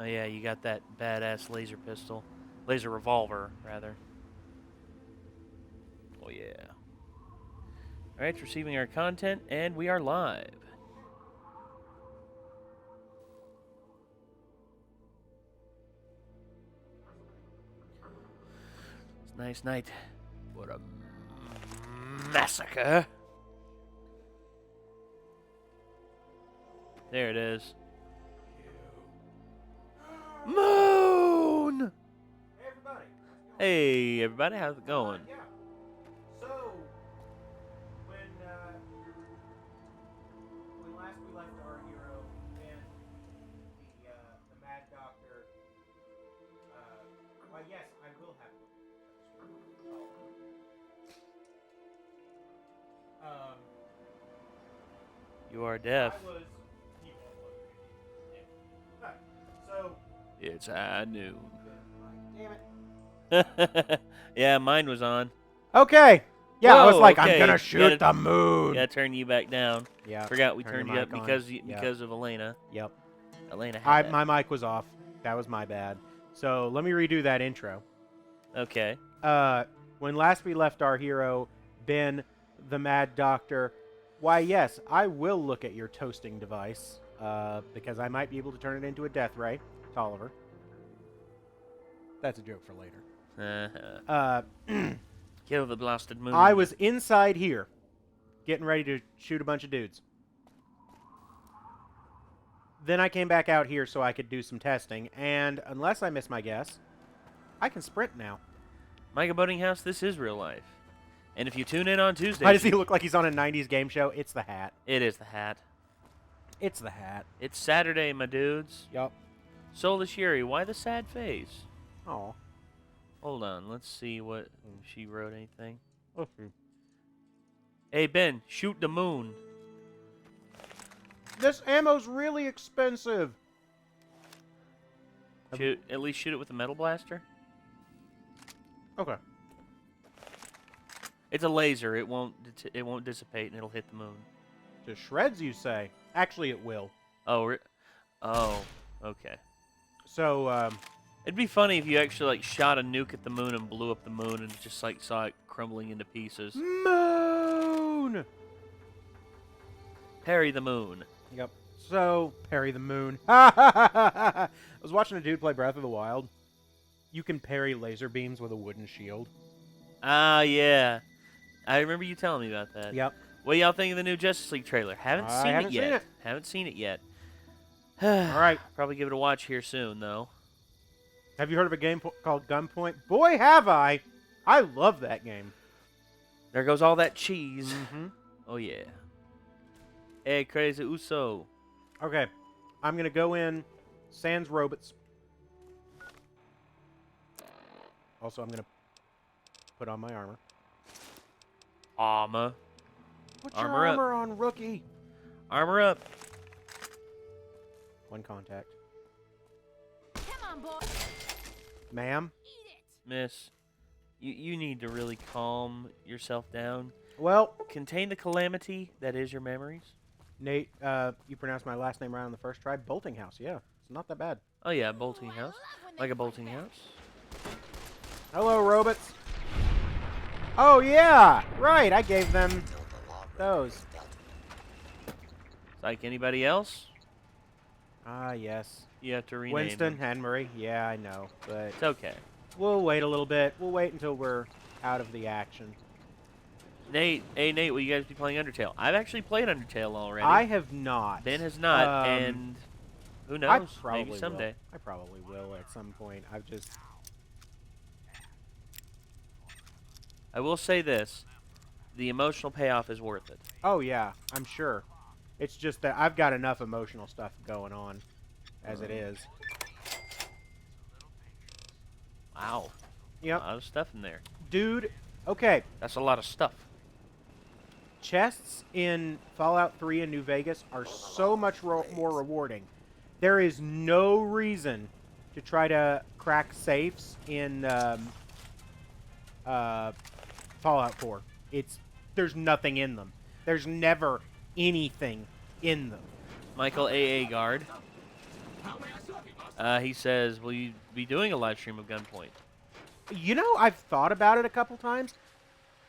Oh yeah, you got that badass laser pistol. Laser revolver, rather. Oh yeah. Alright, receiving our content, and we are live. It's a nice night. What a massacre. There it is. Moon! Hey everybody. Hey everybody, how's it going? Yeah. So when last we left our hero Ben, the Mad Doctor. Well, yes, I will have a look at the You are deaf. I was. Yeah. So. It's high noon. Damn it. Yeah, mine was on. Okay. Yeah, I was Whoa, like, okay. I'm gonna shoot the moon. Gotta turn you back down. Yeah. Forgot we turn turned your you up mic on. because of Elena. Yep. Elena had that. My mic was off. That was my bad. So let me redo that intro. Okay. When last we left our hero, Ben, the Mad Doctor, why yes, I will look at your toasting device, because I might be able to turn it into a death ray. Tolliver. That's a joke for later. Kill the blasted moon. I was inside here, getting ready to shoot a bunch of dudes. Then I came back out here so I could do some testing, and unless I miss my guess, I can sprint now. Micah Buddinghouse, this is real life. And if you tune in on Tuesday... Why does he look like he's on a 90s game show? It's the hat. It is the hat. It's the hat. It's Saturday, my dudes. Yup. Soulless Yuri, why the sad face? Oh. Hold on, let's see what... If she wrote anything. Okay. Hey, Ben, shoot the moon. This ammo's really expensive. Shoot, at least shoot it with a metal blaster. Okay. It's a laser. It won't dissipate, and it'll hit the moon. To shreds, you say? Actually, it will. Oh, oh, okay. So, It'd be funny if you actually like shot a nuke at the moon and blew up the moon and just like saw it crumbling into pieces. Moon! Parry the moon. Yep. So, parry the moon. I was watching a dude play Breath of the Wild. You can parry laser beams with a wooden shield. Ah, yeah. I remember you telling me about that. Yep. What y'all think of the new Justice League trailer? Haven't seen it yet. Haven't seen it yet. All right. Probably give it a watch here soon, though. Have you heard of a game called Gunpoint? Boy, have I! I love that game. There goes all that cheese. Mm-hmm. Oh, yeah. Hey, Crazy Uso. Okay. I'm going to go in sans robots. Also, I'm going to put on my armor. Armor. Put Armor your up. armor on, rookie. Armor up. One contact. Come on, boy. Ma'am? Eat it. Miss, you need to really calm yourself down. Well, Contain the calamity that is your memories. Nate, you pronounced my last name right on the first try. Boltinghouse, yeah. It's not that bad. Oh, yeah, bolting house. Like a bolting house. Hello, robots. Oh, yeah. Right, I gave them those. Like anybody else, Ah, yes. you have to rename Winston, them. Henry. Yeah, I know. But It's okay. we'll wait a little bit. We'll wait until we're out of the action. Nate, hey, Nate, will you guys be playing Undertale? I've actually played Undertale already. I have not. Ben has not, and who knows? I probably Maybe someday. will. I probably will at some point. I've just... I will say this. The emotional payoff is worth it. Oh, yeah. I'm sure. It's just that I've got enough emotional stuff going on as it is. Wow. Yep. A lot of stuff in there. Dude, okay. That's a lot of stuff. Chests in Fallout 3 and New Vegas are so much more rewarding. There is no reason to try to crack safes in Fallout 4. There's nothing in them. There's never anything in them. Michael A.A. Guard. He says, will you be doing a live stream of Gunpoint? You know, I've thought about it a couple times.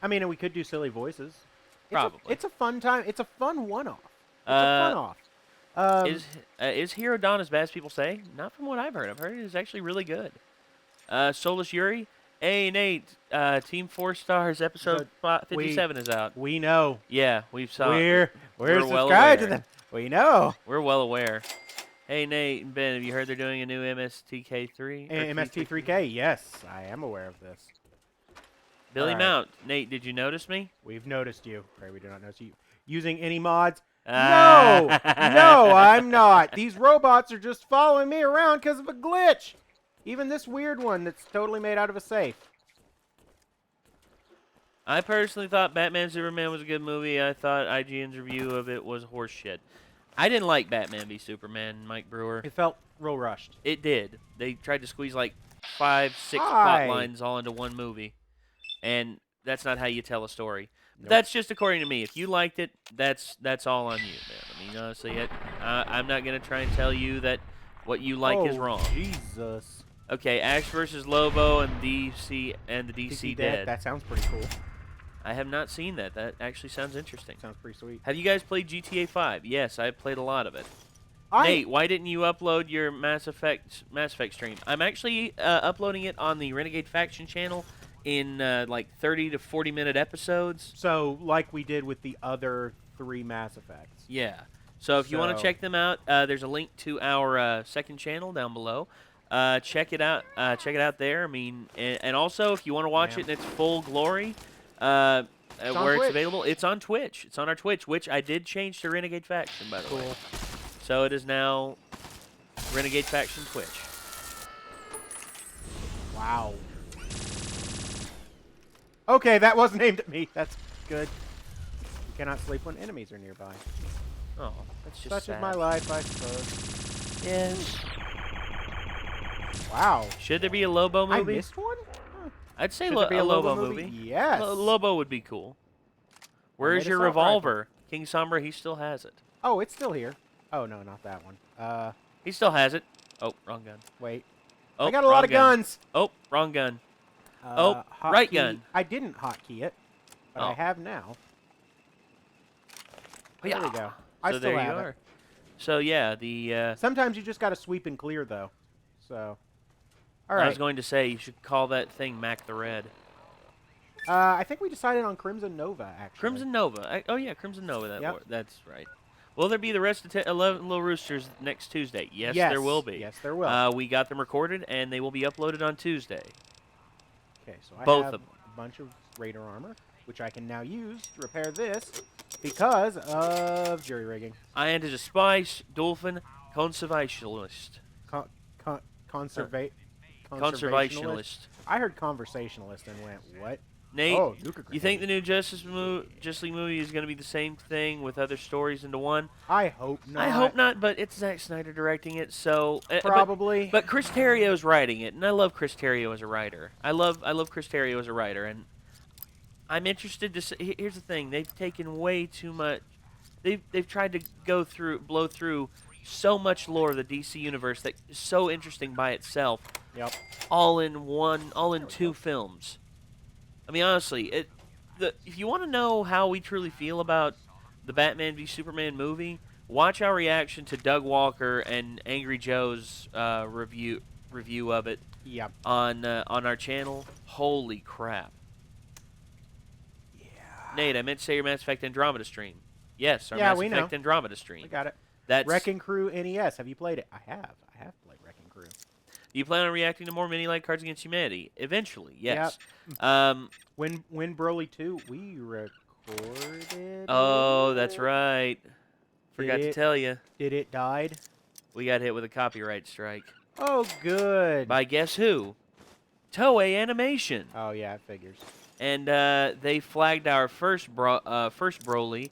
I mean, we could do silly voices. Probably. It's a fun time. It's a fun one-off. It's a fun-off. Is Hero Dawn as bad as people say? Not from what I've heard. I've heard it is actually really good. Soulless Yuri. Hey, Nate. Team 4 Stars episode 57 is out. We know. Yeah, we've saw We're well subscribed to aware. them. We know. We're well aware. Hey, Nate and Ben, have you heard they're doing a new MSTK3? MST3K, yes. I am aware of this. Billy All right. Mount. Nate, did you notice me? We've noticed you. Pray we do not notice you. Using any mods? No! No, I'm not. These robots are just following me around because of a glitch. Even this weird one that's totally made out of a safe. I personally thought Batman Superman was a good movie. I thought IGN's review of it was horseshit. I didn't like Batman v Superman, Mike Brewer. It felt real rushed. It did. They tried to squeeze like 5, 6 Hi. plot lines all into one movie. And that's not how you tell a story. Nope. That's just according to me. If you liked it, that's all on you, man. I mean, honestly, I'm not going to try and tell you that what you like is wrong. Jesus. Okay, Ash versus Lobo and DC and the DC Dead. That sounds pretty cool. I have not seen that. That actually sounds interesting. Sounds pretty sweet. Have you guys played GTA 5? Yes, I've played a lot of it. Nate, why didn't you upload your Mass Effect stream? I'm actually uploading it on the Renegade Faction channel in like 30 to 40 minute episodes. So, like we did with the other 3 Mass Effects. Yeah. So if you want to check them out, there's a link to our second channel down below. Check it out. Check it out there. I mean, and also if you want to watch it in its full glory, where it's available, it's on Twitch. It's on our Twitch, which I did change to Renegade Faction, by the way. So it is now Renegade Faction Twitch. Wow. Okay, that wasn't aimed at me. That's good. You cannot sleep when enemies are nearby. Oh, that's just Such sad. is my life, I suppose. Yes. Wow. Should there be a Lobo movie? I missed one? Huh. I'd say Should there be a Lobo movie. Yes. Lobo would be cool. Where's your assault rifle. revolver? King Sombra, he still has it. Oh, it's still here. Oh, no, not that one. He still has it. Oh, wrong gun. Wait. Oh, I got a lot of gun. guns. Oh, wrong gun. Oh, right gun. I didn't hotkey it, but I have now. There we go. I So still there you have are. it. So yeah, the Sometimes you just got to sweep and clear, though. So, all I right. was going to say you should call that thing Mac the Red. I think we decided on Crimson Nova, actually. Crimson Nova. Oh yeah, Crimson Nova. Yep. That's right. Will there be the rest of 11 Little Roosters next Tuesday? Yes, there will be. Yes, there will. We got them recorded, and they will be uploaded on Tuesday. Okay, so I Both have of them. a bunch of Raider armor, which I can now use to repair this because of jury rigging. I am a spice, dolphin, conservationalist. Conservationalist. I heard conversationalist and went, what? Nate, Oh, you think the new Justice League movie is going to be the same thing with other stories into one? I hope not. I hope not, but it's Zack Snyder directing it, so Probably. But Chris Terrio's writing it, and I love Chris Terrio as a writer. I love Chris Terrio as a writer, and I'm interested to see. Here's the thing: they've taken way too much. They've tried to blow through so much lore of the DC universe that is so interesting by itself. Yep. All in 2 films. I mean, honestly, if you want to know how we truly feel about the Batman v Superman movie, watch our reaction to Doug Walker and Angry Joe's review of it. Yep. On our channel. Holy crap! Yeah. Nate, I meant to say your Mass Effect Andromeda stream. Yes, our Yeah, Mass we Effect know. Andromeda stream. We got it. That's Wrecking Crew NES. Have you played it? I have. I have played Wrecking Crew. Do you plan on reacting to more mini-like Cards Against Humanity? Eventually, yes. When Broly 2, we recorded. Oh, it. that's right. Forgot to tell you. Did it died? We got hit with a copyright strike. Oh, good. By guess who? Toei Animation. Oh, yeah, it figures. And they flagged our first Broly.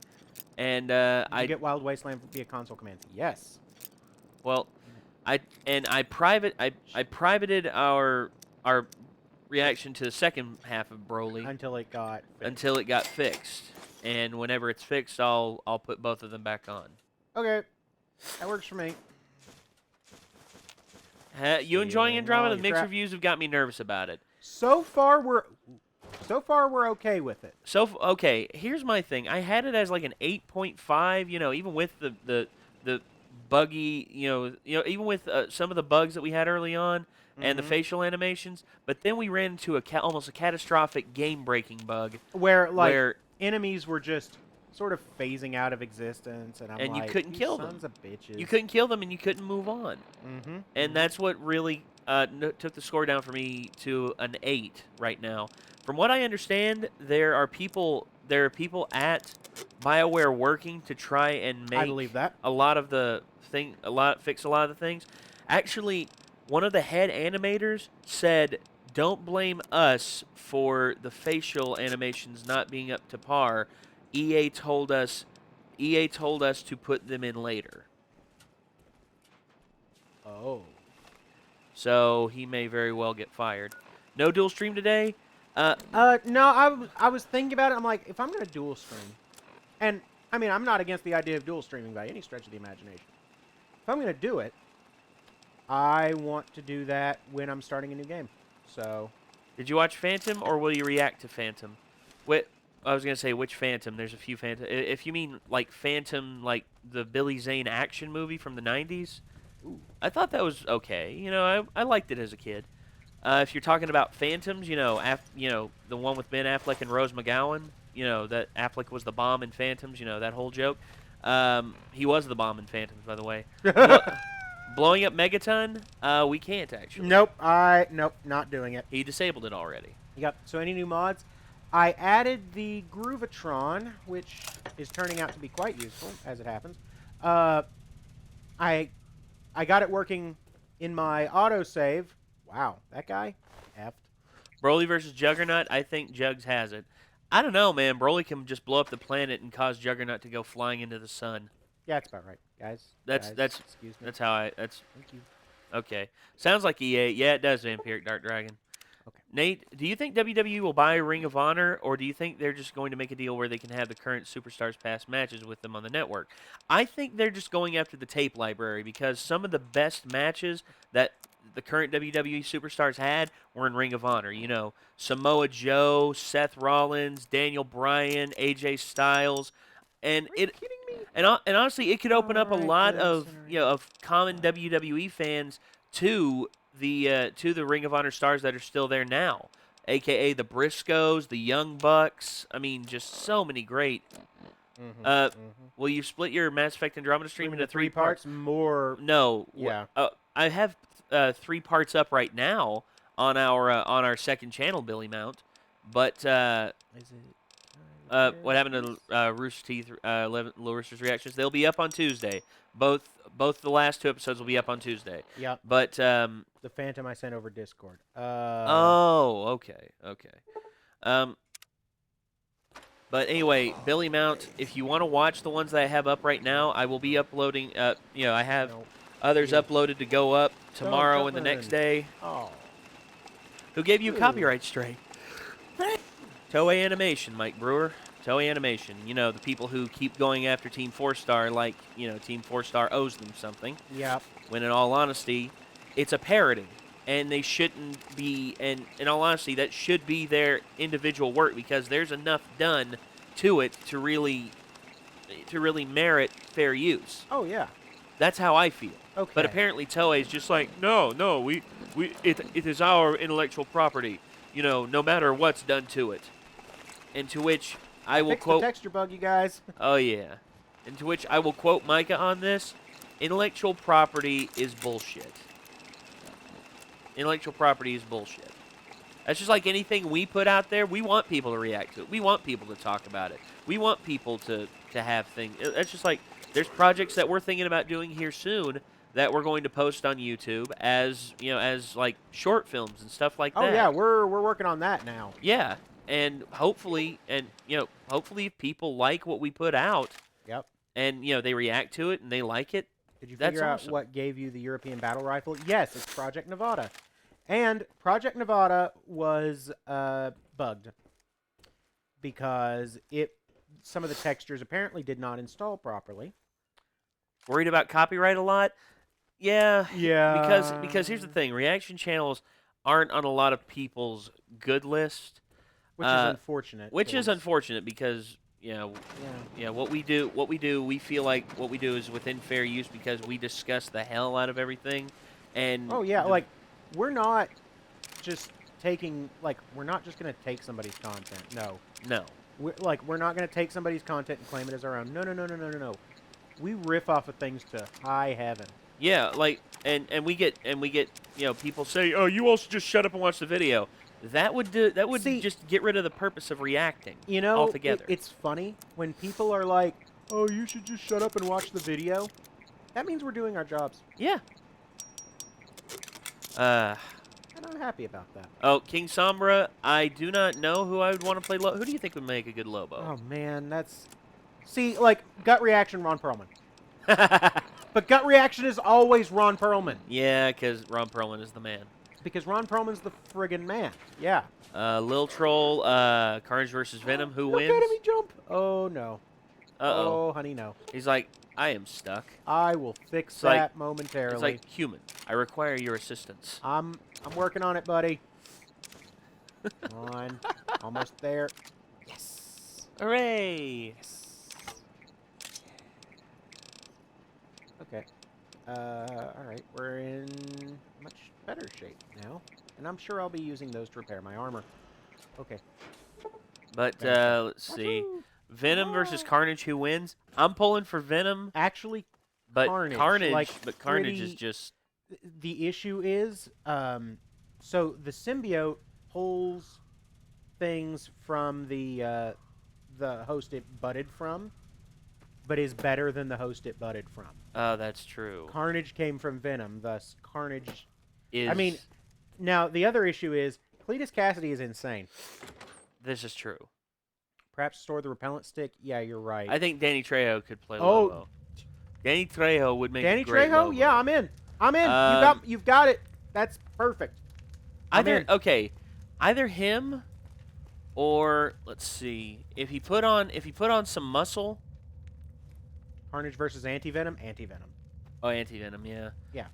And Did you get Wild Wasteland via console commands? Yes. Well, I privated our reaction to the second half of Broly Until it got fixed. And whenever it's fixed, I'll put both of them back on. Okay. That works for me. You enjoying Stealing Andromeda? all The your mixed crap. reviews have got me nervous about it. So far we're okay with it. Okay, here's my thing. I had it as like an 8.5. You know, even with the buggy. Even with some of the bugs that we had early on and the Mhm. facial animations. But then we ran into almost a catastrophic game-breaking bug Where like where enemies were just sort of phasing out of existence, and I'm and you like, couldn't you kill them. sons of bitches. You couldn't kill them and you couldn't move on. Mm-hmm. And that's what really took the score down for me to an 8 right now. From what I understand, there are people at BioWare working to try and I make believe that. a lot of the fix a lot of the things. Actually, one of the head animators said, "Don't blame us for the facial animations not being up to par. EA told us to put them in later." Oh. So he may very well get fired. No dual stream today. No, I was thinking about it. I'm like, if I'm gonna dual stream, and I mean, I'm not against the idea of dual streaming by any stretch of the imagination. If I'm gonna do it, I want to do that when I'm starting a new game. So, Did you watch Phantom, or will you react to Phantom? I was gonna say which Phantom. There's a few Phantom. If you mean like Phantom, like the Billy Zane action movie from the '90s, ooh, I thought that was okay. You know, I liked it as a kid. If you're talking about Phantoms, the one with Ben Affleck and Rose McGowan, that Affleck was the bomb in Phantoms, that whole joke. He was the bomb in Phantoms, by the way. Blowing up Megaton, we can't actually. nope, not doing it. He disabled it already. Yep. So any new mods? I added the Groovatron, which is turning out to be quite useful, as it happens. I got it working in my autosave. Wow, that guy effed. Broly versus Juggernaut, I think Jugs has it. I don't know, man. Broly can just blow up the planet and cause Juggernaut to go flying into the sun. Yeah, that's about right, guys. That's Excuse me. that's how I that's Thank you. okay. Sounds like EA. Yeah, it does, Vampiric Dark Dragon. Okay. Nate, do you think WWE will buy Ring of Honor, or do you think they're just going to make a deal where they can have the current superstars past matches with them on the network? I think they're just going after the tape library because some of the best matches that the current WWE superstars had were in Ring of Honor. You know, Samoa Joe, Seth Rollins, Daniel Bryan, AJ Styles, and Are you kidding me? and honestly, it could open up a Alright, lot good of considering. of common WWE fans to the Ring of Honor stars that are still there now, aka the Briscoes, the Young Bucks. I mean, just so many great. Will you split your Mass Effect Andromeda stream into three parts? More. No. Yeah. I have 3 parts up right now on our second channel, Billy Mount. But Is it? what happened to Rooster Teeth, Little Rooster's reactions? They'll be up on Tuesday. Both the last 2 episodes will be up on Tuesday. Yep. But The Phantom I sent over Discord. okay. But anyway, Billy Mount, if you want to watch the ones that I have up right now, I will be uploading. I have No. others Yeah. uploaded to go up tomorrow Don't and the next in. day. Oh. Who gave you a Ooh. copyright strike? Toei Animation, Mike Brewer. Toei Animation. You know, the people who keep going after Team 4-Star like, Team 4-Star owes them something. Yep. When in all honesty, it's a parroting. And they shouldn't be, and in all honesty, that should be their individual work because there's enough done to it to really merit fair use. Oh yeah. That's how I feel. Okay. But apparently Toei's just like, no, it is our intellectual property, no matter what's done to it. And to which I will fixed quote, the texture bug, you guys. oh yeah, and to which I will quote Micah on this, intellectual property is bullshit. Intellectual property is bullshit. That's just like anything we put out there. We want people to react to it. We want people to talk about it. We want people to have things. That's just like there's projects that we're thinking about doing here soon that we're going to post on YouTube as as like short films and stuff like that. Oh yeah, we're working on that now. Yeah, and hopefully if people like what we put out, Yep. and they react to it and they like it. Did you That's figure out awesome. what gave you the European battle rifle? Yes, it's Project Nevada. And Project Nevada was bugged because some of the textures apparently did not install properly. Worried about copyright a lot. Yeah. Yeah. Because here's the thing: reaction channels aren't on a lot of people's good list, Which is unfortunate. which is 'cause- unfortunate because what we do, we feel like what we do is within fair use because we discuss the hell out of everything, and Oh yeah, like we're not just taking we're not just gonna take somebody's content. No. no. We're not gonna take somebody's content and claim it as our own. No, no, no, no, no, no, no. We riff off of things to high heaven. Yeah, like and we get people say, "Oh, you also just shut up and watch the video." That would See, just get rid of the purpose of reacting. You know, altogether. It's funny when people are like, "Oh, you should just shut up and watch the video." That means we're doing our jobs. Yeah. And I'm happy about that. Oh, King Sombra, I do not know who I would want to play. Who do you think would make a good Lobo? Oh man, that's gut reaction, Ron Perlman. But gut reaction is always Ron Perlman. Yeah, because Ron Perlman is the man. Because Ron Perlman's the friggin' man. Yeah. Lil Troll, Carnage versus Venom. Who wins? Look at me jump. Oh no. Uh-oh. Oh honey, no. He's like, I am stuck. I will fix It's that like- momentarily. It's like, human, I require your assistance. I'm working on it, buddy. Come on. Almost there. Yes. Hooray! Okay. All right. We're in much better shape now, and I'm sure I'll be using those to repair my armor. Okay. But Better. let's see. Venom versus Carnage. Who wins? I'm pulling for Venom, Actually, but Carnage, Carnage is pretty- just the issue is, so the symbiote pulls things from the host it budded from, but is better than the host it budded from. oh, that's true. Carnage came from Venom, thus Carnage. Is I mean, now the other issue is Cletus Cassidy is insane. this is true. Perhaps store the repellent stick. Yeah, you're right. I think Danny Trejo could play Oh. Lobo. Danny Trejo would make Danny a great Trejo. Lobo. Yeah, I'm in. I'm in. You've got it. That's perfect. I'm in. Either him or let's see if he put on some muscle. Carnage versus Anti-Venom. Anti-Venom. Oh, Anti-Venom, yeah. Yeah.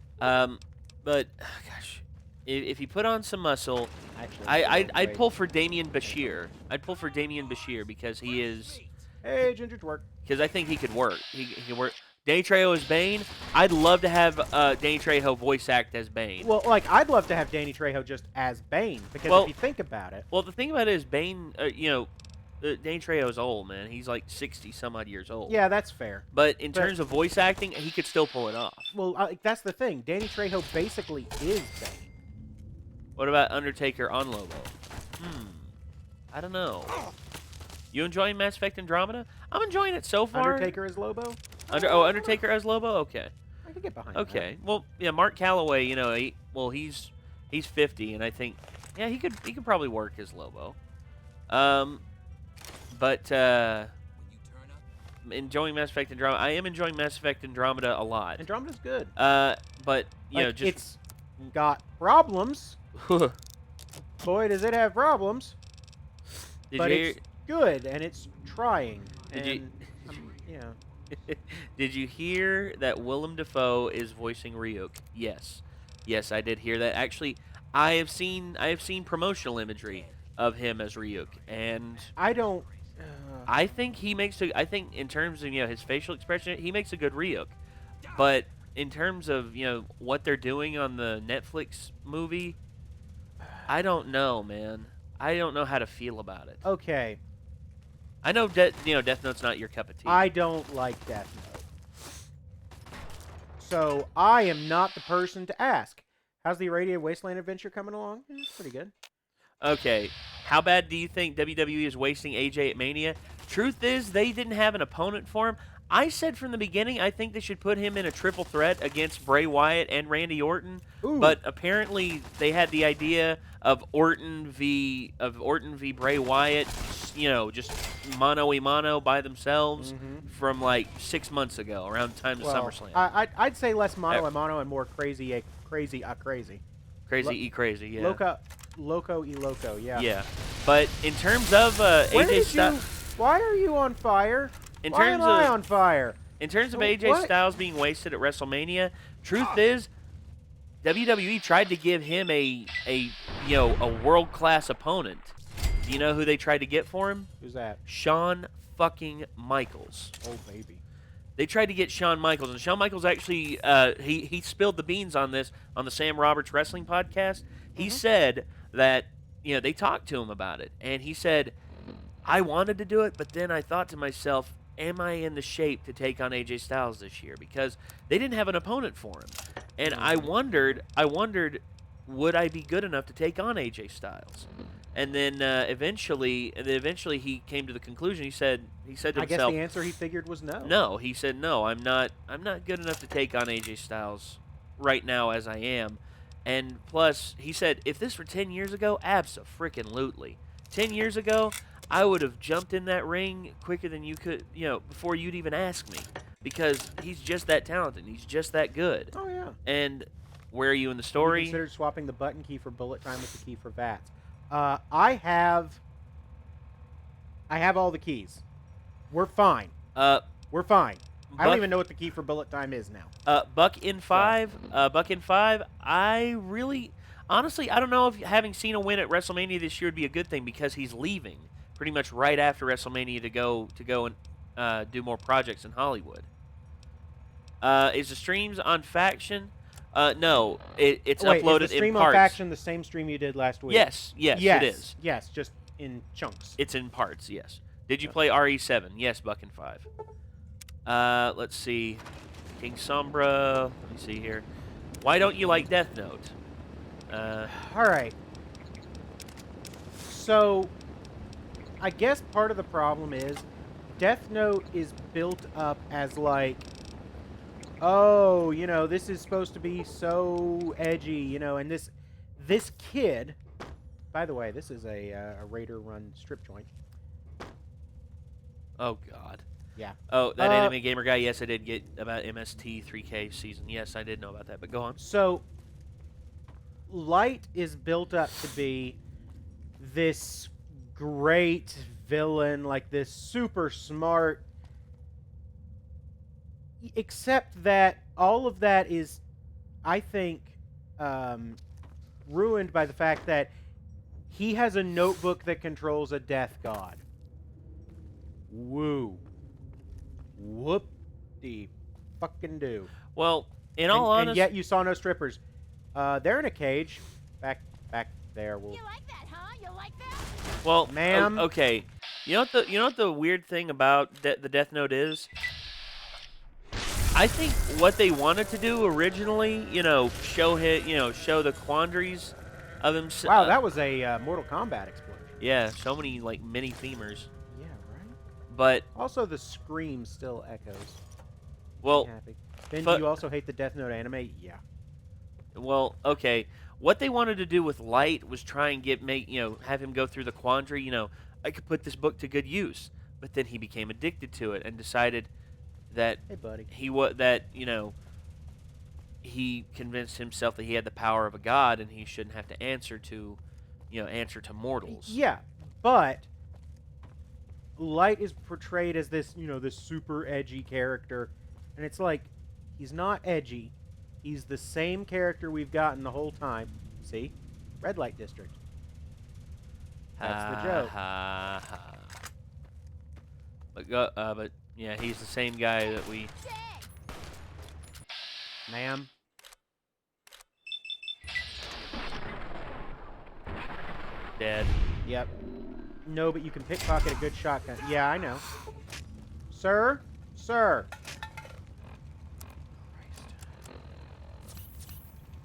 But gosh, if he put on some muscle, Actually, I'd pull for Damian Bashir. I'd pull for Damian Bashir because he is Hey, Ginger Twerk. because I think he could work. He can work. Danny Trejo as Bane. I'd love to have Danny Trejo voice act as Bane. Well, I'd love to have Danny Trejo just as Bane because if you think about it, Well, the thing about it is Bane. Danny Trejo's old, man. He's like 60 some odd years old. yeah, that's fair. But in terms of voice acting, he could still pull it off. Well, that's the thing. Danny Trejo basically is Bane. What about Undertaker on Lobo? I don't know. You enjoying Mass Effect Andromeda? I'm enjoying it so far. Undertaker is Lobo. Undertaker as Lobo? Okay. I could get behind. Okay. Well, yeah, Mark Calloway, he's 50 and I think he could probably work as Lobo. But enjoying Mass Effect Andromeda. I am enjoying Mass Effect Andromeda a lot. Andromeda's good. But it's got problems. Boy, does it have problems. But it's good and it's trying. Did you hear that Willem Dafoe is voicing Ryuk? Yes, I did hear that. Actually, I have seen promotional imagery of him as Ryuk, and I don't. I think he makes I think in terms of his facial expression, he makes a good Ryuk, but in terms of what they're doing on the Netflix movie, I don't know, man. I don't know how to feel about it. Okay. I know Death Note's not your cup of tea. I don't like Death Note. So I am not the person to ask. How's the Irradiated Wasteland adventure coming along? It's pretty good. Okay, how bad do you think WWE is wasting AJ at Mania? Truth is, they didn't have an opponent for him. I said from the beginning, I think they should put him in a triple threat against Bray Wyatt and Randy Orton. Ooh. But apparently, they had the idea of Orton v Bray Wyatt, just mano-a-mano by themselves from like 6 months ago, around the time of SummerSlam. I'd say less mano-a-mano and more crazy. Crazy, crazy, yeah. Loco y loco, yeah. Yeah, but in terms of AJ Styles, why are you on fire? Why am I on fire? In terms of Oh, AJ what? Styles being wasted at WrestleMania, truth is, WWE tried to give him a world-class opponent. Do you know who they tried to get for him? Who's that? Shawn fucking Michaels. Oh, baby. They tried to get Shawn Michaels, and Shawn Michaels actually he spilled the beans on this on the Sam Roberts Wrestling podcast. He said that they talked to him about it, and he said, I wanted to do it, but then I thought to myself, am I in the shape to take on AJ Styles this year? Because they didn't have an opponent for him, and I wondered, would I be good enough to take on AJ Styles? And then eventually he came to the conclusion. He said to himself, I guess the answer he figured was no. No, he said no. I'm not good enough to take on AJ Styles right now as I am. And plus, he said, if this were 10 years ago, abso-freaking-lutely. 10 years ago, I would have jumped in that ring quicker than you could, before you'd even ask me, because he's just that talented. He's just that good. Oh yeah. And where are you in the Have story? you considered swapping the button key for bullet time with the key for VATS? I have all the keys. We're fine. We're fine. I don't even know what the key for bullet time is now. Buck in 5. I really, honestly, I don't know if having Cena win at WrestleMania this year would be a good thing, because he's leaving pretty much right after WrestleMania to go and do more projects in Hollywood. Is the streams on Faction? No, it's uploaded is the stream in parts. on Faction the same stream you did last week? Yes, it is. Yes, just in chunks. It's in parts, yes. Did you play RE7? Yes, Buck in 5. Let's see. King Sombra. Let me see here. Why don't you like Death Note? All right. So, I guess part of the problem is Death Note is built up as like, oh, this is supposed to be so edgy, and this kid. By the way, this is a Raider-run strip joint. Oh God. Yeah. Oh, that Anime Gamer guy. Yes, I did get about MST 3K season. Yes, I did know about that. But go on. So, Light is built up to be this great villain, like this super smart. Except that all of that is, I think, ruined by the fact that he has a notebook that controls a death god. Woo. Whoop-de fucking do. Well, in all honesty... And yet you saw no strippers. They're in a cage. Back there. You like that, huh? You like that? Well, ma'am. Okay. You know what the weird thing about the Death Note is? I think what they wanted to do originally, show the quandaries of himself. Wow, that was a Mortal Kombat explosion. Yeah, so many mini themers. Yeah, right. But also the scream still echoes. Well, happy. Then do you also hate the Death Note anime? Yeah. Well, okay. What they wanted to do with Light was try and have him go through the quandary. I could put this book to good use, but then he became addicted to it and decided that hey, buddy. he convinced himself that he had the power of a god and he shouldn't have to answer to mortals. Yeah, but Light is portrayed as this, this super edgy character, and it's like he's not edgy. He's the same character we've gotten the whole time. See? Red Light District. That's the joke. But yeah, he's the same guy that we... Ma'am. Dead. Yep. No, but you can pickpocket a good shotgun. Yeah, I know. Sir? Sir.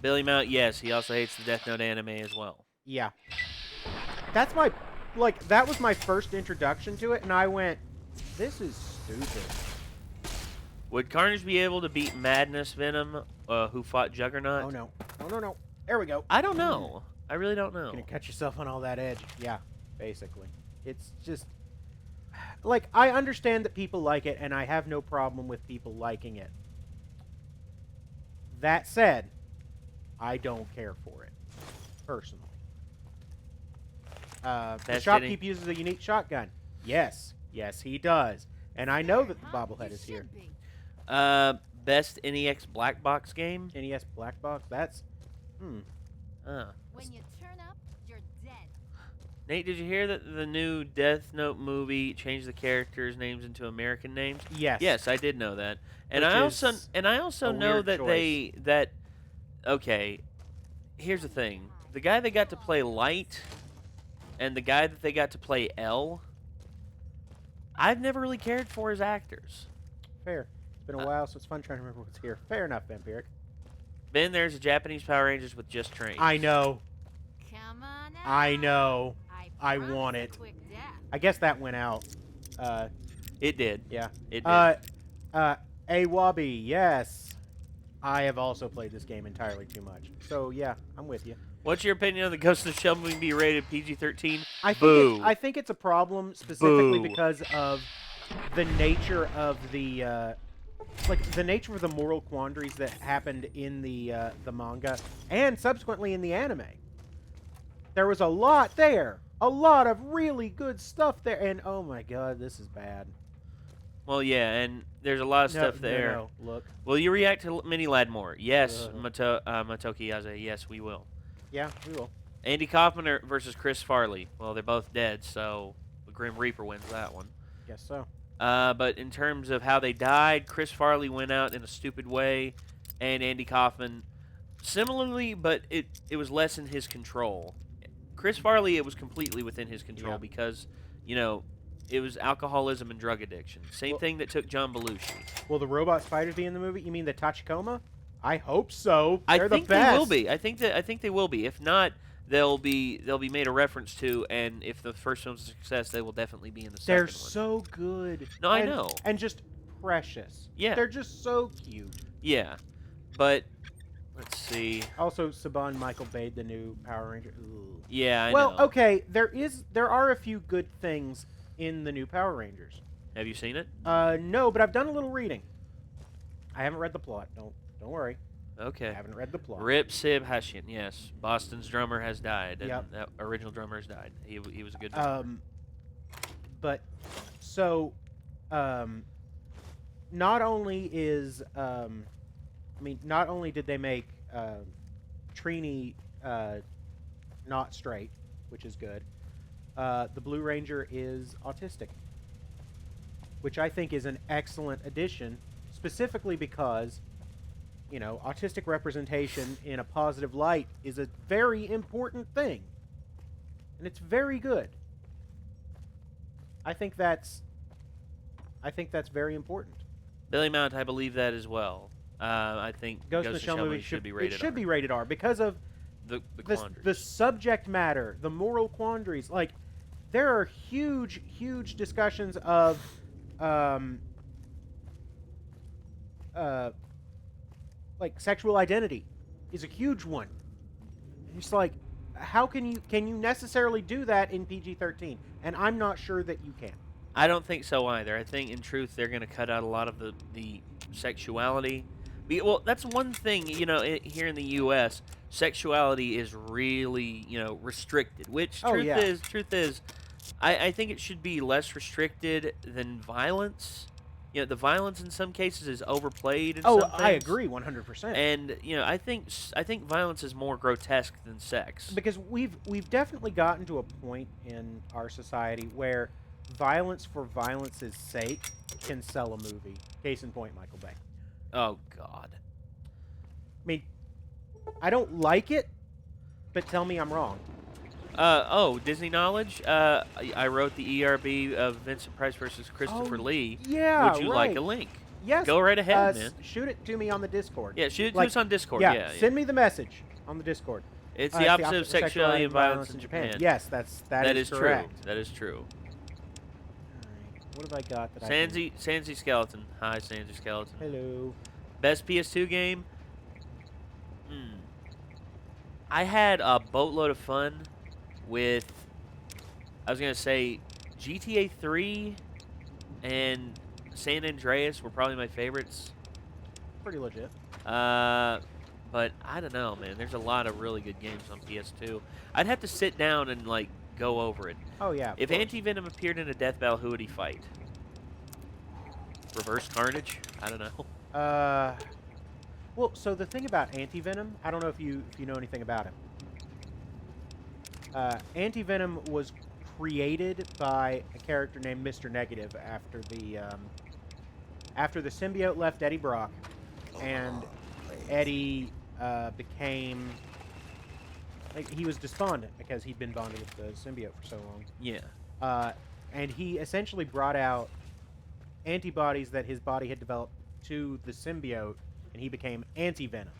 Billy Mount, yes, he also hates the Death Note anime as well. Yeah. That's my... that was my first introduction to it, and I went, this is stupid. Would Carnage be able to beat Madness Venom, who fought Juggernaut? Oh, no. No. There we go. I don't know. I really don't know. You're going to cut yourself on all that edge. Yeah, basically. It's just... I understand that people like it, and I have no problem with people liking it. That said, I don't care for it, personally. The shopkeep uses a unique shotgun. Yes, he does. And I know that the bobblehead is here. best NES black box game. NES Black Box. That's. When you turn up, you're dead. Nate, did you hear that the new Death Note movie changed the characters' names into American names? Yes. Yes, I did know that, and Which I also is know weird that choice. okay. Here's the thing: the guy that got to play Light, and the guy that they got to play L, I've never really cared for as actors. Fair. It's been a while, so it's fun trying to remember what's here. Fair enough, Vampiric. Then there's a Japanese Power Rangers with just trains. I know. Come on out. I know. I promise want a it. quick death. I guess that went out. It did. Yeah. It did. Awabi, yes. I have also played this game entirely too much. So, yeah, I'm with you. What's your opinion on the Ghost in the Shell movie be rated PG-13? Boo. I think it's a problem specifically Boo. because of the nature of the the nature of the moral quandaries that happened in the manga and subsequently in the anime. There was a lot there. A lot of really good stuff there, and oh my god, this is bad. Well, yeah, and there's a lot of stuff there. No, look. Will you react to Mini Lad more? Yes, Matoki Yaze. Yes, we will. Yeah, we will. Andy Kaufman versus Chris Farley. Well, they're both dead, so the Grim Reaper wins that one. Guess so. But in terms of how they died, Chris Farley went out in a stupid way, and Andy Kaufman similarly, but it was less in his control. Chris Farley, it was completely within his control because, you know, it was alcoholism and drug addiction. Same thing that took John Belushi. Will the robot spiders be in the movie? You mean the Tachikoma? I hope so. I They're think the best. they will be. I think they will be. If not, they'll be made a reference to, and if the first one's a success, they will definitely be in the second They're one. so good. No, I know. And just precious. Yeah. They're just so cute. Yeah, but let's see. Also, Saban Michael Bade, the new Power Ranger. Ooh. Yeah, I well, know. okay, there are a few good things in the new Power Rangers. Have you seen it? No, but I've done a little reading. I haven't read the plot. Don't worry. Okay. I haven't read the plot. Rip Sib Hashian, yes. Boston's drummer has died. And Yep. that original drummer has died. He was a good drummer. But so not only is not only did they make Trini not straight, which is good. The Blue Ranger is autistic, which I think is an excellent addition, specifically because, you know, autistic representation in a positive light is a very important thing, and it's very good. I think that's very important. Billy Mount, I believe that as well. I think Ghost in the Shell movie should be rated it should R. be rated R because of the quandaries. the subject matter, the moral quandaries. Like, there are huge discussions of like sexual identity is a huge one. It's like, how can you necessarily do that in PG-13? And I'm not sure that you can. I don't think so either. I think, in truth, they're going to cut out a lot of the sexuality. Well, that's one thing, you know, here in the U.S., sexuality is really, you know, restricted. Which, truth is, I think it should be less restricted than violence. You know, the violence in some cases is overplayed in some things. I agree 100%. And, you know, I think violence is more grotesque than sex. Because we've definitely gotten to a point in our society where violence for violence's sake can sell a movie. Case in point, Michael Bay. Oh, God. I mean, I don't like it, but tell me I'm wrong. Disney Knowledge? I wrote the ERB of Vincent Price versus Christopher Lee. Yeah, Would you like a link? Yes. Go right ahead, man. Shoot it to me on the Discord. Yeah, shoot it to us on Discord. Yeah, Send me the message on the Discord. It's the opposite of sexuality and violence in Japan. Yes, that is correct. True. That is true. Alright, what have I got that Sansi Skeleton. Hi, Sansi Skeleton. Hello. Best PS2 game? I had a boatload of fun with, I was going to say, GTA 3 and San Andreas were probably my favorites. Pretty legit. But I don't know, man. There's a lot of really good games on PS2. I'd have to sit down and, like, go over it. Oh, yeah. If Anti-Venom appeared in a death battle, who would he fight? Reverse Carnage? I don't know. Well, so the thing about anti-venom, I don't know if you know anything about it. Anti-venom was created by a character named Mr. Negative after the symbiote left Eddie Brock, and Eddie became like, he was despondent because he'd been bonded with the symbiote for so long. Yeah. And he essentially brought out antibodies that his body had developed to the symbiote, and he became anti-venom.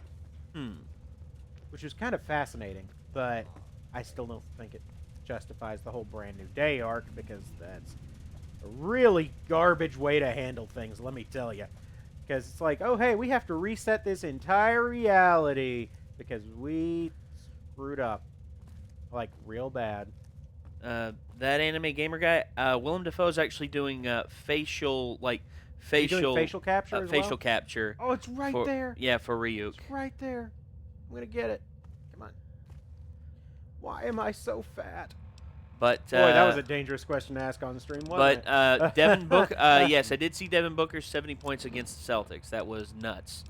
Which was kind of fascinating, but I still don't think it justifies the whole Brand New Day arc, because that's a really garbage way to handle things, let me tell you. Because it's like, oh, hey, we have to reset this entire reality because we screwed up. Like, real bad. That anime gamer guy, Willem Dafoe's actually doing facial capture as facial well? capture. Oh, it's right there. Yeah, for Ryuk. It's right there. I'm going to get it. Come on. Why am I so fat? But boy, that was a dangerous question to ask on the stream, wasn't it? Devin Booker, yes, I did see Devin Booker's 70 points against the Celtics. That was nuts.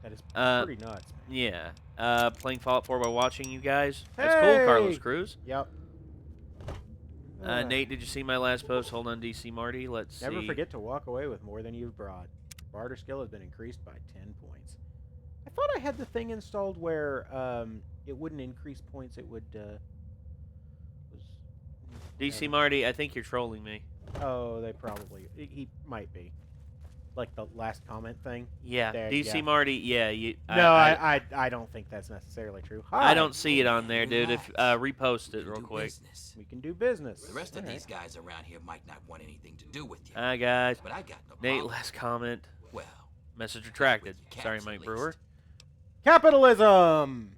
That is pretty nuts, man. Yeah. Playing Fallout 4 by watching you guys. That's cool, Carlos Cruz. Yep. Nate, did you see my last post? Hold on, DC Marty. Let's see. Never forget to walk away with more than you've brought. Barter skill has been increased by 10 points. I thought I had the thing installed where it wouldn't increase points. It would. DC Marty, I think you're trolling me. Oh, they probably. He might be. Like the last comment thing. Yeah, there, DC yeah. Marty. Yeah, you. No, I don't think that's necessarily true. Hi. I don't see it on there, dude. If repost it real quick. We can do business. The rest of these guys around here might not want anything to do with you. Hi guys. But I got no Nate, problem. last comment. Well, Message retracted. with your Sorry, cats, Mike at Brewer. least. Capitalism.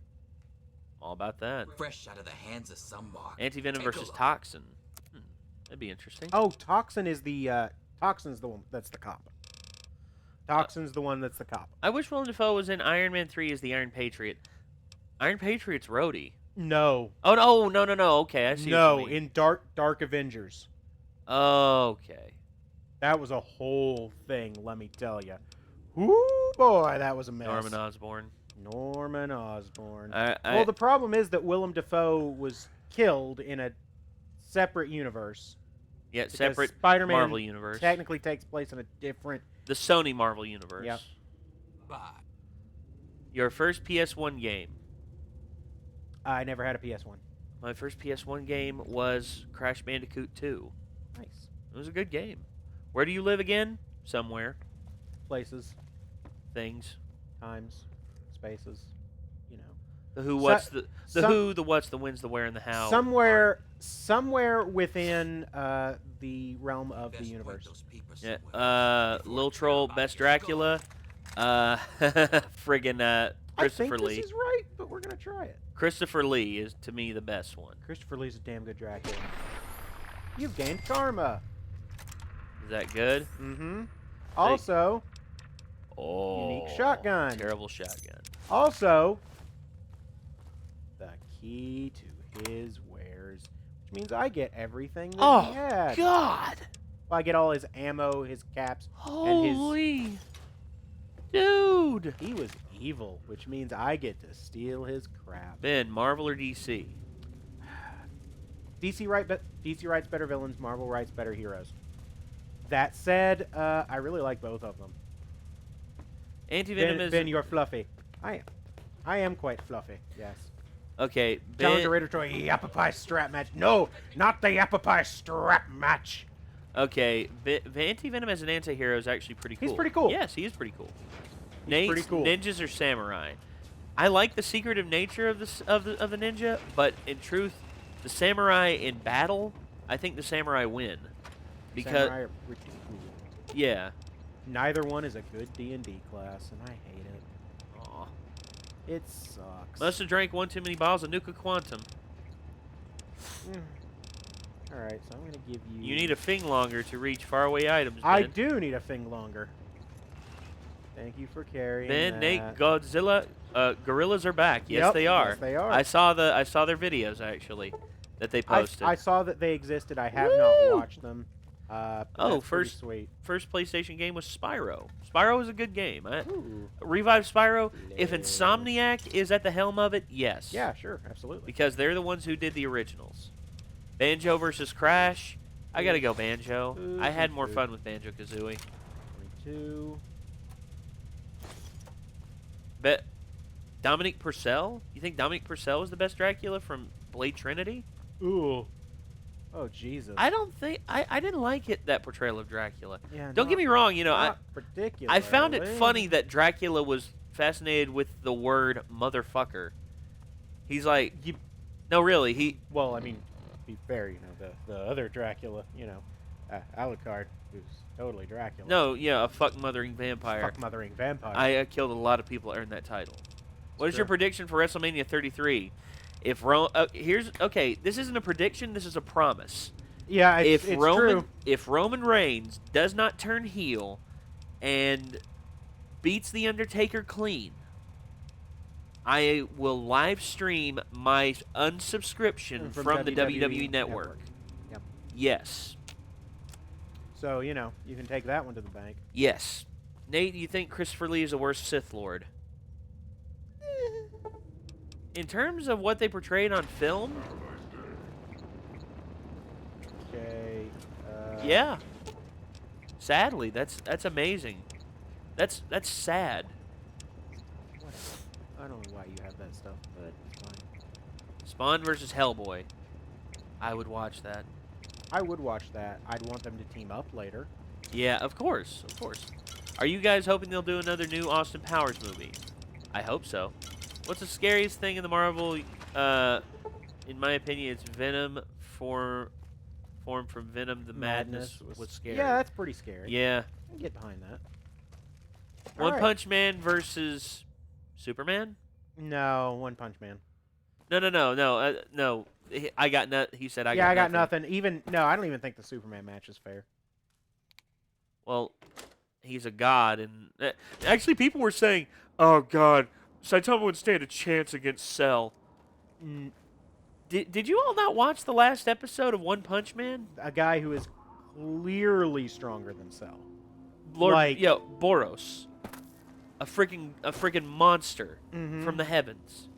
All about that. Fresh out of the hands of some mark. Antivenom Take a versus look. Toxin. That'd be interesting. Oh, Toxin is the Toxin's the one that's the cop. Toxin's the one that's the cop. I wish Willem Dafoe was in Iron Man 3 as the Iron Patriot. Iron Patriot's Rhodey. No. Oh, no. Okay, I see what you mean. In Dark Avengers. Okay. That was a whole thing, let me tell you. Ooh, boy, that was a mess. Norman Osborn. Norman Osborn. Well, the problem is that Willem Dafoe was killed in a separate universe. Yeah, separate Spider-Man Marvel universe. Technically takes place in a different. The Sony Marvel universe. Yep. Bye. Your first PS1 game. I never had a PS1. My first PS1 game was Crash Bandicoot 2. Nice. It was a good game. Where do you live again? Somewhere. Places, Things. times, spaces, you know. The who, what's, the who, the what's, the when's, the where, and the how. Somewhere within the realm of the universe. Yeah. Lil Troll, Best Dracula. Friggin' Christopher I think Lee. this is right, but we're gonna try it. Christopher Lee is, to me, the best one. Christopher Lee's a damn good Dracula. You've gained karma. Is that good? Mm-hmm. Also, unique shotgun. Terrible shotgun. Also, the key to his wares, which means I get everything that he had. God! Well, I get all his ammo, his caps, Holy... Dude! He was evil, which means I get to steal his crap. Ben, Marvel or DC? DC writes better villains, Marvel writes better heroes. That said, I really like both of them. Antivenom is... Ben, you're fluffy. I am quite fluffy, yes. Okay, Challenger Raider Toy Apple Pie strap match. No, not the Apple Pie strap match. Okay, Antivenom as an anti-hero is actually pretty cool. He's pretty cool. Yes, he is pretty cool. He's pretty cool. Ninjas are samurai. I like the secretive nature of the ninja, but in truth, the samurai in battle, I think the samurai win. Because Samurai are pretty cool. Yeah. Neither one is a good D&D class, and I hate it. Aw. It sucks. Must have drank one too many bottles of Nuka Quantum. Alright, so I'm going to give you... You need a thing longer to reach faraway items, Ben. I do need a thing longer. Thank you for carrying Ben, that. Nate, Godzilla, gorillas are back. Yes, Yep, they are. yes, they are. I saw their videos actually that they posted. I saw that they existed. I have not watched them. Oh, that's pretty sweet. first PlayStation game was Spyro. Spyro was a good game. Ooh. Revive Spyro. If Lit. Insomniac is at the helm of it, yes. Yeah, sure, absolutely. Because they're the ones who did the originals. Banjo versus Crash. I gotta go Banjo. I had more fun with Banjo-Kazooie. 22. Bet Dominic Purcell? You think Dominic Purcell is the best Dracula from Blade Trinity? Ooh. Oh, Jesus. I don't think... I didn't like that portrayal of Dracula. Yeah, Don't get me wrong, you know, I found it particularly. funny that Dracula was fascinated with the word motherfucker. He's like... No, really, Well, I mean, to be fair, you know, the other Dracula, you know, Alucard, who's totally Dracula. No, yeah, a fuck-mothering vampire. Fuck-mothering vampire. I killed a lot of people to earn that title. What is Sure. your prediction for WrestleMania 33? If this isn't a prediction, this is a promise. Yeah, it's true. If Roman Reigns does not turn heel and beats The Undertaker clean, I will live stream my unsubscription from the WWE Network. Yep. Yes. So, you know, you can take that one to the bank. Yes. Nate, do you think Christopher Lee is a worse Sith Lord? In terms of what they portrayed on film, Okay. yeah. Sadly, that's amazing. That's sad. Whatever. I don't know why you have that stuff, but it's fine. Spawn versus Hellboy. I would watch that. I would watch that. I'd want them to team up later. Yeah, of course, of course. Are you guys hoping they'll do another new Austin Powers movie? I hope so. What's the scariest thing in the Marvel? In my opinion, it's Venom form from Venom. The Madness was scary. Yeah, that's pretty scary. Yeah. I can get behind that. One Alright. Punch Man versus Superman? No, One Punch Man. No. I got nothing. He said I got Yeah, I got nothing. nothing. I don't even think the Superman match is fair. Well, he's a god, and actually, people were saying, "Oh God, Saitama would stand a chance against Cell." Did you all not watch the last episode of One Punch Man? A guy who is clearly stronger than Cell. Lord, Boros, a freaking monster from the heavens.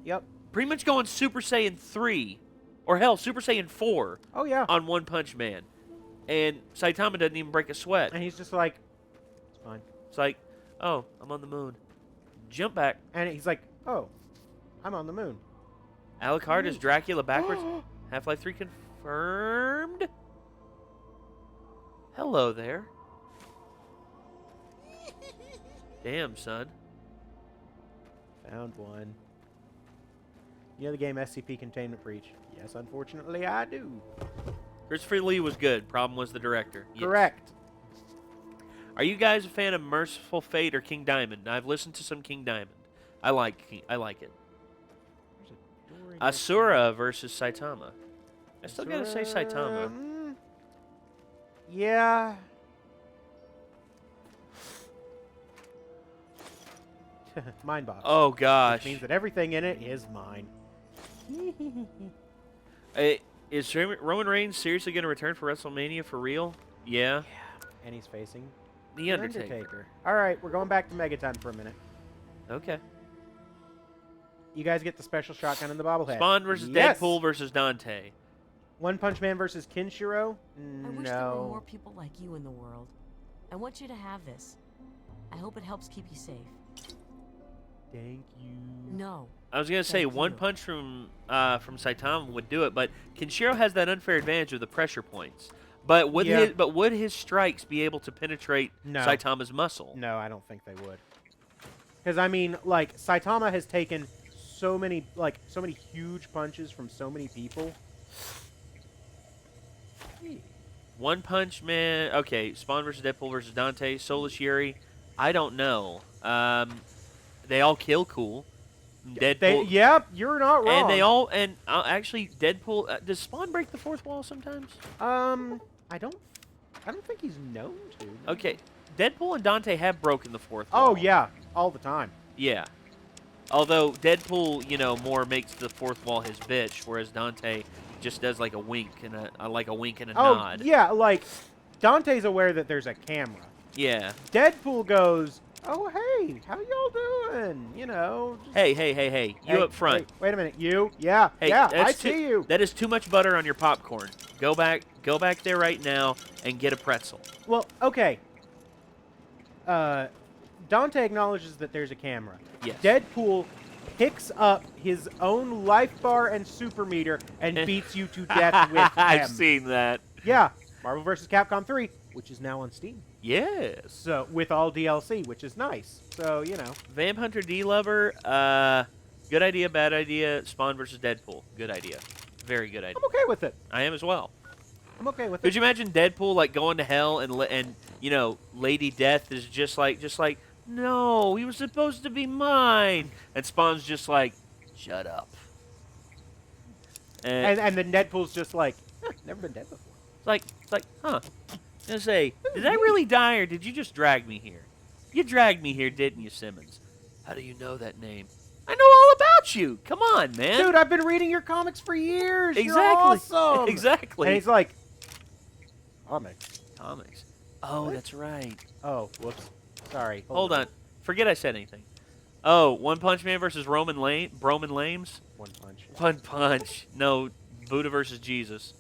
Yep. Pretty much going Super Saiyan 3, or hell, Super Saiyan 4 Oh yeah. on One Punch Man, and Saitama doesn't even break a sweat. And he's just like, it's fine. It's like, oh, I'm on the moon. Jump back. And he's like, oh, I'm on the moon. Alucard is Dracula backwards. Half-Life 3 confirmed. Hello there. Damn, son. Found one. You know the game SCP Containment Breach? Yes, unfortunately, I do. Christopher Lee was good. Problem was the director. Yes. Correct. Are you guys a fan of Merciful Fate or King Diamond? I've listened to some King Diamond. I like it. There's a door in here. Asura versus Saitama. I still gotta say Saitama. Yeah. Mine box. Oh gosh. Which means that everything in it is mine. Is Roman Reigns seriously gonna return for WrestleMania for real? Yeah. And he's facing The Undertaker. All right, we're going back to Megaton for a minute. Okay. You guys get the special shotgun and the bobblehead. Spawn versus Yes! Deadpool versus Dante. One Punch Man versus Kinshiro? I wish there were more No. people like you in the world. I want you to have this. I hope it helps keep you safe. Thank you. No. I was gonna say Thank one you. punch from Saitama would do it, but Kenshiro has that unfair advantage of the pressure points. But would his strikes be able to penetrate No. Saitama's muscle? No, I don't think they would. Because I mean, like Saitama has taken so many huge punches from so many people. One Punch Man. Okay, Spawn versus Deadpool versus Dante. Soulless Yuri. I don't know. They all kill cool. Deadpool. Yep, you're not wrong. And they all actually Deadpool. Does Spawn break the fourth wall sometimes? I don't think he's known to. Okay, Deadpool and Dante have broken the fourth wall. Oh yeah, all the time. Yeah. Although Deadpool, you know, more makes the fourth wall his bitch, whereas Dante just does like a wink and a nod. yeah, like Dante's aware that there's a camera. Yeah. Deadpool goes, "Oh, hey, how y'all doing? You know, just, Hey. You up front. Wait a minute, you? Yeah, Hey, yeah, I that's see you. That is too much butter on your popcorn. Go back there right now and get a pretzel. Well, okay. Dante acknowledges that there's a camera. Yes. Deadpool picks up his own life bar and super meter and beats you to death with them. I've seen that. Yeah, Marvel vs. Capcom 3, which is now on Steam. Yes. So with all DLC, which is nice. So you know. Vamp Hunter D Lover. Good idea, bad idea. Spawn versus Deadpool. Good idea. Very good idea. I'm okay with it. I am as well. I'm okay with it. Could you imagine Deadpool like going to hell and you know Lady Death is just like no, he was supposed to be mine, and Spawn's just like shut up. And then Deadpool's just like, never been dead before. It's like, huh? I'm gonna say, did I really die or did you just drag me here? You dragged me here, didn't you, Simmons? How do you know that name? I know all about you. Come on, man. Dude, I've been reading your comics for years. Exactly. You're awesome. Exactly. And he's like, comics. Oh, What? that's right. Oh, whoops. Sorry. Hold on. Forget I said anything. Oh, One Punch Man versus Broman Lames? One punch. One Punch. No, Buddha versus Jesus.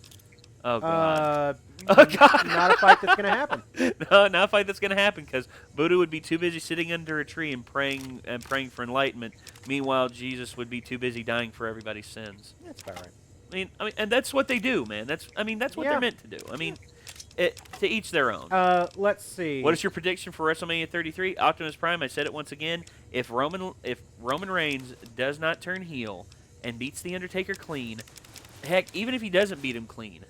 Oh, God. Oh, God. Not a fight that's going to happen. No, not a fight that's going to happen because Buddha would be too busy sitting under a tree and praying for enlightenment. Meanwhile, Jesus would be too busy dying for everybody's sins. That's about right. I mean, and that's what they do, man. That's what Yeah. they're meant to do. I mean, to each their own. Let's see. What is your prediction for WrestleMania 33? Optimus Prime, I said it once again. If Roman Reigns does not turn heel and beats The Undertaker clean, heck, even if he doesn't beat him clean,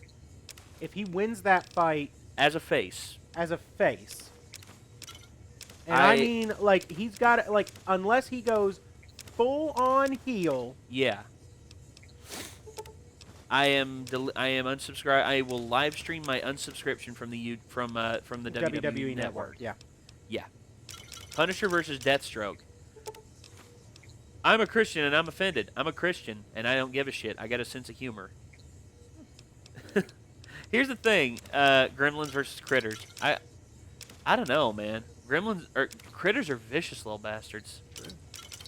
If he wins that fight as a face, and I mean, like, he's got, like, unless he goes full-on heel. yeah. I am unsubscribed. I will live stream my unsubscription from the WWE Network. Yeah. Yeah. Punisher versus Deathstroke. I'm a Christian and I'm offended. I'm a Christian and I don't give a shit. I got a sense of humor. Here's the thing, Gremlins versus Critters. I don't know, man. Critters are vicious little bastards.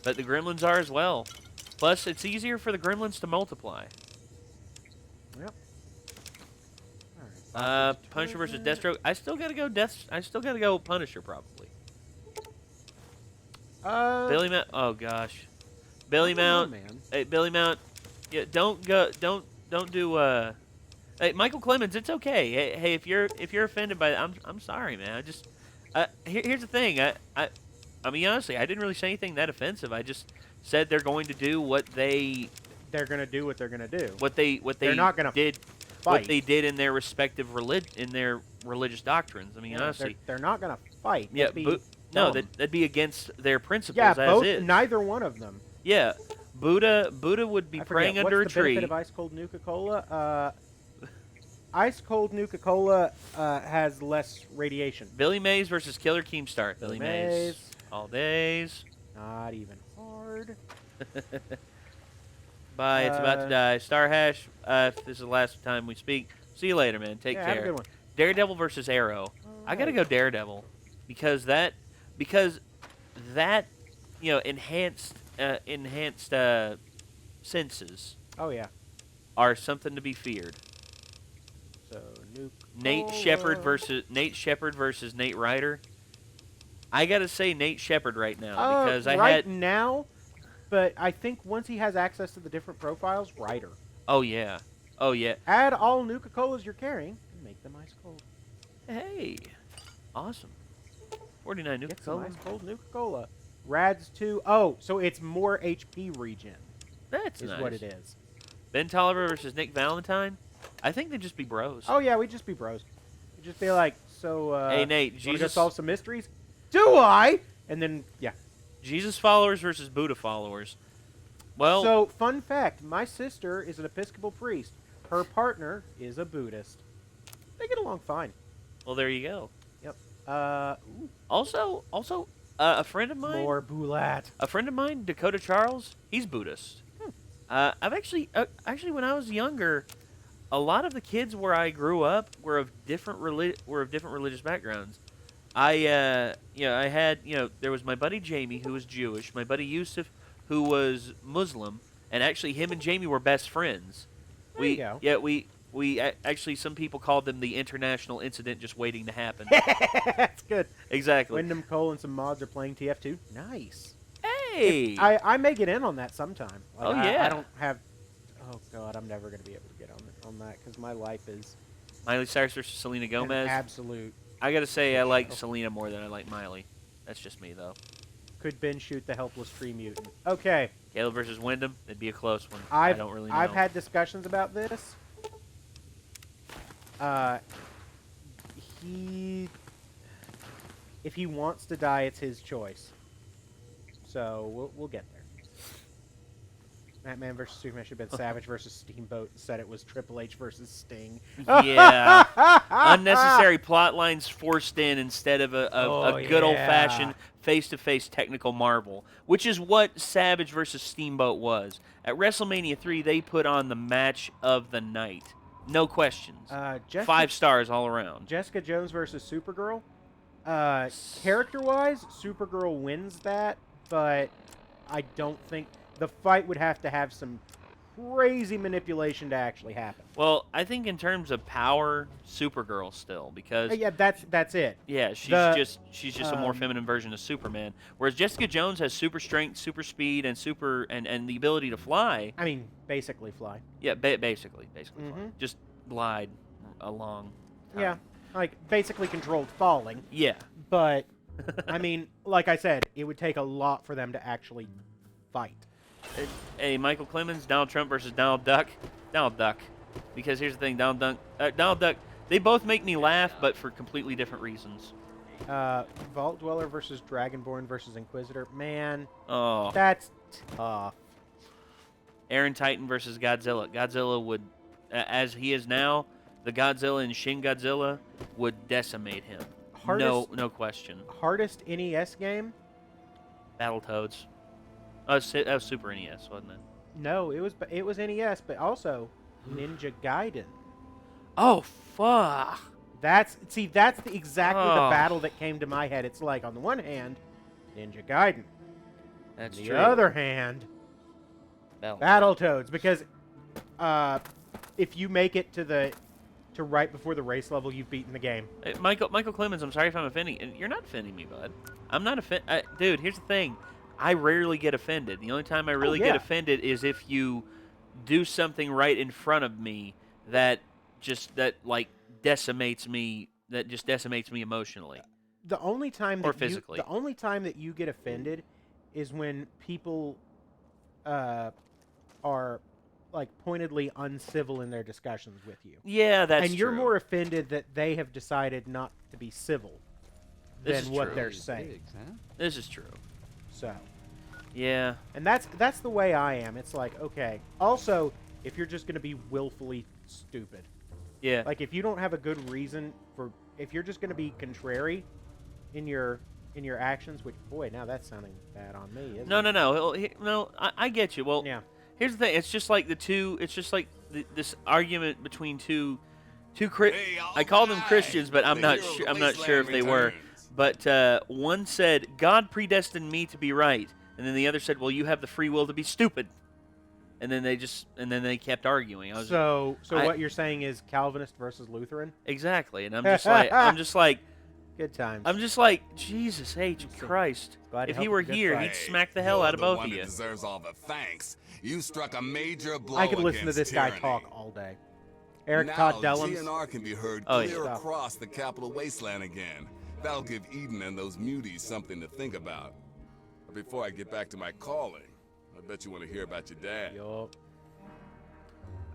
But the Gremlins are as well. Plus, it's easier for the Gremlins to multiply. Yep. All right. Punisher versus Deathstroke. I still gotta go Punisher probably. Billy Mount. Oh gosh, Billy Mount. Man. Hey, Billy Mount. Yeah, don't do. Hey, Michael Clemens. It's okay. Hey, if you're offended by that, I'm sorry, man. I just. Here's the thing. I mean, honestly, I didn't really say anything that offensive. I just said they're going to do what they. They're gonna do what they're gonna do. What they They're not gonna did. fight. What they did in their respective religious doctrines. I mean, Yeah, honestly. they're not gonna fight. Yeah, No, that'd be against their principles yeah, as both. is. Neither one of them. Yeah, Buddha would be I forget, praying under a what's the benefit tree. of ice cold Nuka-Cola? Ice cold Nuka-Cola has less radiation. Billy Mays versus Killer Keemstar. Billy Mays. All days. Not even hard. Bye. It's about to die. Star Hash. If this is the last time we speak, see you later, man. Take Yeah, care. have a good one. Daredevil versus Arrow. I gotta go Daredevil because that you know enhanced senses Oh yeah. are something to be feared. So Nate Shepard versus Nate Ryder. I gotta say Nate Shepard right now because right now, but I think once he has access to the different profiles, Ryder. Oh yeah. Add all Nuka-Colas you're carrying and make them ice cold. Hey, awesome. 49 Get some Nuka-Cola. ice cold Nuka-Cola. Rads 2. Oh, so it's more HP regen. That's Is nice. what it is. Ben Tolliver versus Nick Valentine. I think they'd just be bros. Oh yeah, we'd just be bros. We'd just be like, so. Hey Nate, wanna go Jesus solve some mysteries. Do I? And then yeah. Jesus followers versus Buddha followers. Well, So fun fact: my sister is an Episcopal priest. Her partner is a Buddhist. They get along fine. well there you go. Yep. Ooh. Also, A friend of mine. More Bulat. A friend of mine, Dakota Charles. He's Buddhist. I've actually when I was younger, a lot of the kids where I grew up were of different religious backgrounds. I had there was my buddy Jamie who was Jewish, my buddy Yusuf who was Muslim, and actually him and Jamie were best friends. There you go. Yeah, actually some people called them the international incident just waiting to happen. That's good. Exactly. Wyndham Cole and some mods are playing TF2. Nice. Hey. I may get in on that sometime. Like, Oh, yeah. I don't have. Oh God, I'm never gonna be able to get on that because my life is Miley Cyrus versus Selena an Gomez. absolute. I gotta say I like Selena more than I like Miley. That's just me though. Could Ben shoot the helpless tree mutant? Okay. Caleb versus Wyndham. It'd be a close one. I don't really know. I've had discussions about this. If he wants to die, it's his choice. So we'll get there. Batman versus Superman should have been Savage versus Steamboat. Said it was Triple H versus Sting. Yeah. Unnecessary plot lines forced in instead of a good yeah. old-fashioned face-to-face technical marvel, which is what Savage versus Steamboat was. At WrestleMania 3, they put on the match of the night. No questions. 5 stars all around. Jessica Jones versus Supergirl. Character-wise, Supergirl wins that, but I don't think the fight would have to have some crazy manipulation to actually happen. Well, I think in terms of power, Supergirl still, because Yeah, that's it. yeah, she's just a more feminine version of Superman. Whereas Jessica Jones has super strength, super speed, and and the ability to fly. I mean, basically fly. Yeah, basically fly. Mhm. Just glide along. Yeah, like basically controlled falling. Yeah. But I mean, like I said, it would take a lot for them to actually fight. Hey, Michael Clemens, Donald Trump versus Donald Duck. Donald Duck. Because here's the thing, Donald Duck, they both make me laugh, but for completely different reasons. Vault Dweller versus Dragonborn versus Inquisitor. Man, Oh. that's tough. Aaron Titan versus Godzilla. Godzilla would, as he is now, the Godzilla in Shin Godzilla would decimate him. No question. Hardest NES game? Battletoads. That was Super NES, wasn't it? No, it was NES, but also Ninja Gaiden. Oh, fuck. That's exactly the battle that came to my head. It's like, on the one hand, Ninja Gaiden. That's On true. the other hand, Battletoads. Because if you make it to right before the race level, you've beaten the game. Hey, Michael Clemens, I'm sorry if I'm offending. And you're not offending me, bud. I'm not offended. Dude, here's the thing. I rarely get offended. The only time I really get offended is if you do something right in front of me that decimates me emotionally. The only time or physically. the only time that you get offended is when people are like pointedly uncivil in their discussions with you. Yeah, that's and you're true. more offended that they have decided not to be civil This than is what true. they're saying. This is true. So, yeah. and that's the way I am. It's like, okay. Also, if you're just going to be willfully stupid. Yeah. Like if you don't have a good reason if you're just going to be contrary in your actions, which boy, now that's sounding bad on me, isn't it? No. I get you. Well, Yeah. Here's the thing. It's just like this argument between two I call them Christians, but I'm not sure if they were. But one said, "God predestined me to be right," and then the other said, "Well, you have the free will to be stupid." And then they kept arguing. So what you're saying is Calvinist versus Lutheran? Exactly, and I'm just like, good times. I'm just like, Jesus H. Christ! Glad to If help he were a good here, fight. he'd smack the hell out of both of one you. that deserves all the thanks. You struck a major blow I could listen to against this guy tyranny. talk all day. Eric now, Todd Dellums. GNR can be heard Oh, yeah. clear across the capital wasteland again. That'll give Eden and those muties something to think about. But before I get back to my calling, I bet you want to hear about your dad. Yup.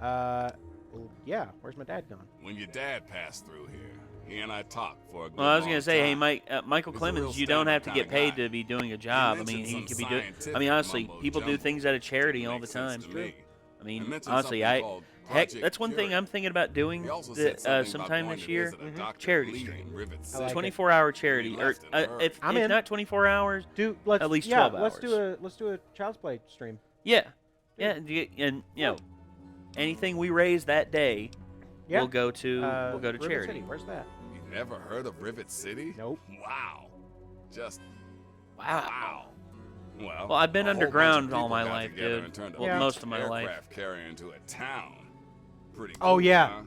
Well, yeah. Where's my dad gone? When your dad passed through here, he and I talked for a good Well, I was long gonna say, hey, time. Michael He's a Clemens, real you don't have to standard get kinda paid guy. to be doing a job. I mean, mentioned he some could be doing. I scientific mean, honestly, mumbo people do jumbo. things out of charity all the Makes sense time. to me. I mean, mentioned honestly, something called Heck, Project that's one thing Cure. I'm thinking about doing He also said something about sometime going this to year. visit a Dr. Charity Lee stream. in Rivet I City. like it. 24-hour charity, or left in a hurry. if I'm in. not 24 hours, Do let's at least yeah, 12 let's hours. do a Child's Play stream. yeah, and you know, anything we raise that day Yeah. will go to Rivet charity. City, where's that? You never heard of Rivet City? Nope. Wow. Just Wow. wow. Well, I've been a whole bunch of underground all people my got life, together dude. and turned a Well, Yeah. most of my life. aircraft carrier into a town. Pretty Oh, cool, yeah. huh?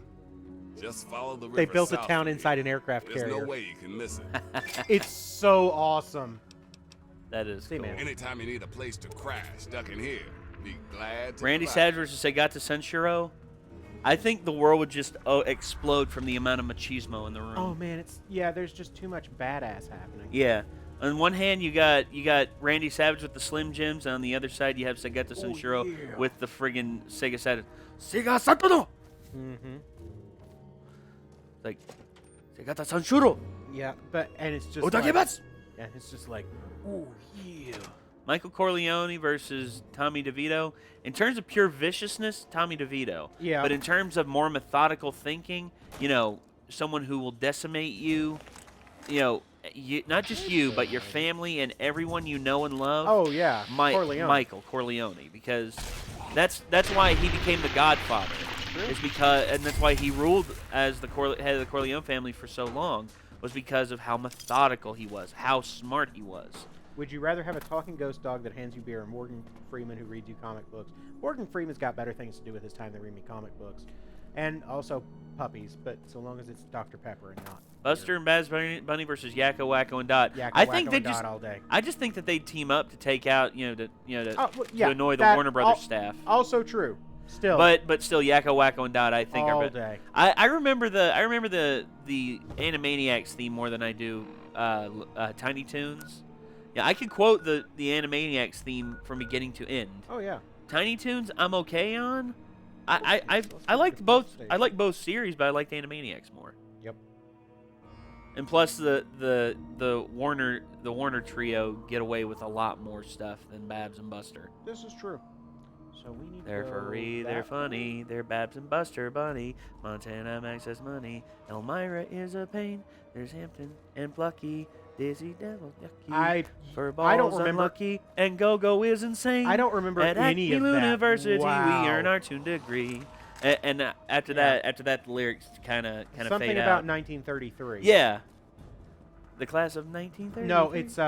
Just follow the river They built a south town from inside here. an aircraft There's carrier. no way you can miss it. It's so awesome. That is See, cool. man. Anytime you need a place to crash, duck in here. Be glad to Randy provide. Savage versus Segata Senshiro. I think the world would just explode from the amount of machismo in the room. Oh man, there's just too much badass happening. Yeah. On one hand, you got Randy Savage with the Slim Jims, and on the other side, you have Segata Senshiro yeah. with the friggin' Sega Saturn. Sega Saturn! Mm-hmm. Like, Segata Senshiro! Yeah, and it's just Otakebatsu! yeah, it's just like, oh yeah. Michael Corleone versus Tommy DeVito. In terms of pure viciousness, Tommy DeVito. Yeah. But in terms of more methodical thinking, you know, someone who will decimate you, you know, not just you, but your family and everyone you know and love. Oh yeah, Corleone. Michael Corleone, because that's why he became the Godfather. Is because, and that's why he ruled as the head of the Corleone family for so long, was because of how methodical he was, how smart he was. Would you rather have a talking ghost dog that hands you beer or Morgan Freeman who reads you comic books? Morgan Freeman's got better things to do with his time than read me comic books. And also puppies, but so long as it's Dr. Pepper and not Buster and Baz Bunny versus Yakko, Wacko, and Dot. Yakko, I think Wacko, they and just, Dot all day. I just think that they team up to take out, to annoy the that- Warner Brothers staff. Also true. Still. But still, Yakko, Wacko, and Dot, I think all are. day. I remember the Animaniacs theme more than I do Tiny Toons. Yeah, I can quote the Animaniacs theme from beginning to end. Oh yeah. Tiny Toons, I'm okay on. I liked both. I like both series, but I liked Animaniacs more. Yep. And plus, the Warner trio get away with a lot more stuff than Babs and Buster. This is true. So we need They're to go furry, they're that funny, way. they're Babs and Buster Bunny. Montana Max has money. Elmira is a pain. There's Hampton and Plucky. Dizzy Devil Yucky. Furballs I don't remember- unlucky. And Go-Go is insane. I don't remember At any Acme of that. University, Wow. we earn our tune degree. And after Yeah. that, the lyrics kind of Something fade about out. 1933. Yeah. The class of 1933. No, it's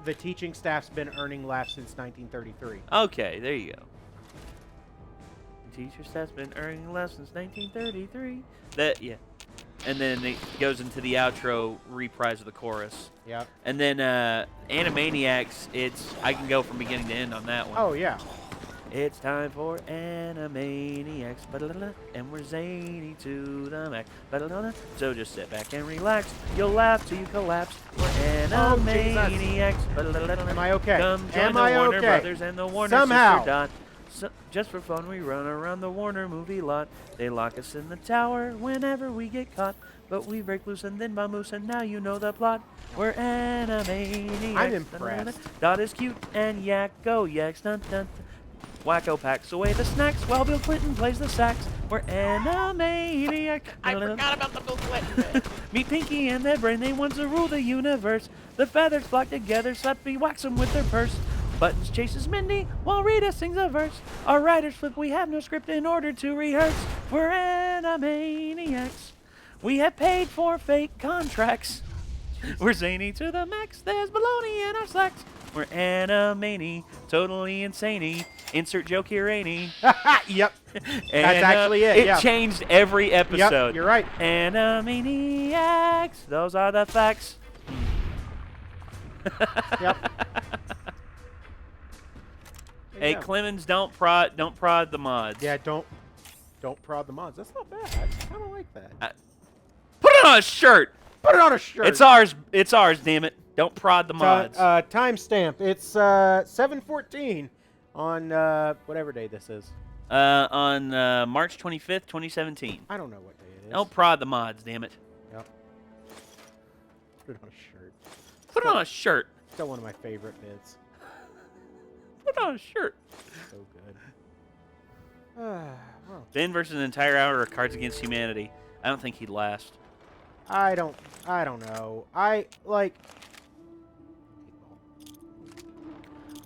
the teaching staff's been earning laughs since 1933. Okay, there you go. The teacher staff's been earning less since 1933. Yeah. And then it goes into the outro reprise of the chorus. Yep. And then Animaniacs, I can go from beginning to end on that one. Oh yeah. It's time for Animaniacs, ba-da-da-da, and we're zany to the max. Ba-da-da-da. So just sit back and relax. You'll laugh till you collapse. We're Oh, Jesus. Animaniacs. Ba-da-da-da-da. Am I okay? Come join Am the I Warner okay? Brothers and the Warner Somehow. Sister Dot. So, just for fun, we run around the Warner movie lot. They lock us in the tower whenever we get caught. But we break loose and then vamoose, and now you know the plot. We're Animaniacs. I'm impressed. Dot is cute and Yakko yaks. Dun, dun, dun. Wacko packs away the snacks while Bill Clinton plays the sax. We're Animaniacs. I forgot about the Bill Clinton bit. Meet Pinky and their brain, they want to rule the universe. The feathers flock together, Slappy whacks them with their purse. Buttons chases Mindy while Rita sings a verse. Our writers flip, we have no script in order to rehearse. We're Animaniacs. We have paid for fake contracts. We're zany to the max, there's baloney in our slacks. We're Animani, totally insane. Insert joke here, ain't Yep. And, That's actually it, It yeah. changed every episode. Yep, you're right. Animaniacs, those are the facts. Yep. Hey, Yeah. Clemens, don't prod the mods. Yeah, don't prod the mods. That's not bad. I kind of like that. Put it on a shirt. Put it on a shirt. It's ours. It's ours. Damn it. Don't prod the mods. Timestamp. It's 7:14 on whatever day this is. On March 25th, 2017. I don't know what day it is. Don't prod the mods. Damn it. Yep. Put it on a shirt. Put it on a shirt. still one of my favorite bits. Put on a shirt. So good. Well, Finn versus an entire hour of Cards Against Humanity. I don't think he'd last. I don't know. I like.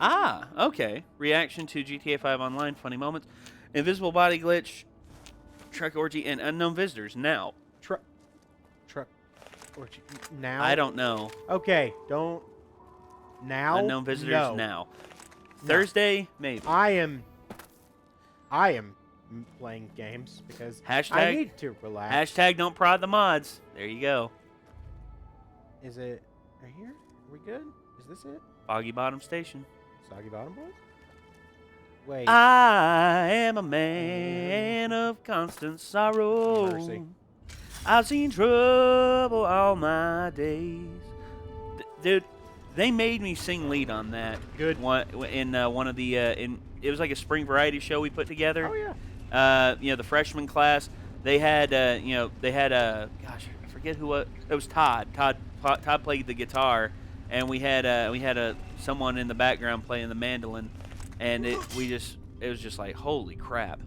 Ah, okay. Reaction to GTA 5 Online, funny moments. Invisible body glitch, truck orgy, and unknown visitors. Now. Truck. Or now. I don't know. Okay, don't. Now. Unknown visitors no. now. No. Thursday, maybe. I am playing games because Hashtag, I need to relax. Hashtag don't prod the mods. There you go. Is it right here? Are we good? Is this it? Foggy Bottom Station. Soggy Bottom Boys? Wait. I am a man of constant sorrow. Mercy. I've seen trouble all my days. Dude, they made me sing lead on that. Good. In one of the it was like a spring variety show we put together. Oh yeah. The freshman class, they had gosh, I forget who it was. Todd played the guitar, and we had someone in the background playing the mandolin, and it was just like, holy crap.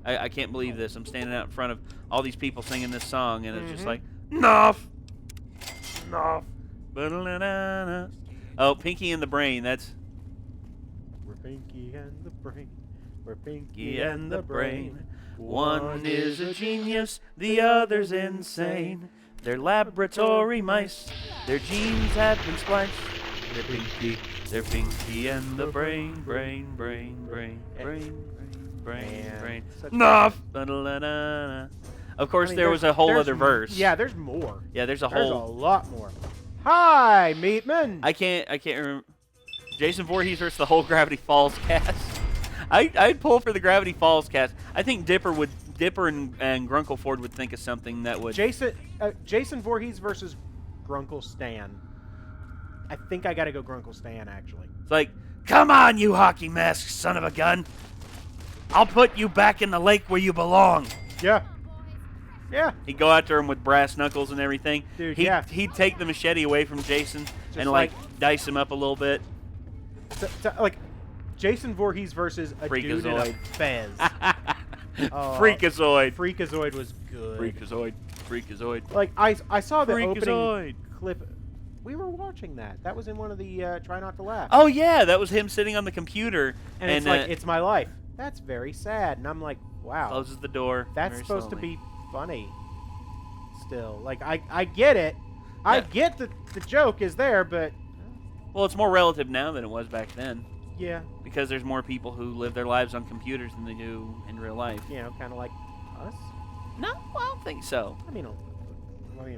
I can't believe this. I'm standing out in front of all these people singing this song, and it's just like, Nuff. Oh, Pinky and the Brain. That's We're Pinky and the Brain. We're Pinky Pinky and the Brain. One One is a genius, the other's insane. They're laboratory mice. Their genes have been spliced. They're Pinky and the Brain. Brain. Such- Nuff. Of course, I mean, there was a whole there's other verse. Yeah, there's more. Yeah, there's a There's a whole. lot more. Hi, Meatman. I can't remember. Jason Voorhees versus the whole Gravity Falls cast. I'd pull for the Gravity Falls cast. I think Dipper and Grunkle Ford would think of something that would. Jason Voorhees versus Grunkle Stan. I think I gotta go Grunkle Stan, actually. It's like, come on, you hockey mask son of a gun. I'll put you back in the lake where you belong. Yeah. Yeah. He'd go after him with brass knuckles and everything. Dude, He'd take the machete away from Jason and like- dice him up a little bit. Like Jason Voorhees versus a dude in a Freakazoid. fez. Freakazoid. Freakazoid was good. Freakazoid. Like I saw the Freakazoid. opening clip. We were watching that. That was in one of the Try Not to Laugh. Oh yeah, that was him sitting on the computer and it's like, it's my life. That's very sad. And I'm like, wow. closes the door. That's very supposed slowly. to be funny. Still, like I get it. I Yeah. get the joke is there, but Well, it's more relative now than it was back then yeah, because there's more people who live their lives on computers than they do in real life. you know, kind of like us. No, I don't think so. I mean,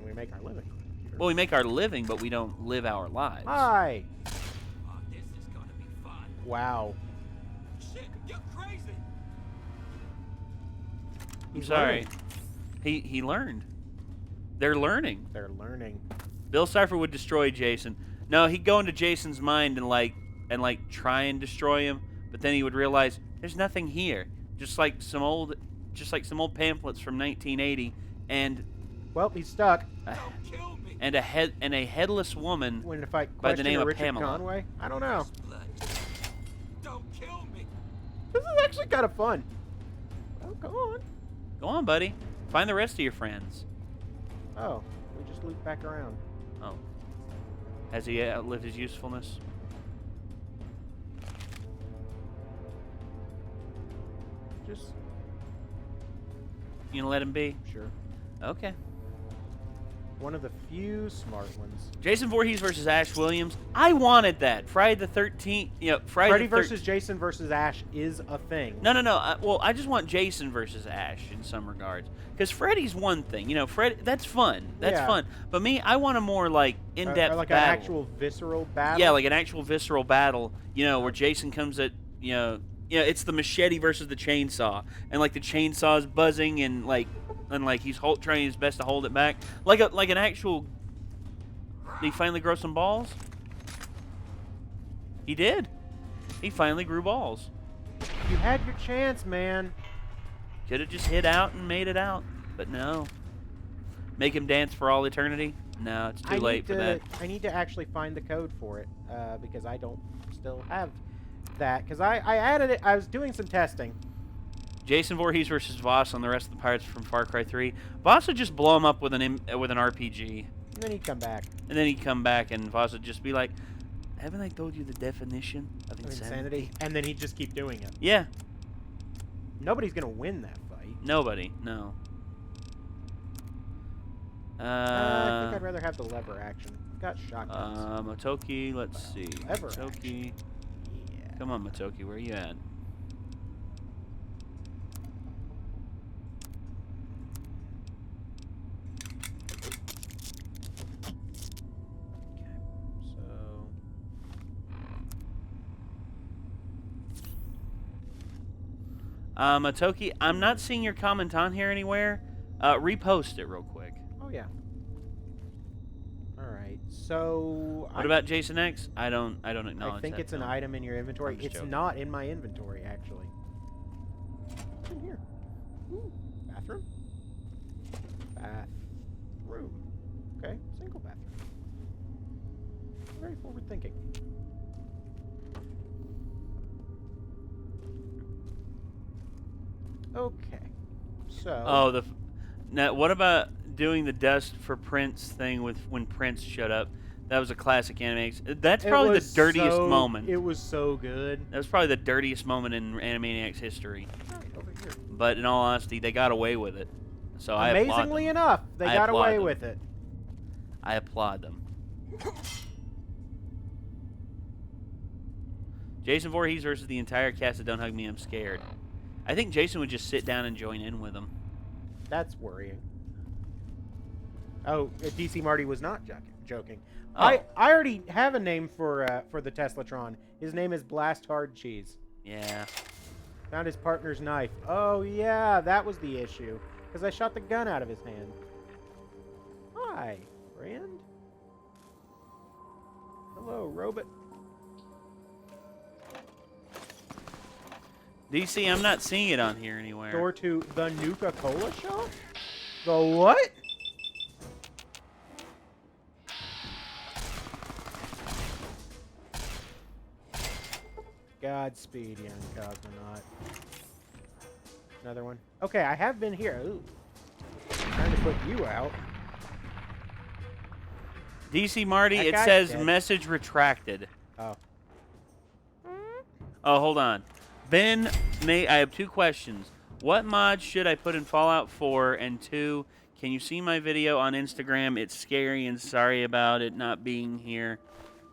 we make our living. Well, we make our living, but we don't live our lives. Hi. Oh, this is gonna be fun. Wow. Shit, you're crazy. I'm He's sorry. learning. He learned. They're learning. They're learning. Bill Cipher would destroy Jason. No, he'd go into Jason's mind and try and destroy him, but then he would realize there's nothing here. Just like some old pamphlets from 1980 and Well, he's stuck. Don't kill me. and a headless woman When to fight by the name of Richard Pamela. Conway? I don't know. Blood. Don't kill me. This is actually kind of fun. Oh, go on. Go on, buddy. Find the rest of your friends. Oh, we just loop back around. Oh. Has he outlived his usefulness? Just You gonna let him be? sure. Okay. One of the few smart ones. Jason Voorhees versus Ash Williams. I wanted that. Friday the 13th. Freddy versus Jason versus Ash is a thing. No. Well, I just want Jason versus Ash in some regards. Because Freddy's one thing. Freddy, that's fun. That's Yeah. fun. But me, I want a more, in-depth like battle. an actual visceral battle. Yeah, like an actual visceral battle, where Jason comes at, it's the machete versus the chainsaw. And, the chainsaw's buzzing and, he's trying his best to hold it back. Like an actual... Did he finally grow some balls? He did. He finally grew balls. You had your chance, man. Could have just hit out and made it out. But no. Make him dance for all eternity. No, it's too late for that. I need to actually find the code for it because I don't still have that. Because I added it. I was doing some testing. Jason Voorhees versus Voss on the rest of the pirates from Far Cry 3. Voss would just blow him up with an RPG. And then he'd come back. And then he'd come back and Voss would just be like, haven't I told you the definition of insanity? And then he'd just keep doing it. Yeah. Nobody's going to win that fight. Nobody. No. I think I'd rather have the lever action. Got shotguns. Motoki, let's see. Lever Motoki. action. Yeah. Come on, Motoki, where you at? Motoki, I'm not seeing your comment on here anywhere. Repost it real quick. Oh, yeah. Alright, so... What about Jason X? I don't acknowledge I think that, it's an no. item in your inventory. I'm just It's joking. not in my inventory, actually. What's in here? Ooh, bathroom? Bathroom. Okay, single bathroom. Very forward thinking. Okay, so... Oh, now what about doing the Dust for Prince thing with when Prince showed up? That was a classic anime. That's probably the dirtiest moment. It was so good. That was probably the dirtiest moment in Animaniacs history. Right, over here. But in all honesty, they got away with it. So I applaud them. Amazingly enough, they I got applaud away them. with it. I applaud them. Jason Voorhees versus the entire cast of Don't Hug Me, I'm Scared. I think Jason would just sit down and join in with them. That's worrying. Oh, DC Marty was not joking. Oh. I already have a name for the Teslatron. His name is Blast Hard Cheese. Yeah. Found his partner's knife. Oh yeah, that was the issue. Because I shot the gun out of his hand. Hi, friend. Hello, robot. DC, I'm not seeing it on here anywhere. Door to the Nuka-Cola shop? The what? Godspeed, young cosmonaut. Another one. Okay, I have been here. Ooh. Trying to put you out. DC Marty, That it guy's says dead. message retracted. Oh. Oh, hold on. Ben, I have two questions. What mod should I put in Fallout 4? And two, can you see my video on Instagram? It's scary and sorry about it not being here.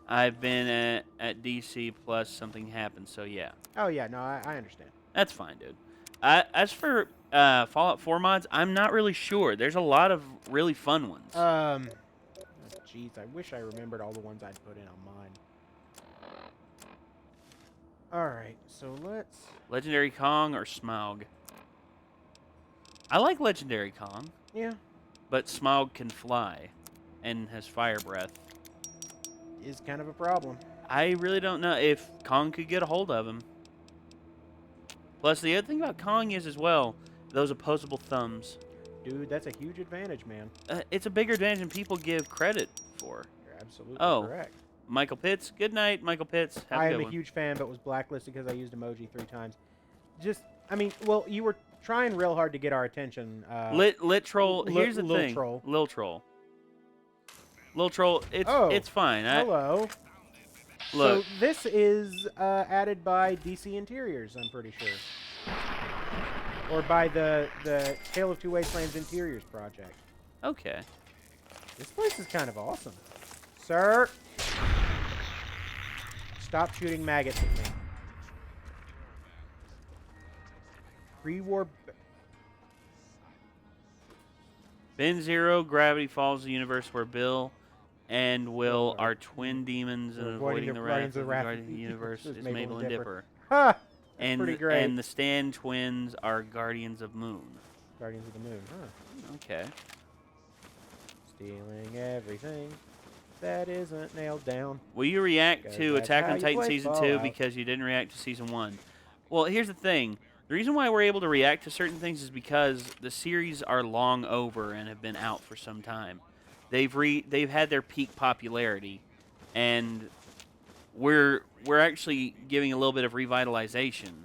I've been at DC plus something happened, so yeah. Oh, yeah, no, I understand. That's fine, dude. As for Fallout 4 mods, I'm not really sure. There's a lot of really fun ones. Jeez, I wish I remembered all the ones I'd put in on mine. Alright, so let's... Legendary Kong or Smaug? I like Legendary Kong, Yeah, but Smaug can fly and has fire breath. is kind of a problem. I really don't know if Kong could get a hold of him. Plus, the other thing about Kong is, as well, those opposable thumbs. Dude, that's a huge advantage, man. It's a bigger advantage than people give credit for. You're absolutely Oh. correct. Michael Pitts, good night, Michael Pitts. Have I a am good a one. huge fan, but was blacklisted because I used emoji 3 times. Just, I mean, well, you were trying real hard to get our attention. Lit troll. Here's the Lil thing. troll. Lil troll. Lil troll. Oh, It's fine. Hello. Look. So this is added by DC Interiors, I'm pretty sure. Or by the Tale of Two Wastelands Interiors project. Okay. This place is kind of awesome. Sir! Stop shooting maggots at me. Pre-war... Ben Zero, Gravity Falls, the universe where Bill and Will are twin demons and avoiding the wrath of the Guardian of the universe is Mabel and Dipper. Ha! That's And pretty great. and the Stan twins are Guardians of Moon. Guardians of the Moon, huh? Okay. Stealing everything that isn't nailed down. Will you react Because to that's Attack how on you Titan play Season 2 Fallout. because you didn't react to Season 1? Well, here's the thing. The reason why we're able to react to certain things is because the series are long over and have been out for some time. they've had their peak popularity, and we're actually giving a little bit of revitalization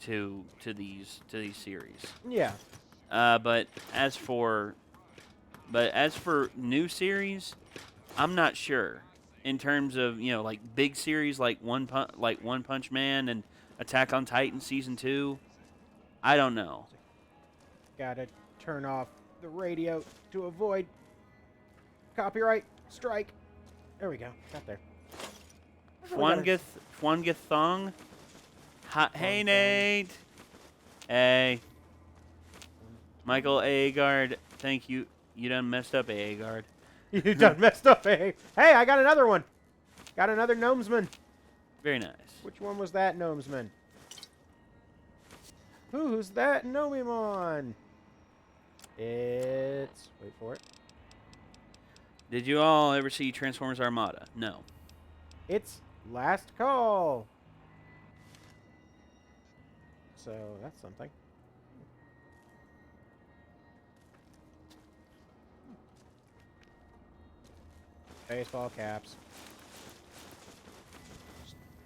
to these series. Yeah. But as for new series, I'm not sure in terms of like big series like One Punch Man and Attack on Titan season 2. I don't know. Gotta turn off the radio to avoid copyright strike. There we go. Got there. Fwangith Thong. Hey, Nate. Hey. Michael Agard. Thank you. You done messed up, Agard. You done messed up, hey. Hey, I got another one. Got another gnomesman. Very nice. Which one was that gnomesman? Who's that Nomemon? It's... Wait for it. Did you all ever see Transformers Armada? No. It's Last Call. So, that's something. Baseball caps.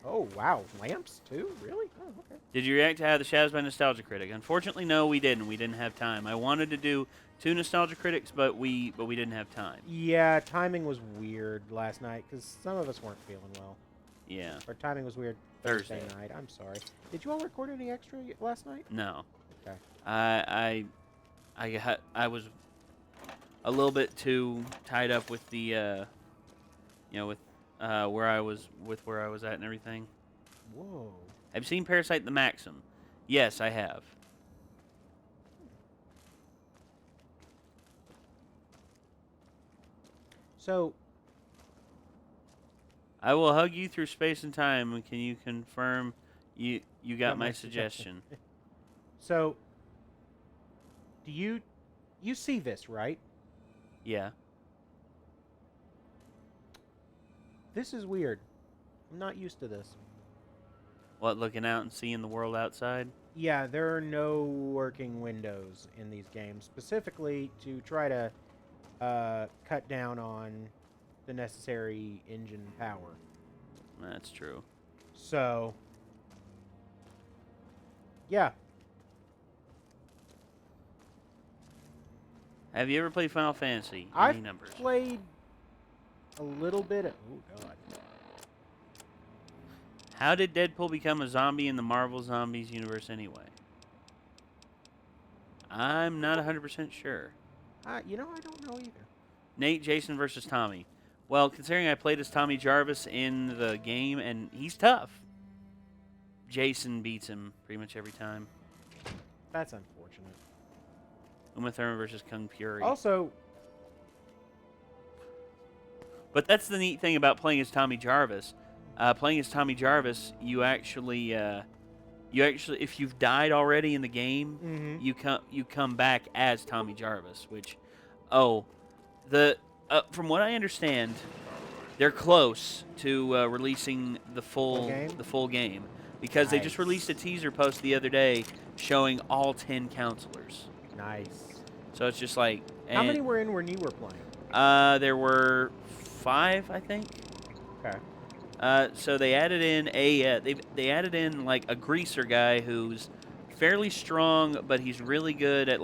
Oh, wow. Lamps, too? Really? Oh, okay. Did you react to how the Shadows by Nostalgia Critic? Unfortunately, no, we didn't. We didn't have time. I wanted to do 2 Nostalgia Critics, but we didn't have time. Yeah, timing was weird last night because some of us weren't feeling well. Yeah. Our timing was weird Thursday night. I'm sorry. Did you all record any extra last night? No. Okay. I was a little bit too tied up with the with where I was at and everything. Whoa. Have you seen Parasite the Maxim? Yes, I have. So, I will hug you through space and time. Can you confirm you got my suggestion? So, do you see this, right? Yeah. This is weird. I'm not used to this. What, looking out and seeing the world outside? Yeah, there are no working windows in these games, specifically to try to cut down on the necessary engine power. That's true. So, yeah. Have you ever played Final Fantasy? I've numbers? played a little bit of... Oh, God. How did Deadpool become a zombie in the Marvel Zombies universe anyway? I'm not 100% sure. You know, I don't know either. Nate, Jason versus Tommy. Well, considering I played as Tommy Jarvis in the game, and he's tough. Jason beats him pretty much every time. That's unfortunate. Uma Thurman versus Kung Fury. Also... But that's the neat thing about playing as Tommy Jarvis. Playing as Tommy Jarvis, you actually, if you've died already in the game, you come back as Tommy Jarvis. Which, from what I understand, they're close to releasing the full game because they just released a teaser post the other day showing all 10 counselors. Nice. So it's just like how many were in when you were playing? There were 5, I think. Okay. So they added in they added in like a greaser guy who's fairly strong, but he's really good at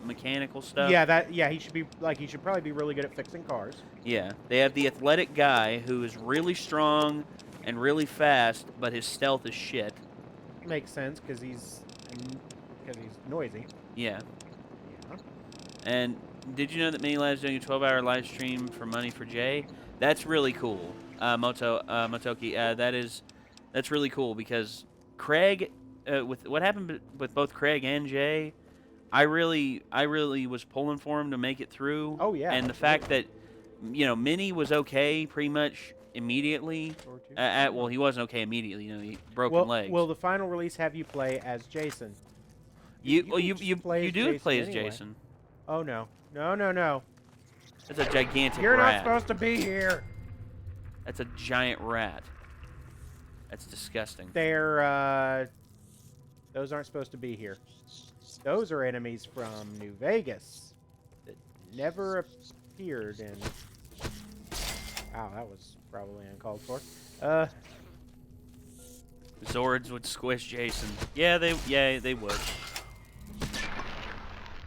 mechanical stuff. Yeah, he should probably be really good at fixing cars. Yeah, they have the athletic guy who is really strong and really fast, but his stealth is shit. Makes sense because he's noisy. Yeah. Yeah. And did you know that Minilab's doing a 12-hour live stream for Money for Jay? That's really cool, Motoki. That's really cool because Craig, with what happened with both Craig and Jay, I really was pulling for him to make it through. Oh yeah. And the fact that Minnie was okay pretty much immediately. Well, he wasn't okay immediately. He broken legs. Will the final release have you play as Jason? You do play as anyway. Jason. Oh no. No. That's a gigantic You're rat. not supposed to be here. That's a giant rat. That's disgusting. They're, those aren't supposed to be here. Those are enemies from New Vegas. never appeared in. Wow, that was probably uncalled for. Zords would squish Jason. Yeah, they would.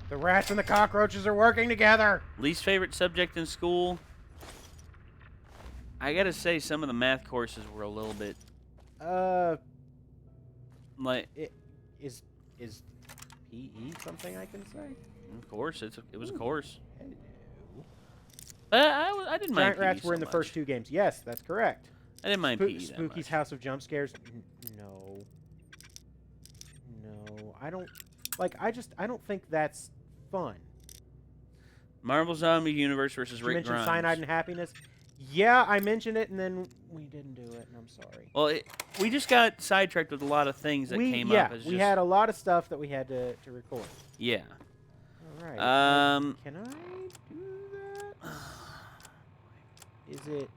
The rats and the cockroaches are working together. Least favorite subject in school? I gotta say, some of the math courses were a little bit like. Is PE something I can say? Of course, it was a course. Hello. I didn't mind. Giant rats PE were so in the much. first 2 games. Yes, that's correct. I didn't mind PE that Spooky's much. House of Jump Scares. No. No, I don't. Like, I don't think that's fun. Marvel Zombie Universe versus Did you Rick mention Grimes. Cyanide and Happiness? Yeah, I mentioned it, and then we didn't do it, and I'm sorry. Well, we just got sidetracked with a lot of things that came up. As we just, had a lot of stuff that we had to record. Yeah. All right. Can I do that? Is it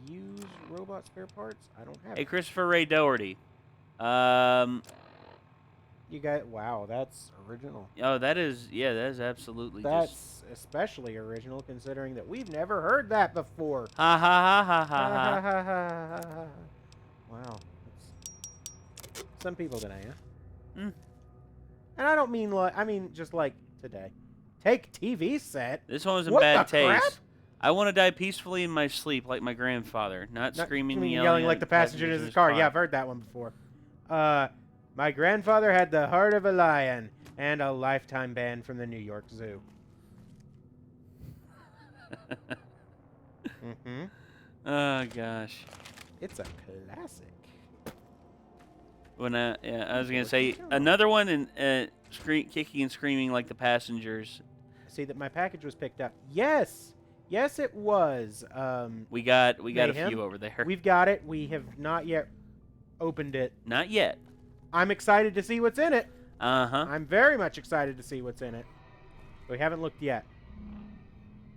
use robot spare parts? I don't have Hey, it. Christopher Ray Doherty. You got, wow, that's original. Oh, that is absolutely That's especially original considering that we've never heard that before. Ha ha ha ha Ha, ha ha, ha. ha, ha, ha. Wow. That's some people today, huh? Mm. And I don't mean like, I mean just like today. Take TV set. This one was in What bad the taste. crap? I want to die peacefully in my sleep like my grandfather, not screaming and yelling like the passenger in his car. Yeah, I've heard that one before. My grandfather had the heart of a lion and a lifetime ban from the New York Zoo. Mm-hmm. Oh gosh. It's a classic. When I was gonna say another one in kicking and screaming like the passengers. See that my package was picked up. Yes, yes, it was. We got a Mayhem. few over there. We've got it. We have not yet opened it. Not yet. I'm excited to see what's in it. Uh-huh. I'm very much excited to see what's in it. We haven't looked yet.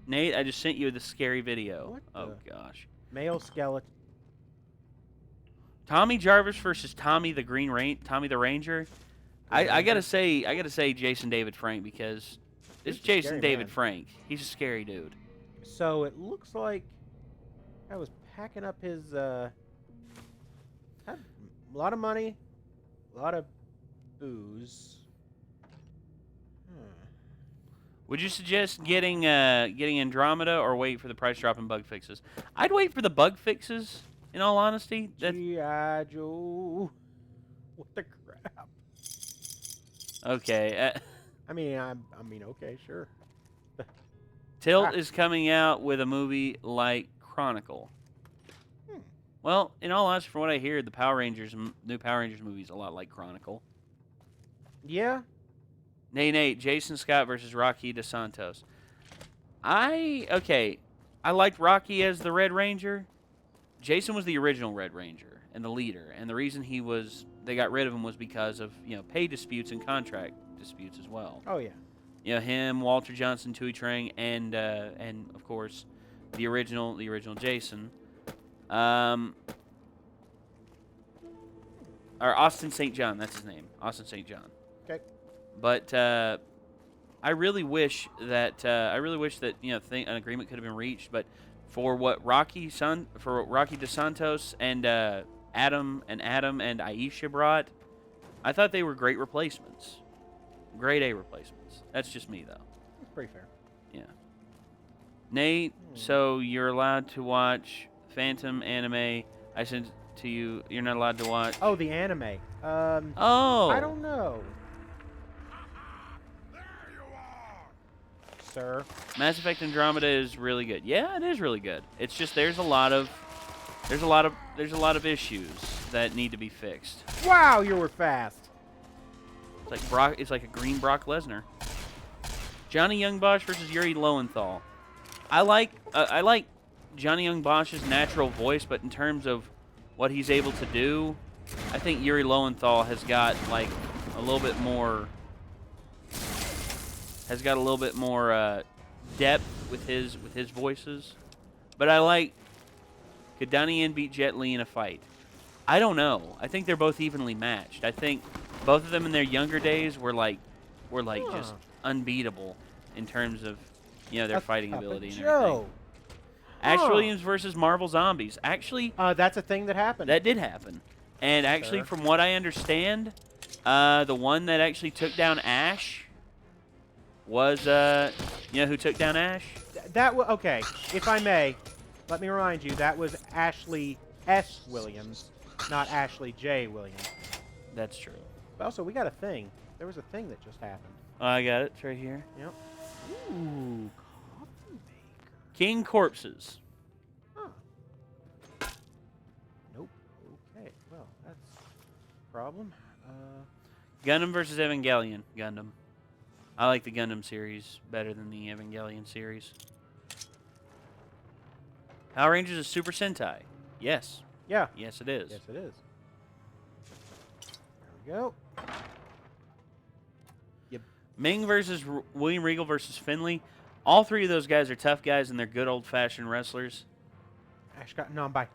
Nate, I just sent you the scary video. What Oh the- gosh. Male skeleton. Tommy Jarvis versus Tommy the Ranger. I gotta say Jason David Frank because it's He's a Jason scary David man. Frank. He's a scary dude. So it looks like I was packing up his had a lot of money, a lot of booze. Would you suggest getting Andromeda or wait for the price drop and bug fixes? I'd wait for the bug fixes. In all honesty, G.I. Joe. What the crap? Okay. I mean, okay, sure. Tilt is coming out with a movie like Chronicle. Well, in all honesty, from what I hear, the new Power Rangers movie is a lot like Chronicle. Yeah. Nate, Jason Scott versus Rocky DeSantos. I liked Rocky as the Red Ranger. Jason was the original Red Ranger and the leader, and the reason they got rid of him was because of pay disputes and contract disputes as well. Oh yeah. Him, Walter Johnson, Tui Trang, and of course the original Jason. Or Austin St. John, that's his name, Austin St. John. Okay. But I really wish that an agreement could have been reached. But for what Rocky DeSantos and Adam and Aisha brought, I thought they were great replacements, grade A replacements. That's just me though. That's pretty fair. Yeah. Nate, so you're allowed to watch Phantom anime. I sent it to you. You're not allowed to watch. Oh, the anime. Oh. I don't know. Sir. Mass Effect Andromeda is really good. Yeah, it is really good. It's just there's a lot of issues that need to be fixed. Wow, you were fast. It's like a green Brock Lesnar. Johnny Young Bosch versus Yuri Lowenthal. I like Johnny Young Bosch's natural voice, but in terms of what he's able to do, I think Yuri Lowenthal has got a little bit more depth with his voices. But I like, could Donnie Yen beat Jet Li in a fight? I don't know. I think they're both evenly matched. I think both of them in their younger days were just unbeatable in terms of their A fighting cup of ability and Joe. everything. Ash Huh. Williams versus Marvel Zombies. Actually, That's a thing that happened. that did happen. And actually, Sure. from what I understand, the one that actually took down Ash was, who took down Ash? That was okay. If I may, let me remind you that was Ashley S. Williams, not Ashley J. Williams. That's true. But also, we got a thing. There was a thing that just happened. Oh, I got it. It's right here. Yep. Ooh, coffee maker. King Corpses. Huh. Nope. Okay. Well, that's a problem. Gundam versus Evangelion. Gundam. I like the Gundam series better than the Evangelion series. Power Rangers is Super Sentai. Yes. Yeah. Yes, it is. Yes, it is. There we go. Ming versus William Regal versus Finley. All three of those guys are tough guys, and they're good old-fashioned wrestlers. Ash got no, by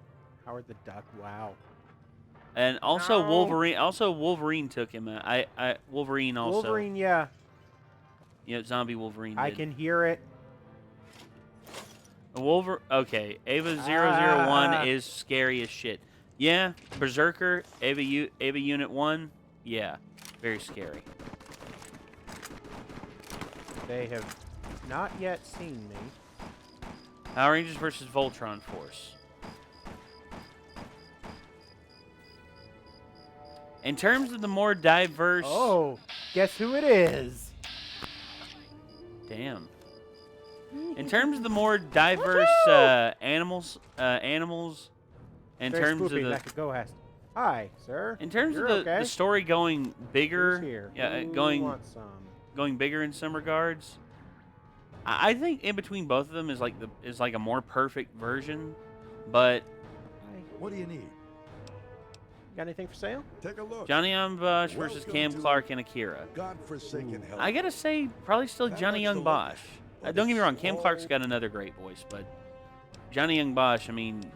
Howard the Duck. Wow. And also No. Wolverine. Also Wolverine took him out. Wolverine also. Wolverine, yeah. Zombie Wolverine. I did. can hear it. Okay, Ava 001 is scary as shit. Yeah, Berserker, Ava Unit 1. Yeah, very scary. They have not yet seen me. Power Rangers versus Voltron Force. In terms of the more diverse... Oh, guess who it is? Damn. In terms of the more diverse animals, in Very terms spoopy, of the... that could go ask. Hi, sir. In terms You're of the okay? story going bigger... Who's here? Yeah, Who going wants some? going bigger in some regards. I think in between both of them is like a more perfect version, but Hi. What do you need? Got anything for sale? Take a look. Johnny Young Bosch versus Welcome Cam to Clark and Akira. Godforsaken hell. I gotta say, probably still That Johnny much Young to Bosch. look at. Don't get me wrong, Cam It's Clark's all- got another great voice, but Johnny Young Bosch, I mean,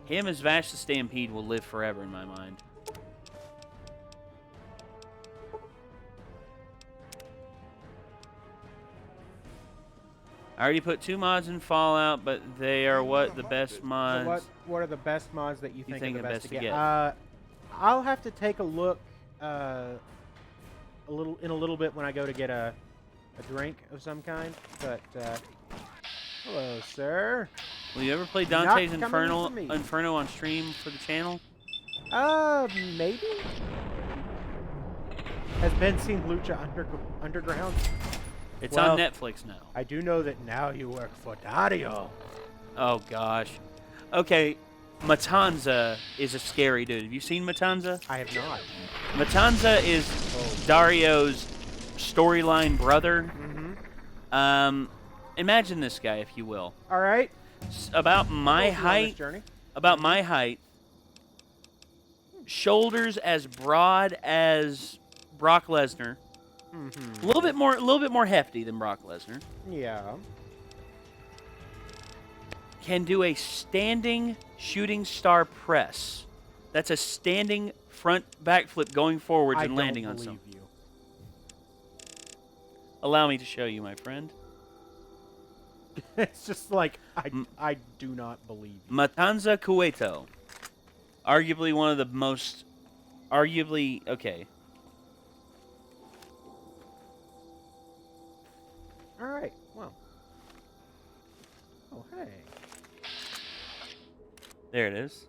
him as Vash the Stampede will live forever in my mind. I already put 2 mods in Fallout, but they are the best So mods. what are the best mods that you think are the best to get? get? I'll have to take a look a little bit when I go to get a drink of some kind. But hello, sir. Will you ever play Not Dante's coming Inferno for me. on stream for the channel? Maybe. Has Ben seen Lucha Underground? It's Well, on Netflix now. I do know that now you work for Dario. Oh gosh. Okay, Matanza is a scary dude. Have you seen Matanza? I have not. Matanza is Dario's storyline brother. Mm-hmm. Imagine this guy, if you will. All right. About my We'll see on this height. journey. About my height. Shoulders as broad as Brock Lesnar. Mm-hmm. A little bit more hefty than Brock Lesnar. Yeah. Can do a standing shooting star press. That's a standing front backflip going forwards and landing on something. you. Allow me to show you, my friend. It's just like I do not believe you. Matanza Cueto. Arguably one of the most... Okay. All right. Well. Oh, hey. There it is.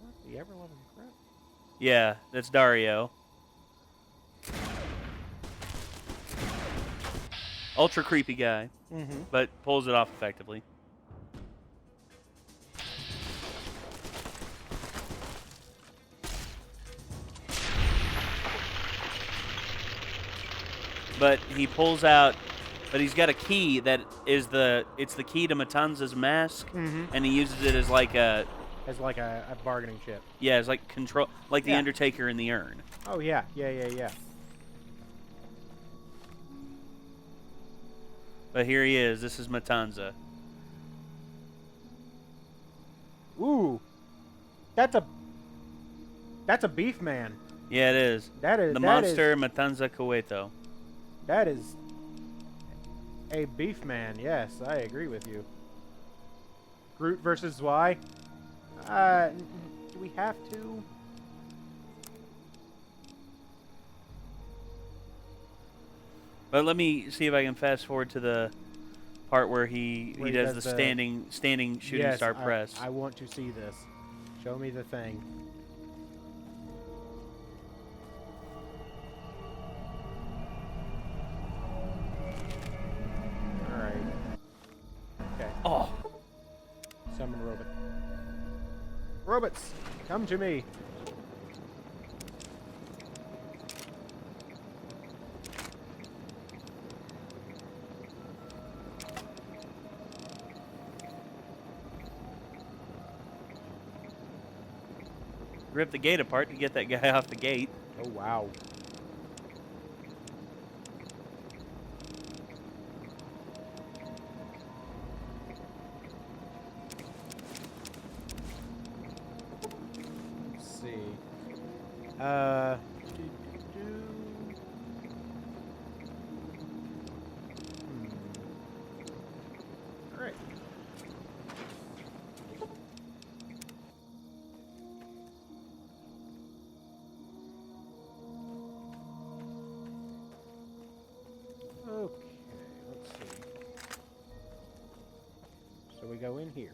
What the ever-loving crap? Yeah, that's Dario. Ultra creepy guy, Mm-hmm. but pulls it off effectively. But he pulls out, but he's got a key that is it's the key to Matanza's mask, Mm-hmm. and he uses it as like a, As like a bargaining chip. yeah, as like control, like the Yeah. Undertaker in the urn. Oh yeah, yeah. But here he is. This is Matanza. Ooh, that's a beef man. Yeah, it is. That is the that monster is- Matanza Cueto. That is a beef man. Yes, I agree with you. Groot versus Zwei. Do we have to? But let me see if I can fast forward to the part where he does the standing shooting Yes, star press. I want to see this. Show me the thing. All right. Okay. Oh, Summon robot. Robots, come to me. rip the gate apart to get that guy off the gate. Oh, wow. Let's see. All right. Okay, let's see. So we go in here.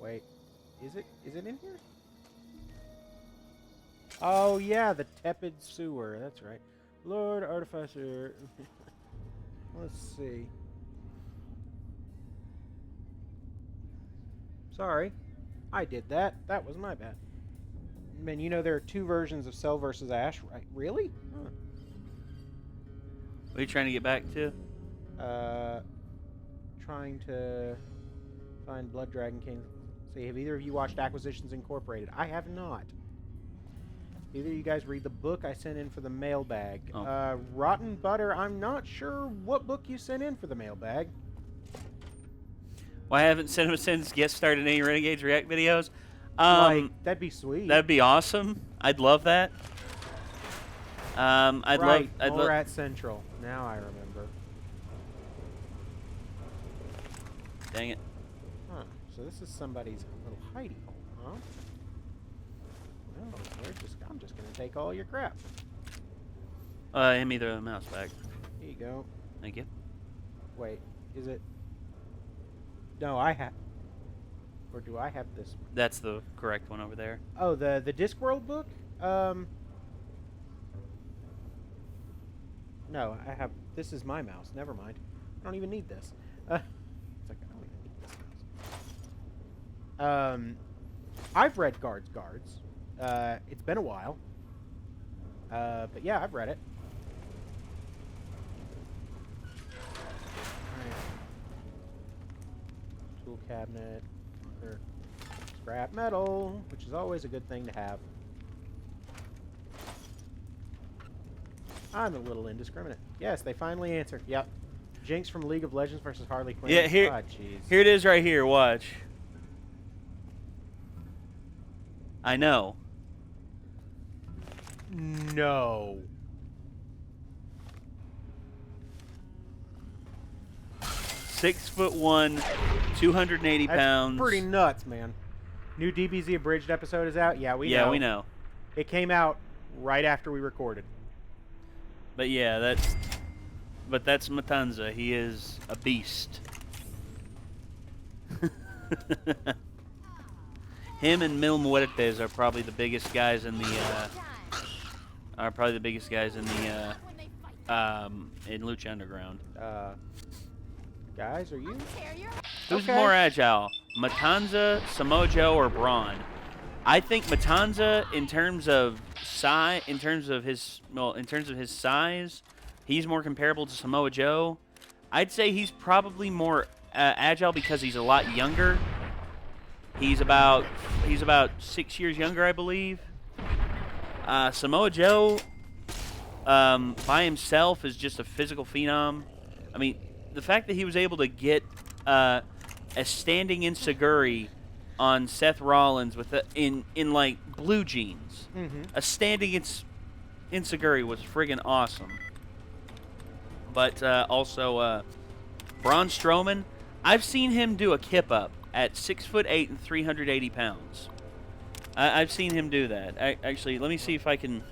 Wait, is it in here? Oh yeah, the tepid sewer. That's right. Lord Artificer. Let's see. Sorry, I did that. That was my bad. Man, you know there are two versions of Cell versus Ash, right? Really? Huh. What are you trying to get back to? Trying to find Blood Dragon King. See, have either of you watched Acquisitions Incorporated? I have not. Either of you guys read the book I sent in for the mailbag. Oh. Rotten Butter, I'm not sure what book you sent in for the mailbag. Well, I haven't sent him since guest starred in any Renegades React videos. That'd be sweet. That'd be awesome. I'd love that. I'd right, love. Mole Rat Central. Now I remember. Dang it. Huh. So this is somebody's little hidey hole, huh? Well, I'm just gonna take all your crap. Hand me the mouse back. Here you go. Thank you. Wait, is it? No, I have. Or do I have this? That's the correct one over there. Oh, the Discworld book? No, I have. This is my mouse. Never mind. I don't even need this. It's like I don't even need this mouse. I've read Guards. It's been a while. But yeah, I've read it. Alright. Tool cabinet. Scrap metal, which is always a good thing to have. I'm a little indiscriminate. Yes, they finally answered. Yep. Jinx from League of Legends versus Harley Quinn. Yeah, here, Ah, jeez. here it is right here. Watch. I know. No. Six foot one, 280 That's pounds. pretty nuts, man. New DBZ Abridged episode is out. Yeah, we know. Yeah, we know. It came out right after we recorded. But yeah, that's Matanza. He is a beast. Him and Mil Muertes are probably the biggest guys in the in Lucha Underground. Guys, are you? Who's Okay. more agile, Matanza, Samoa Joe, or Braun? I think Matanza, in terms of size, in terms of his size, he's more comparable to Samoa Joe. I'd say he's probably more agile because he's a lot younger. He's about 6 years younger, I believe. Samoa Joe, by himself, is just a physical phenom. I mean, the fact that he was able to get a standing Insaguri on Seth Rollins with in like blue jeans. Mm-hmm. A stand against Insaguri was friggin' awesome. But also Braun Strowman, I've seen him do a kip up at 6'8" and 380 pounds. I've seen him do that. Actually, let me see if I can.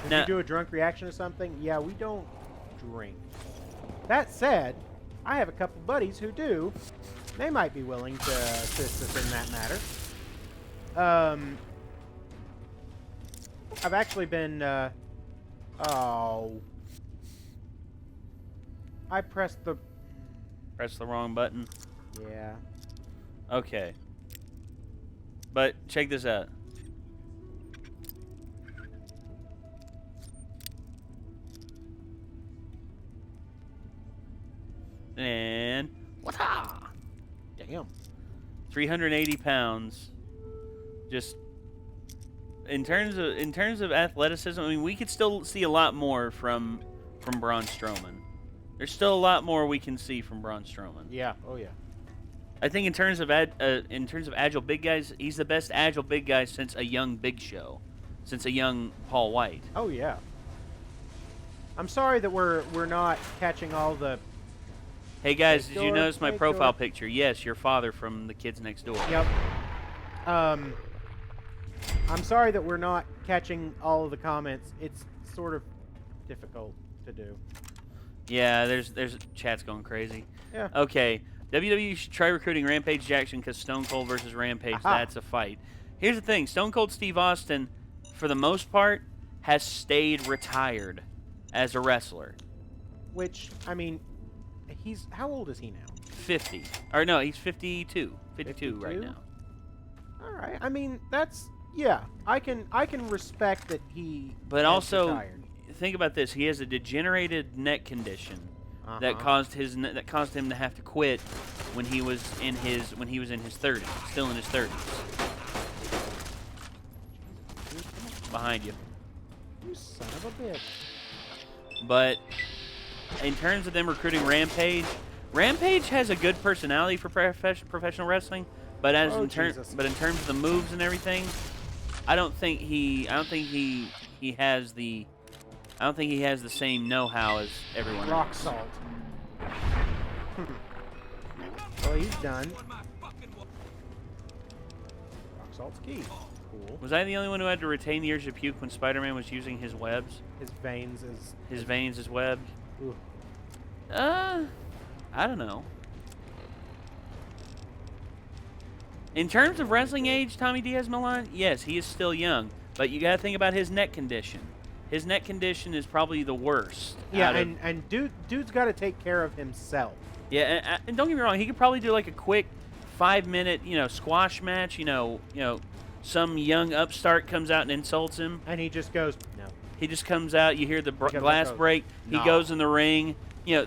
Did Now, you do a drunk reaction to something? Yeah, we don't drink. That said, I have a couple buddies who do. They might be willing to assist us in that matter. I've actually been, oh. I pressed the... press the wrong button. Yeah. Okay. But check this out. And wata! Damn. 380 pounds. Just in terms of athleticism, I mean, we could still see a lot more from Braun Strowman. There's still a lot more we can see from Braun Strowman. Yeah. Oh yeah. I think in terms of agile big guys, he's the best agile big guy since a young Big Show, since a young Paul White. Oh yeah. I'm sorry that we're not catching all the... Hey guys, did you door, notice my take profile door. picture? Yes, your father from the Kids Next Door. Yep. I'm sorry that we're not catching all of the comments. It's sort of difficult to do. Yeah, there's chat's going crazy. Yeah. Okay, WWE should try recruiting Rampage Jackson because Stone Cold versus Rampage, Aha. that's a fight. Here's the thing, Stone Cold Steve Austin, for the most part, has stayed retired as a wrestler. Which, I mean, he's... How old is he now? 50. Or no, he's 52. 52 right 52? now. All right. I mean, that's... Yeah. I can respect that he But is also, retired. think about this. He has a degenerated neck condition that caused him to have to quit when he was in his 30s, still in his 30s. Behind you. You son of a bitch. But in terms of them recruiting Rampage, Rampage has a good personality for professional wrestling, but in terms of the moves and everything, I don't think he has the same know-how as everyone Rock else. salt. Well, he's done. Rock salt's key. Cool. Was I the only one who had to retain the urge to puke when Spider-Man was using his webs? His veins is... His veins as webs? Ooh. I don't know. In terms of wrestling age, Tommy Diaz Milan, yes, he is still young. But you got to think about his neck condition. His neck condition is probably the worst. Yeah, and dude's got to take care of himself. Yeah, and don't get me wrong, he could probably do like a quick 5-minute, squash match. Some young upstart comes out and insults him. And he just goes, no. He just comes out. You hear the glass goes, break. nah. He goes in the ring.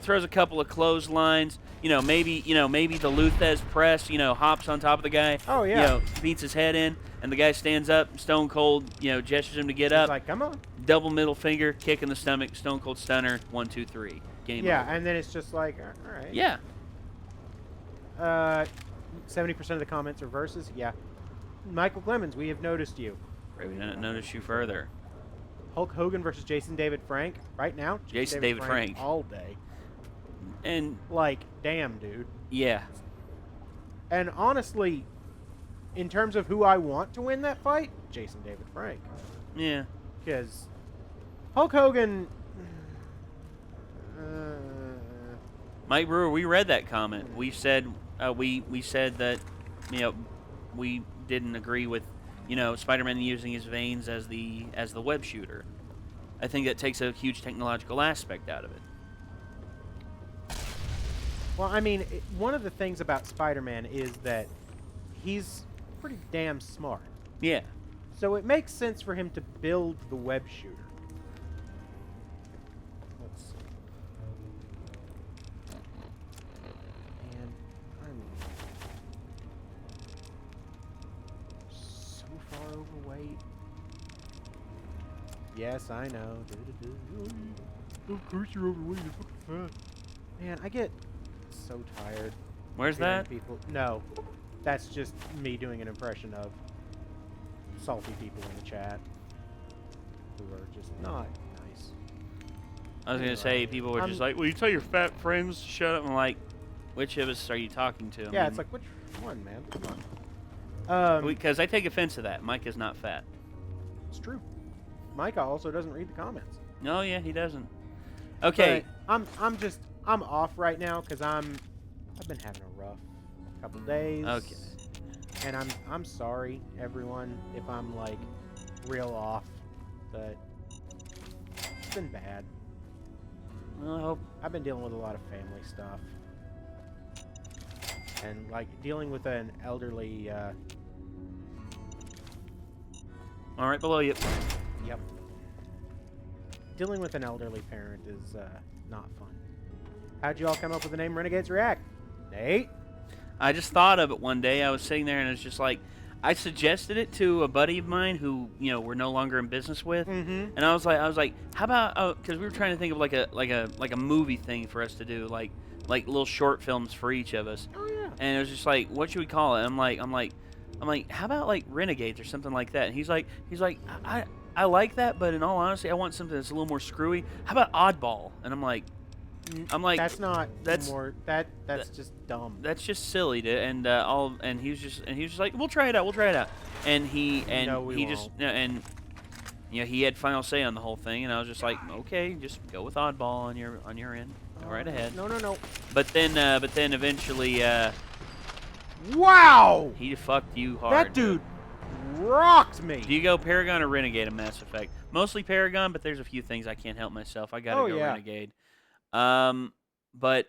Throws a couple of clotheslines. Maybe the Luthez press. Hops on top of the guy. Oh yeah. Beats his head in, and the guy stands up. Stone Cold, gestures him to get up. He's like, come on. Double middle finger, kick in the stomach. Stone Cold stunner. 1, 2, 3. Game Yeah, over. and then it's just like, all right. Yeah. 70% of the comments are verses. Yeah. Michael Clemens, we have noticed you. Maybe not notice you further. Hulk Hogan versus Jason David Frank. Right now, Jason David Frank. all day. And Like, damn, dude. yeah, And honestly, in terms of who I want to win that fight, Jason David Frank. yeah. Because Hulk Hogan... Mike Brewer, we read that comment. We said we said that we didn't agree with Spider-Man using his veins as the web shooter. I think that takes a huge technological aspect out of it. Well, I mean, one of the things about Spider-Man is that he's pretty damn smart. Yeah. So it makes sense for him to build the web shooter. Let's see. And I'm so far overweight. Yes, I know. Of course you're overweight. You're fucking fat. Man, I get so tired. Where's hearing that? People. No. that's just me doing an impression of salty people in the chat who are just not nice. I was gonna say people were just like, "Well, you tell your fat friends to shut up." I'm like, which of us are you talking to? Yeah, it's like, which one, man? Come on. Because I take offense to that. Mike is not fat. It's true. Micah also doesn't read the comments. No, yeah, he doesn't. Okay. But I'm off right now because I've been having a rough couple days. Okay. And I'm sorry, everyone, if I'm like real off, but it's been bad. Well, I hope. I've been dealing with a lot of family stuff. And like dealing with an elderly All right, below you. Yep. Dealing with an elderly parent is not fun. How'd you all come up with the name Renegades React? Nate? I just thought of it one day. I was sitting there and it's just like, I suggested it to a buddy of mine who, we're no longer in business with, and I was like, how about? Because we were trying to think of like a movie thing for us to do, like little short films for each of us. Oh yeah. And it was just like, what should we call it? I'm like, how about like Renegades or something like that? And he's like, I like that, but in all honesty, I want something that's a little more screwy. How about Oddball? And I'm like, that's just dumb. That's just silly, and he was just like, we'll try it out, and he had final say on the whole thing, and I was just like, okay, just go with Oddball on your end, go right ahead. No. But then eventually, wow, he fucked you hard. That dude rocked me. Do you go Paragon or Renegade in Mass Effect? Mostly Paragon, but there's a few things I can't help myself. I gotta go Renegade. But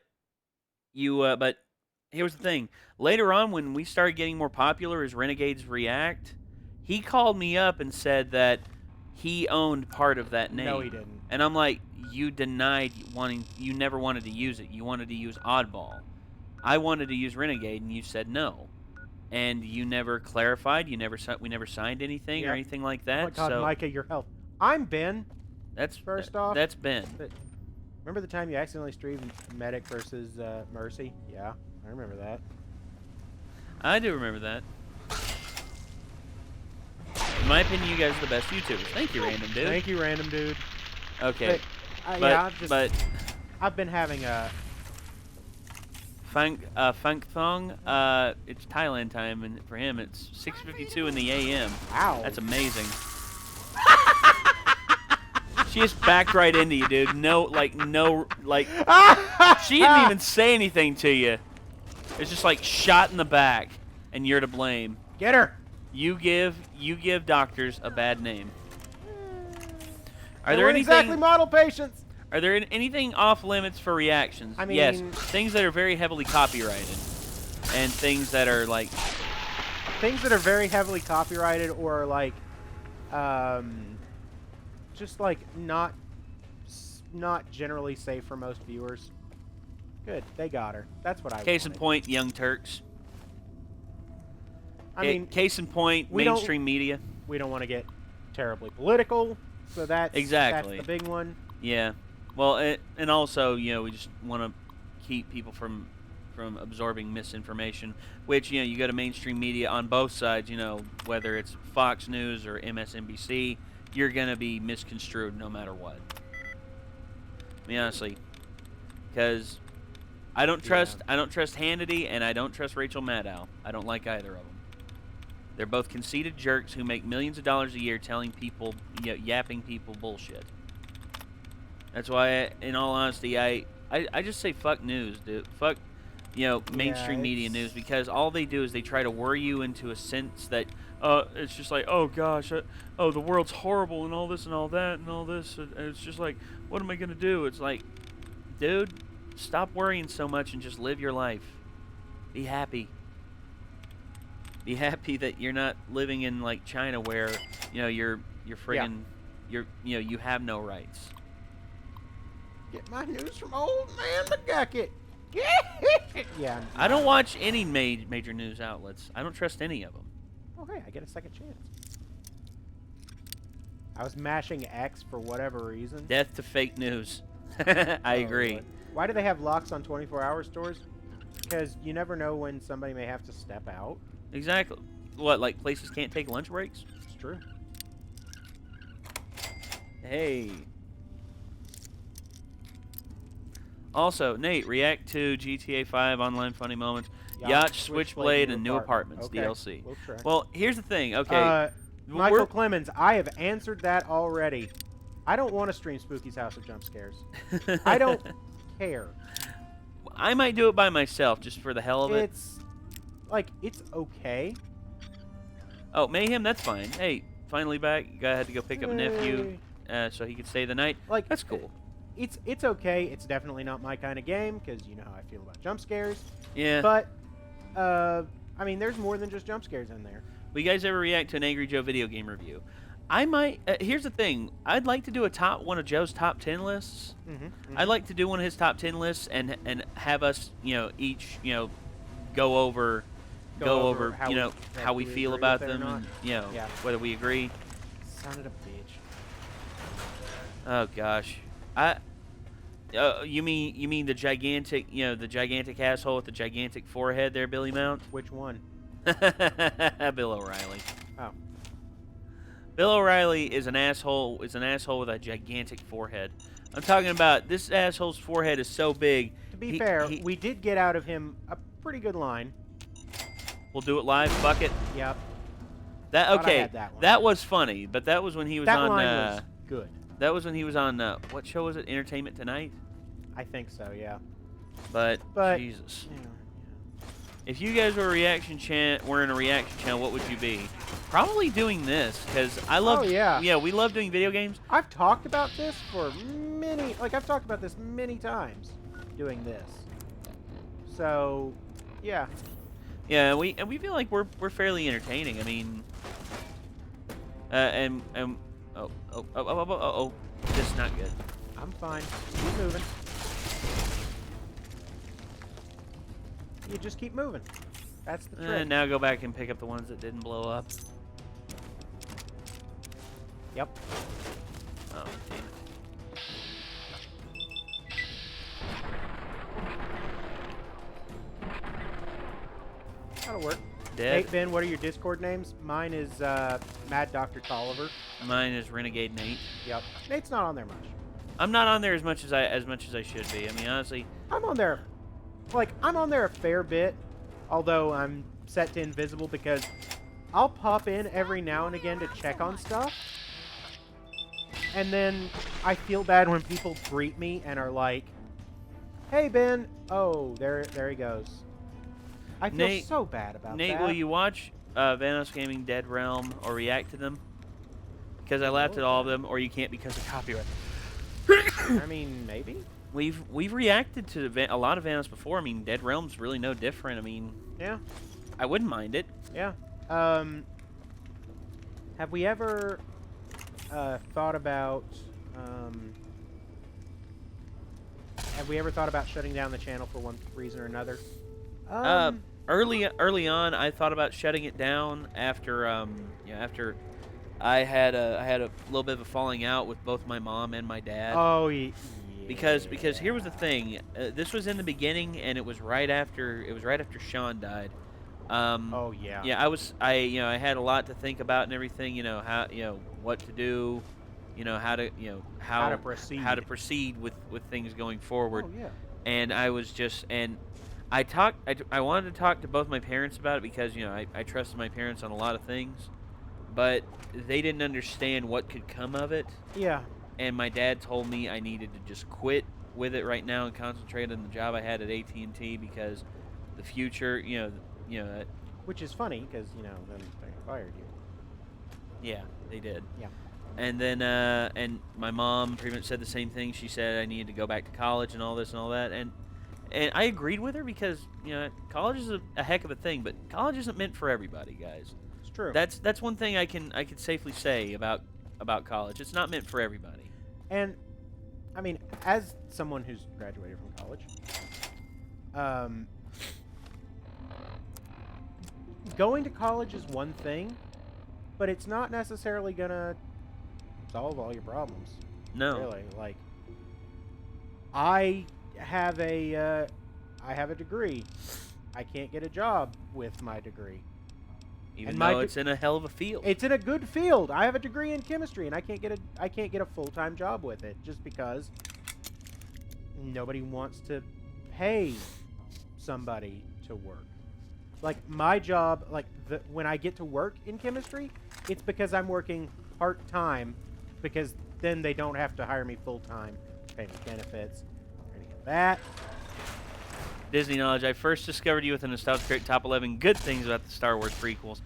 here's the thing. Later on, when we started getting more popular as Renegades React, he called me up and said that he owned part of that name. No, he didn't. And I'm like, you never wanted to use it. You wanted to use Oddball. I wanted to use Renegade, and you said no. And you never clarified. We never signed anything or anything like that. Oh my God, so Micah, your health. I'm Ben. That's first off. That's Ben. Remember the time you accidentally streamed Medic versus Mercy? Yeah, I remember that. I do remember that. In my opinion, you guys are the best YouTubers. Thank you, Random Dude. Thank you, Random Dude. Okay. I've been having a Funk Thong. It's Thailand time, and for him, it's 6:52 in the a.m. Wow. That's amazing. She just backed right into you, dude. She didn't even say anything to you. It's just like shot in the back, and you're to blame. Get her. You give doctors a bad name. Are there exactly model patients? Are there anything off limits for reactions? I mean, yes, things that are very heavily copyrighted, and things that are like very heavily copyrighted, or like, just like not generally safe for most viewers. Good, they got her. That's what I. Case in point, Young Turks. I mean, case in point, mainstream media. We don't want to get terribly political, so that's the big one. Yeah. Well, and also, we just want to keep people from absorbing misinformation, which, you go to mainstream media on both sides, whether it's Fox News or MSNBC, you're going to be misconstrued no matter what. I mean, honestly, because I don't trust Hannity, and I don't trust Rachel Maddow. I don't like either of them. They're both conceited jerks who make millions of dollars a year telling people, yapping people bullshit. That's why, in all honesty, I just say fuck news, dude. Fuck, mainstream media news, because all they do is they try to worry you into a sense that, it's just like, oh gosh, the world's horrible and all this and all that and all this, and it's just like, what am I gonna do? It's like, dude, stop worrying so much and just live your life. Be happy. Be happy that you're not living in like China where, you're friggin', you have no rights. Get my news from old man McGucket. Yeah. I don't watch any major news outlets. I don't trust any of them. Okay, I get a second chance. I was mashing X for whatever reason. Death to fake news. I agree. Lord. Why do they have locks on 24-hour stores? Because you never know when somebody may have to step out. Exactly. What, like places can't take lunch breaks? It's true. Hey. Also, Nate, react to GTA 5 online funny moments, Yacht, Switchblade, and New Apartments okay. DLC. We'll try. Well, here's the thing. Okay. Michael Clemens, I have answered that already. I don't want to stream Spooky's House of Jump Scares. I don't care. I might do it by myself just for the hell of it. It's like, it's okay. Oh, Mayhem, that's fine. Hey, finally back. You guy had to go pick up a nephew so he could stay the night. Like, that's cool. It's okay. It's definitely not my kind of game because you know how I feel about jump scares. Yeah. But I mean, there's more than just jump scares in there. Will you guys ever react to an Angry Joe video game review? I might. Here's the thing. I'd like to do one of Joe's top 10 lists. I'd like to do one of his top 10 lists and have us, each, go over how we feel about them and whether we agree. Sounded a bitch. Oh gosh. You mean the gigantic, the gigantic asshole with the gigantic forehead there, Billy Mount? Which one? Bill O'Reilly. Oh. Bill O'Reilly is an asshole. Is an asshole with a gigantic forehead. I'm talking about this asshole's forehead is so big. To be fair, we did get out of him a pretty good line. We'll do it live. Fuck it. Yep. That was funny, but that was when he was on. That line was good. That was when he was on. What show was it? Entertainment Tonight. I think so. Yeah. But Jesus. Yeah. If you guys were were in a reaction channel, what would you be? Probably doing this, because I love. Oh yeah. Yeah, we love doing video games. I've talked about this I've talked about this many times, doing this. So, yeah. Yeah, we feel like we're fairly entertaining. I mean, oh, this is not good. I'm fine. Keep moving. You just keep moving. That's the trick. And now go back and pick up the ones that didn't blow up. Yep. Oh, damn it. That'll work. Dead. Nate, Ben, what are your Discord names? Mine is Mad Dr. Tolliver. Mine is Renegade Nate. Yep. Nate's not on there much. I'm not on there as much as I should be. I mean, honestly. I'm on there. I'm on there a fair bit, although I'm set to invisible because I'll pop in every now and again to check on stuff. And then I feel bad when people greet me and are like, "Hey, Ben." Oh, there he goes. I feel so bad about that. Nate, will you watch Vanos Gaming Dead Realm or react to them? Because I laughed at all of them, or you can't because of copyright. I mean, maybe. We've reacted to a lot of Vanos before. I mean, Dead Realm's really no different. I mean, yeah, I wouldn't mind it. Yeah. Have we ever thought about shutting down the channel for one reason or another? Early on, I thought about shutting it down after after I had a little bit of a falling out with both my mom and my dad. Oh, yeah. Because here was the thing. This was in the beginning, and it was right after Sean died. Oh yeah. Yeah, I had a lot to think about and everything. How what to do, how to proceed with things going forward. Oh yeah. And I was just I wanted to talk to both my parents about it because I trusted my parents on a lot of things, but they didn't understand what could come of it. Yeah. And my dad told me I needed to just quit with it right now and concentrate on the job I had at AT&T because the future, Which is funny because then they fired you. Yeah, they did. Yeah. And then and my mom pretty much said the same thing. She said I needed to go back to college and all this and all that. And I agreed with her because college is a heck of a thing, but college isn't meant for everybody, guys. It's true. That's one thing I can safely say about college. It's not meant for everybody. And I mean, as someone who's graduated from college, going to college is one thing, but it's not necessarily gonna solve all your problems. No. Really, I have a I have a degree. I can't get a job with my degree. Even And though it's in a hell of a field. It's in a good field. I have a degree in chemistry, and I can't get a full-time job with it just because nobody wants to pay somebody to work. Like my job, like when I get to work in chemistry, it's because I'm working part-time, because then they don't have to hire me full-time, pay me benefits, or any of that. Disney knowledge. I first discovered you with a nostalgia crate top 11 good things about the Star Wars prequels.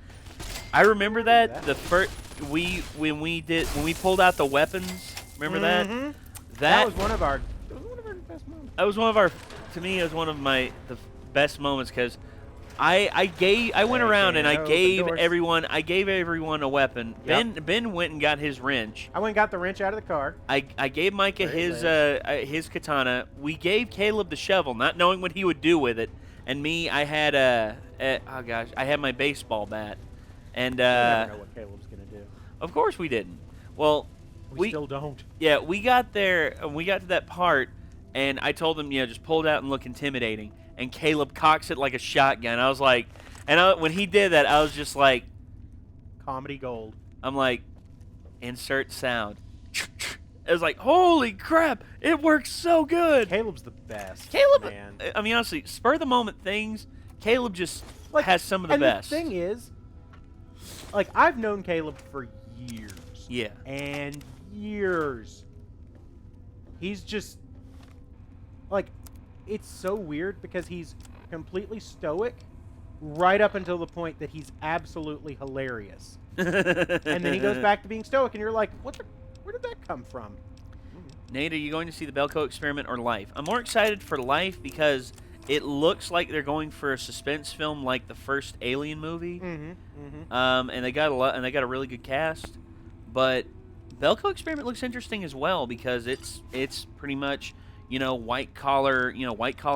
I remember that the first when we pulled out the weapons. Remember that? That was one of our best moments. That was one of our. To me, it was one of the best moments because I went around and I gave everyone a weapon. Yep. Ben went and got his wrench. I went and got the wrench out of the car. I gave Micah his katana. We gave Caleb the shovel, not knowing what he would do with it. And me, I had I had my baseball bat. And We never know what Caleb's gonna do. Of course we didn't. Well, we still don't. Yeah, we got there and we got to that part, and I told him, just pull it out and look intimidating. And Caleb cocks it like a shotgun. I was like, when he did that, I was just like, comedy gold. I'm like, insert sound. It was like, holy crap, it works so good. Caleb's the best. Caleb, man. I mean, honestly, spur of the moment things, Caleb just has some of the best. The thing is, like, I've known Caleb for years. Yeah. And years. He's just, like, it's so weird because he's completely stoic right up until the point that he's absolutely hilarious. And then he goes back to being stoic, and you're like, where did that come from? Nate, are you going to see the Belko experiment or Life? I'm more excited for Life because it looks like they're going for a suspense film like the first Alien movie. And they got a really good cast. But Belko experiment looks interesting as well because it's pretty much, white collar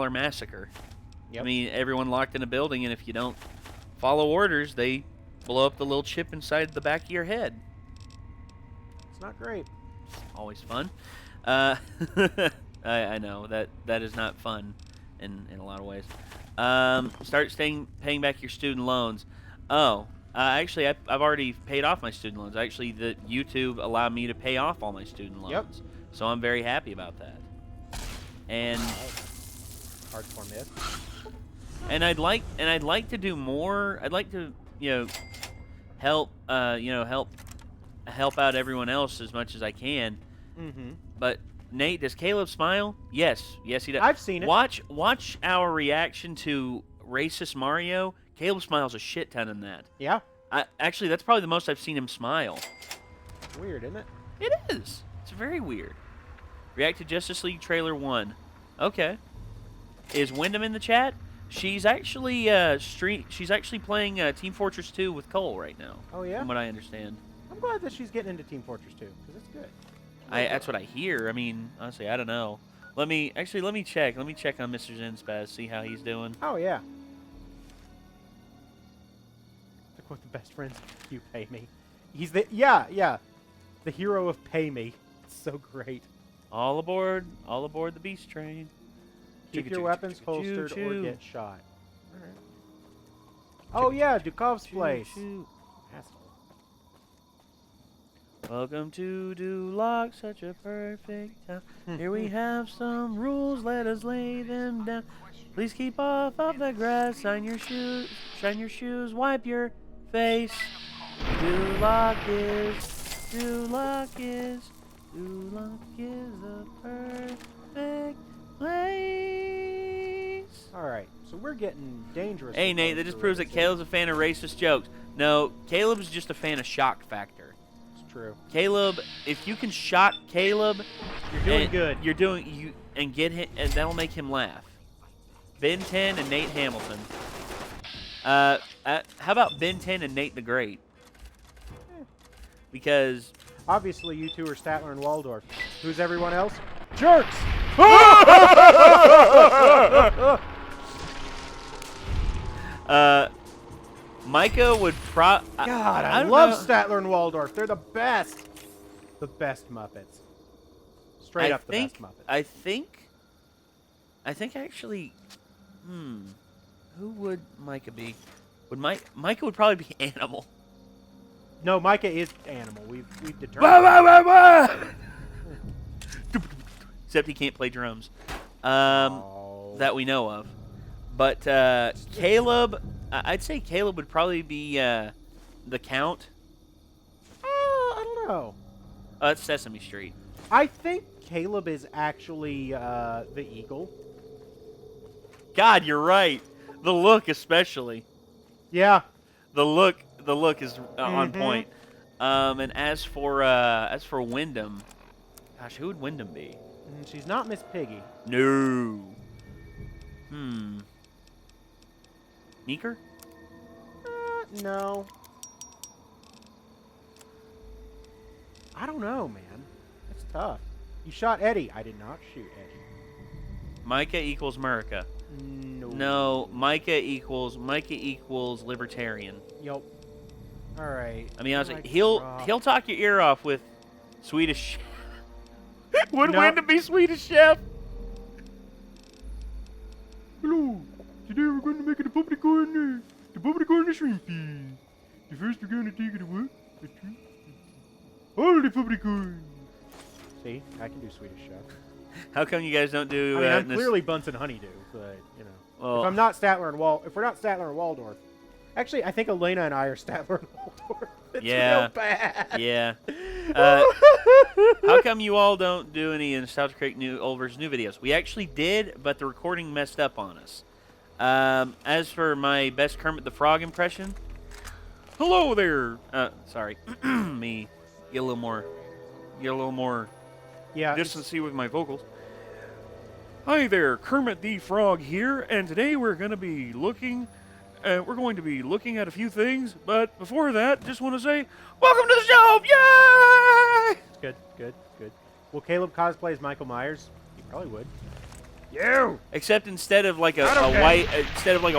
massacre. Yep. I mean, everyone locked in a building, and if you don't follow orders, they blow up the little chip inside the back of your head. It's not great. Always fun. I know that is not fun in a lot of ways. Start paying back your student loans. Actually, I've already paid off my student loans. Actually, the YouTube allowed me to pay off all my student loans. Yep. So I'm very happy about that. And hardcore myth. And I'd like to do more. I'd like to help help out everyone else as much as I can. But Nate, does Caleb smile? Yes, he does. I've seen it. Watch our reaction to Racist Mario. Caleb smiles a shit ton in that. Yeah. Actually, that's probably the most I've seen him smile. Weird, isn't it? It is. It's very weird. React to Justice League Trailer 1. Okay. Is Wyndham in the chat? She's actually playing Team Fortress 2 with Cole right now. Oh yeah. From what I understand. I'm glad that she's getting into Team Fortress 2 because it's good. That's what I hear. I mean, honestly, I don't know. Let me check. Let me check on Mr. Zenspaz, see how he's doing. Oh yeah. Look what the best friends you pay me. He's the the hero of Pay Me. It's so great. All aboard the beast train. Keep your weapons holstered or get shot. All right. Oh yeah, Dukov's place. Asshole. Welcome to Duloc, such a perfect town. Here we have some rules, let us lay them down. Please keep off of the grass, shine your shoes, wipe your face. Duloc is the perfect place. Alright, so we're getting dangerous. Hey Nate, that just proves that Caleb's a fan of racist jokes. No, Caleb's just a fan of shock factor. It's true. Caleb, if you can shock Caleb, you're doing good. And get him, and that'll make him laugh. Ben 10 and Nate Hamilton. How about Ben 10 and Nate the Great? Because obviously you two are Statler and Waldorf. Who's everyone else? Jerks! Micah would God, I love Statler and Waldorf. They're the best. The best Muppets. Straight up the best Muppets. I think actually Who would Micah be? Micah would probably be Animal. No, Micah is animal. We've determined. Wah, wah, wah, wah! Except he can't play drums. Oh. That we know of. But Caleb, I'd say Caleb would probably be the Count. I don't know. That's Sesame Street. I think Caleb is actually the eagle. God, you're right. The look, especially. Yeah. The look is on point. And as for Wyndham, gosh, who would Wyndham be? She's not Miss Piggy. No. Meeker? No. I don't know, man. That's tough. You shot Eddie. I did not shoot Eddie. Micah equals Murica. No, Micah equals libertarian. Yup. All right. I mean, honestly, he'll talk your ear off with Swedish. Would Wyndham be Swedish Chef? Hello. Today we're going to make it a popcorn shrimpy. The first we're going to take it away. All the popcorn. See, I can do Swedish Chef. How come you guys don't do? I mean, I'm clearly Bunsen Honeydew, but you know, well, if I'm not Statler and if we're not Statler and Waldorf, actually, I think Elena and I are Statler and Waldorf. It's real bad. Yeah. How come you all don't do any Nostalgia Creek old versus new videos? We actually did, but the recording messed up on us. As for my best Kermit the Frog impression, hello there. Sorry, me get a little more. Yeah. Distancy with my vocals. Hi there, Kermit the Frog here, and today we're going to be looking at a few things, but before that, just want to say, welcome to the show! Yay! Good. Will Caleb cosplay as Michael Myers? He probably would. Except instead of like a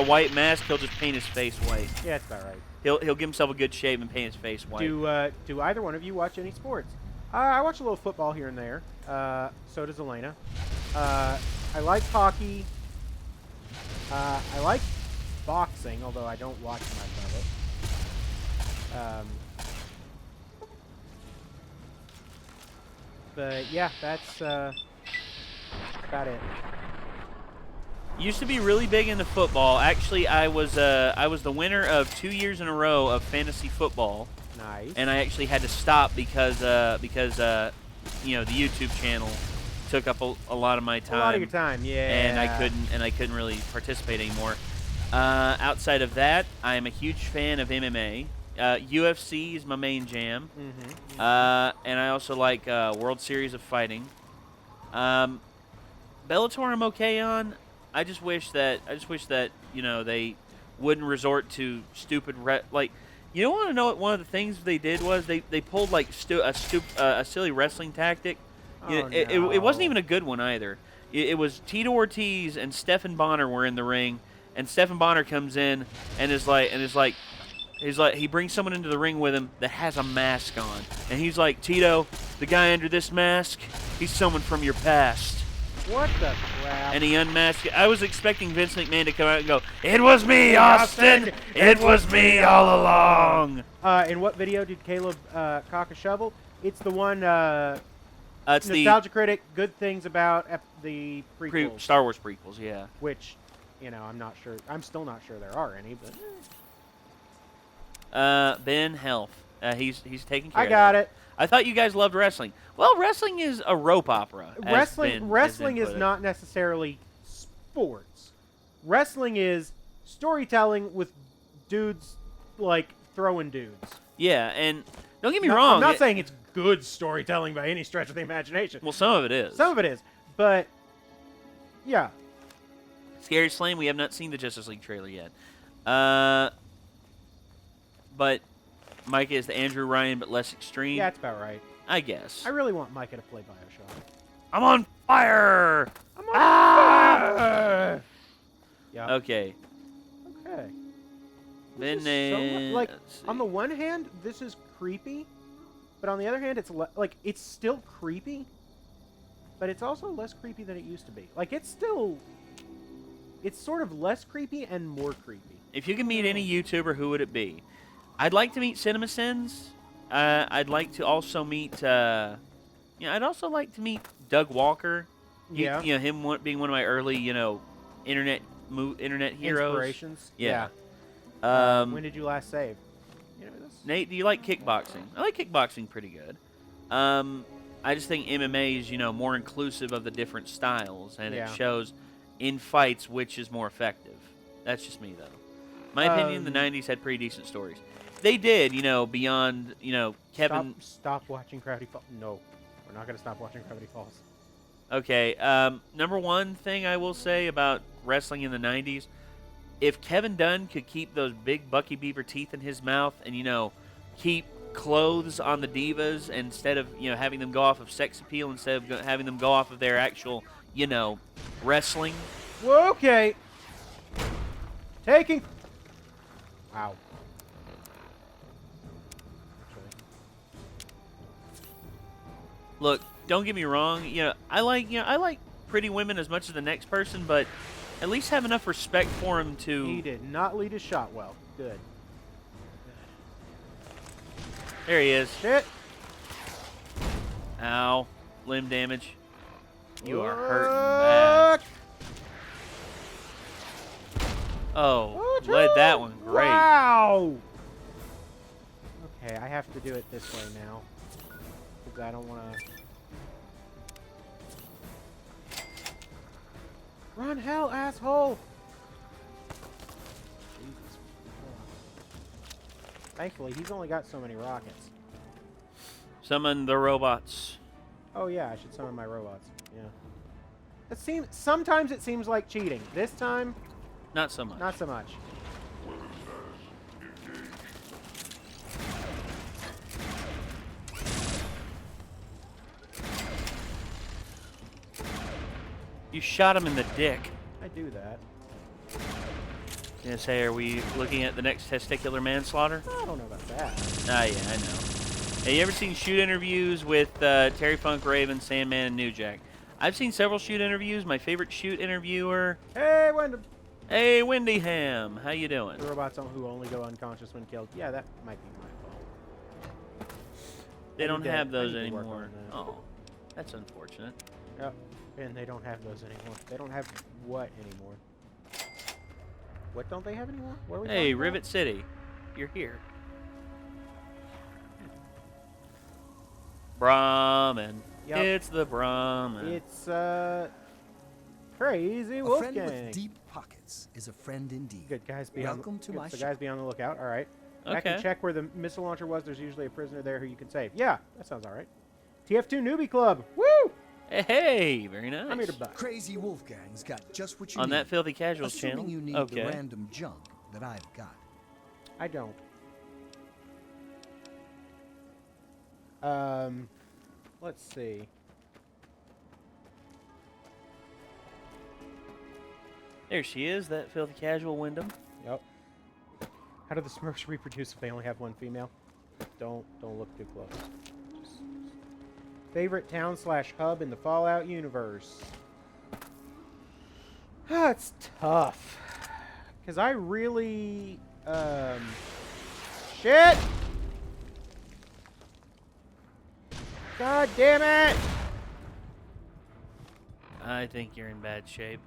white mask, he'll just paint his face white. Yeah, that's about right. He'll give himself a good shave and paint his face white. Do either one of you watch any sports? I watch a little football here and there. So does Elena. I like hockey. I like boxing, although I don't watch much of it. But yeah, that's about it. Used to be really big into football. Actually, I was the winner of 2 years in a row of fantasy football. Nice. And I actually had to stop because the YouTube channel took up a lot of my time. A lot of your time, yeah. And I couldn't really participate anymore. Outside of that, I am a huge fan of MMA. UFC is my main jam. And I also like World Series of Fighting. Bellator I'm okay on. I just wish that they wouldn't resort to stupid you don't want to know what one of the things they did was they pulled like a silly wrestling tactic. It wasn't even a good one either. It was Tito Ortiz and Stephan Bonner were in the ring, and Stephan Bonner comes in and he brings someone into the ring with him that has a mask on, and he's like, Tito, the guy under this mask, he's someone from your past. What the crap? And he unmasked it. I was expecting Vince McMahon to come out and go, "It was me, Austin! It was me all along!" In what video did Caleb cock a shovel? It's the one, it's Nostalgia Critic, good things about the prequels. Star Wars prequels, yeah. Which, I'm not sure. I'm still not sure there are any, but... Ben Health. He's taking care of I got it. I thought you guys loved wrestling. Well, wrestling is a rope opera. Wrestling is not necessarily sports. Wrestling is storytelling with dudes, like, throwing dudes. Yeah, and don't get me wrong. I'm not saying it's good storytelling by any stretch of the imagination. Well, some of it is. Some of it is. But, yeah. Scary Slam, we have not seen the Justice League trailer yet. But Micah is the Andrew Ryan, but less extreme. Yeah, that's about right. I guess. I really want Micah to play Bioshock. I'm on fire! I'm on fire! Yeah. Okay. Okay. Then, on the one hand, this is creepy, but on the other hand, it's still creepy, but it's also less creepy than it used to be. Like, it's still It's sort of less creepy and more creepy. If you could meet any YouTuber, who would it be? I'd like to meet CinemaSins. I'd like to also meet. I'd also like to meet Doug Walker. Yeah. Him being one of my early, internet heroes. Inspirations. Yeah. When did you last save? Nate, do you like kickboxing? I like kickboxing pretty good. I just think MMA is, more inclusive of the different styles, and it shows in fights which is more effective. That's just me, though. My opinion, the 90s had pretty decent stories. They did, beyond, Kevin... Stop watching Gravity Falls. No, we're not going to stop watching Gravity Falls. Okay, number one thing I will say about wrestling in the 90s, if Kevin Dunn could keep those big Bucky Beaver teeth in his mouth and, keep clothes on the divas instead of, having them go off of sex appeal, instead of having them go off of their actual, wrestling. Well, okay. Taking... Wow. Look, don't get me wrong. I like pretty women as much as the next person, but at least have enough respect for him to. He did not lead his shot well. Good. There he is. Shit. Ow, limb damage. You are hurting bad. Oh, led that one great. Wow. Okay, I have to do it this way now. Because I don't want to... Run, hell, asshole! Jesus. Thankfully, he's only got so many rockets. Summon the robots. Oh yeah, I should summon my robots. Yeah. Sometimes it seems like cheating. This time, not so much. Not so much. You shot him in the dick. I do that. Say, are we looking at the next testicular manslaughter? I don't know about that. Ah, yeah, I know. Hey, you ever seen shoot interviews with Terry Funk, Raven, Sandman, and New Jack? I've seen several shoot interviews. My favorite shoot interviewer... Hey, Wyndham! Hey, Wendy Ham. How you doing? The robots who only go unconscious when killed. Yeah, that might be my fault. They don't have those anymore. Oh, that's unfortunate. Yep, and they don't have those anymore. They don't have what anymore? What don't they have anymore? What are we Hey, talking Rivet about? City. You're here. Brahmin. Yep. It's the Brahmin. It's, Crazy A Wolfgang. friend with deep pockets is a friend indeed. Good guys, Welcome to my so shop. guys, be on the lookout. All right. I Okay. can check where the missile launcher was. There's usually a prisoner there who you can save. Yeah, that sounds all right. TF2 Newbie Club. Woo! Hey, very nice. I'm here to buy. Crazy Wolfgang's got just what you On need. that Filthy Casuals Assuming channel. you need Okay. the random junk that I've got. I don't. Let's see. There she is, that Filthy Casual Wyndham. Yep. How do the Smurfs reproduce if they only have one female? Don't look too close. Just favorite town / hub in the Fallout universe. It's tough. Because I really... Shit! God damn it! I think you're in bad shape.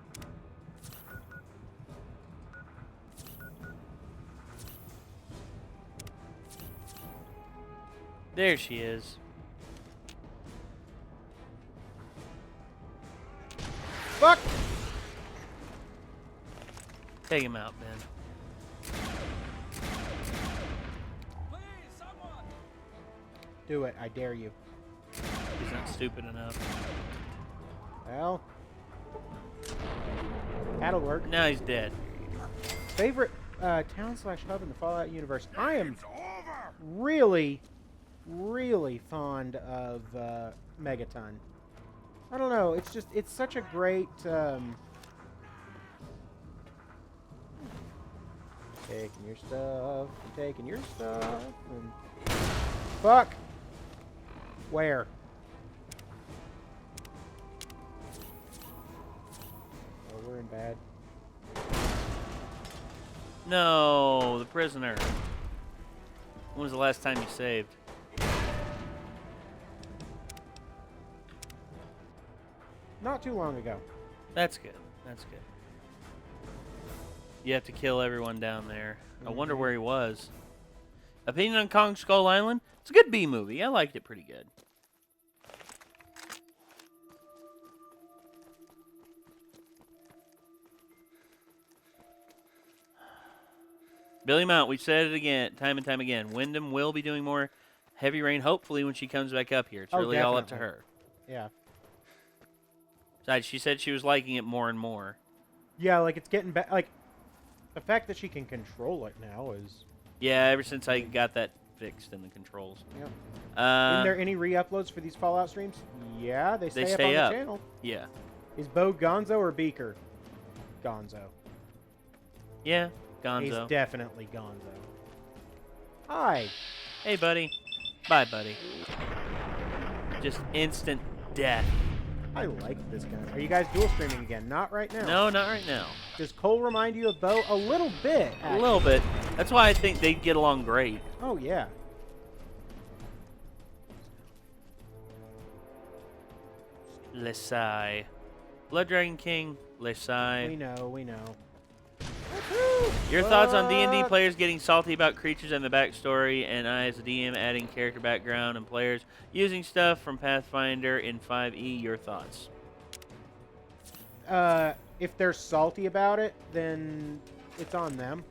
There she is. Fuck! Take him out, Ben. Do it, I dare you. He's not stupid enough. Well... That'll work. Now he's dead. Favorite town / hub in the Fallout universe. I am really fond of Megaton. I don't know. It's just, it's such a great... taking your stuff, and taking your stuff, and... Fuck! Where? Oh, we're in bad. No, the prisoner. When was the last time you saved? Not too long ago. That's good. That's good. You have to kill everyone down there. I wonder where he was. Opinion on Kong Skull Island? It's a good B movie. I liked it pretty good. Billy Mount, we've said it again, time and time again. Wyndham will be doing more Heavy Rain, hopefully, when she comes back up here. It's really all up to definitely. her. Yeah. Besides, she said she was liking it more and more. Yeah, like it's getting back. Like the fact that she can control it now is. Yeah, ever since I got that fixed in the controls. Yeah. Isn't there Uh, any re-uploads for these Fallout streams? Yeah, they stay, stay up up. on the channel. yeah. Is Bo Gonzo or Beaker? Gonzo. Yeah, He's Gonzo. definitely Gonzo. Hi. Hey, buddy. Bye, buddy. Just instant death. I like this guy. Are you guys dual streaming again? Not right now. No, not right now. Does Cole remind you of Bo? A little bit. A little bit. That's why I think they'd get along great. Oh, yeah. Lesai. Blood Dragon King, Lesai. We know, we know. Your thoughts on D&D What? players getting salty about creatures and the backstory, and I as a DM adding character background and players using stuff from Pathfinder in 5e? Your thoughts? If they're salty about it, then it's on them.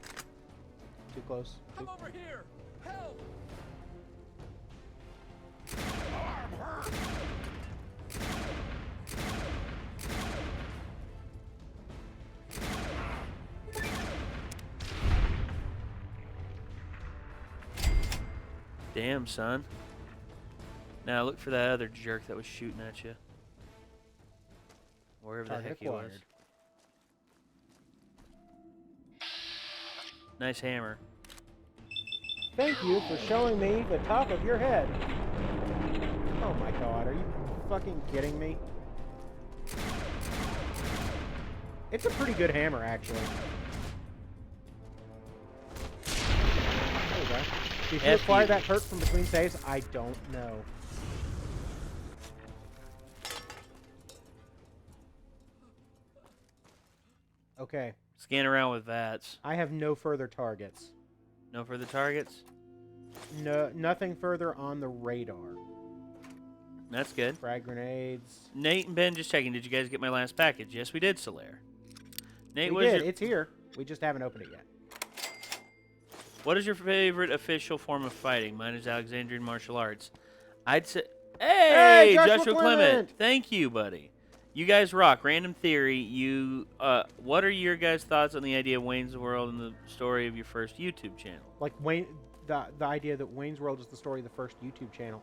Too close. I'm over here! Help! Damn, son. Now look for that other jerk that was shooting at you. Wherever the Target heck he was. acquired. Nice hammer. Thank you for showing me the top of your head. Oh my god, are you fucking kidding me? It's a pretty good hammer, actually. There you go. Did you F acquire you. that perk from between saves? I don't know. Okay. Scan around with VATS. I have no further targets. No further targets? No, nothing further on the radar. That's good. Frag grenades. Nate and Ben just checking. Did you guys get my last package? Yes, we did, Solaire. Nate, We what is did. your, It's here. We just haven't opened it yet. what is your favorite official form of fighting? Mine is Alexandrian martial arts. I'd say... Hey, Hey, Joshua Joshua Clement! Thank you, buddy. You guys rock. Random theory. What are your guys' thoughts on the idea of Wayne's World and the story of your first YouTube channel? Like Wayne, the idea that Wayne's World is the story of the first YouTube channel.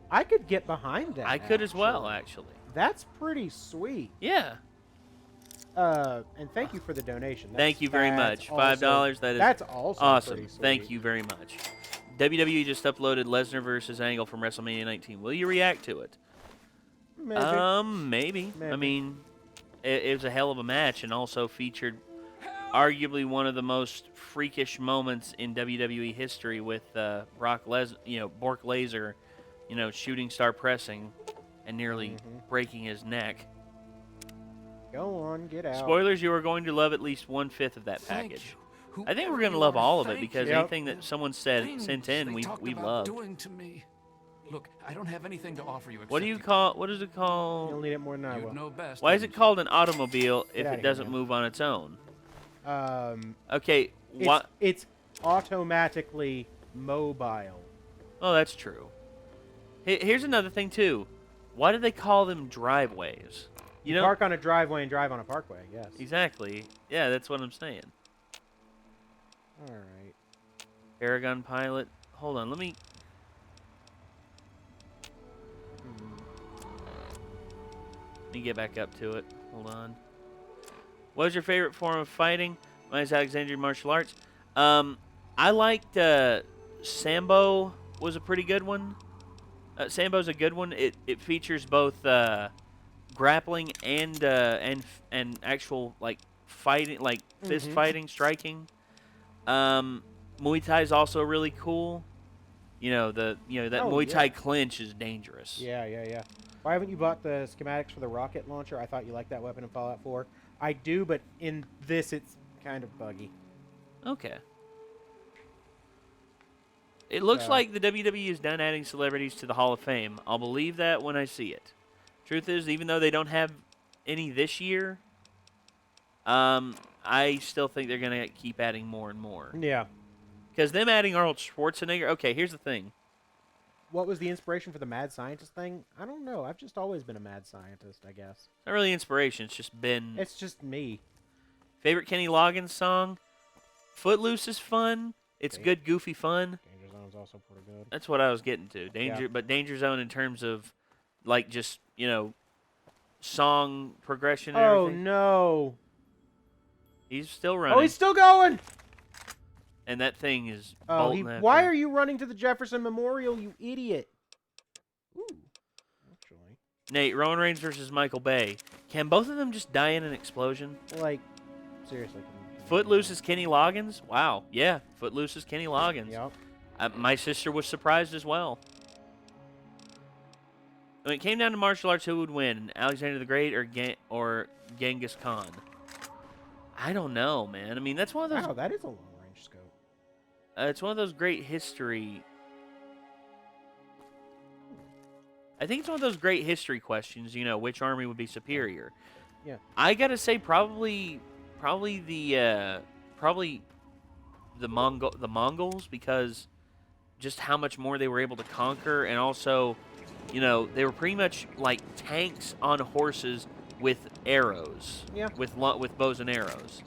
I could get behind that. I could as well, actually. That's pretty sweet. Yeah. And thank you for the donation. Thank you very much. $5. That is that's also awesome. pretty sweet. Thank you very much. WWE just uploaded Lesnar versus Angle from WrestleMania 19. Will you react to it? Maybe. Maybe. I Maybe. mean, it was a hell of a match, and also featured arguably one of the most freakish moments in WWE history with Bork Lesnar, shooting star pressing and nearly breaking his neck. Go on, get out. Spoilers: you are going to love at least 1/5 of that Thank package. you. I think we're Whoever going to you love are, all of it thank because you. anything that someone Things sent in, they talked we about love. doing to me. Look, I don't have anything to offer you. What do you except call? What is it You'll called? need it more than I You'd will. know best. Why is it wouldn't you? called an automobile if outta it here, doesn't man. move on its own? It's, What? it's automatically mobile. Oh, that's true. Here's another thing too. Why do they call them driveways? You know Park on a driveway and drive on a parkway. Yes. exactly. Yeah, that's what I'm saying. All right. Paragon pilot. Hold on, let me. Let me get back up to it. Hold on. What is your favorite form of fighting? Mine is Alexandrian martial arts. I liked Sambo was a pretty good one. Sambo's a good one. It features both grappling and actual like fighting, like fist fighting, striking. Muay Thai is also really cool. That Muay Thai clinch is dangerous. Yeah. Why haven't you bought the schematics for the rocket launcher? I thought you liked that weapon in Fallout 4. I do, but in this, it's kind of buggy. Okay. It looks like the WWE is done adding celebrities to the Hall of Fame. I'll believe that when I see it. Truth is, even though they don't have any this year, I still think they're going to keep adding more and more. Yeah. Because them adding Arnold Schwarzenegger... Okay, here's the thing. What was the inspiration for the mad scientist thing? I don't know. I've just always been a mad scientist, I guess. Not really inspiration. It's just been... It's just me. Favorite Kenny Loggins song? Footloose is fun. It's good, goofy fun. Danger Zone's also pretty good. That's what I was getting to. But Danger Zone in terms of, like, just, song progression and everything. Oh, no. He's still running. Oh, he's still going! And that thing is Oh, bolting after why him. are you running to the Jefferson Memorial, you idiot? Ooh, actually. Nate, Roman Reigns versus Michael Bay. Can both of them just die in an explosion? Like, seriously. Footloose is Kenny Loggins? Wow. Yeah, Footloose is Kenny Loggins. Yep. My sister was surprised as well. When it came down to martial arts, who would win? Alexander the Great or Genghis Khan? I don't know, man. I mean, that's one of those... Wow, that is a long-range scope. It's one of those great history... I think it's one of those great history questions, which army would be superior. Yeah. I gotta say, probably the Mongols, because just how much more they were able to conquer, and also, they were pretty much like tanks on horses with arrows. Yeah. With bows and arrows.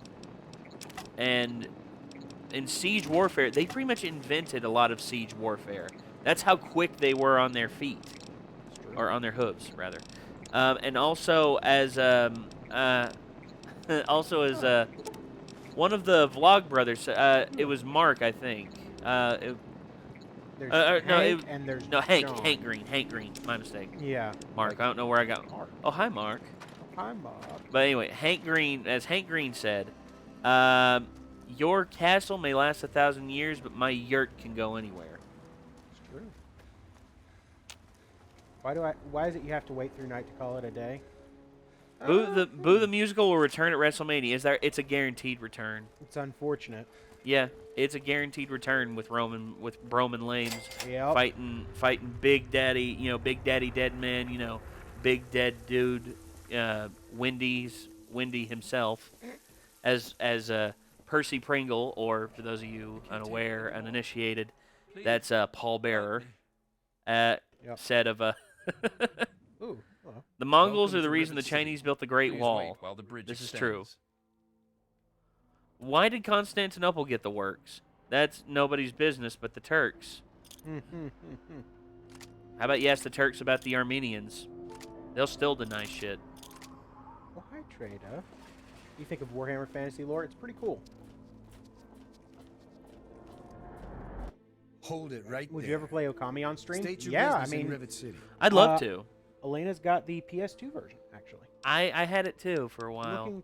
And in siege warfare, they pretty much invented a lot of siege warfare. That's how quick they were on their feet, or on their hooves, rather. And also as one of the Vlog brothers, it was Mark, I think. There's Hank and there's Hank John. Hank Green, my mistake. Yeah. Mark, I don't know where I got. Mark. Oh, hi, Mark. Hi, Mark. But anyway, Hank Green said, your castle may last 1,000 years, but my yurt can go anywhere. It's true. Why is it you have to wait through night to call it a day? Boo the musical will return at WrestleMania. It's a guaranteed return. It's unfortunate. Yeah, it's a guaranteed return with Roman Reigns Yep. fighting Big Daddy, Big Daddy Deadman, Big Dead Dude, Wendy himself, as Percy Pringle, or for those of you unaware, uninitiated, that's Paul Bearer. Said of Ooh. Well. the Mongols Welcome are the to reason the Rivet City. Chinese built the Great Please Wall. wait while the bridge This is true. extends. Why did Constantinople get the works? That's nobody's business but the Turks. How about you ask the Turks about the Armenians? They'll still deny shit. Well, hi, Trada. You think of Warhammer Fantasy lore? It's pretty cool. Hold it right Would there. you ever play Okami on stream? State your yeah, I business in mean, Rivet City. I'd love to. Elena's got the PS2 version, actually. I had it too for a while. I'm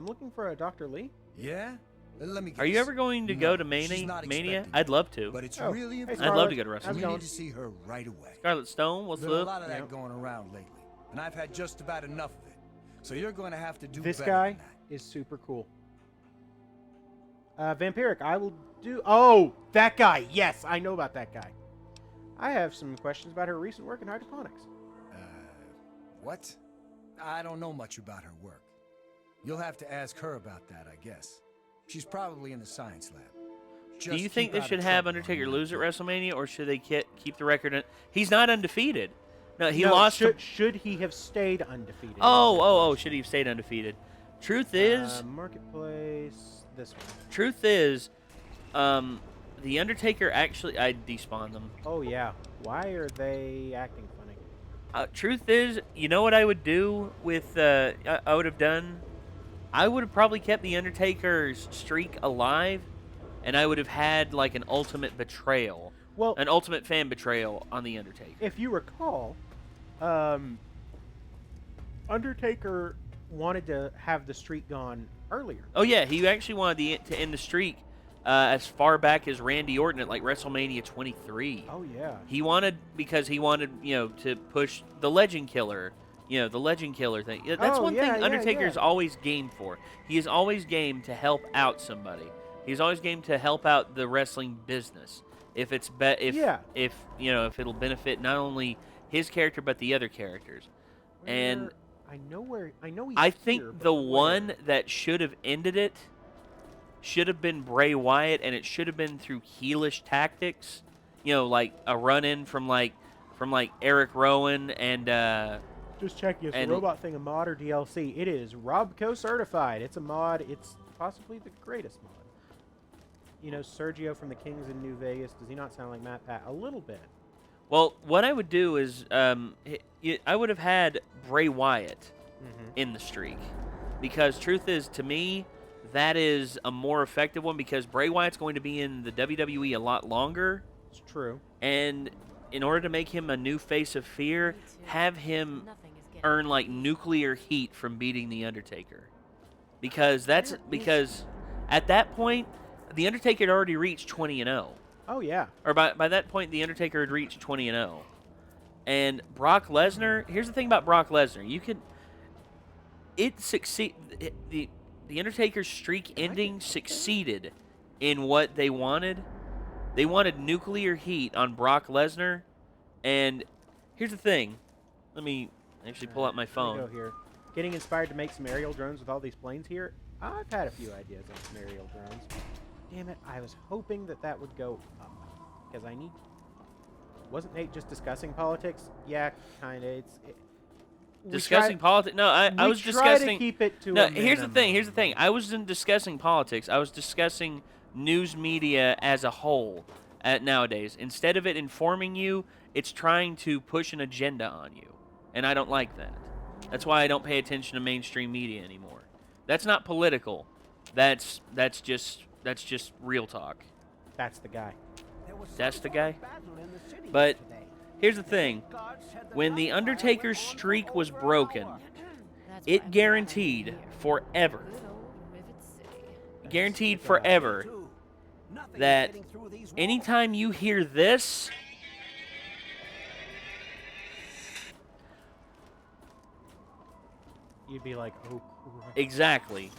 looking for a Dr. Lee. Yeah? Let me guess. Are you ever going to go to she's not Mania? expecting I'd love to. But it's Oh, really hey, important. I'd love to go to How's it WrestleMania. We going? need to see her right away. Scarlet Stone, what's There's been a up? lot of that Yep. going around lately, and I've had just about enough of it. So you're going to have to do This better guy than that. is super cool. Vampiric, I will do... Oh, that guy. Yes, I know about that guy. I have some questions about her recent work in hydroponics. What? I don't know much about her work. You'll have to ask her about that, I guess. She's probably in the science lab. Do Just you think keep they out of should have trouble on Undertaker that lose at front. WrestleMania, or should they keep the record? He's not undefeated. No, he lost. Should he have stayed undefeated? Should he have stayed undefeated? Truth is, Marketplace, this one. truth is, the Undertaker actually, I despawned them. Oh, yeah. Why are they acting funny? Truth is, you know what I would do with, I would have done? I would have probably kept the Undertaker's streak alive, and I would have had, like, an ultimate betrayal. Well, An ultimate fan betrayal on the Undertaker. if you recall, Undertaker wanted to have the streak gone earlier. Oh yeah, he actually wanted to end the streak as far back as Randy Orton at like WrestleMania 23. Oh yeah. Because he wanted to push the Legend Killer, the Legend Killer thing. Yeah, that's one thing Undertaker's always game for. He is always game to help out somebody. He's always game to help out the wrestling business if it's if it'll benefit not only his character but the other characters. And I know he's I think here, but the where? one that should have ended it should have been Bray Wyatt, and it should have been through heelish tactics. Like a run-in from Eric Rowan and Just check, is the robot thing a mod or DLC? It is Robco certified. It's a mod. It's possibly the greatest mod. Sergio from the Kings in New Vegas. Does he not sound like Matt Pat? A little bit. Well, what I would do is I would have had Bray Wyatt in the streak. Because truth is, to me, that is a more effective one because Bray Wyatt's going to be in the WWE a lot longer. It's true. And in order to make him a new face of fear, have him earn like nuclear heat from beating The Undertaker. Because at that point, The Undertaker had already reached 20-0. Oh, yeah. Or by that point, The Undertaker had reached 20-0. And Brock Lesnar, here's the thing about Brock Lesnar. The Undertaker's streak ending succeeded in what they wanted. They wanted nuclear heat on Brock Lesnar. And here's the thing. Let me actually pull out my phone. Go here. Getting inspired to make some aerial drones with all these planes here. I've had a few ideas on some aerial drones. Damn it, I was hoping that would go up. Because wasn't Nate just discussing politics? Yeah, kind of. Discussing politics? No, I was discussing. To keep it to no, a here's the thing. minimum. Here's the thing. I wasn't discussing politics. I was discussing news media as a whole nowadays. Instead of it informing you, it's trying to push an agenda on you. And I don't like that. That's why I don't pay attention to mainstream media anymore. That's not political. That's just real talk. That's the guy. That's the guy? But here's the thing. When The Undertaker's streak was broken, it guaranteed forever. Guaranteed forever that anytime you hear this, you'd be like, oh, crap. Exactly.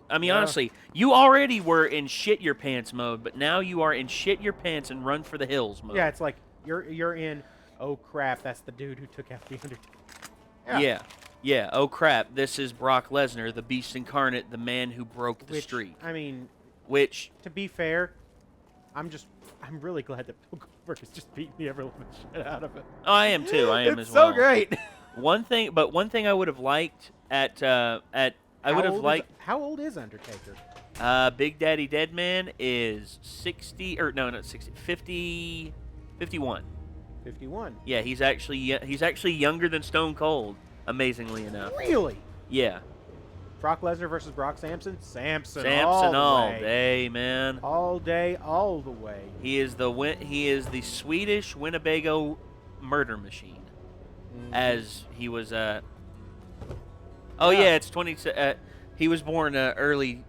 Honestly, you already were in shit your pants mode, but now you are in shit your pants and run for the hills mode. Yeah, it's like you're in, oh crap, that's the dude who took out the Undertaker. Yeah. Oh crap, this is Brock Lesnar, the Beast Incarnate, the man who broke the streak. Which, to be fair, I'm really glad that Bill Goldberg is just beating the ever living shit out of it. Oh, I am too. I am it's as well. so great. One thing I would have liked How old is Undertaker? Big Daddy Deadman is 60 or no, not 60, 50, 51. 51. Yeah, he's actually younger than Stone Cold, amazingly enough. Really? Yeah. Brock Lesnar versus Brock Samson? Samson all day, man. All day, all the way. He is the Swedish Winnebago murder machine. As he was it's 20 he was born early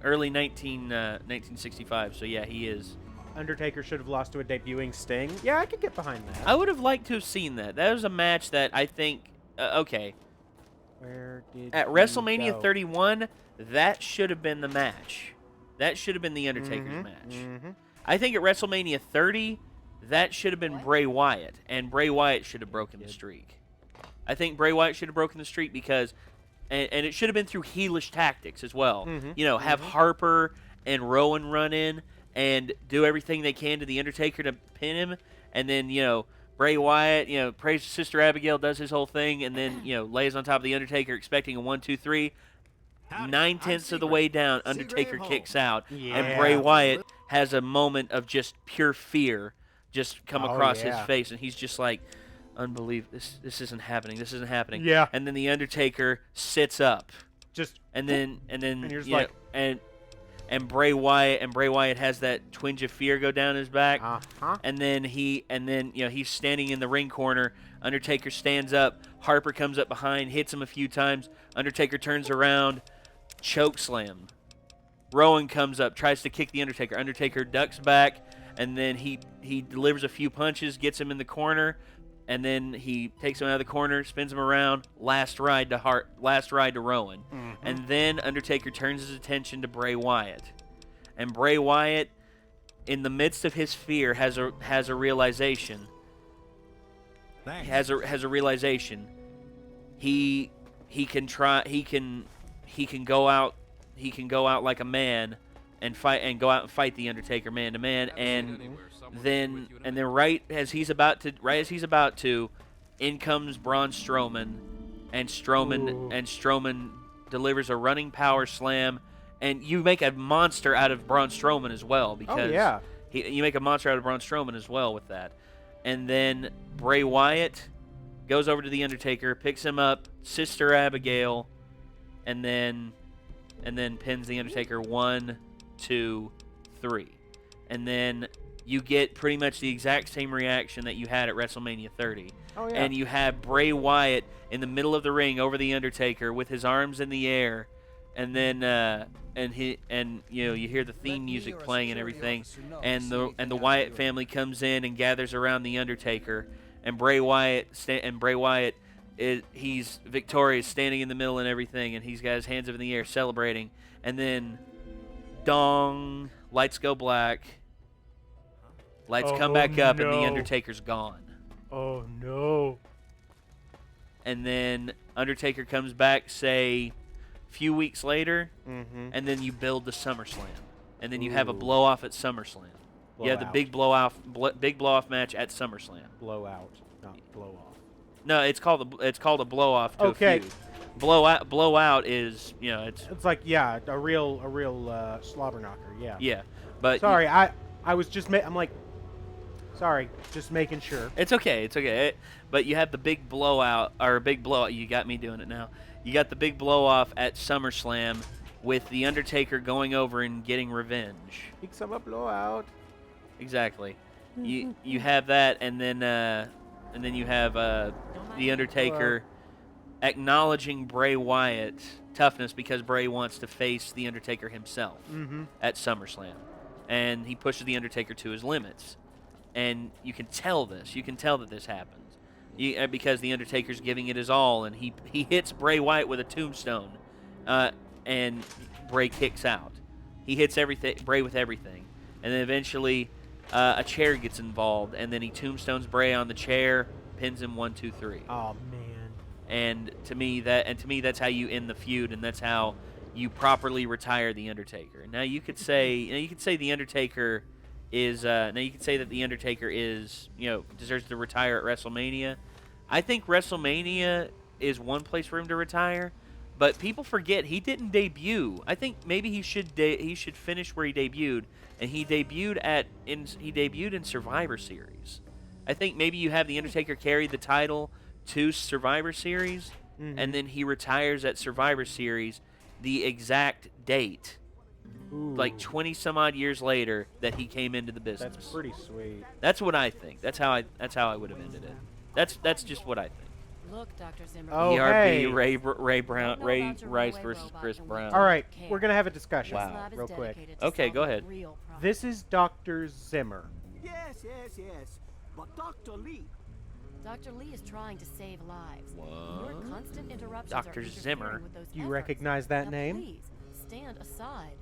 1965, so yeah, he is. Undertaker should have lost to a debuting Sting. Yeah, I could get behind that. I would have liked to have seen that. That was a match that I think okay. Where did at WrestleMania 31, that should have been the match. That should have been the Undertaker's match. I think at WrestleMania 30, that should have been Bray Wyatt, and Bray Wyatt should have broken the streak. I think Bray Wyatt should have broken the streak because, and it should have been through heelish tactics as well. Have Harper and Rowan run in and do everything they can to the Undertaker to pin him, and then Bray Wyatt, prays Sister Abigail, does his whole thing, and then lays on top of the Undertaker, expecting a 1-2-3. 9/10 of the way down, Undertaker kicks out, and Bray Wyatt has a moment of just pure fear just come across his face, and he's just like, unbelievable, this isn't happening, this isn't happening. Yeah. And then the Undertaker sits up. And then you're just and Bray Wyatt has that twinge of fear go down his back. And then he's standing in the ring corner. Undertaker stands up. Harper comes up behind, hits him a few times. Undertaker turns around, choke slam. Rowan comes up, tries to kick the Undertaker. Undertaker ducks back, and then he delivers a few punches, gets him in the corner, and then he takes him out of the corner, spins him around. Last ride to Rowan, and then Undertaker turns his attention to Bray Wyatt, and Bray Wyatt, in the midst of his fear, has a realization. Thanks. Has a realization. He can go out like a man and fight the Undertaker man to man, and then right as he's about to, in comes Braun Strowman, and Strowman delivers a running power slam, and you make a monster out of Braun Strowman as well, because you make a monster out of Braun Strowman as well with that. And then Bray Wyatt goes over to the Undertaker, picks him up, Sister Abigail, and then pins the Undertaker 1, 2, 3. And then you get pretty much the exact same reaction that you had at WrestleMania 30. Oh, yeah. And you have Bray Wyatt in the middle of the ring over the Undertaker with his arms in the air, and then you hear the theme music playing and everything, and the Wyatt family comes in and gathers around the Undertaker, and Bray Wyatt he's victorious, standing in the middle and everything, and he's got his hands up in the air celebrating, and then dong, lights go black, lights come back up, and the Undertaker's gone. Oh no. And then Undertaker comes back, say, few weeks later, and then you build the SummerSlam, and then you have a blow off at SummerSlam. You have the big blow off match at SummerSlam. Blowout, not blow off. No, it's called a blow off to a feud. Blowout is it's like a real slobber knocker. Yeah. Yeah, but sorry, I was just I'm like, sorry, just making sure. It's okay. But you have the big blowout. You got me doing it now. You got the big blow-off at SummerSlam with The Undertaker going over and getting revenge. Big summer blowout. Exactly. You have that, and then you have The Undertaker acknowledging Bray Wyatt's toughness, because Bray wants to face The Undertaker himself at SummerSlam. And he pushes The Undertaker to his limits. And you can tell this. You can tell that this happens. Because the Undertaker's giving it his all, and he hits Bray Wyatt with a tombstone, and Bray kicks out. He hits Bray with everything, and then eventually a chair gets involved, and then he tombstones Bray on the chair, pins him 1, 2, 3. Oh man! And to me that's how you end the feud, and that's how you properly retire the Undertaker. Now you could say the Undertaker is deserves to retire at WrestleMania. I think WrestleMania is one place for him to retire, but people forget he didn't debut. I think maybe he should finish where he debuted, and he debuted in Survivor Series. I think maybe you have the Undertaker carry the title to Survivor Series, and then he retires at Survivor Series the exact date. Ooh. Like 20 some odd years later that he came into the business. That's pretty sweet. That's what I think. That's how I would have ended it. That's just what I think. Look, Dr. Zimmer. Oh, ERB, hey. Ray Rice versus Chris Brown. All right, we're gonna have a discussion Wow. real quick. Okay, go ahead. This is Dr. Zimmer. Yes. But Dr. Lee. Dr. Lee is trying to save lives. What? Your constant interruptions Dr. are interfering Zimmer? with those Do you efforts. recognize that Now, name? Please, stand aside.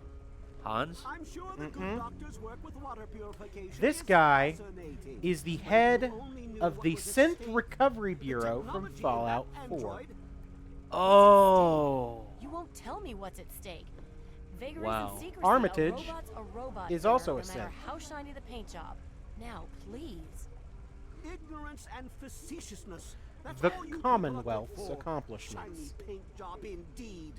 Hans? I'm sure the good doctors work with water purification. This is guy fascinating. is the But head you only knew of what the was at Synth stake. Recovery The Bureau from technology Fallout of that 4. android. Oh. You won't tell me what's at stake. Vagaries Wow. and secrecy. Armitage a robot's a robot, is Zimmer, also a no matter synth. how shiny the paint job. Now, please. Ignorance and facetiousness. That's The all you people are good Commonwealth's for. accomplishments. Shiny paint job indeed.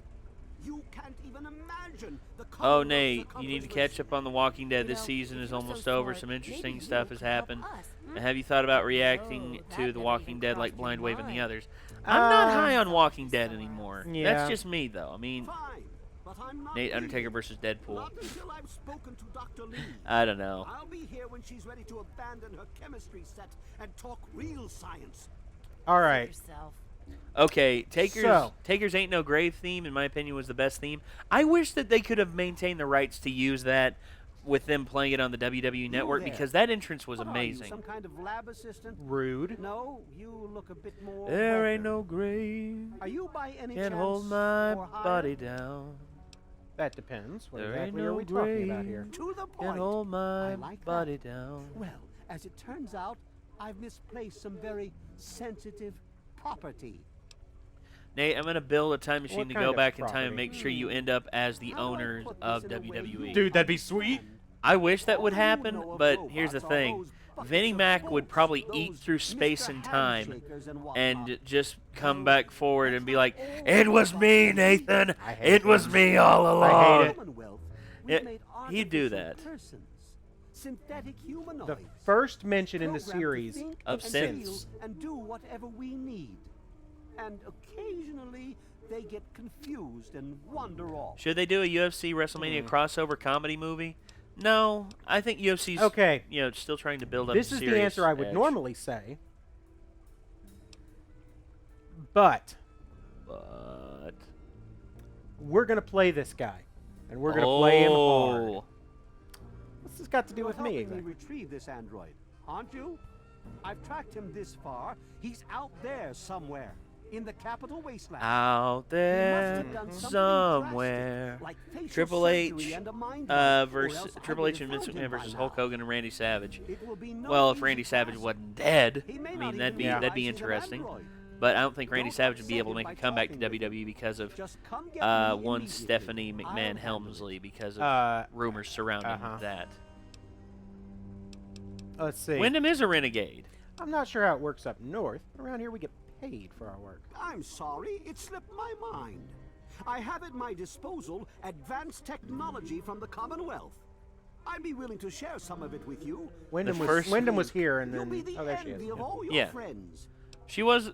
You can't even imagine the Oh, Commonwealth's Nate, you need to catch up on The Walking Dead. This You know, season if is you're so almost over. smart, Some maybe interesting you stuff has could help happened. us, hmm? Have you thought about reacting Oh, that to The never Walking even Dead like crossed Blind your Wave and the mind. others? I'm not Um, high on Walking Dead anymore. Yeah. That's just me, though. I mean, Fine, but I'm not Nate, Undertaker leaving. versus Deadpool. Not until I've spoken to Dr. Lee. I don't know. I'll be here when she's ready to abandon her chemistry set and talk real science. All Save right, yourself. Okay, So- Taker's Ain't No Grave theme, in my opinion, was the best theme. I wish that they could have maintained the rights to use that with them playing it on the WWE Network, there. because that entrance was What are you, amazing. some kind of lab assistant? Rude. No, you look a bit more. There ain't weathered. no grave Are you by any can chance hold my more hired? body down. That depends. What There ain't exactly are no we talking about grave here? To the Can point. hold my I like body that. down. Well, as it turns out, I've misplaced some very sensitive property. Nate, I'm gonna build a time machine What to kind go of back in time property? and make sure you end up as the How do I owners put of this in a way WWE. you Dude, that'd be sweet. understand? I wish that would All you happen, know of but here's the robots are thing. those buckets Vinnie of Mac would bolts, probably those eat through space Mr. and time Handshakers and whatnot. and just come Those- back forward that's and be not like, all "It was robots me, are. Nathan. I hate It was him. me all I along." hate it. Commonwealth, Yeah, we've made he'd do artificial that. persons, synthetic humanoids. The first mention in the programmed to series think of and sense. feel and do whatever we need. And occasionally they get confused and wander off. Should they do a UFC WrestleMania crossover comedy movie? No, I think UFC's Okay. still trying to build up. This a is the serious answer I would edge. normally say. But But we're going to play this guy. And we're going to play him hard. Oh. What's this got to do You're with me helping exactly? retrieve this android, aren't you? I've tracked him this far. He's out there somewhere in the capital wasteland. Out He must there have done something somewhere. drastic, like facial Triple surgery H and a mind wipe, or versus else I Triple would H have and Vince found him McMahon by versus now. Hulk Hogan and Randy Savage. It will be no Well, if easy Randy Savage task. wasn't dead, He may I not mean even that'd be realize he's an interesting. android. But I don't think Randy Don't Savage would be upset able to him make a by comeback to talking with him. WWE because of Just come get me one immediately. Stephanie I'll McMahon handle it. Helmsley because of Uh, rumors surrounding uh-huh. that. Let's see. Wyndham is a renegade. I'm not sure how it works up north. Around here, we get paid for our work. I'm sorry, it slipped my mind. I have at my disposal advanced technology from the Commonwealth. I'd be willing to share some of it with you. Wyndham was, first- Wyndham was here, and You'll then... be the Oh, there she is. envy of Yeah. all your Yeah. friends. She was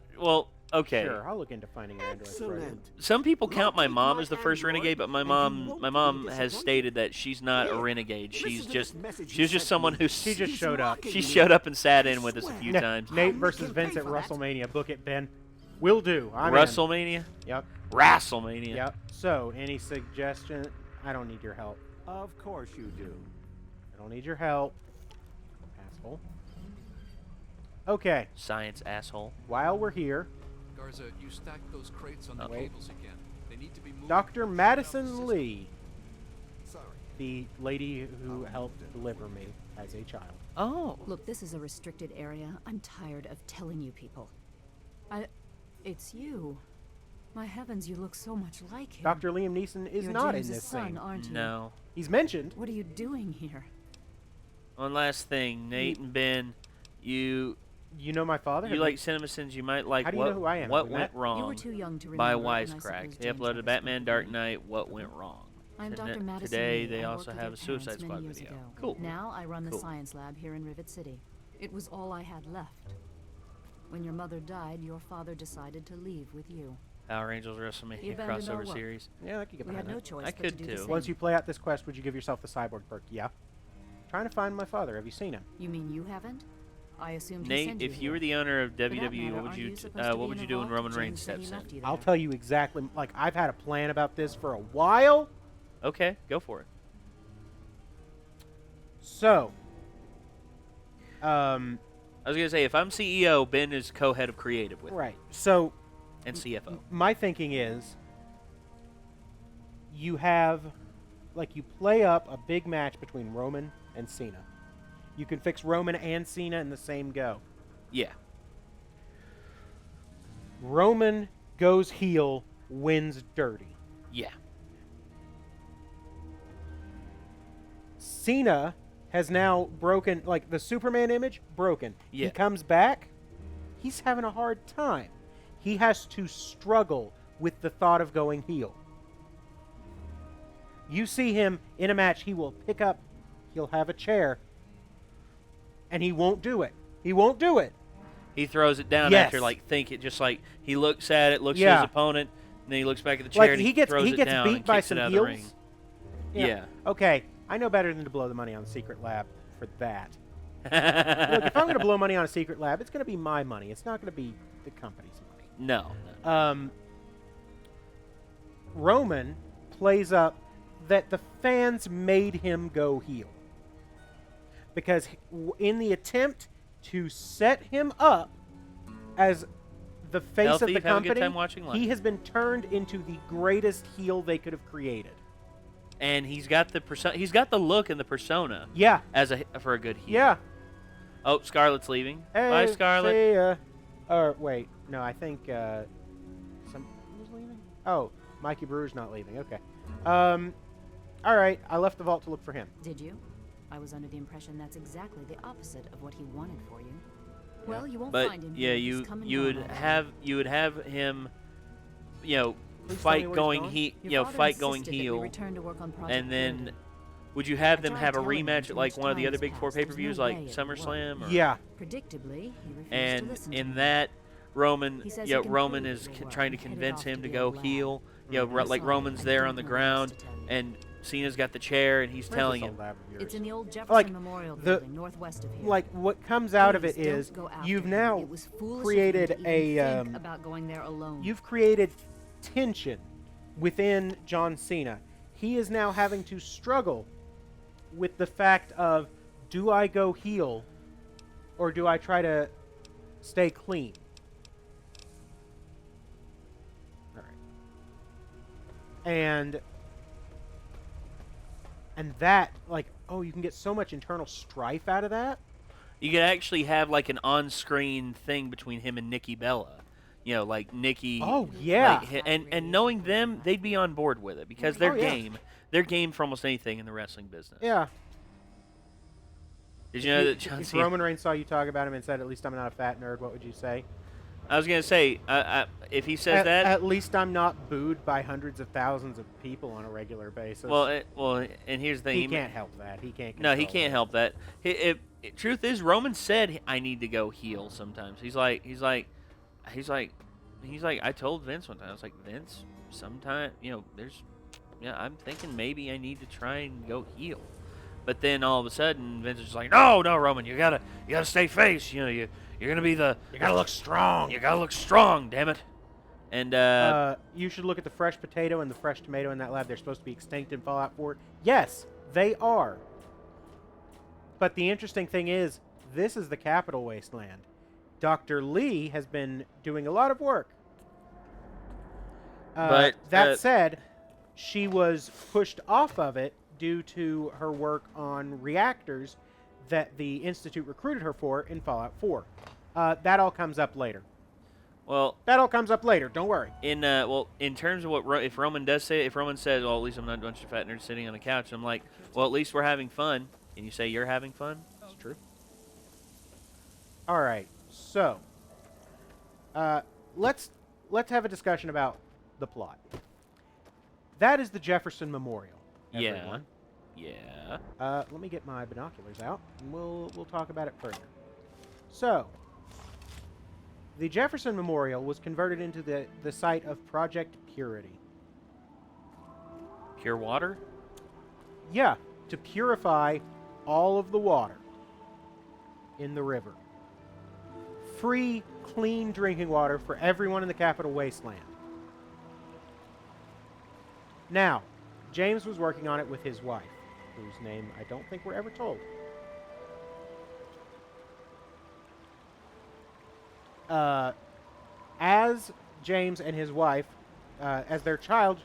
okay. Sure, I'll look into finding your android for you. Excellent. Some people count my Locate mom my as the first android, renegade, but my and you mom won't my be mom has disappointed. stated that she's not a Here, renegade. listen She's to just this message she's he just sent someone me. who She just He's showed up. mocking she me. showed up and sat I in with us a swear. few Na- times. Nate We versus can Vince pay at for that. WrestleMania. Book it, Ben. Will do. I'm in. WrestleMania, Yep. WrestleMania. Yep. So, any suggestion? I don't need your help. Of course you do. I don't need your help. Asshole. Okay. Science asshole. While we're here, Garza, you stacked those crates on the Wait. cables again. They need to be moved. Dr. Turn off the Madison system. Lee, Sorry. the lady who helped deliver me as a child. Oh. Look, this is a restricted area. I'm tired of telling you people. It's you. My heavens, you look so much like him. Dr. Liam Neeson is You're not James's in this son, scene. aren't you? No. He's mentioned. What are you doing here? One last thing, Nate and Ben, you You know my father? Have like CinemaSins. You might like How do you what know who I am? what Have we went met? wrong You were too young to by remember, and I Wisecrack. suppose They James uploaded never Batman spoke Dark to me. Knight. What went wrong? I'm And Dr. then Madison today Lee. they I also worked with have a your Suicide parents Squad many years video. ago. Cool. Now I run the Cool. science lab here in Rivet City. It was all I had left. When your mother died, your father decided to leave with you. Power Rangers He WrestleMania abandoned our crossover work. series. Yeah, I could get We had behind no that. choice I but could to do the too. same. Once you play out this quest, would you give yourself the cyborg perk? Yeah. Trying to find my father. Have you seen him? You mean you haven't? I assumed he Nate, sent if you you were here. the owner of For that WWE, matter, what would aren't you supposed to what be would in you do when vault? Roman James Reigns said he steps in? left you I'll there. tell you exactly. Like, I've had a plan about this for a while. Okay, go for it. So, I was gonna say if I'm CEO, Ben is co-head of creative with me, right. So, and CFO. my thinking is you have, like, you play up a big match between Roman and Cena. You can fix Roman and Cena in the same go. Yeah. Roman goes heel, wins dirty. Yeah. Cena has now broken, like, the Superman image, broken. Yeah. He comes back, he's having a hard time. He has to struggle with the thought of going heel. You see him in a match, he will pick up, he'll have a chair, and he won't do it. He won't do it. He throws it down Yes. after just like he looks at it, looks at Yeah. his opponent, and then he looks back at the chair Like, and he gets throws it down beat and by kicks some it out heels. of the ring. Yeah. Okay, I know better than to blow the money on Secret Lab for that. Look, if I'm going to blow money on a Secret Lab, it's going to be my money. It's not going to be the company's money. No. Roman plays up that the fans made him go heel. Because in the attempt to set him up as the face Healthy, of the have a good company, time watching live. he has been turned into the greatest heel they could have created. And he's got the he's got the look and the persona. Yeah. For a good heel. Yeah. Oh, Scarlett's leaving. Hey, Bye, Scarlett. See ya. Or wait, no, I think who's leaving? Oh, Mikey Brewer's not leaving. Okay. All right, I left the vault to look for him. Did you? I was under the impression that's exactly the opposite of what he wanted for you. Well, you won't But find him yeah, here. He's come and gone already. you would have him, you know, Please tell me fight where he's going gone. Your father fight going insisted that we heel, return to work on Project and then Purity. would you have I them tried have a telling him rematch too at like much one of the time other has big four passed. There's pay-per-views no like way it would SummerSlam? Or, Yeah. Predictably, he refused to And listen to in me. that, Roman, He says you know, he can Roman prove is they were trying to and headed convince off him to the go old lab. heel. You know, I'm like sorry, Roman's I there don't on the know what else ground, to tell you. and Cena's got the chair, and he's Where's telling this him. old lab of yours? It's in the old Jefferson Like, Memorial the- Building, northwest of here. Like, what comes out of it Please don't is go after you've him. now It was foolish of created him to even a think about going there alone. you've created tension within John Cena. He is now having to struggle with the fact of, do I go heel or do I try to stay clean? All right. And that, like, oh, you can get so much internal strife out of that. You could actually have like an on-screen thing between him and Nikki Bella. You know, like Nikki. Oh, yeah. Like, and knowing them, they'd be on board with it because they're Oh, yeah. game. They're game for almost anything in the wrestling business. Yeah. Did you know that John If Cena? Roman Reigns saw you talk about him and said, "At least I'm not a fat nerd," what would you say? I was gonna say, if he says that, At least I'm not booed by hundreds of thousands of people on a regular basis. well, and here's the thing. he can't help that. He can't. No, he control can't that. help that. Truth is, Roman said I need to go heel sometimes. He's like, I told Vince one time. I was like, Vince, sometime, I'm thinking maybe I need to try and go heel. But then all of a sudden, Vince is just like, no, Roman, you gotta stay face. You know, you're gonna be the. You gotta look strong. You gotta look strong, damn it. And you should look at the fresh potato and the fresh tomato in that lab. They're supposed to be extinct in Fallout 4. Yes, they are. But the interesting thing is, this is the capital wasteland. Dr. Lee has been doing a lot of work. But that said, she was pushed off of it due to her work on reactors that the Institute recruited her for in Fallout 4. That all comes up later. Well, that all comes up later. Don't worry. In terms of what if Roman says, well, at least I'm not a bunch of fat nerds sitting on a couch. I'm like, well, at least we're having fun. And you say you're having fun? That's true. All right. So, let's have a discussion about the plot. That is the Jefferson Memorial. Everyone. Yeah. Let me get my binoculars out, and we'll talk about it further. So, the Jefferson Memorial was converted into the site of Project Purity. Pure water? Yeah, to purify all of the water in the river. Free, clean drinking water for everyone in the capital wasteland. Now, James was working on it with his wife, whose name I don't think we're ever told. As James and his wife, as their child,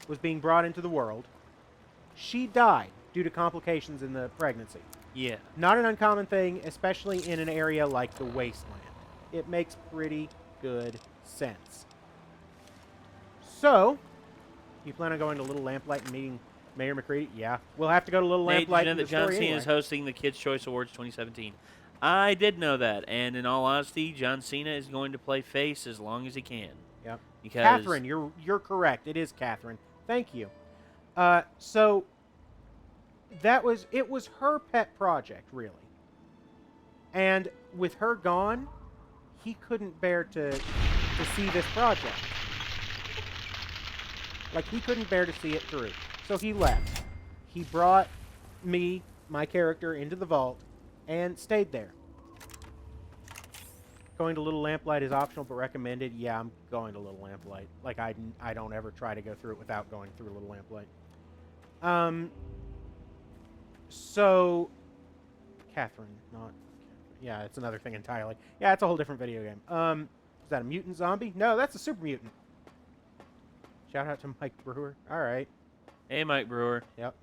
was being brought into the world, she died due to complications in the pregnancy. Yeah. Not an uncommon thing, especially in an area like the Wasteland. It makes pretty good sense. So, you plan on going to Little Lamplight and meeting Mayor McCready? Yeah. We'll have to go to Little Nate, Lamplight. Did you know that John Cena is hosting the Kids' Choice Awards 2017? I did know that, and in all honesty, John Cena is going to play face as long as he can. Yep. Because Catherine, you're correct. It is Catherine. Thank you. So it was her pet project, really. And with her gone, he couldn't bear to see this project. Like, he couldn't bear to see it through. So he left. He brought my character, into the vault and stayed there. Going to Little Lamplight is optional but recommended. Yeah, I'm going to Little Lamplight. Like, I don't ever try to go through it without going through Little Lamplight. So... Catherine, not... Yeah, it's another thing entirely. Yeah, it's a whole different video game. Is that a mutant zombie? No, that's a super mutant. Shout out to Mike Brewer. All right. Hey, Mike Brewer. Yep.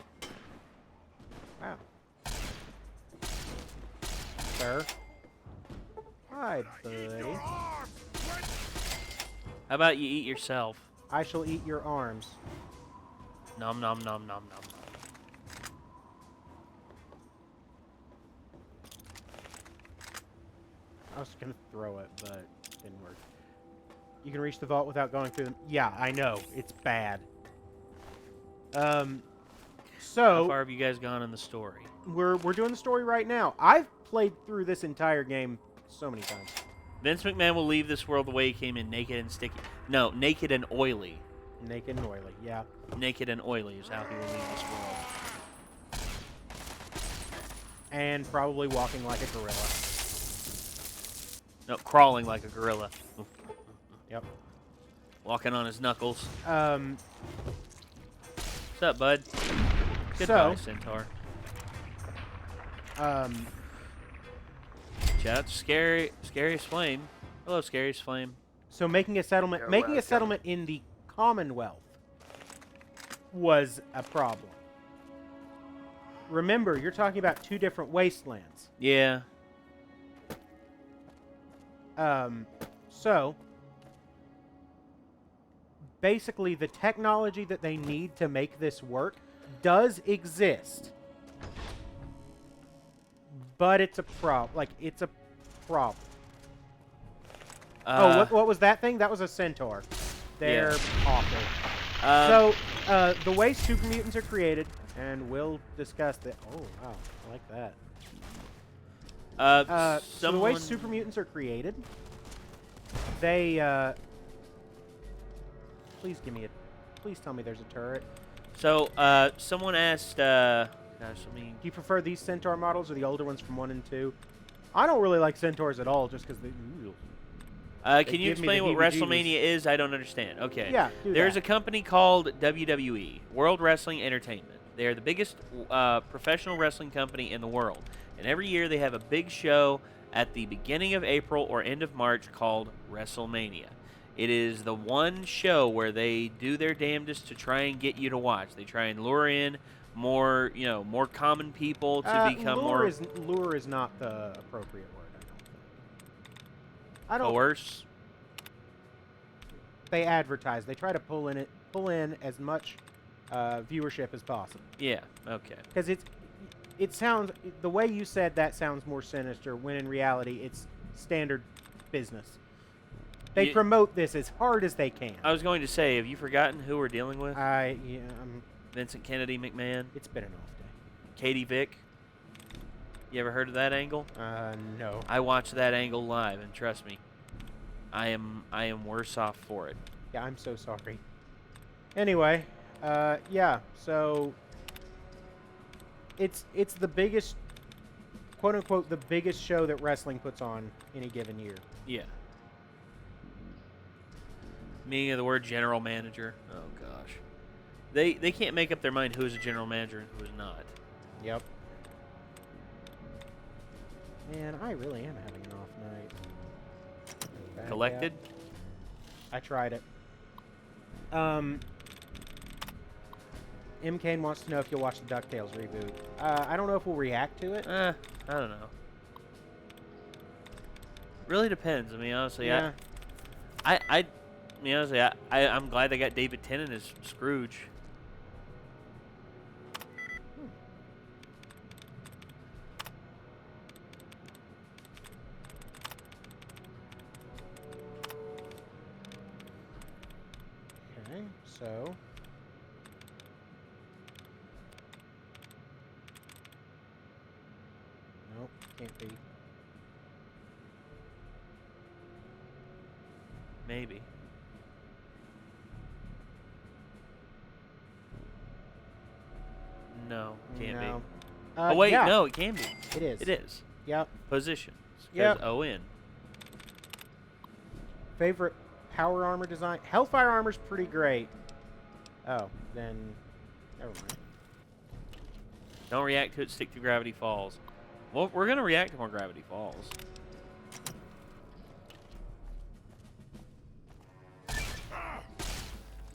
Wow. Sir. Hi, buddy. How about you eat yourself? I shall eat your arms. Nom nom nom nom nom. I was gonna throw it, but it didn't work. You can reach the vault without going through them. Yeah, I know. It's bad. How So far have you guys gone in the story? we're doing the story right now. I've played through this entire game so many times. Vince McMahon will leave this world the way he came in, naked and sticky. No, naked and oily. Naked and oily, yeah. Naked and oily is how he will leave this world. And probably walking like a gorilla. No, crawling like a gorilla. Yep. Walking on his knuckles. Um, What's up, bud? Goodbye, Centaur. Shout out to Scariest Flame. Hello, Scariest Flame. So making a settlement, in the Commonwealth was a problem. Remember, you're talking about two different wastelands. Yeah. So basically, the technology that they need to make this work does exist, but it's a problem. Like, it's a problem. What was that thing? That was a centaur. They're awful. The way super mutants are created, and we'll discuss that. Oh, wow. I like that. So the way super mutants are created, they, please tell me there's a turret. So, someone asked, gosh, I mean... Do you prefer these centaur models or the older ones from 1 and 2? I don't really like centaurs at all, just because they... Can you explain what WrestleMania is? I don't understand. Okay. Yeah, There's a company called WWE, World Wrestling Entertainment. They're the biggest professional wrestling company in the world. And every year they have a big show at the beginning of April or end of March called WrestleMania. It is the one show where they do their damnedest to try and get you to watch. They try and lure in more, more common people to become more... Lure is not the appropriate word, I don't think. Coerce? They advertise. They try to pull in as much viewership as possible. Yeah, okay. Because it sounds... The way you said that sounds more sinister, when in reality it's standard business. They promote this as hard as they can. I was going to say, have you forgotten who we're dealing with? Vincent Kennedy McMahon. It's been an off day. Katie Vick. You ever heard of that angle? No. I watched that angle live, and trust me, I am worse off for it. Yeah, I'm so sorry. Anyway, yeah. So it's the biggest, quote unquote, the biggest show that wrestling puts on any given year. Yeah. Meaning of the word general manager. Oh gosh, they can't make up their mind who is a general manager and who is not. Yep. Man, I really am having an off night. Collected? I tried it. M. Kane wants to know if you'll watch the DuckTales reboot. I don't know if we'll react to it. I don't know. Really depends. I mean, honestly, yeah. Honestly, I'm glad they got David Tennant as Scrooge. Okay, so nope, can't be. Maybe. No, can't be. Oh wait, yeah. no, it can be. It is. It is. Yep. Positions. Yep. ON. Favorite power armor design? Hellfire armor's pretty great. Oh, then never mind. Don't react to it, stick to Gravity Falls. Well, we're going to react to more Gravity Falls.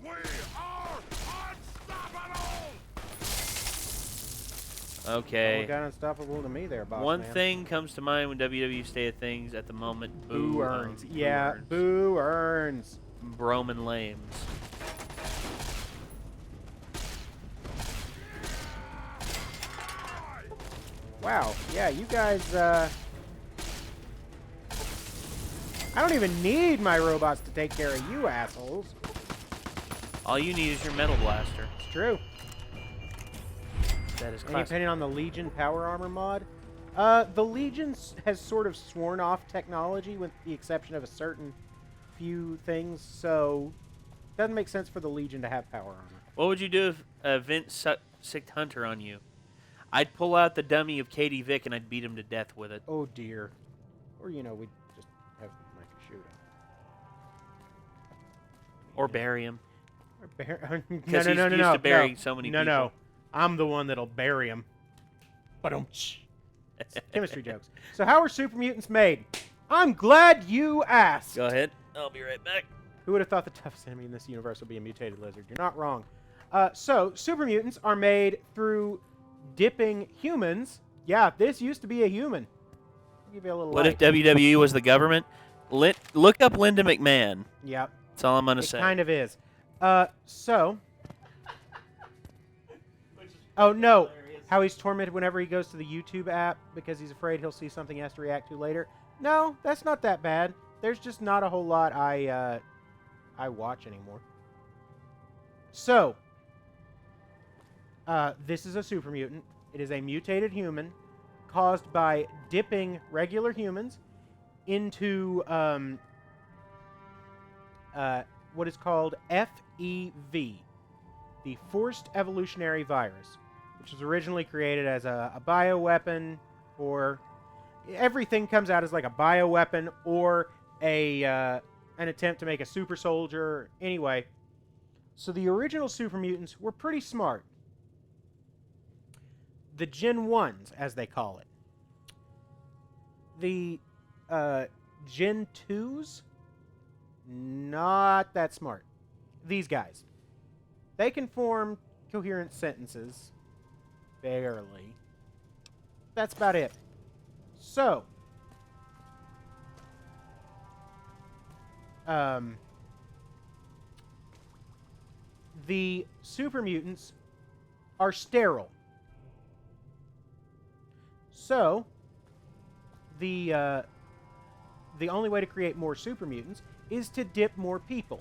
We are unstoppable! Okay. Well, got unstoppable to me there, boss One man. thing comes to mind when WWE State of Things at the moment. Boo earns. Boo Yeah, earns. boo earns. Broman Lames. Wow. Yeah, you guys, I don't even need my robots to take care of you assholes. All you need is your Metal Blaster. It's true. That is And classic. depending on the Legion power armor mod, the Legion has sort of sworn off technology with the exception of a certain few things, so it doesn't make sense for the Legion to have power armor. What would you do if Vince sicked Hunter on you? I'd pull out the dummy of Katie Vick and I'd beat him to death with it. Oh dear. Or, you know, we'd just have like a shootout. Or bury him. No, Because no, he's no, no, used no. to burying no. so many no, people. No, I'm the one that'll bury him. But chemistry jokes. So how are super mutants made? I'm glad you asked. Go ahead. I'll be right back. Who would have thought the toughest enemy in this universe would be a mutated lizard? You're not wrong. So super mutants are made through dipping humans. Yeah, this used to be a human. I'll give you a little What light. if WWE was the government? Look up Linda McMahon. Yep. That's all I'm going to It say. kind of is. So. Oh, no. How he's tormented whenever he goes to the YouTube app because he's afraid he'll see something he has to react to later. No, that's not that bad. There's just not a whole lot I watch anymore. So. This is a super mutant. It is a mutated human caused by dipping regular humans into what is called FEV, the Forced Evolutionary Virus, which was originally created as a bioweapon, or everything comes out as like a bioweapon or an attempt to make a super soldier. Anyway, so the original super mutants were pretty smart. The Gen 1s, as they call it. The Gen 2s, not that smart. These guys. They can form coherent sentences. Barely. That's about it. So. The super mutants are sterile. So, the only way to create more super mutants is to dip more people.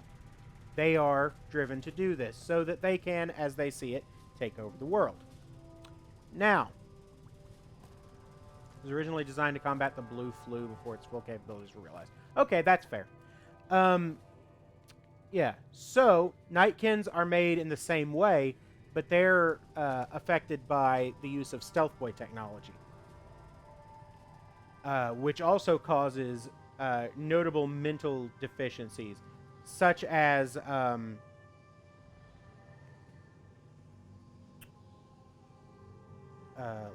They are driven to do this so that they can, as they see it, take over the world. Now, it was originally designed to combat the blue flu before its full capabilities were realized. Okay, that's fair. Yeah, so Nightkins are made in the same way, but they're affected by the use of Stealth Boy technology. Which also causes notable mental deficiencies, such as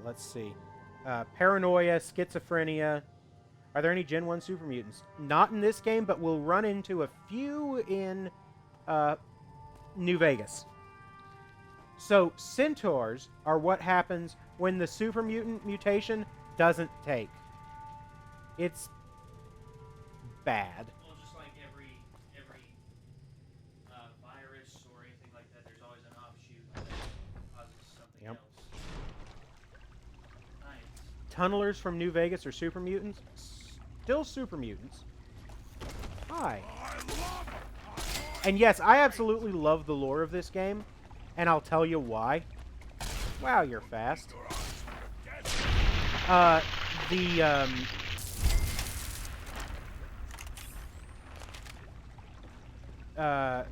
let's see, paranoia, schizophrenia. Are there any Gen 1 super mutants? Not in this game, but we'll run into a few in New Vegas. So centaurs are what happens when the super mutant mutation doesn't take. It's bad. Well, just like every virus or anything like that, there's always an offshoot that causes something else. Nice. Tunnelers from New Vegas are super mutants? Still super mutants. Hi. And yes, I absolutely love the lore of this game, and I'll tell you why. Wow, you're fast.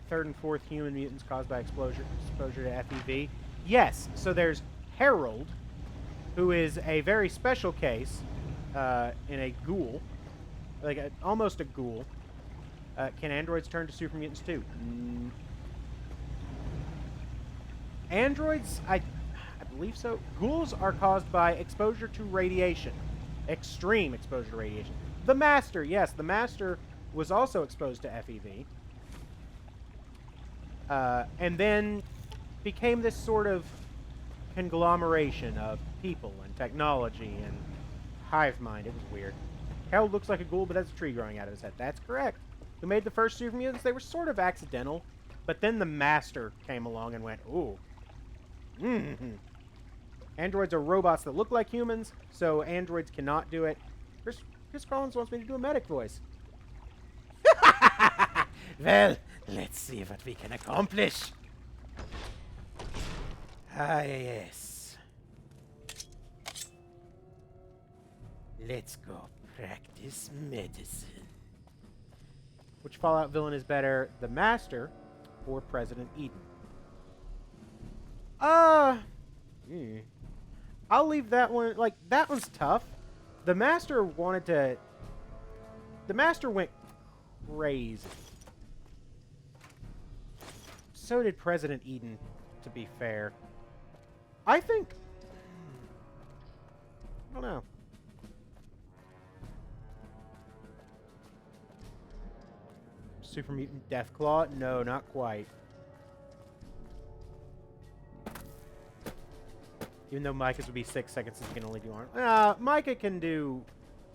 Third and fourth human mutants caused by exposure to FEV. Yes, so there's Harold, who is a very special case in a ghoul, like almost a ghoul. Can androids turn to super mutants too? Androids, I believe so. Ghouls are caused by exposure to radiation. Extreme exposure to radiation. The Master, yes, the Master was also exposed to FEV. And then became this sort of conglomeration of people and technology and hive mind. It was weird. Harold looks like a ghoul, but has a tree growing out of his head. That's correct. Who made the first super mutants? They were sort of accidental, but then the Master came along and went, ooh. Androids are robots that look like humans, so androids cannot do it. Chris Collins wants me to do a medic voice. Well, let's see what we can accomplish. Ah, yes. Let's go practice medicine. Which Fallout villain is better, the Master or President Eden? I'll leave that one. Like, that one's tough. The Master wanted to... The Master went crazy. So did President Eden, to be fair. I think... I don't know. Super Mutant Deathclaw? No, not quite. Even though Micah's would be 6 seconds, he can only do arm. Micah can do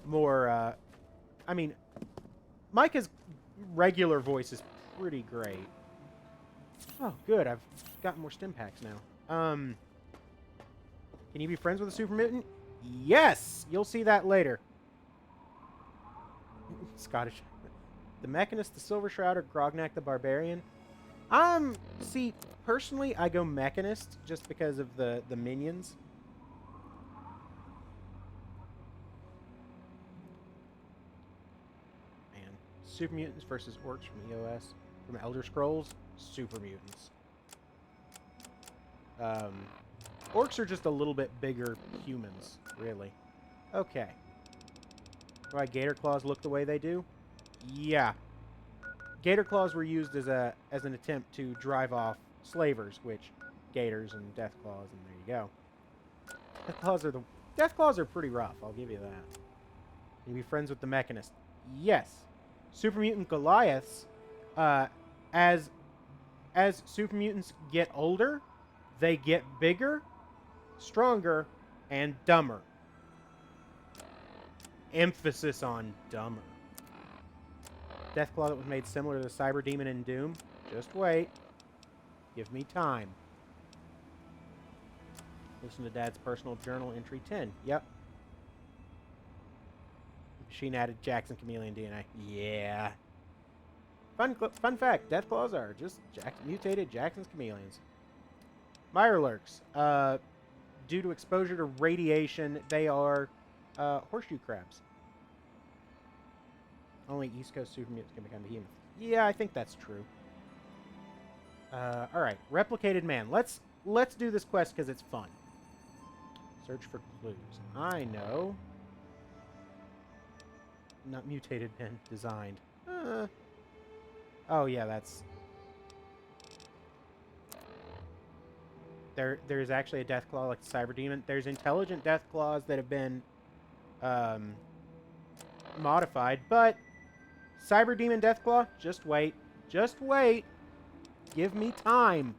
more, I mean, Micah's regular voice is pretty great. Oh, good. I've gotten more stim packs now. Can you be friends with a super mutant? Yes! You'll see that later. Scottish. The Mechanist, the Silver Shroud, or Grognak the Barbarian? See, personally, I go Mechanist just because of the minions. Man. Super Mutants versus Orcs from EOS. From Elder Scrolls, Super Mutants. Orcs are just a little bit bigger humans, really. Okay. Why Gator Claws look the way they do? Yeah. Gator Claws were used as an attempt to drive off slavers, which Gators and Death Claws, and there you go. Death Claws are pretty rough, I'll give you that. You be friends with the Mechanist. Yes. Super Mutant Goliaths, as Super Mutants get older, they get bigger, stronger, and dumber. Emphasis on dumber. Deathclaw that was made similar to the Cyber Demon in Doom. Just wait. Give me time. Listen to Dad's personal journal entry 10. Yep. Machine added Jackson Chameleon DNA. Yeah. Fun fact. Deathclaws are just mutated Jackson's Chameleons. Mirelurks. Due to exposure to radiation, they are horseshoe crabs. Only East Coast super mutants can become behemoths. Yeah, I think that's true. Alright. Replicated Man. Let's do this quest because it's fun. Search for clues. I know. Not mutated men. Designed. Oh, yeah, that's... There's actually a Deathclaw like the Cyber Demon. There's intelligent Deathclaws that have been modified, but Cyber Demon Deathclaw, just wait. Just wait. Give me time.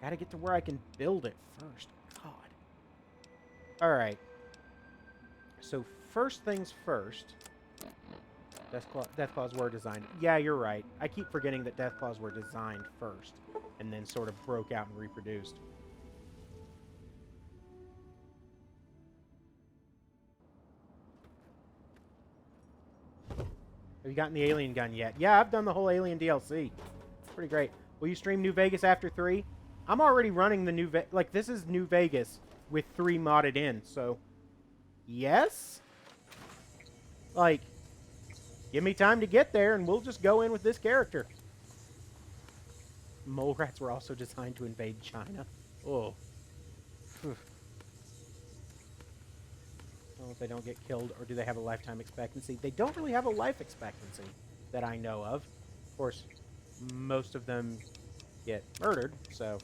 Gotta get to where I can build it first. God. Alright. So, first things first. Deathclaws were designed. Yeah, you're right. I keep forgetting that Deathclaws were designed first, and then sort of broke out and reproduced. Have you gotten the alien gun yet? Yeah, I've done the whole alien DLC. Pretty great. Will you stream New Vegas after 3? I'm already running the New Vegas. Like, this is New Vegas with 3 modded in, so... Yes? Like, give me time to get there, and we'll just go in with this character. Mole rats were also designed to invade China. Oh. Whew. Well, if they don't get killed, or do they have a lifetime expectancy? They don't really have a life expectancy. that I know of. Of course, most of them get murdered, so...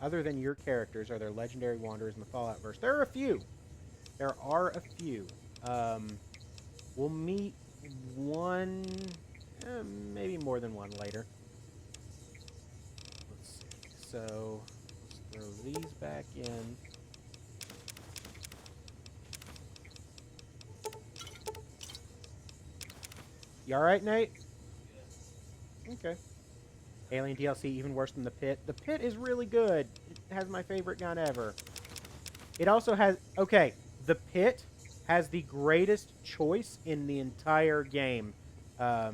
other than your characters, are there legendary wanderers in the Fallout verse? There are a few. There are a few. We'll meet one, maybe more than one later. Let's see. So, let's throw these back in. You alright, Nate? Okay. Alien DLC even worse than the Pit. The Pit is really good. It has my favorite gun ever. It also has... Okay, the Pit has the greatest choice in the entire game. A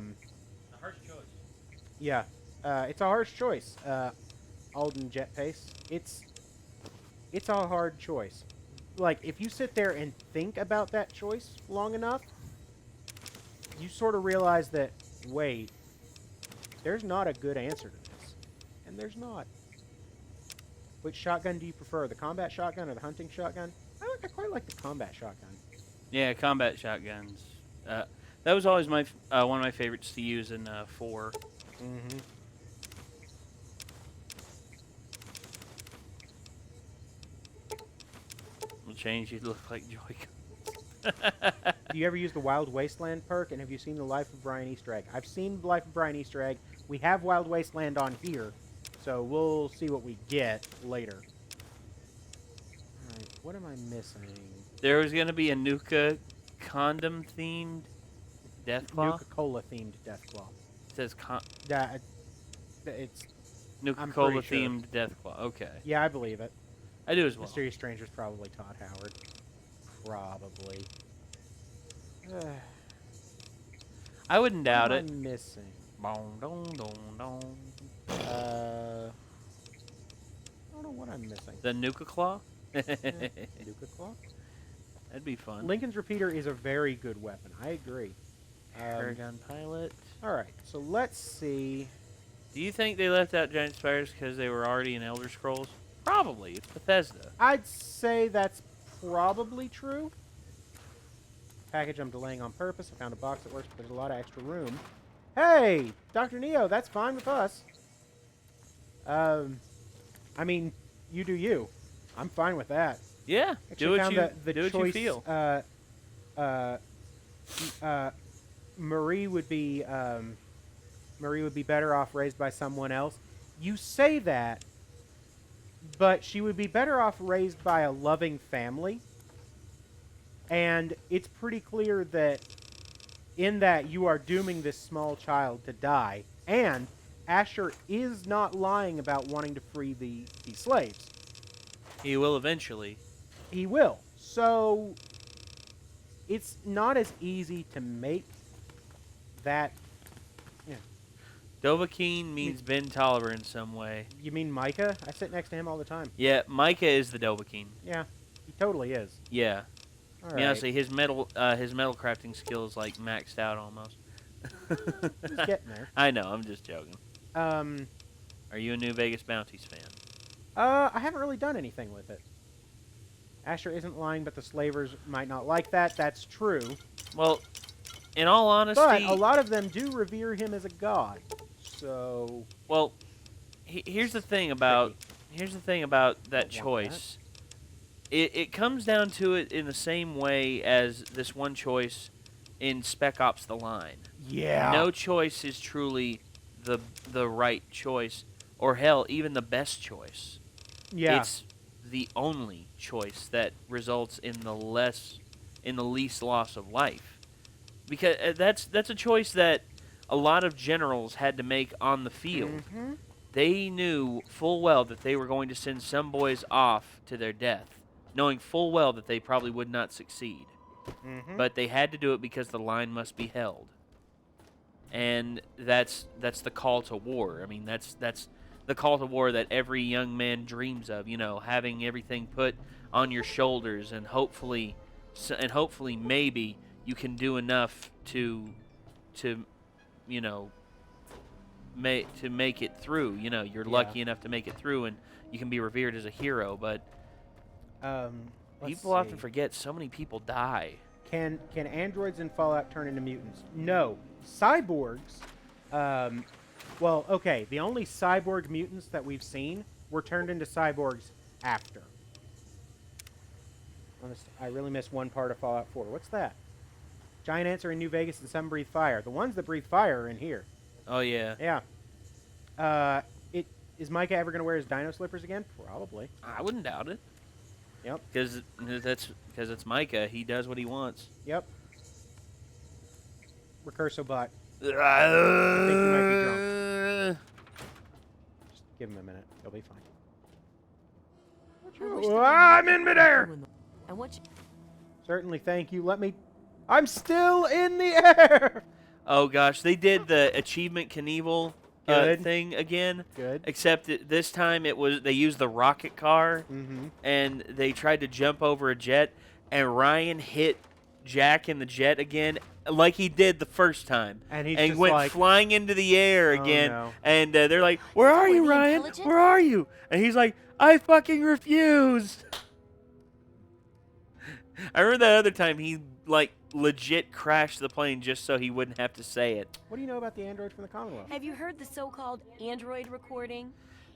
harsh choice. Yeah. It's a harsh choice. Alden Jet Pace. It's a hard choice. Like, if you sit there and think about that choice long enough, you sort of realize that, wait, there's not a good answer to this. And there's not. Which shotgun do you prefer? The combat shotgun or the hunting shotgun? I quite like the combat shotgun. Yeah, combat shotguns. That was always my one of my favorites to use in 4. Mm-hmm. Will change you to look like Joy. Do you ever use the Wild Wasteland perk? And have you seen the Life of Brian Easter egg? I've seen the Life of Brian Easter egg. We have Wild Wasteland on here, so we'll see what we get later. Alright, what am I missing? There was going to be a Nuka condom-themed Deathclaw. Nuka-Cola-themed Deathclaw. It says it's... Nuka-Cola-themed Deathclaw. Okay. Yeah, I believe it. I do as well. Mysterious Stranger's probably Todd Howard. Probably. I wouldn't doubt it. What am I missing? I don't know what I'm missing. The Nuka Claw? Nuka Claw? That'd be fun. Lincoln's Repeater is a very good weapon. I agree. Paragon Pilot. Alright, so let's see. Do you think they left out Giant Spiders because they were already in Elder Scrolls? Probably. It's Bethesda. I'd say that's probably true. Package I'm delaying on purpose. I found a box that works, but there's a lot of extra room. Hey! Dr. Neo, that's fine with us. I mean, you do you. I'm fine with that. Yeah, do what you feel. Marie would be better off raised by someone else. You say that, but she would be better off raised by a loving family. And it's pretty clear that in that you are dooming this small child to die. And Asher is not lying about wanting to free the slaves. He will eventually. He will. So it's not as easy to make that... Yeah. Dovahkiin means Ben Tolliver in some way. You mean Micah? I sit next to him all the time. Yeah, Micah is the Dovahkiin. Yeah, he totally is. Yeah. All right. right. Honestly, his metal crafting skill is like maxed out almost. He's getting there. I know, I'm just joking. Are you a New Vegas Bounties fan? I haven't really done anything with it. Asher isn't lying, but the slavers might not like that. That's true. Well, in all honesty... But a lot of them do revere him as a god. So... Well, here's the thing about... Here's the thing about that choice. It comes down to it in the same way as this one choice in Spec Ops: The Line. Yeah. No choice is truly the right choice, or hell, even the best choice. Yeah. It's the only choice that results in the least loss of life. Because that's a choice that a lot of generals had to make on the field. Mm-hmm. They knew full well that they were going to send some boys off to their death, knowing full well that they probably would not succeed. Mm-hmm. But they had to do it because the line must be held. And that's the call to war. I mean, that's the call to war that every young man dreams of, having everything put on your shoulders, and hopefully maybe you can do enough to make it through. You're lucky enough to make it through, and you can be revered as a hero. But People often forget so many people die. Can androids in Fallout turn into mutants? No. Cyborgs, well, okay, the only cyborg mutants that we've seen were turned into cyborgs after. I really missed one part of Fallout 4. What's that? Giant ants are in New Vegas and some breathe fire. The ones that breathe fire are in here. Oh, yeah. Yeah. Is Micah ever going to wear his dino slippers again? Probably. I wouldn't doubt it. Yep. Because it's Micah. He does what he wants. Yep. Recurso bot. I think he might be drunk. Just give him a minute. He'll be fine. I'm in midair! I want you. Certainly, thank you. I'm still in the air! Oh, gosh. They did the Achievement Knievel thing again. Good. Except this time they used the rocket car, Mm-hmm. and they tried to jump over a jet, and Ryan hit Jack in the jet again, like he did the first time. And he went like, flying into the air again. No. And they're like, "Where are you, Ryan? Where are you?" And he's like, "I fucking refuse." I remember that other time he like legit crashed the plane just so he wouldn't have to say it. What do you know about the android from the Commonwealth? Have you heard the so-called android recording?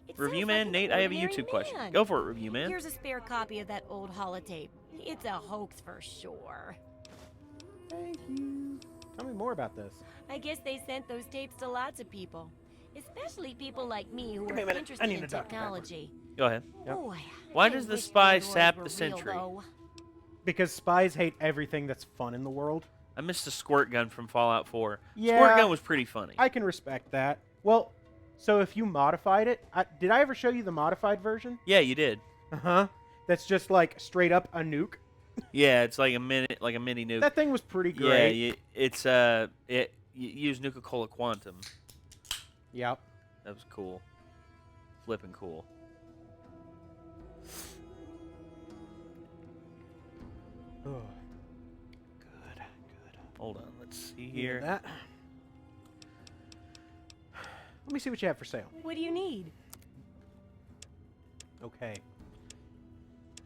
It Review sounds Man, like Nate, an I have a ordinary YouTube question. man. Go for it, Review Man. Here's a spare copy of that old holotape. It's a hoax for sure. Thank you. Tell me more about this. I guess they sent those tapes to lots of people, especially people like me who Give me a are minute. I interested need in a Dr. Pepper. technology. Go ahead. Yep. Boy, Why I does the wish spy androids sap were the real, sentry? though. Because spies hate everything that's fun in the world. I missed the squirt gun from Fallout 4. Yeah. Squirt gun was pretty funny. I can respect that. Well, so if you modified it, did I ever show you the modified version? Yeah, you did. Uh-huh. That's just like straight up a nuke. Yeah, it's like a mini nuke. That thing was pretty great. Yeah, it's you use Nuka-Cola Quantum. Yep. That was cool. Flipping cool. Oh. Good. Hold on, let's see Need here. that. Let me see what you have for sale. What do you need? Okay.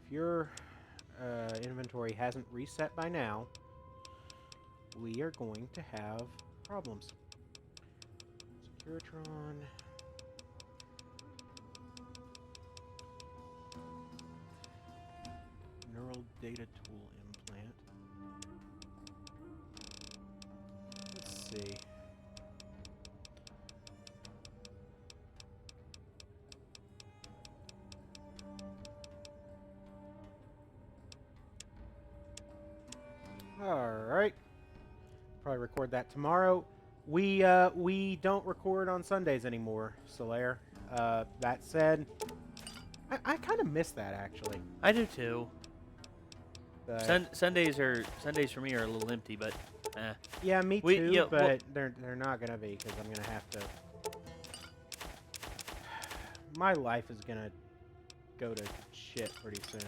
If your inventory hasn't reset by now, we are going to have problems. Securitron. Neural data tool implant. Let's see. Alright. Probably record that tomorrow. We don't record on Sundays anymore, Solaire. That said, I kind of miss that, actually. I do too. Sundays for me are a little empty, but yeah, me too. Yeah, but they're not gonna be because I'm gonna have to. My life is gonna go to shit pretty soon.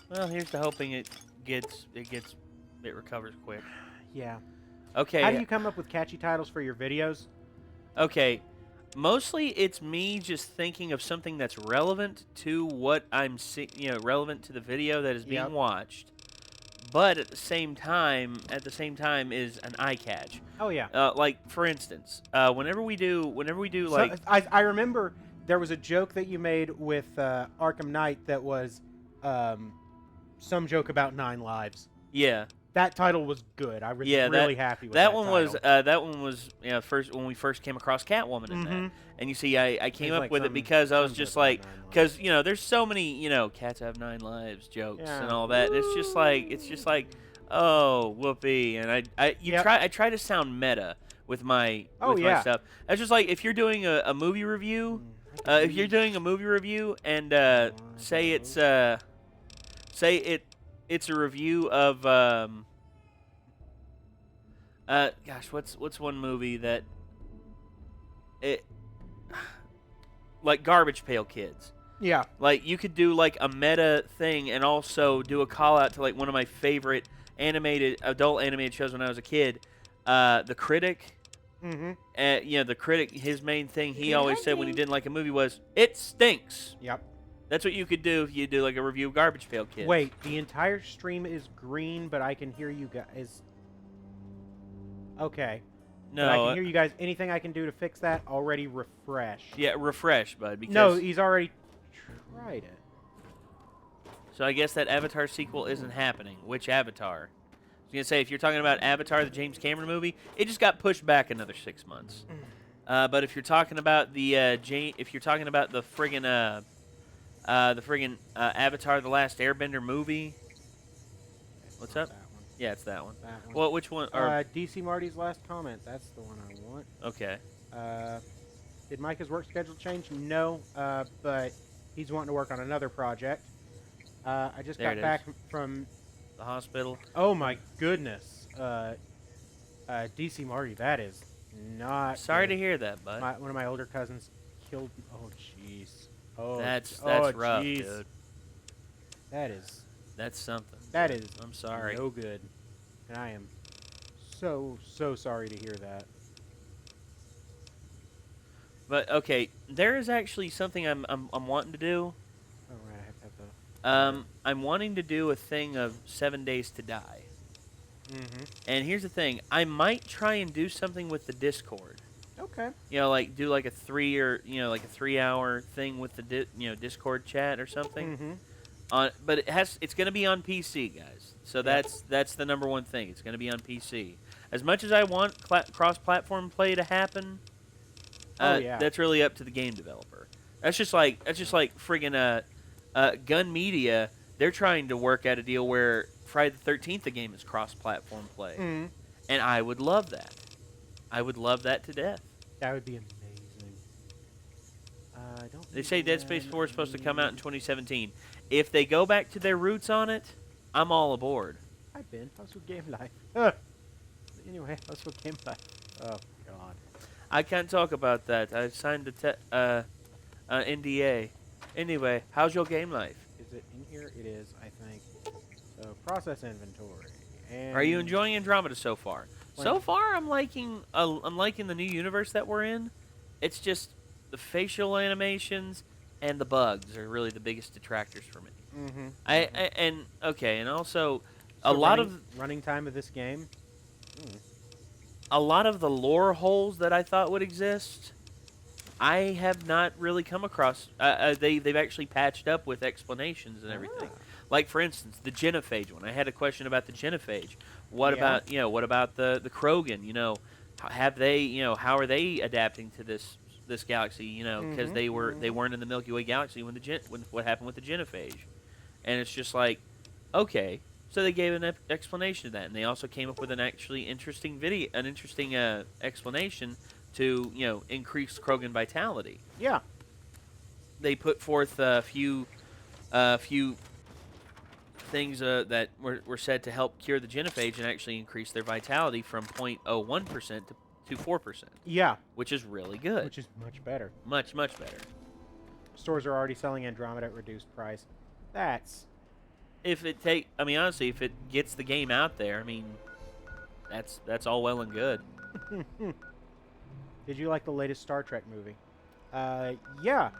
well, here's to hoping it recovers quick. Yeah. Okay. How do you come up with catchy titles for your videos? Okay. Mostly it's me just thinking of something that's relevant to what I'm seeing, relevant to the video that is being watched. But at the same time is an eye catch. Oh yeah. Like for instance, whenever we do like I remember there was a joke that you made with Arkham Knight that was some joke about 9 lives. yeah. That title was good. I was really happy with that. That one was first when we first came across Catwoman in that. And you see, I came It's up like with it some because I was just joke about like, 9 lives. because there's so many cats have 9 lives jokes and all that, and it's just like oh whoopee, and I try to sound meta with my my stuff. It's just like if you're doing a movie review, and say it's a review of gosh, what's one movie that like Garbage Pail Kids. Yeah. Like you could do like a meta thing and also do a call out to like one of my favorite adult animated shows when I was a kid, The Critic. Mm-hmm. The Critic, his main thing he always said when he didn't like a movie was, "It stinks." Yep. That's what you could do if you do like a review of Garbage Pail Kids. Wait, the entire stream is green, but I can hear you guys. Okay. No. But I can hear you guys. Anything I can do to fix that? Already refresh. Yeah, refresh, bud. Because No, he's already tried it. So I guess that Avatar sequel isn't happening. Which Avatar? I was gonna say, if you're talking about Avatar, the James Cameron movie, it just got pushed back another 6 months. But if you're talking about the friggin' Avatar: The Last Airbender movie, what's up? That one. Yeah, it's that one. That one. Well, which one? Or, DC Marty's last comment. That's the one I want. okay. Did Micah's work schedule change? No, but he's wanting to work on another project. I just There got it back is. from. The hospital. Oh my goodness. DC Marty, that is not. Sorry good. to hear that, bud. One of my older cousins killed. Oh jeez. Oh, That's oh, rough, jeez. dude. That's something. That is. I'm sorry. No good. And I am so sorry to hear that. But okay, there is actually something I'm wanting to do. Oh right, I have to have the. I'm wanting to do a thing of 7 Days to Die. Mm-hmm. And here's the thing: I might try and do something with the Discord. Okay. You know, like do like a 3-hour thing with the Discord chat or something. Mm-hmm. But it's going to be on PC, guys. So that's the number one thing. It's going to be on PC. As much as I want cross-platform play to happen, that's really up to the game developer. That's just like friggin' Gun Media. They're trying to work out a deal where Friday the 13th the game is cross-platform play, and I would love that. I would love that to death. That would be amazing. They say Dead Space 4 is supposed to come out in 2017. If they go back to their roots on it, I'm all aboard. Hi Ben, how's your game life? Anyway, how's your game life? Oh God. I can't talk about that. I signed the NDA. Anyway, how's your game life? Is it in here? It is, I think. So process inventory. And Are you enjoying Andromeda so far? So far, I'm liking the new universe that we're in. It's just the facial animations and the bugs are really the biggest detractors for me. Mm-hmm. And also so a lot of running time of this game. A lot of the lore holes that I thought would exist, I have not really come across. They've actually patched up with explanations and everything. Like for instance, the genophage one. I had a question about the genophage. What about the Krogan? How are they adapting to this galaxy? Because they weren't in the Milky Way galaxy when what happened with the genophage, and it's just like, okay. So they gave an explanation of that, and they also came up with an actually interesting explanation to increase Krogan vitality. Yeah. They put forth a few things that were said to help cure the genophage and actually increase their vitality from 0.01% to 4%. Yeah. Which is really good. Which is much better. Much better. Stores are already selling Andromeda at reduced price. That's... honestly, if it gets the game out there, that's all well and good. Did you like the latest Star Trek movie? Yeah.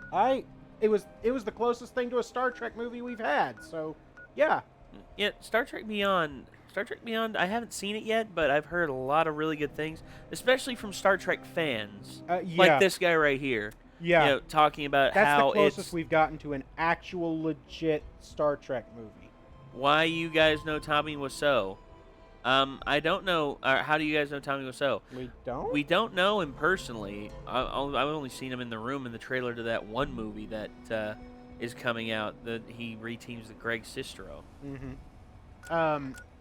It was the closest thing to a Star Trek movie we've had. So, yeah. Yeah, Star Trek Beyond, I haven't seen it yet, but I've heard a lot of really good things, especially from Star Trek fans. Like this guy right here. Yeah. Talking about That's how the closest we've gotten to an actual legit Star Trek movie. Why you guys know Tommy Wiseau? I don't know. How do you guys know Tommy Wiseau? We don't? We don't know him personally. I've only seen him in the room in the trailer to that one movie that is coming out. That he reteams with Greg Sestero. Mm-hmm.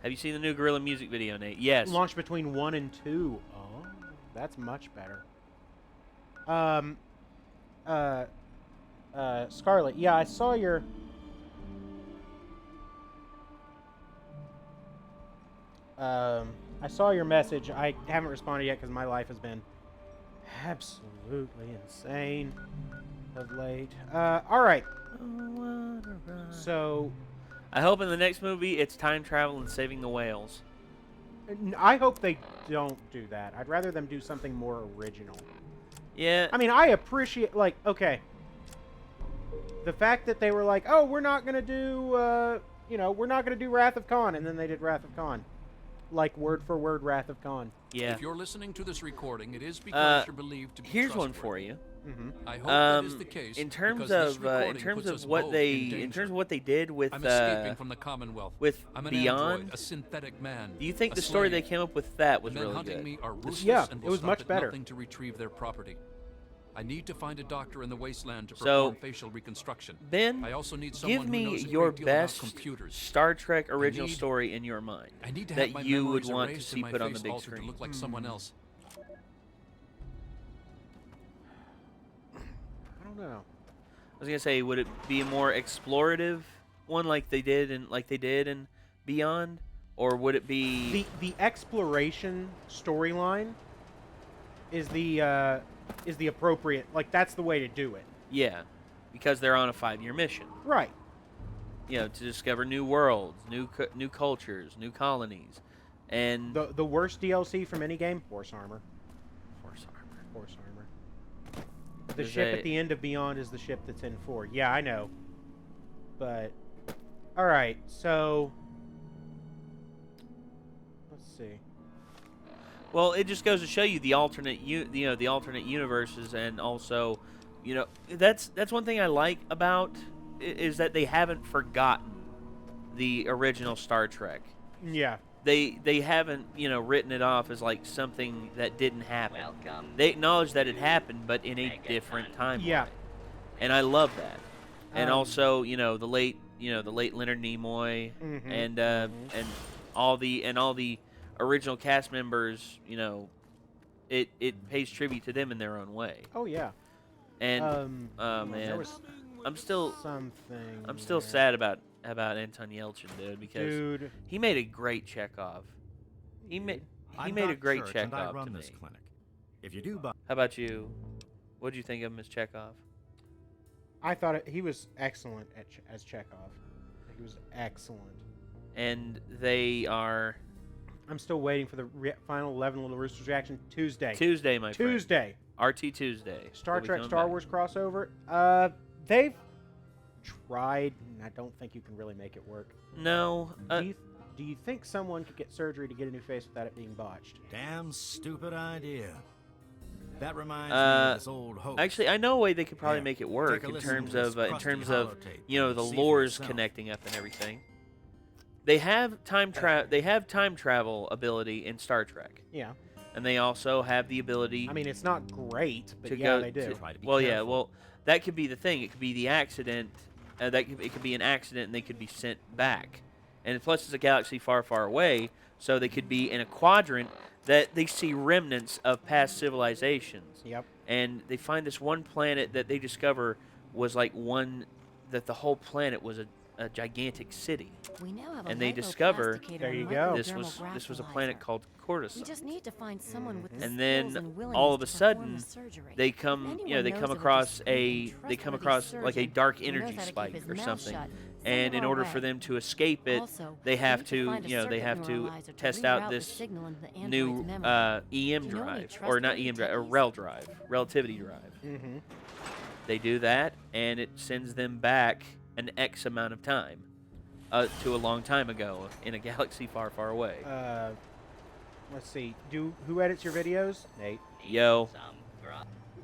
Have you seen the new Gorilla music video, Nate? Yes. Launched between 1 and 2. Oh, that's much better. Scarlet. Yeah, I saw your... I saw your message. I haven't responded yet because my life has been absolutely insane of late. All right. So, I hope in the next movie it's time travel and saving the whales. I hope they don't do that. I'd rather them do something more original. Yeah. I mean, I appreciate, like, okay. The fact that they were like, oh, we're not going to do, we're not going to do Wrath of Khan, and then they did Wrath of Khan. Like, word for word Wrath of Khan. Yeah. If you're listening to this recording, it is because you're believed to be Here's one trustworthy. for you. Mm-hmm. I hope that is the case. In terms because this of recording puts us both in danger. what they did with I'm escaping from the Commonwealth. with I'm an Beyond, android, a synthetic man. do you think a the story slave. they came up with that was The men really hunting good? me are ruthless Yeah, and it will was stop much at better. nothing to retrieve their property. I need to find a doctor in the Wasteland to So, perform facial reconstruction. Ben, I also need someone give who me knows a your great deal about best computers. Star Trek original need- story in your mind I need to have my that you would memories want to erased see and my put on the face big altered screen. to look like someone else. I don't know. I was gonna say, would it be a more explorative one like they did in Beyond, or would it be The exploration storyline is the appropriate, like, that's the way to do it. yeah, because they're on a 5-year mission, Right. to discover new worlds, new cultures, new colonies, and The worst DLC from any game, Horse Armor. Horse Armor. Horse Armor. The Is ship that- at the end of Beyond is the ship that's in 4. Yeah, I know. But all right, so let's see. Well, it just goes to show you the alternate, the alternate universes, and also, that's one thing I like about is that they haven't forgotten the original Star Trek. Yeah. They haven't written it off as like something that didn't happen. They acknowledge that it happened, but in a different timeline. Yeah. And I love that. And Um, also, the late Leonard Nimoy Mhm. and all the original cast members, it pays tribute to them in their own way. Oh yeah. And there man, was I'm still something. still there. sad about Anton Yelchin, dude, because Dude. he made a great Chekhov. He made a great Chekhov to me. Clinic. If you do buy How about you? What did you think of him as Chekhov? I thought he was excellent as Chekhov. He was excellent. And they are I'm still waiting for the final 11 Little Roosters reaction Tuesday. Tuesday, my friend. Tuesday. RT Tuesday. Star We'll be Trek coming Star back. Wars crossover. They've tried, and I don't think you can really make it work. No. Do you think someone could get surgery to get a new face without it being botched? damn stupid idea. That reminds me of this old hoax. Actually, I know a way they could probably Yeah, make it work take a in listen terms to this of the crusty holotape and the see for lores yourself. connecting up and everything. They have time travel ability in Star Trek, Yeah. and they also have the ability I mean, it's not great, but to yeah, go they do. Try to be well, yeah, careful. well, that could be the thing. It could be the accident. It could be an accident, and they could be sent back. And plus, it's a galaxy far, far away, so they could be in a quadrant that they see remnants of past civilizations. Yep. And they find this one planet that they discover was like that the whole planet was a gigantic city. We now have a And they discover lipoplasticator There you and go. this microdermal was a planet grapholizer. called We Coruscant. just need to find someone with the And skills then and willingness all of a to perform sudden the surgery. they come If they anyone come knows of a across discreet and they come trustworthy across like a surgeon dark who knows energy how to keep spike his or mouth something. shut, And send in it our order way. for them to escape it, Also, they we have need to, find a they have circuit to neuralizer to test reroute out the this signal into the android's new memory. EM Do you know any drive, or not trustworthy EM drive, or techies? REL drive, relativity drive. Mm-hmm. They do that, and it sends them back an X amount of time to a long time ago in a galaxy far, far away. Let's see. Who edits your videos? Nate. Yo.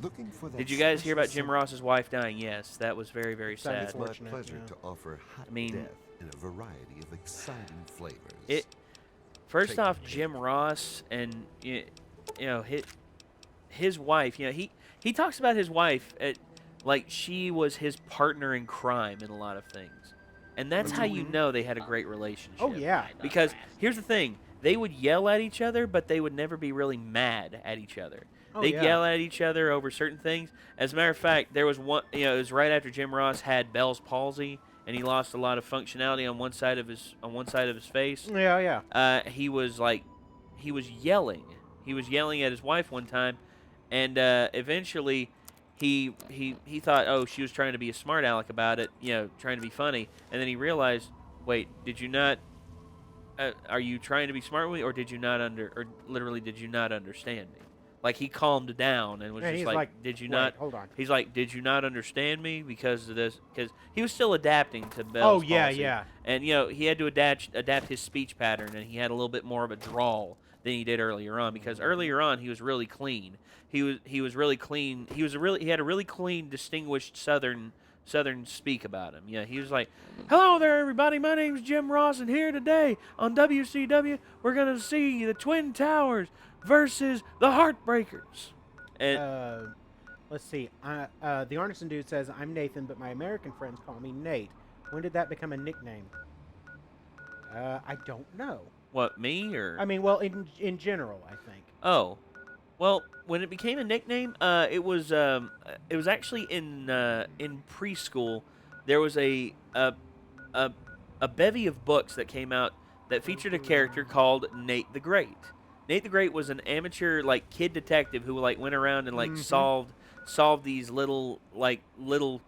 Looking for that Did you guys hear special about Jim Ross's wife dying? Yes, that was very, very Sounded sad. It's my Fortunate, pleasure yeah. to offer hot I mean, death in a variety of exciting flavors. First Take off, it. Jim Ross and his wife. He talks about his wife like she was his partner in crime in a lot of things, and that's how you know they had a great relationship. Oh yeah. Because here's the thing: they would yell at each other, but they would never be really mad at each other. Oh, They'd yeah. yell at each other over certain things. As a matter of fact, there was one. It was right after Jim Ross had Bell's palsy, and he lost a lot of functionality on one side of his face. Yeah, yeah. He was yelling. He was yelling at his wife one time, and eventually, he thought, oh, she was trying to be a smart aleck about it, trying to be funny, and then he realized, wait, did you not? Are you trying to be smart with me, or did you not literally did you not understand me? like he calmed down and was And just he's like, like, "Did you "Wait, not?" hold on. He's like, "Did you not understand me because of this?" Because he was still adapting to Oh Bell's yeah, palsy. yeah. And he had to adapt his speech pattern, and he had a little bit more of a drawl than he did earlier on. Because earlier on he was really clean. He was really clean. He had a really clean, distinguished Southern speak about him. Yeah, he was like, "Hello there, everybody. My name's Jim Ross, and here today on WCW, we're gonna see the Twin Towers versus the Heartbreakers." And Let's see. The Arneson dude says, "I'm Nathan, but my American friends call me Nate. When did that become a nickname?" I don't know. what, me or? I mean, well, in general, I think. Oh, well, when it became a nickname, it was actually in preschool. There was a bevy of books that came out that featured a character called Nate the Great. Nate the Great was an amateur like kid detective who like went around and like solved these little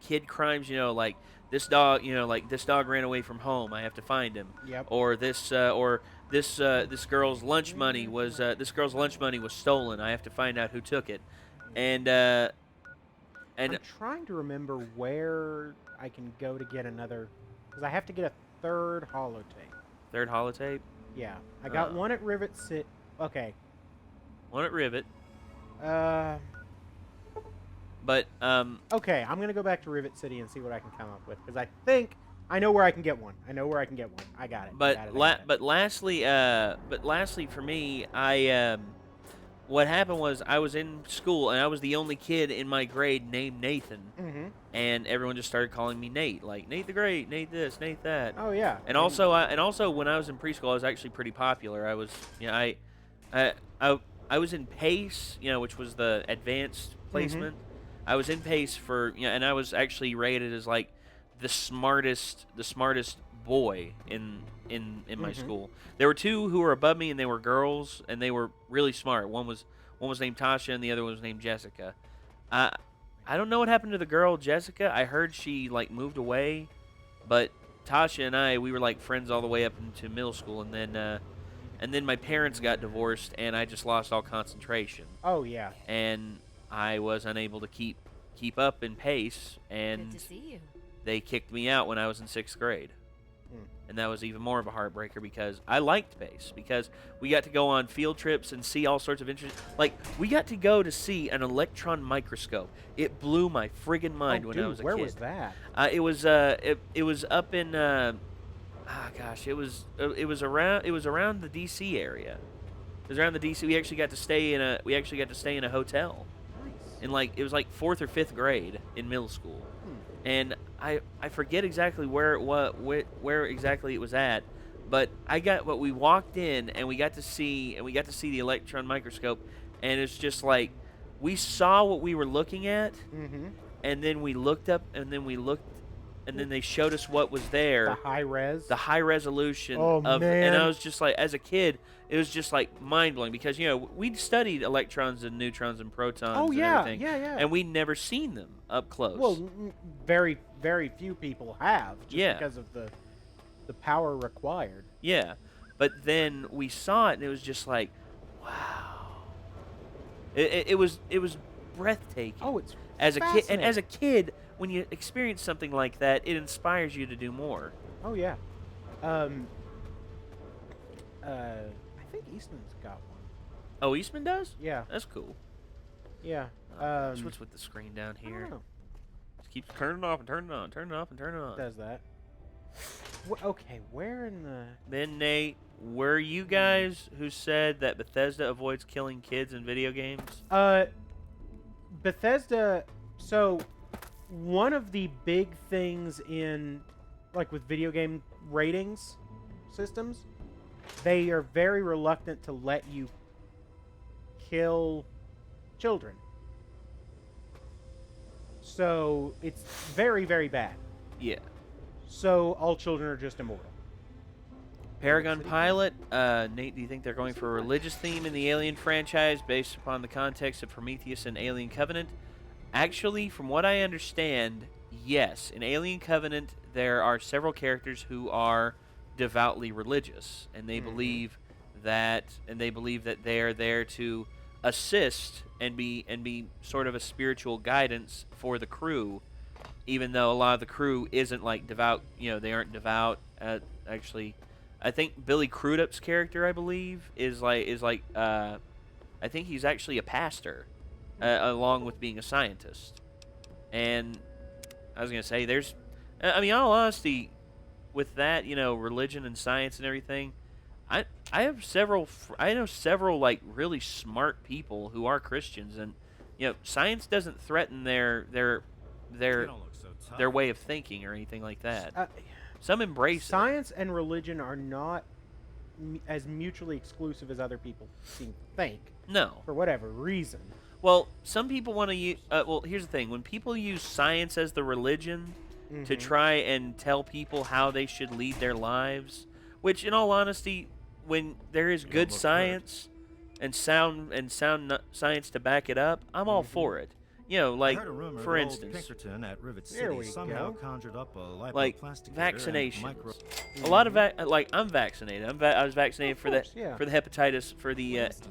kid crimes. Like this dog. Like this dog ran away from home. I have to find him. Yep. Or this girl's lunch money was stolen. I have to find out who took it. And I'm trying to remember where I can go to get another, because I have to get a third holotape. Third holotape? Yeah, I got one at Rivet City. Okay. One at Rivet. But okay, I'm gonna go back to Rivet City and see what I can come up with, because I think I know where I can get one. I got it. But lastly for me, what happened was I was in school and I was the only kid in my grade named Nathan, and everyone just started calling me Nate, like Nate the Great, Nate this, Nate that. Oh yeah. And also when I was in preschool, I was actually pretty popular. I was, I was in PACE, which was the advanced placement. I was in PACE for, and I was actually rated as like the smartest boy in my school. There were two who were above me, and they were girls, and they were really smart. One was named Tasha, and the other one was named Jessica. I don't know what happened to the girl Jessica. I heard she like moved away, but Tasha and we were like friends all the way up into middle school, and then my parents got divorced, and I just lost all concentration. Oh yeah. And I was unable to keep up in pace, and Good to see you. they kicked me out when I was in 6th grade. And that was even more of a heartbreaker because I liked pace, because we got to go on field trips and see all sorts of interesting. Like, we got to go to see an electron microscope. It blew my friggin' mind when I was a kid. Where was that? It was up in it was around the DC area. It was around the DC. We actually got to stay in a hotel. Nice. In like, it was like 4th or 5th grade in middle school. And I forget exactly where exactly it was at, but we walked in and we got to see the electron microscope, and it's just like we saw what we were looking at, and then we looked up, and then they showed us what was there. The high resolution. Man. And I was just like, as a kid, it was just like mind blowing, because we'd studied electrons and neutrons and protons and everything, and we'd never seen them up close. Well, very, very few people have, just because of the power required. Yeah, but then we saw it, and it was just like, wow. It was breathtaking. Oh, it's as a kid, and as a kid, when you experience something like that, it inspires you to do more. Oh yeah. I think Eastman's got one. Oh, Eastman does? Yeah. That's cool. Yeah. What's with the screen down I here? don't know. Just keeps turning it off and turning it on, turning it off and turning it on. It does that. Okay, where in the... Then, Nate, were you guys who said that Bethesda avoids killing kids in video games? Bethesda... So, one of the big things in, like, with video game ratings systems, they are very reluctant to let you kill children. So, it's very, very bad. Yeah. So, all children are just immortal. Paragon Pilot, Nate, do you think they're going for a religious theme in the Alien franchise based upon the context of Prometheus and Alien Covenant? Actually, from what I understand, yes. In Alien Covenant, there are several characters who are devoutly religious, and they believe that they are there to assist and be sort of a spiritual guidance for the crew, even though a lot of the crew isn't like devout. They aren't devout. Actually, I think Billy Crudup's character, I believe, is like I think he's actually a pastor, along with being a scientist. And I was gonna say, I mean, in all honesty, with that, religion and science and everything, I know several like really smart people who are Christians, and science doesn't threaten their way of thinking or anything like that. Some embrace science and religion are not as mutually exclusive as other people seem to think. No, for whatever reason. Well, some people want to use. Well, here's the thing: when people use science as the religion to try and tell people how they should lead their lives, which, in all honesty, when there is good science and sound science to back it up, I'm all for it. Like, for instance, Pinkerton at Rivet City somehow conjured up a like vaccinations. A lot of I'm vaccinated. I was vaccinated for the hepatitis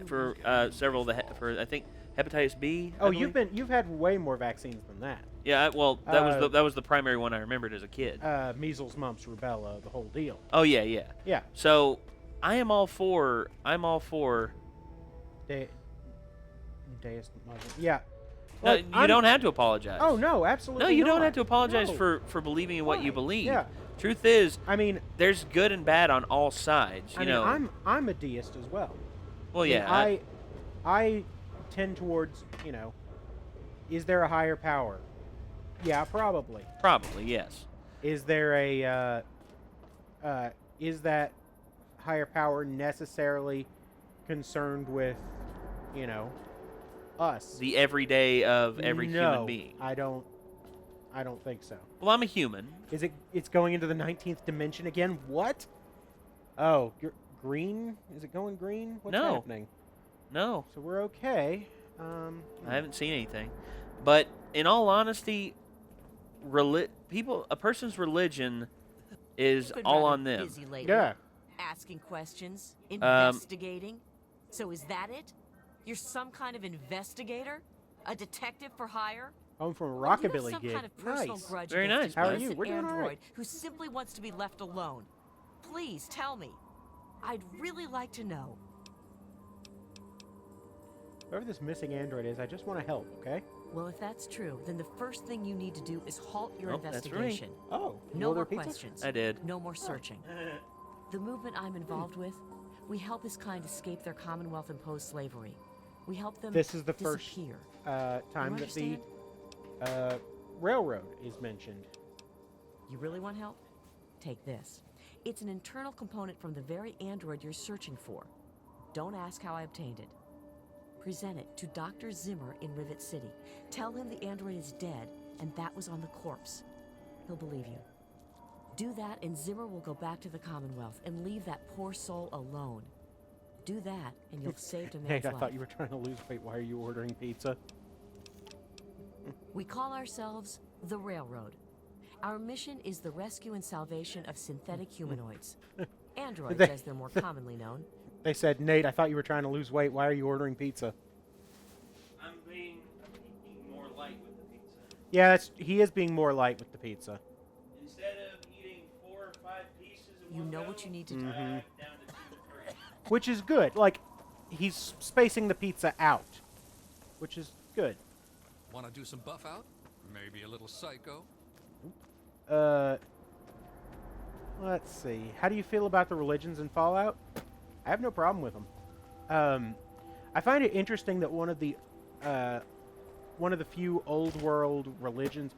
for several for I think hepatitis B. Oh, you've had way more vaccines than that. Yeah, well, that was the primary one I remembered as a kid. Measles, mumps, rubella, the whole deal. Oh yeah. So I'm all for. Deist Muslim. Yeah. No, you don't have to apologize. Oh no, absolutely. No, you not. don't have to apologize No. for believing in what you believe. Yeah. Truth is, I mean, there's good and bad on all sides. You know. I'm a deist as well. Well, yeah. I tend towards, is there a higher power? Yeah, probably. Probably, yes. Is there is that higher power necessarily concerned with, us? The everyday of every human being. I don't think so. Well, I'm a human. It's going into the 19th dimension again? What? Oh, green? Is it going green? What's happening? No. So we're okay. I haven't seen anything. But in all honesty, a person's religion is all on them. Busy lady. Yeah. Asking questions, investigating. So is that it? You're some kind of investigator? A detective for hire? I'm from a Or do you have rockabilly some gig. kind of personal Nice. grudge Very against nice, an bud. How are you? We're doing all android right. who simply wants to be left alone? Please tell me. I'd really like to know. Whoever this missing android is, I just want to help, okay? Well, if that's true, then the first thing you need to do is halt your Nope, that's right. investigation. Oh, you No order more pizza? questions. I did. No more searching. The movement I'm involved with, we help his kind escape their Commonwealth-imposed slavery. We help them This is the first disappear. time You that the railroad is mentioned. You really want help? Take this. It's an internal component from the very android you're searching for. Don't ask how I obtained it. Present it to Dr. Zimmer in Rivet City. Tell him the android is dead and that was on the corpse. He'll believe you. Do that and Zimmer will go back to the Commonwealth and leave that poor soul alone. Do that and you'll save a man's Nate, I life. thought you were trying to lose weight. Why are you ordering pizza? We call ourselves the Railroad. Our mission is the rescue and salvation of synthetic humanoids. Androids, as they're more commonly known. They said, Nate, I thought you were trying to lose weight. Why are you ordering pizza? I'm being more light with the pizza. Yeah, he is being more light with the pizza. Instead of eating 4 or 5 pieces in You one know go, what you need to do. down to 2 or 3. Which is good. Like, he's spacing the pizza out, which is good. Want to do some buff out? Maybe a little psycho? Let's see. How do you feel about the religions in Fallout? I have no problem with them. I find it interesting that one of the few old world religions.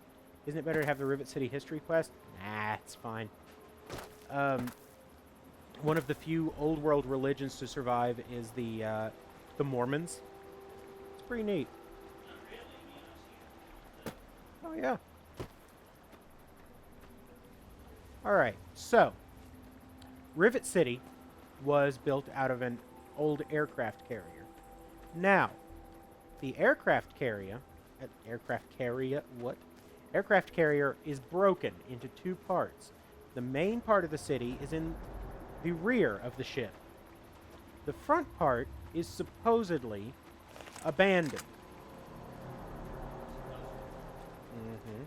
Isn't it better to have the Rivet City history quest? Nah, it's fine. One of the few old world religions to survive is the Mormons. It's pretty neat. Oh yeah. Alright, so Rivet City was built out of an old aircraft carrier. Now, the aircraft carrier is broken into 2 parts. The main part of the city is in the rear of the ship. The front part is supposedly Abandoned. Mm-hmm.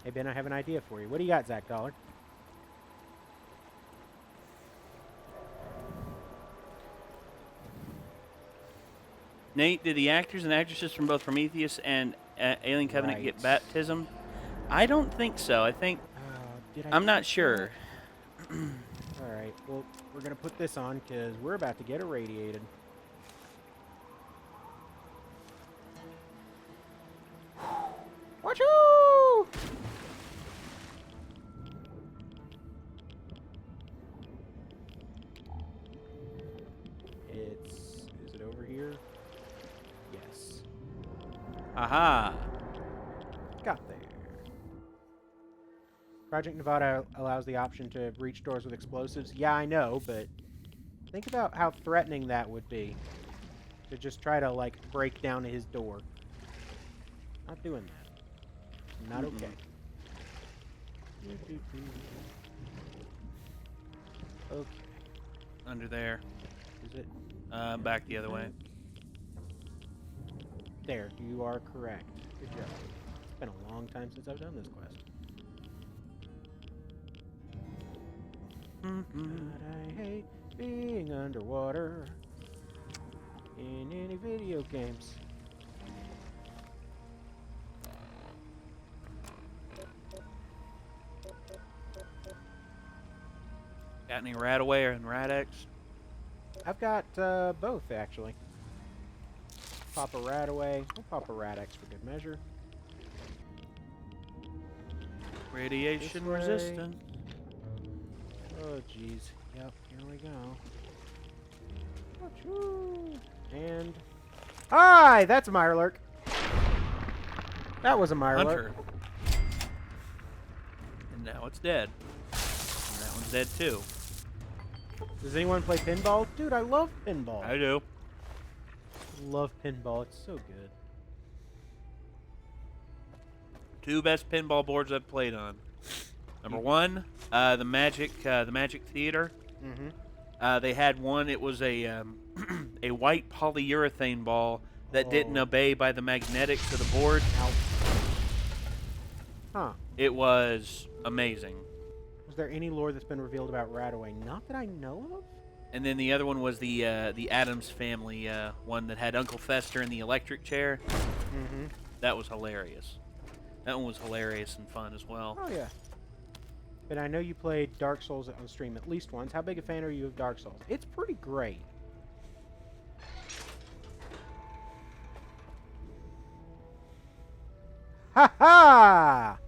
Hey, Ben, I have an idea for you. What do you got, Zach Dollar? Nate, did the actors and actresses from both Prometheus and Alien Covenant get Right. baptism? I don't think so. I think... I'm not sure. Alright, well, we're going to put this on because we're about to get irradiated. Wachoo! Is it over here? Yes. Aha. Got there. Project Nevada allows the option to breach doors with explosives. Yeah, I know, but think about how threatening that would be. To just try to, like, break down his door. Not doing that. Not okay. Okay. Under there. Is it? Back the other way. There, you are correct. Good job. It's been a long time since I've done this quest. But I hate being underwater in any video games. Got any Radaway and Radex? I've got both, actually. Pop a Radaway. We'll pop a Radex for good measure. Radiation resistant. Oh, jeez. Yep, here we go. Achoo. And... Hi! That's a Mirelurk. That was a Mirelurk. Hunter. And now it's dead. And that one's dead too. Does anyone play pinball? Dude, I love pinball. I do. Love pinball. It's so good. Two best pinball boards I've played on. Number one, the Magic Theater. Mm-hmm. They had one. It was a a white polyurethane ball that didn't obey by the magnetics of the board. Ow. Huh. It was amazing. Was there any lore that's been revealed about Radaway? Not that I know of. And then the other one was the Addams Family one that had Uncle Fester in the electric chair. Mm-hmm. That was hilarious. That one was hilarious and fun as well. Oh, yeah. But I know you played Dark Souls on stream at least once. How big a fan are you of Dark Souls? It's pretty great. Ha ha!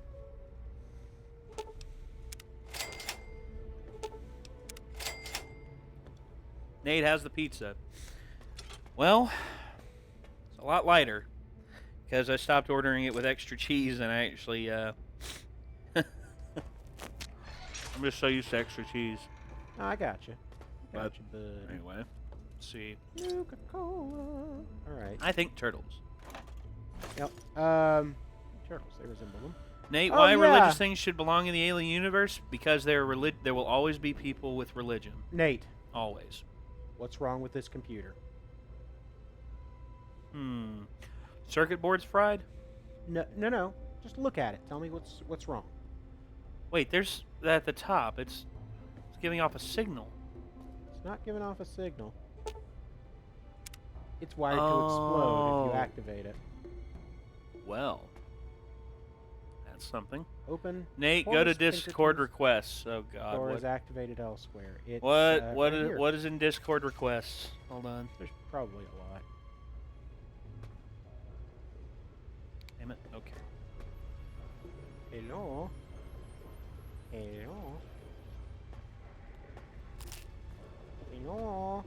Nate, how's the pizza? Well, it's a lot lighter because I stopped ordering it with extra cheese and I actually I'm just so used to extra cheese. Oh, I got you. Bud. Anyway, let's see. Nuka-Cola. All right. I think turtles. Yep. Turtles. They resemble them. Nate, why religious things should belong in the alien universe? Because there will always be people with religion. Nate. Always. What's wrong with this computer? Circuit board's fried? No. Just look at it. Tell me what's wrong. Wait, there's at the top. It's giving off a signal. It's not giving off a signal. It's wired to explode if you activate it. Well, that's something. Open. Nate, go to Discord requests. Oh God. Door is activated elsewhere. It's, what is in Discord requests? Hold on. There's probably a lot. Damn it. Okay. Hello. Hello. Hello.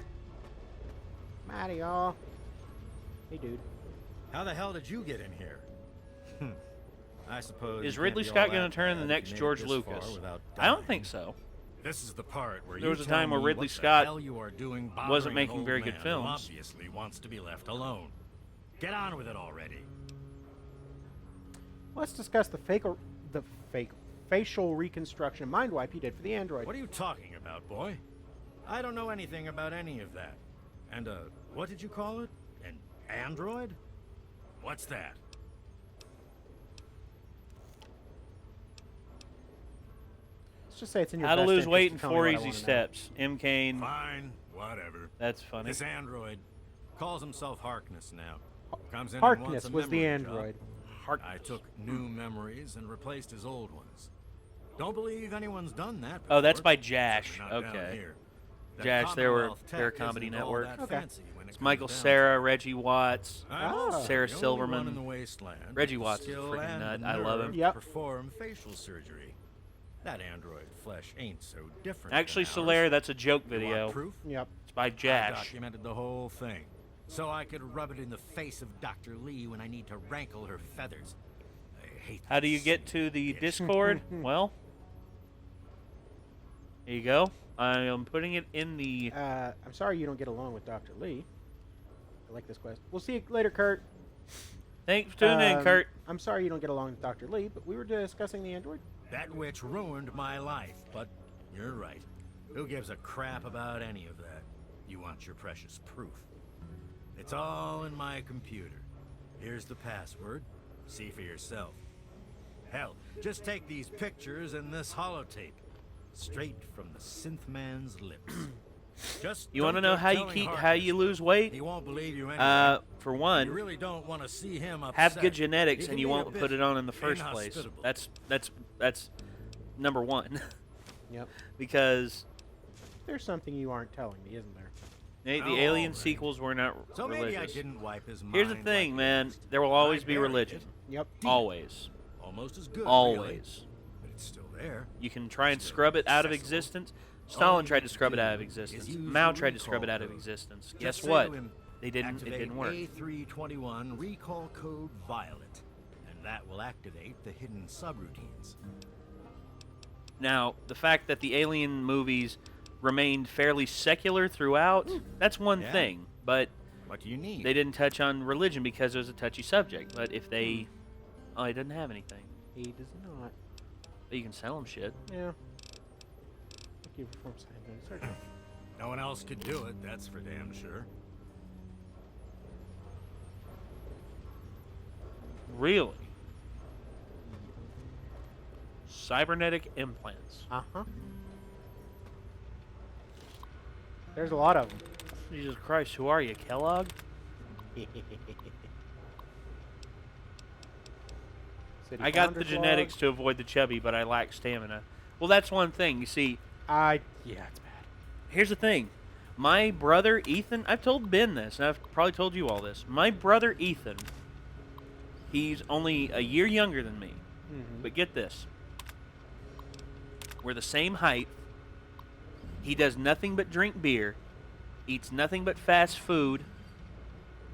Mario. Hey, dude. How the hell did you get in here? I suppose. Is Ridley Scott going to turn the next George Lucas? I don't think so. This is the part where there was a time where Ridley Scott wasn't making very good films. Obviously wants to be left alone. Get on with it already. Let's discuss the facial reconstruction mind wipe you did for the Android. What are you talking about, boy? I don't know anything about any of that. And what did you call it? An Android? What's that? Let's just say it's in your How to best lose interest weight to in tell me 4 what I easy wanna know. steps. M. Kane. Fine, whatever. That's funny. This android calls himself Harkness now. Comes in and Harkness wants a was the memory job. android. I took new memories and replaced his old ones. Don't believe anyone's done that Oh, that's before, by Jash. certainly not down Okay. here. That Jash, they were Commonwealth their tech comedy isn't all network. that Okay. fancy when it It's comes Michael down to Cera, it. Reggie Watts, I'm Oh. also Sarah the only Silverman. one in the wasteland Reggie with Watts is a skill freaking and nut. the I love him. nerve Yep. to perform facial surgery. That android flesh ain't so different. Actually, than Solaire, ours. that's a joke You want video. proof? Yep. It's by I Jash. documented the whole thing, so I could rub it in the face of Dr. Lee when I need to rankle her feathers. I hate How do you this get to the bitch. Discord? Well, here you go. I am putting it in the... I'm sorry you don't get along with Dr. Lee. I like this quest. We'll see you later, Kurt. Thanks for tuning in, Kurt. I'm sorry you don't get along with Dr. Lee, but we were discussing the android. That witch ruined my life, but you're right. Who gives a crap about any of that? You want your precious proof. It's all in my computer. Here's the password. See for yourself. Hell, just take these pictures and this holotape. Straight from the synth man's lips. Just You want to don't know go how you telling keep how Harkness. you lose weight? He won't believe you anyway. For You one, really don't want to see him upset. have good genetics He can and you be a won't bit put it on in the first place. inhospitable. That's number one. Yep. Because There's something you aren't telling me, isn't there? the Oh, Alien man. sequels were not So maybe I religious. didn't wipe his mind. Here's the thing, like man. he used. There will always I be buried religion. it. Yep. Always. Almost as good. Really. Always. But it's still there. You can try and Still scrub it out of accessible. existence. All Stalin you tried need to scrub to it out of do existence. is use Mao the tried to scrub it recall out of code. existence. Just Guess say what? to him, They didn't. It activate didn't work. A321 recall code Violet, and that will activate the hidden subroutines. Now, the fact that the Alien movies remained fairly secular throughout, that's one Yeah. thing. But What do you need? they didn't touch on religion because it was a touchy subject. But if they... Oh, he doesn't have anything. He does not. But you can sell him shit. Yeah. Thank you for scientific surgery. No one else could do it, that's for damn sure. Really? Cybernetic implants. Uh-huh. There's a lot of them. Jesus Christ, who are you, Kellogg? City I got the Founders genetics log. to avoid the chubby, but I lack stamina. Well, that's one thing. You see, Yeah, it's bad. here's the thing. My brother, Ethan, I've told Ben this, and I've probably told you all this. My brother, Ethan, he's only a year younger than me. Mm-hmm. But get this. We're the same height. He does nothing but drink beer, eats nothing but fast food.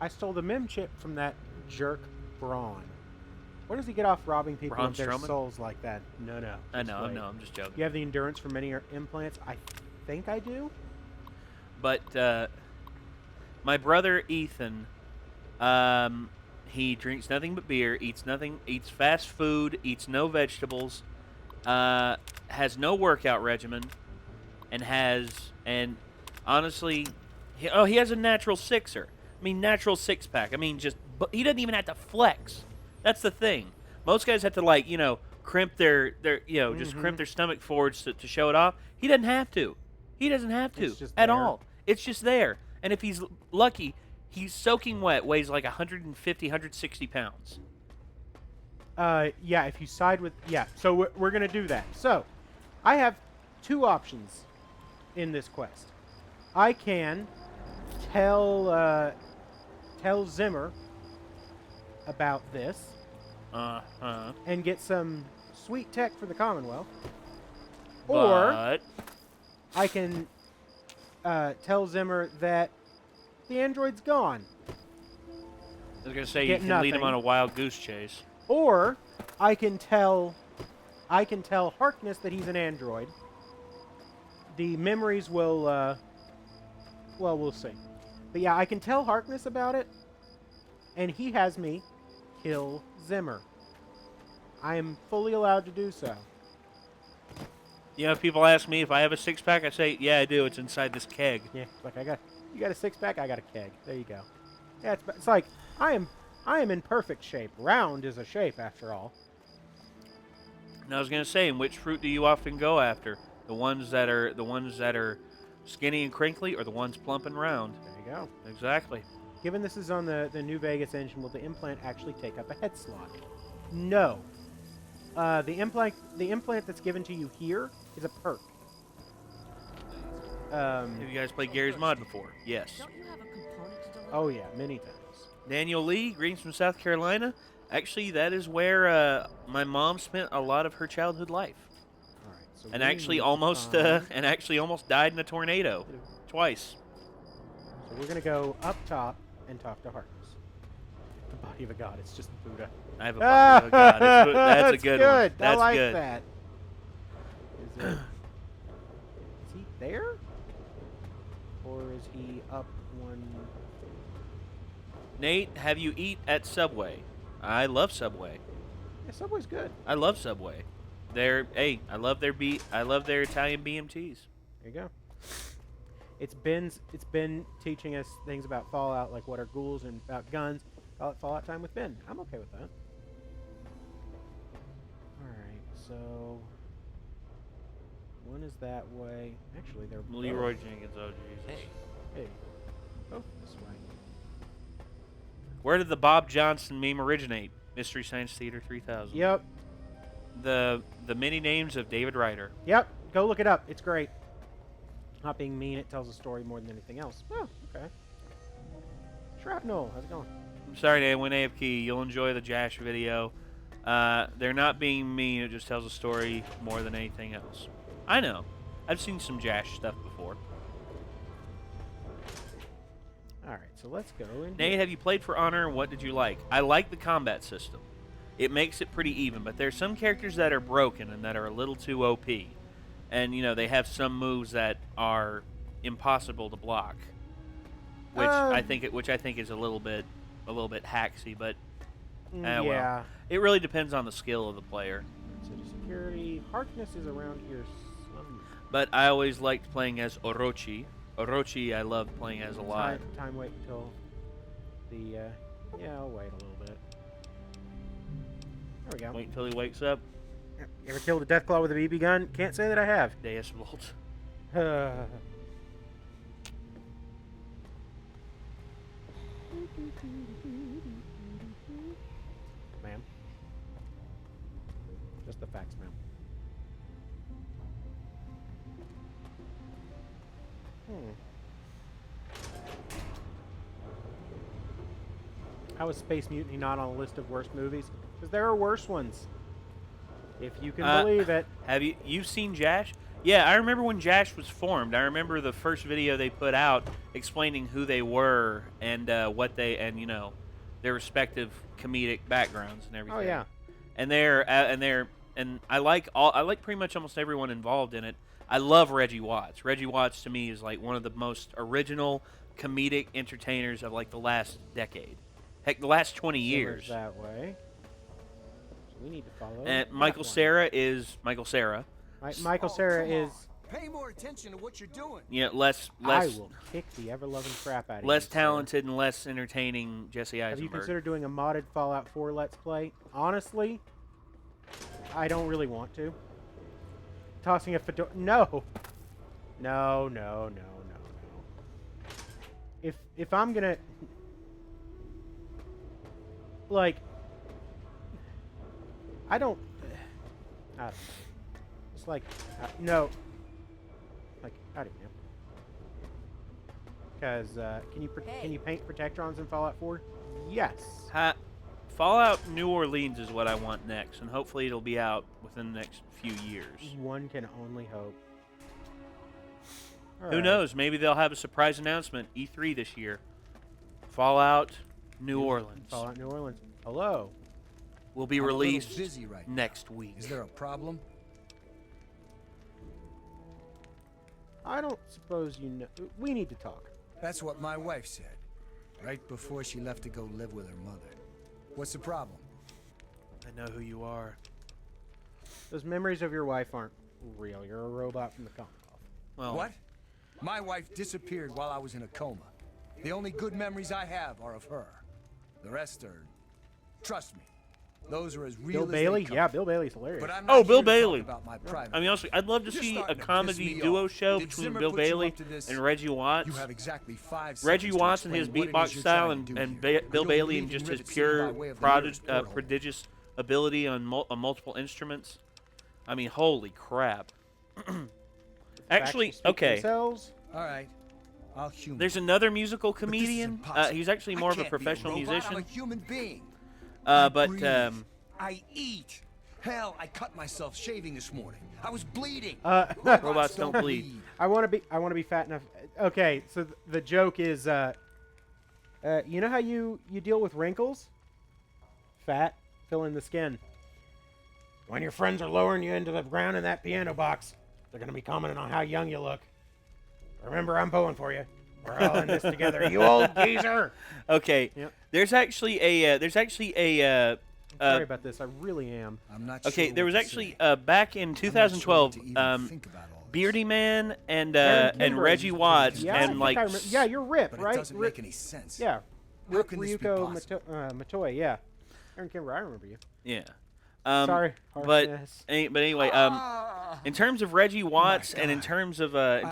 I stole the mem chip from that jerk Braun. Where does he get off robbing people Braun of their Strowman? souls like that? No. I just know, wait. I'm just joking. You have the endurance for many implants? I think I do. But my brother Ethan, he drinks nothing but beer, eats fast food, eats no vegetables, has no workout regimen, and honestly, he has a natural sixer. I mean, natural six pack. I mean, but he doesn't even have to flex. That's the thing. Most guys have to crimp their just crimp their stomach forwards to show it off. He doesn't have to. He doesn't have to It's just at there. all. It's just there. And if he's lucky, he's soaking wet, weighs like 150, 160 pounds. Yeah, if you side with... Yeah, so we're going to do that. So, I have two options in this quest. I can tell Zimmer about this and get some sweet tech for the Commonwealth. Or But I can tell Zimmer that the android's gone. I was going to say, you Get can lead him nothing. on a wild goose chase. Or I can tell Harkness that he's an android. The memories will well, we'll see. But yeah, I can tell Harkness about it, and he has me kill Zimmer. I am fully allowed to do so. You know, if people ask me if I have a six-pack, I say, yeah, I do. It's inside this keg. Yeah, like you got a six-pack, I got a keg. There you go. Yeah, it's like I am in perfect shape. Round is a shape after all. And I was gonna say, and which fruit do you often go after? The ones that are skinny and crinkly, or the ones plump and round? There you go. Exactly. Given this is on the New Vegas engine, will the implant actually take up a head slot? No. The implant that's given to you here is a perk. Have you guys played Gary's Mod before? Yes. Don't you have a component to deliver? Oh yeah, many times. Daniel Lee, greetings from South Carolina. Actually, that is where my mom spent a lot of her childhood life, All right, so and we actually need to almost find- died in a tornado twice. So we're gonna go up top and talk to Harkness. The body of a god. It's just Buddha. I have a body of a god. That's a good one. I That's like good. that. Is he there? Or is he up one? Nate, have you eat at Subway? I love Subway. Yeah, Subway's good. I love Subway. I love their Italian BMTs. There you go. It's been teaching us things about Fallout, like what are ghouls and about guns. Call it Fallout time with Ben. I'm okay with that. Alright, so one is that way. Actually, they're Leroy both. Jenkins, oh Jesus. Hey. Both this way. Where did the Bob Johnson meme originate? Mystery Science Theater 3000. Yep. The many names of David Ryder. Yep. Go look it up. It's great. Not being mean, it tells a story more than anything else. Oh, okay. Shrapnel, how's it going? I'm sorry, Dave. When AFK, you'll enjoy the Jash video. They're not being mean. It just tells a story more than anything else. I know. I've seen some Jash stuff before. Alright, so let's go in. Nate, have you played For Honor, and what did you like? I like the combat system. It makes it pretty even, but there's some characters that are broken and that are a little too OP. And, you know, they have some moves that are impossible to block. Which I think is a little bit hacksy, but yeah. well. It really depends on the skill of the player. City security. Harkness is around here somewhere. But I always liked playing as Orochi. Orochi I loved playing as a lot. Time wait until the yeah, I'll wait a little bit. There we go. Wait until he wakes up. Yep. You ever killed a Deathclaw with a BB gun? Can't say that I have. Deus Vult. Ma'am. Just the facts, ma'am. How is Space Mutiny not on a list of worst movies? Because there are worse ones. If you can believe it. Have you've seen Jash? Yeah, I remember when Jash was formed. I remember the first video they put out explaining who they were and what they their respective comedic backgrounds and everything. Oh yeah. And I like pretty much almost everyone involved in it. I love Reggie Watts. Reggie Watts to me is like one of the most original comedic entertainers of like the last decade. Heck, the last 20 years. That way. So we need to follow. And Michael Cera is Michael Cera. Michael Cera is. Pay more attention to what you're doing. Yeah, less. I will kick the ever-loving crap out of you. Less talented and less entertaining Jesse Eisenberg. Have you considered doing a modded Fallout 4 Let's Play? Honestly, I don't really want to. Tossing a fedora. No. No. If I'm gonna. Like. I don't know. It's like. No. Like, how do you know? Because, can you paint Protectrons in Fallout 4? Yes. Fallout New Orleans is what I want next, and hopefully it'll be out within the next few years. One can only hope. Who knows? Maybe they'll have a surprise announcement E3 this year. Fallout New Orleans. Fallout New Orleans. Hello. Will be released next week. Is there a problem? I don't suppose you know. We need to talk. That's what my wife said, right before she left to go live with her mother. What's the problem? I know who you are. Those memories of your wife aren't real. You're a robot from the Commonwealth. Well, what? My wife disappeared while I was in a coma. The only good memories I have are of her. The rest are, trust me, those are as real Bill as Bailey? they come. Yeah, Bill Bailey's hilarious. But I'm Oh, not Bill here to talk Bailey. about my private I mean, honestly, I'd love to You're see a starting to comedy piss me duo off. show Did between Zimmer Bill put you Bailey up to this? and Reggie Watts. You have exactly 5 Reggie seconds to Watts and his explain what it is beatbox you're style, trying to do and here. Bill I don't Bailey believe and in just his rivets pure by way of the nearest porthole. prodigious ability on multiple instruments. I mean, holy crap. Actually, okay. Themselves. All right, I'll humor. There's another musical But this is comedian. impossible. He's actually more I of a can't be professional robot. musician. I'm a human being. But breathe. I eat. Hell, I cut myself shaving this morning. I was bleeding. robots don't bleed. I want to be fat enough. Okay, so the joke is, you know how you deal with wrinkles? Fat, fill in the skin. When your friends are lowering you into the ground in that piano box, they're gonna be commenting on how young you look. Remember, I'm pulling for you. We're all in this together, you old geezer. Okay. Yep. There's actually a Sorry about this. I really am. I'm not okay, sure there what was to actually say. back in I'm not sure 2012, what to even think about all this. Beardy Man and Aaron Kimbrell Reggie used to- Watts yeah, I and think like I remember. Yeah, you're Rip, But right? it doesn't make any sense. Yeah, How Rip can this be Ryuko possible? Matoy. Yeah, Aaron Kimbrell. I remember you. yeah. Sorry, but harshness. anyway, in terms of Reggie Watts and in God.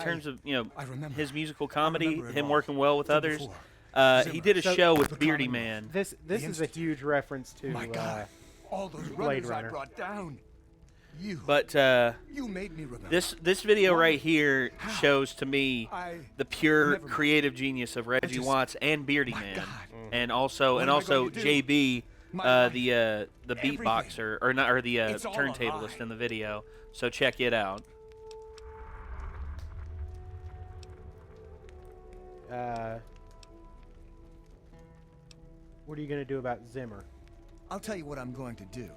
terms of you know I remember. his musical I comedy, remember it him all working well with from others, before. he did a So- show with the Beardy Commonwealth. Man. This The is a Institute. huge reference to My God, all those Blade runners I Runner. brought down. You. But You made me remember. this video right here How? shows to me I. the pure Never mind. creative genius of Reggie just- Watts and Beardy My Man, God. and also What am I going to do? JB, My life. the Everything. beatboxer or not or the It's all a turntablist lie. in the video. So check it out. What are you gonna do about Zimmer? I'll tell you what I'm going to do.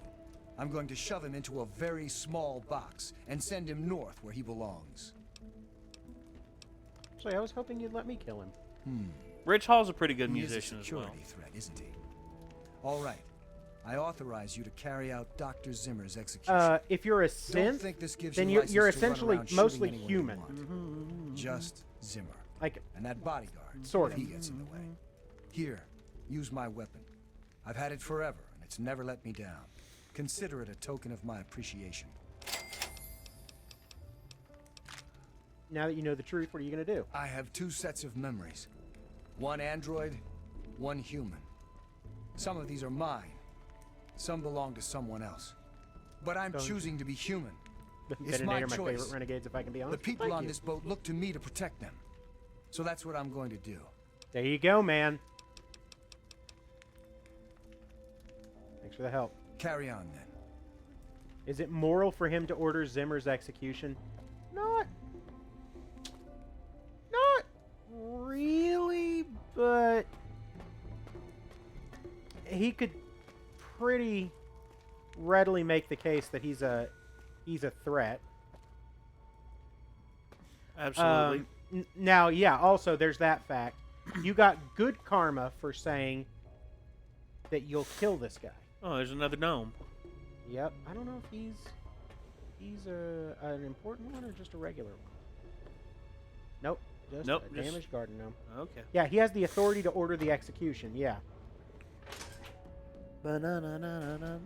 I'm going to shove him into a very small box and send him north where he belongs. Actually, I was hoping you'd let me kill him. Rich Hall's a pretty good He is a musician as well. security threat, isn't he? All right. I authorize you to carry out Dr. Zimmer's execution. If you're a Don't synth, think this gives then you you're license to run essentially around shooting mostly anyone you human. want. Just Zimmer. Like, And that bodyguard, Sort if of. he gets in the way. Here, use my weapon. I've had it forever, and it's never let me down. Consider it a token of my appreciation. now that you know the truth, what are you gonna do? I have 2 sets of memories. One android, one human. Some of these are mine. Some belong to someone else. But I'm Don't- choosing to be human. It's Ben and my Nate are my choice. favorite renegades, if I can be The honest. people Thank on you. this boat look to me to protect them. So that's what I'm going to do. There you go, man. Thanks for the help. Carry on then. Is it moral for him to order Zimmer's execution? Not really, but he could pretty readily make the case that he's a threat. Absolutely. Now, yeah, also there's that fact. You got good karma for saying that you'll kill this guy. Oh, there's another gnome. Yep. I don't know if he's an important one or just a regular one. Nope. Just Nope, a just- damaged garden gnome. Okay. Yeah, he has the authority to order the execution. Yeah. Ba-na-na-na-na-na.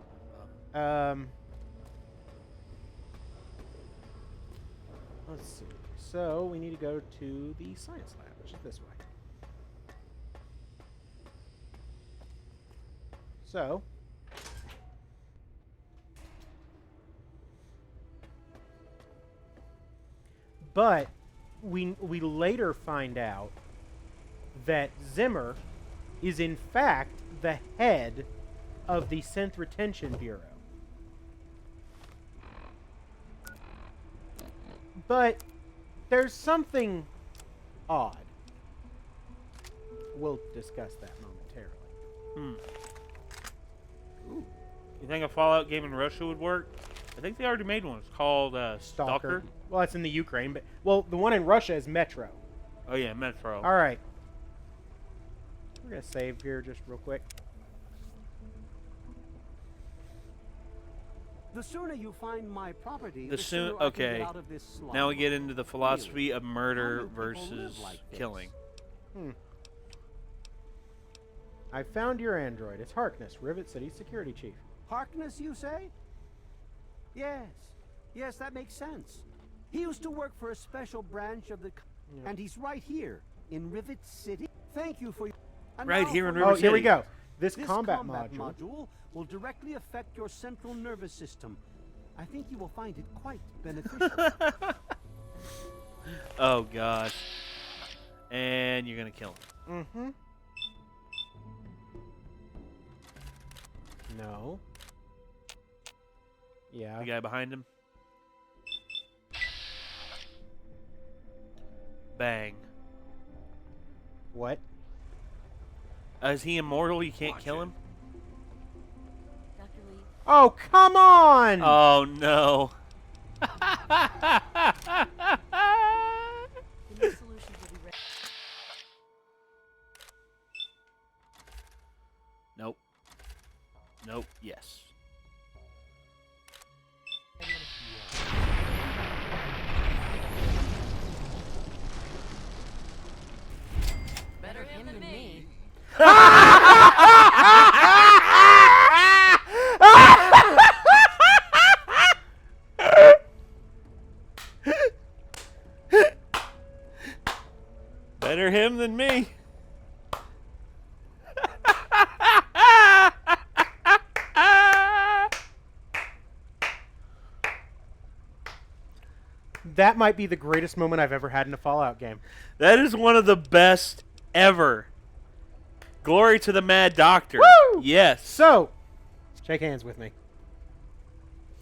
Let's see. So we need to go to the science lab, which is this way. So. But we later find out that Zimmer is in fact the head of the Synth Retention Bureau. But there's something odd. We'll discuss that momentarily. Ooh. You think a Fallout game in Russia would work? I think they already made one. It's called Stalker. Well, it's in the Ukraine, but the one in Russia is Metro. Oh yeah, Metro. All right. We're gonna save here just real quick. The sooner you find my property, The sooner soon I can okay. get out of this slum. Now we get into the philosophy of Really? murder How do people versus live like this? killing. I found your android. It's Harkness, Rivet City security chief. Harkness, you say? Yes. Yes, that makes sense. He used to work for a special branch of the... And he's right here, in Rivet City. Thank you for... And Right now here in for- Rivet Oh, City. here we go. This This combat combat module. module will directly affect your central nervous system. I think you will find it quite beneficial. Oh, gosh. And you're going to kill him. Mm-hmm. No. Yeah. The guy behind him. Bang. What? Is he immortal? You can't kill him? Dr. Lee, Oh, come on! Oh, no. the new solutions will be ready. Nope. Nope. Yes. Better him than me. Better him than me. That might be the greatest moment I've ever had in a Fallout game. That is one of the best ever. Glory to the Mad Doctor. Woo! Yes. So, shake hands with me.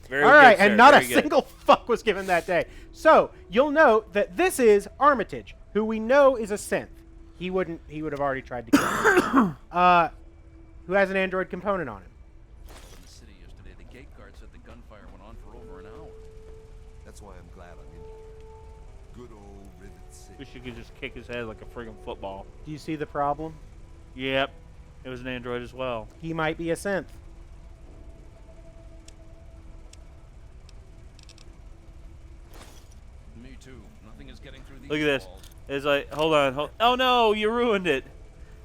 Very All right, good, sir. and not Very a good. single fuck was given that day. So, you'll note that this is Armitage, who we know is a synth. He would have already tried to kill him. Who has an android component on him. In the city yesterday, the gate guard said the gunfire went on for over an hour. That's why I'm glad I'm in here. Good old Rivet City. Wish you could just kick his head like a friggin' football. Do you see the problem? Yep. It was an android as well. He might be a synth. Me too. Nothing is getting through these Look at this. walls. It's like, hold on. Oh, no, you ruined it.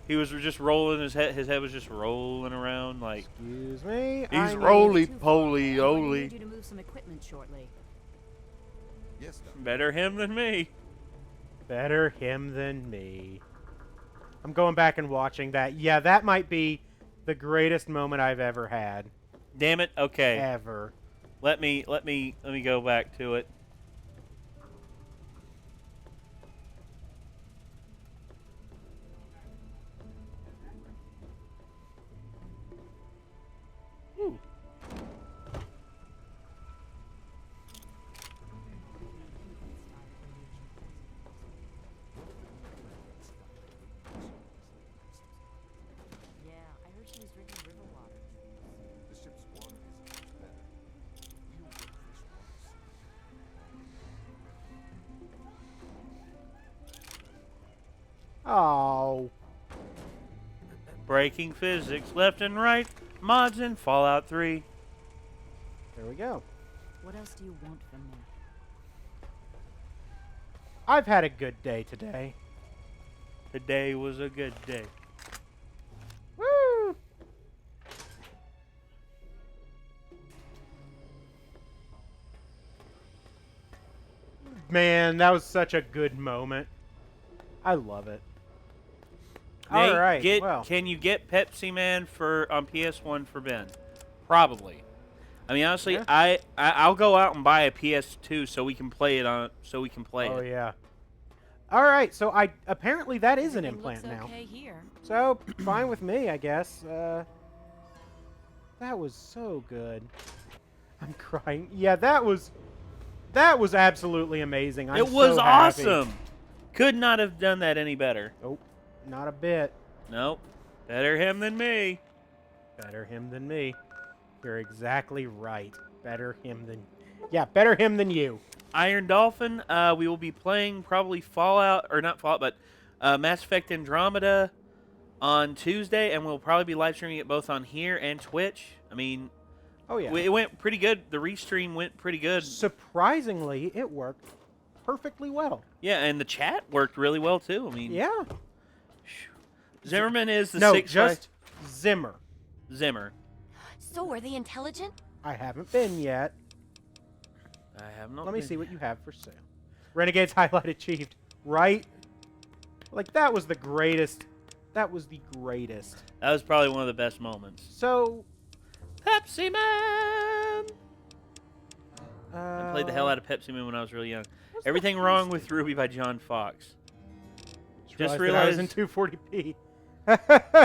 He was just rolling his head. His head was just rolling around like... Excuse me. He's I need- roly-poly, I oly. need you to move some equipment shortly. Yes, Doctor. Better him than me. Better him than me. I'm going back and watching that. Yeah, that might be the greatest moment I've ever had. Damn it. Okay. Ever. Let me go back to it. Whew. Yeah, I heard she was drinking river water. The ship's water is much better. We don't get fresh water. Oh. Breaking physics left and right. Mods in Fallout 3. There we go. What else do you want from me? I've had a good day today. Today was a good day. Woo! Man, that was such a good moment. I love it. Nate, All right. Well, can you get Pepsi Man on PS1 for Ben? Probably. I mean, honestly, Yeah. I'll go out and buy a PS2 so we can play it on. So we can play oh it. yeah. All right. So apparently that is an Everything implant looks now. okay here. So fine with me, I guess. That was so good. I'm crying. Yeah, that was absolutely amazing. I'm It was so happy. awesome. Could not have done that any better. Nope, not a bit. Nope. Better him than me. Better him than me. You're exactly right. Better him than... Yeah, better him than you. Iron Dolphin, we will be playing probably Fallout, or not Fallout, but Mass Effect Andromeda on Tuesday, and we'll probably be live streaming it both on here and Twitch. I mean, Oh, yeah. it went pretty good. The restream went pretty good. Surprisingly, it worked perfectly well. Yeah, and the chat worked really well, too. I mean, Yeah. Zimmerman is the No, 6 just Zimmer. Zimmer. So are they intelligent? I haven't been yet. I have not. Let me see what you have for sale. Renegade's highlight achieved. Right? Like, that was the greatest. That was the greatest. That was probably one of the best moments. So... Pepsi Man! I played the hell out of Pepsi Man when I was really young. Everything Wrong with Ruby by John Fox. Just realized I was in 240p.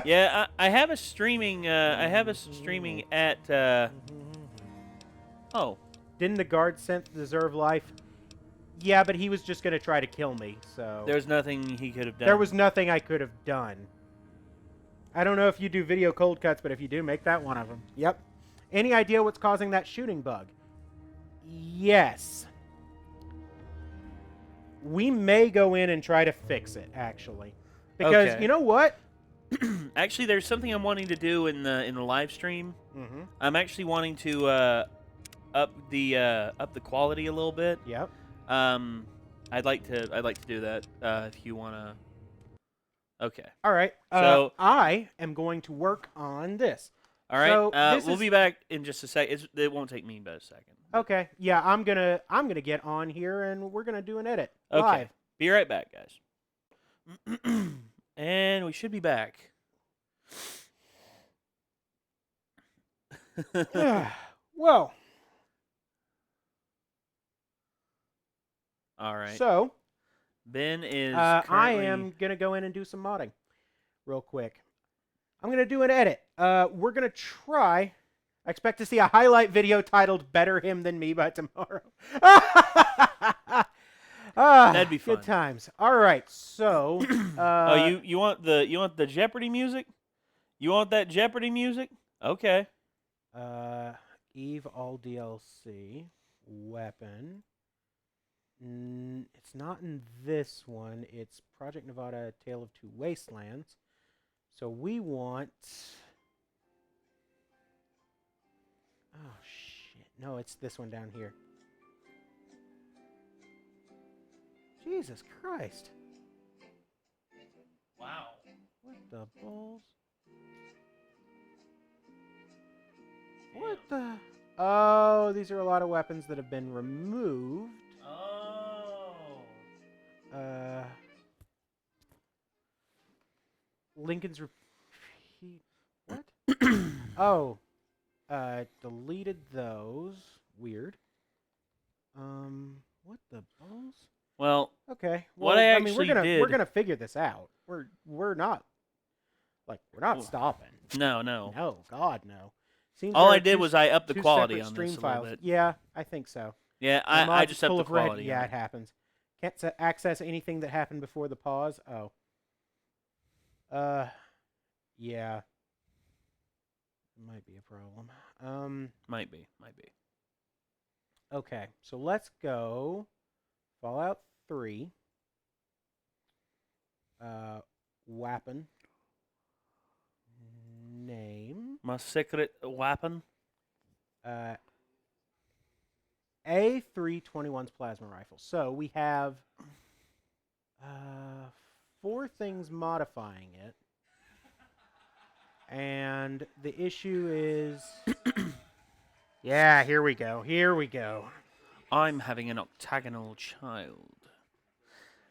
Yeah, I have a streaming. I have a streaming at. Oh, didn't the guard synth deserve life? Yeah, but he was just gonna try to kill me. So there's nothing he could have done. There was nothing I could have done. I don't know if you do video cold cuts, but if you do, make that one of them. Yep. Any idea what's causing that shooting bug? Yes. We may go in and try to fix it, actually. Because, you know what? Actually, there's something I'm wanting to do in the live stream. Mm-hmm. I'm actually wanting to up the quality a little bit. Yep. I'd like to do that if you wanna. Okay. All right. So I am going to work on this. All right. So we'll be back in just a sec. It won't take me but a second. Okay. Yeah, I'm gonna get on here and we're gonna do an edit. Okay. Live. Be right back, guys. And we should be back. Well. All right. So, Ben is. I am gonna go in and do some modding, real quick. I'm gonna do an edit. We're gonna try. I expect to see a highlight video titled "Better Him Than Me" by tomorrow. That'd be fun. Good times. All right, so. Oh, you want the Jeopardy music? You want that Jeopardy music? Okay. Eve all DLC weapon. It's not in this one. It's Project Nevada: Tale of Two Wastelands. So we want. Oh shit! No, it's this one down here. Jesus Christ! Wow. What the balls? What the? Oh, these are a lot of weapons that have been removed. Oh. Lincoln's repeat. What? Oh. Deleted those. Weird. What the balls? Well. Okay. Well, what I actually we're gonna figure this out. We're not stopping. No. No, God, no. Seems all there I are did was I upped the two quality separate on stream this a files. little bit. Yeah, I think so. Yeah, I just upped the quality. Yeah, it happens. Can't access anything that happened before the pause. Oh. Yeah. Might be a problem. Might be. Okay, so let's go Fallout 3. Weapon. Name. My secret weapon. A321's plasma rifle. So we have 4 things modifying it. And the issue is... yeah, here we go. I'm having an octagonal child.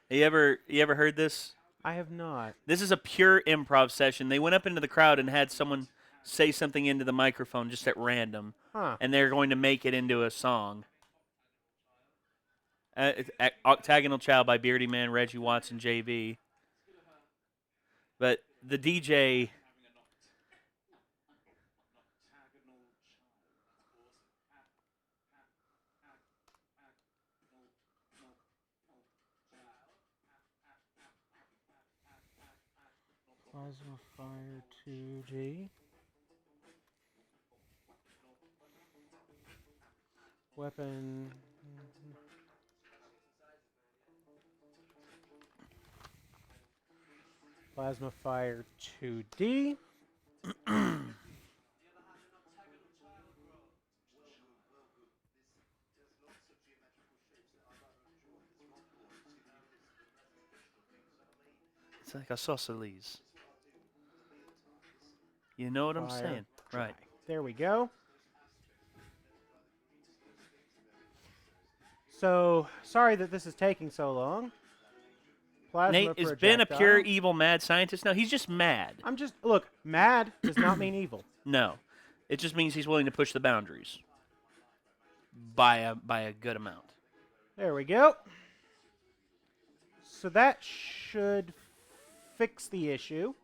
You ever heard this? I have not. This is a pure improv session. They went up into the crowd and had someone say something into the microphone just at random. Huh. And they're going to make it into a song. Octagonal Child by Beardy Man, Reggie Watson, JV. But the DJ... Plasma Fire 2D. Weapon. Plasma Fire 2D. It's like a isosceles. You know what I'm Fire, saying, dry. right? There we go. So, sorry that this is taking so long. Plasma Nate has been a pure evil mad scientist. No, he's just mad. I'm just, look, mad does not mean evil. No, it just means he's willing to push the boundaries by a good amount. There we go. So that should fix the issue.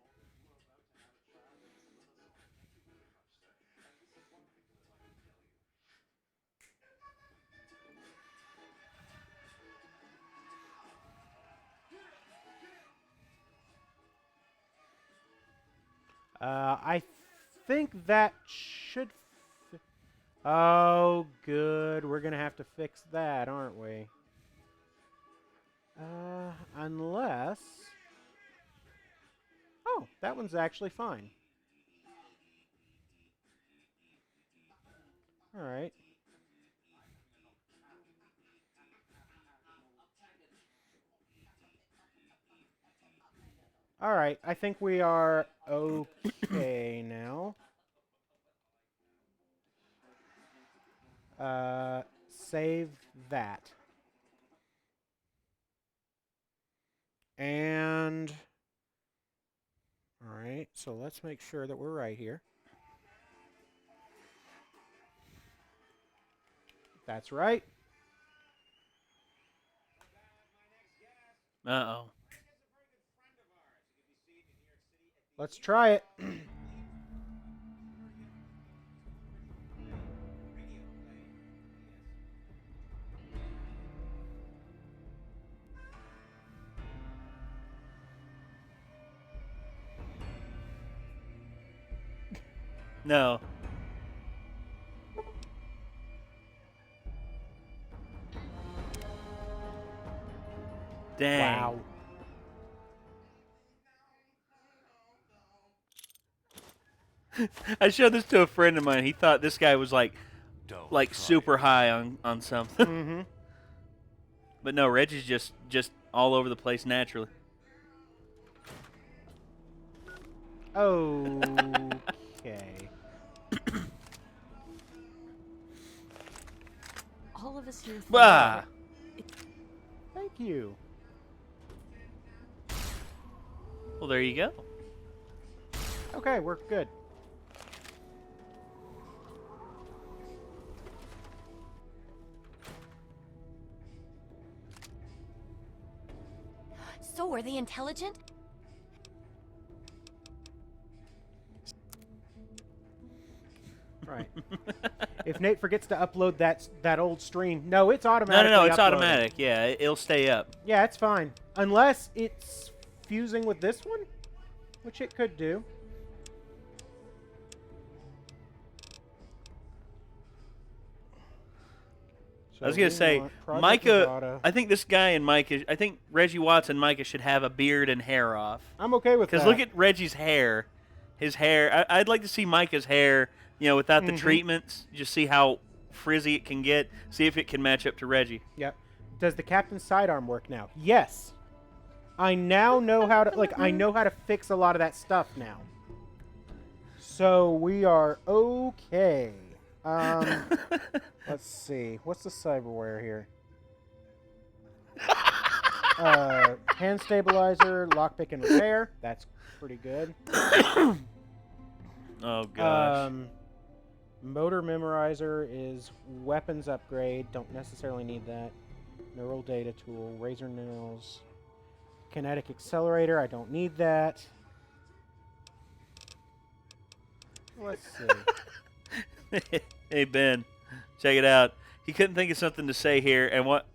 I think that should... Oh, good. We're going to have to fix that, aren't we? Unless... Oh, that one's actually fine. All right. All right, I think we are okay now. Save that. And... All right, so let's make sure that we're right here. That's right. Uh-oh. Let's try it. No. Dang. Wow. I showed this to a friend of mine. He thought this guy was like super high on something. Mm-hmm. But no, Reggie's just all over the place naturally. Okay. All of us here. Bah! Thank you. Well, there you go. Okay, we're good. So are they intelligent? Right. If Nate forgets to upload that old stream, no, it's automatic. No, it's automatic. Yeah, it'll stay up. Yeah, it's fine. Unless it's fusing with this one, which it could do. So I was going to say, Micah, I think this guy and Micah, I think Reggie Watts and Micah should have a beard and hair off. I'm okay with that. Because look at Reggie's hair. His hair, I'd like to see Micah's hair, without the treatments. Just see how frizzy it can get. See if it can match up to Reggie. Yep. Does the captain's sidearm work now? Yes. I now know how to, I know how to fix a lot of that stuff now. So we are okay. Let's see. What's the cyberware here? Hand stabilizer, lockpick and repair. That's pretty good. Oh, gosh. Motor memorizer is weapons upgrade. Don't necessarily need that. Neural data tool, razor nails. Kinetic accelerator. I don't need that. Let's see. Hey, Ben. Check it out. He couldn't think of something to say here, and what...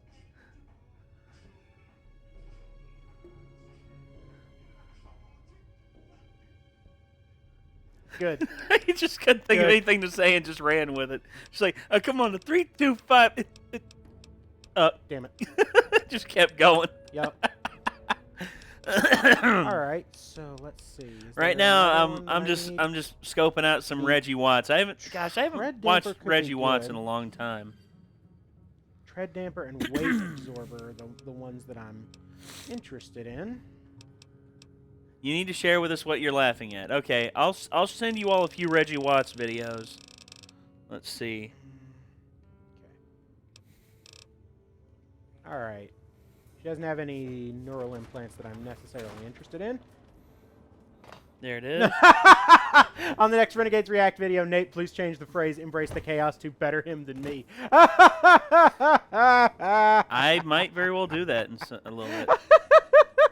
Good. He just couldn't think of anything to say and just ran with it. Just like, oh, come on, the 3, 2, 5. Damn it. Just kept going. Yep. All right, so let's see. Right now, I'm just scoping out some Reggie Watts. I haven't watched Reggie Watts in a long time. Tread damper and weight absorber are the ones that I'm interested in. You need to share with us what you're laughing at. Okay, I'll send you all a few Reggie Watts videos. Let's see. All right. She doesn't have any neural implants that I'm necessarily interested in. There it is. On the next Renegades React video, Nate, please change the phrase "embrace the chaos" to "better him than me." I might very well do that in a little bit.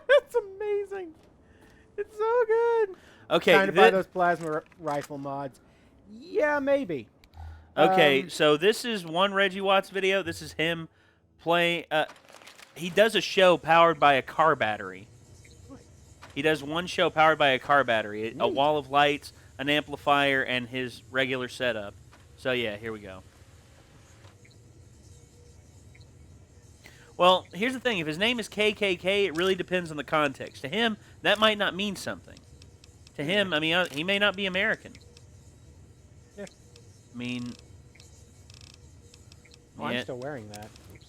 It's amazing. It's so good. Okay. Trying to buy those plasma rifle mods. Yeah, maybe. Okay, so this is one Reggie Watts video. This is him playing. He does a show powered by a car battery. He does one show powered by a car battery, a wall of lights, an amplifier, and his regular setup. So yeah, here we go. Well, here's the thing. If his name is KKK, it really depends on the context. To him, that might not mean something. To him, I mean, he may not be American. Yeah. I mean... Oh, I'm still wearing that. Oops.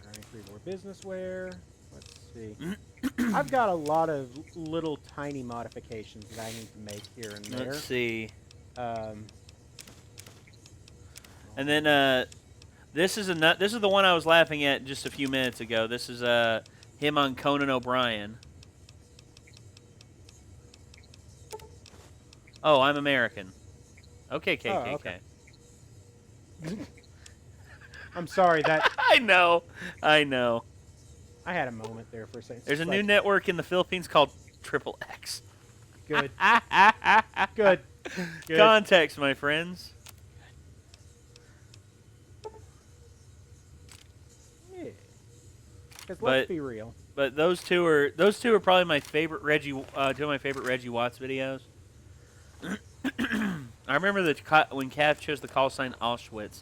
Running through more business wear. Let's see. I've got a lot of little tiny modifications that I need to make here and there. Let's see. And then this is the one I was laughing at just a few minutes ago. This is him on Conan O'Brien. Oh, I'm American. Okay, KKK. Oh, okay. I'm sorry that I know. I had a moment there for a second. There's a new network in the Philippines called Triple X. Good. Good. Context, my friends. Yeah. Because let's be real. But those two are probably my favorite two of my favorite Reggie Watts videos. I remember when Cav chose the call sign Auschwitz.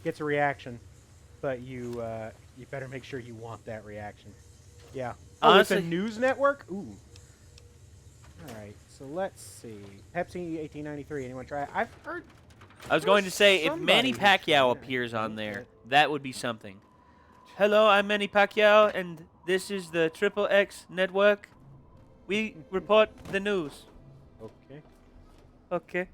Gets a reaction, but you better make sure you want that reaction. Yeah. Oh, Honestly, it's a news network? Ooh. All right, so let's see. Pepsi 1893. Anyone try it? I've heard... I was going to say, if Manny Pacquiao appears on there, that would be something. Hello, I'm Manny Pacquiao, and this is the Triple X network. We report the news. Okay. Okay.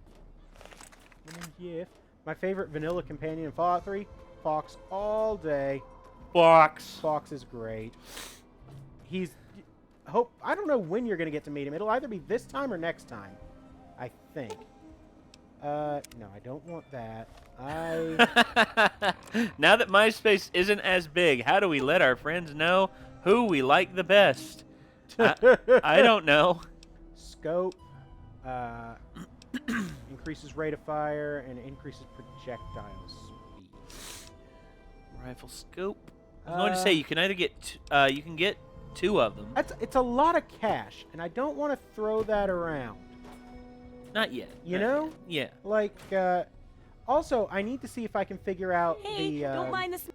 Yeah. My favorite vanilla companion in Fallout 3? Fox all day. Fox. Fox is great. I don't know when you're going to get to meet him. It'll either be this time or next time, I think. No, I don't want that. Now that MySpace isn't as big, how do we let our friends know who we like the best? I don't know. Scope. Increases rate of fire and increases projectile speed. Rifle scope. I was going to say you can either get you can get 2 of them. It's a lot of cash, and I don't want to throw that around. Not yet. You know? Yet. Yeah. Like, also, I need to see if I can figure out Hey, don't mind this.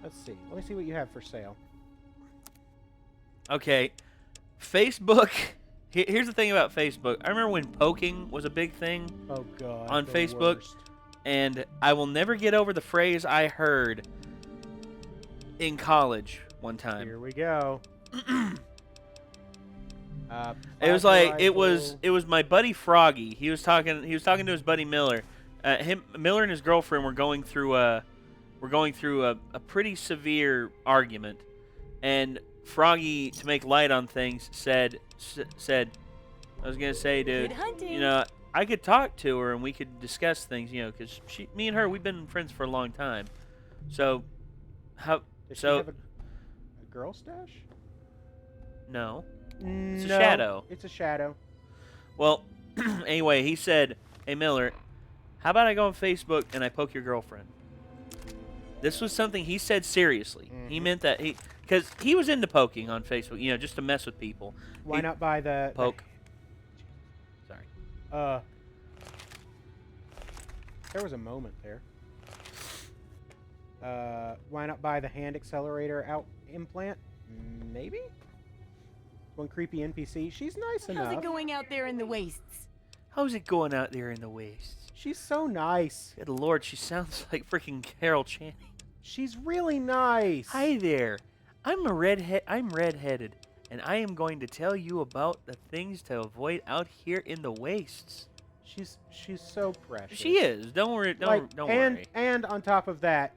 Let's see. Let me see what you have for sale. Okay. Facebook. Here's the thing about Facebook. I remember when poking was a big thing. Oh, God. On Facebook. Worst. And I will never get over the phrase I heard in college one time. Here we go. It was like it was my buddy Froggy. He was talking to his buddy Miller. Miller and his girlfriend were going through a pretty severe argument, and Froggy, to make light on things, said I was gonna say, dude, you know, I could talk to her and we could discuss things, you know, because me and her, we've been friends for a long time. So Does she have a girl stash? No. It's a shadow. It's a shadow. Well, anyway, he said, "Hey Miller, how about I go on Facebook and I poke your girlfriend?" This was something he said seriously. Mm-hmm. He meant that because he was into poking on Facebook, you know, just to mess with people. Why not buy the poke? Sorry. There was a moment there. Why not buy the hand accelerator implant? Maybe? One creepy NPC. She's nice enough. How's it going out there in the wastes? How's it going out there in the wastes? She's so nice. Good Lord, she sounds like freaking Carol Channing. She's really nice. Hi there. I'm redheaded, and I am going to tell you about the things to avoid out here in the wastes. She's so precious. She is. Don't worry. Don't worry. And on top of that,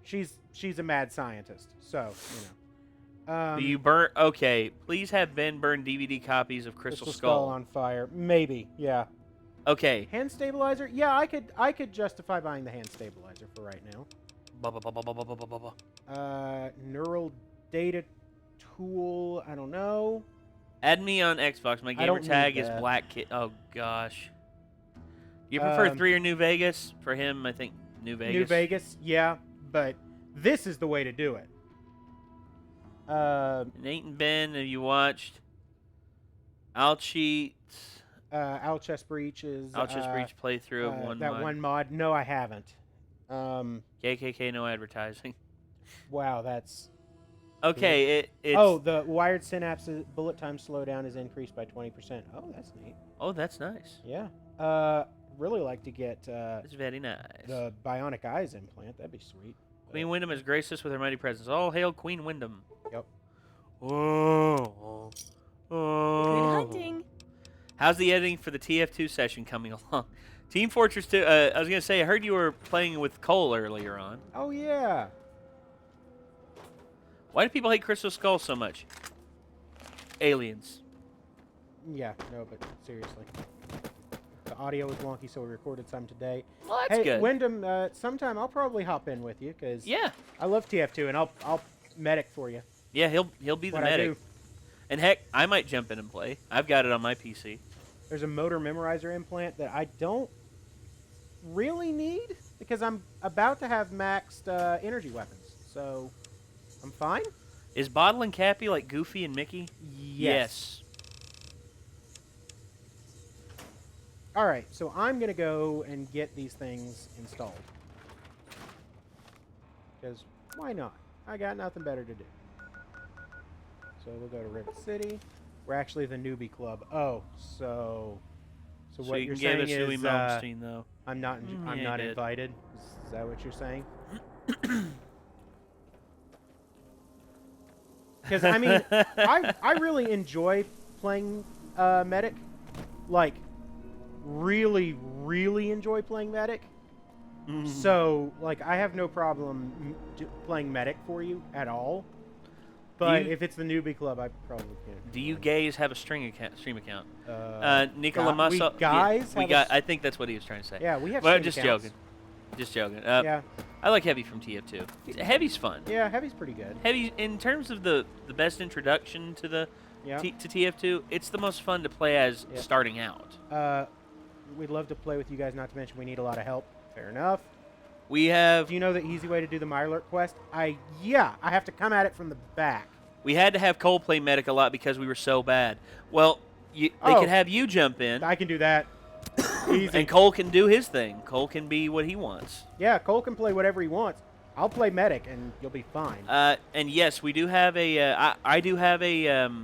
she's a mad scientist. So Do you burn? Okay, please have Ben burn DVD copies of Crystal Skull. on fire. Maybe. Yeah. Okay. Hand stabilizer? Yeah, I could justify buying the hand stabilizer for right now. Neural data tool. I don't know. Add me on Xbox. My gamer tag is Black Kid. Oh gosh. You prefer 3 or New Vegas? For him, I think New Vegas. New Vegas, yeah, but this is the way to do it. Nate and Ben, have you watched I'll Cheat? Owl Chest Breach is... Owl Chest Breach playthrough of one that mod. one mod. No, I haven't. KKK, no advertising. Wow, that's... Okay, it's... Oh, the wired synapses bullet time slowdown is increased by 20%. Oh, that's neat. Oh, that's nice. Yeah. Really like to get... it's very nice. The bionic eyes implant. That'd be sweet. Queen Wyndham has graced us with her mighty presence. All hail Queen Wyndham. Yep. Oh. Good hunting. How's the editing for the TF2 session coming along? Team Fortress 2, I was going to say, I heard you were playing with Cole earlier on. Oh, yeah. Why do people hate Crystal Skull so much? Aliens. Yeah, no, but seriously. The audio was wonky, so we recorded some today. Well, that's good. Hey, Wyndham, sometime I'll probably hop in with you, because yeah, I love TF2, and I'll medic for you. Yeah, he'll be the medic. And heck, I might jump in and play. I've got it on my PC. There's a motor memorizer implant that I don't really need, because I'm about to have maxed energy weapons, so I'm fine. Is Bottle and Cappy like Goofy and Mickey? Yes. All right, so I'm going to go and get these things installed. Because why not? I got nothing better to do. So we'll go to Rivet City. We're actually the newbie club. Oh, so what you you're can saying give us is Malmsteen, though. I'm not invited. Is that what you're saying? Because I mean, I really enjoy playing medic. Like, really enjoy playing medic. So like, I have no problem playing medic for you at all. But if it's the newbie club, I probably can't. Do you gays have a stream account? Nicola Massa. I think that's what he was trying to say. Yeah, we have. Well, just joking. Just joking. Yeah. I like Heavy from TF2. Heavy's fun. Yeah, Heavy's pretty good. Heavy, in terms of the best introduction to the to TF2, it's the most fun to play as starting out. We'd love to play with you guys. Not to mention, we need a lot of help. Fair enough. We have... Do you know the easy way to do the Mirelurk quest? I have to come at it from the back. We had to have Cole play medic a lot because we were so bad. Well, they could have you jump in. I can do that. Easy. And Cole can do his thing. Cole can be what he wants. Yeah, Cole can play whatever he wants. I'll play medic, and you'll be fine. And yes, we do have a... I do have a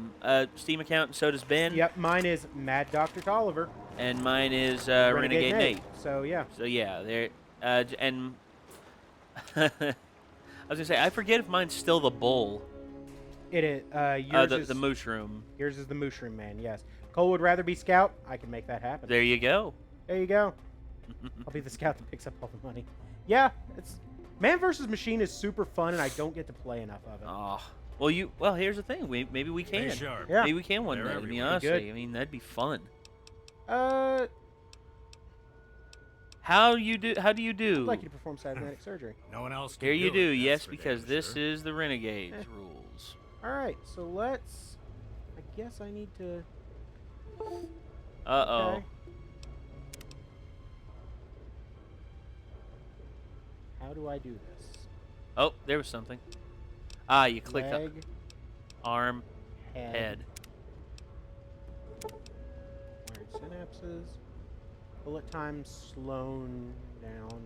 Steam account, and so does Ben. Yep, mine is Mad Dr. Tolliver. And mine is Renegade Nate. So, yeah. So, yeah, there... and I was gonna say, I forget if mine's still the bull. It is. Yours is the mushroom. Yours is the mushroom man. Yes. Cole would rather be scout. I can make that happen. There you go. There you go. I'll be the scout that picks up all the money. Yeah, it's Man vs. Machine is super fun, and I don't get to play enough of it. Oh, well, here's the thing. Maybe we can. Yeah. Maybe we can one day. To be honest, I mean, that'd be fun. How do you do? I'd like you to perform cybernetic surgery. No one else can Here you do, it, yes, because this is the Renegade's rules. All right, so let's... I guess I need to... Uh-oh. Okay. How do I do this? Oh, there was something. Ah, you click Leg, arm, head. Wired synapses. Bullet time slowing down.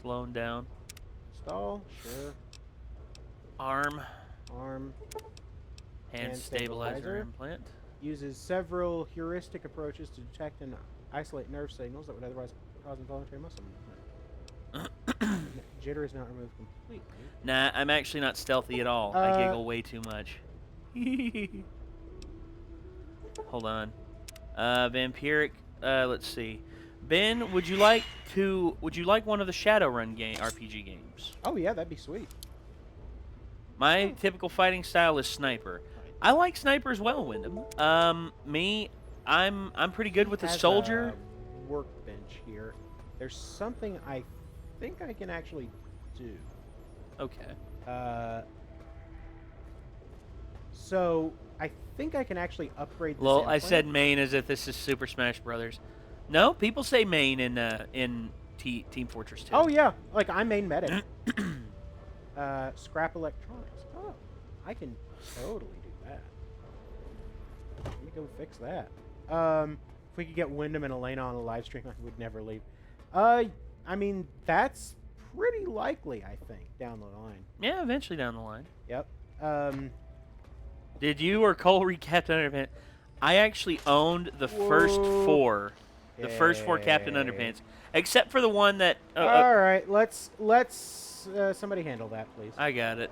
Slowing down. Stall, sure. Arm. Hand stabilizer implant. Uses several heuristic approaches to detect and isolate nerve signals that would otherwise cause involuntary muscle movement. Jitter is not removed completely. Nah, I'm actually not stealthy at all. I giggle way too much. Hold on. Vampiric. Let's see. Ben, would you like one of the Shadowrun RPG games? Oh yeah, that'd be sweet. My typical fighting style is sniper. I like sniper as well, Wyndham. Me, I'm pretty good with the soldier. A workbench here. There's something I think I can actually do. Okay. So I think I can actually upgrade. This Well, I said main as if this is Super Smash Brothers. No, people say main in Team Fortress 2. Oh yeah, like I'm main medic. Scrap electronics. Oh, I can totally do that. Let me go fix that. If we could get Wyndham and Elena on a live stream, I would never leave. I mean, that's pretty likely, I think, down the line. Yeah, eventually down the line. Yep. Did you or Cole read Captain Underpants? I actually owned the first four. The first four Captain Underpants. Except for the one that... all right, let's somebody handle that, please. I got it.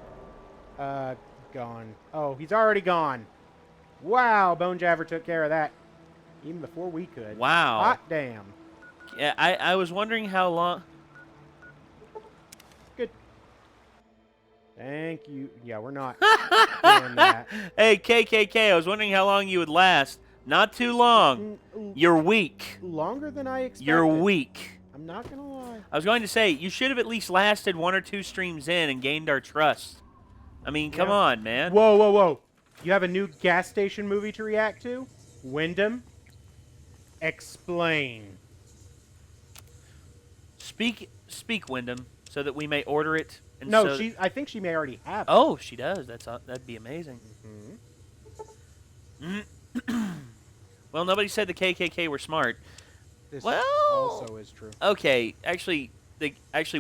Gone. Oh, he's already gone. Wow, Bone Jabber took care of that. Even before we could. Wow. Hot damn. Yeah, I was wondering how long... Good. Thank you. Yeah, we're not doing that. Hey, KKK, I was wondering how long you would last. Not too long. You're weak. Longer than I expected. You're weak. I'm not going to lie. I was going to say, you should have at least lasted 1 or 2 streams in and gained our trust. I mean, come on, man. Whoa, whoa, whoa. You have a new gas station movie to react to? Wyndham? Explain. Speak, Wyndham, so that we may order it. And No, so I think she may already have it. Oh, she does. That'd be amazing. Well, nobody said the KKK were smart. This well, also is true. Okay, actually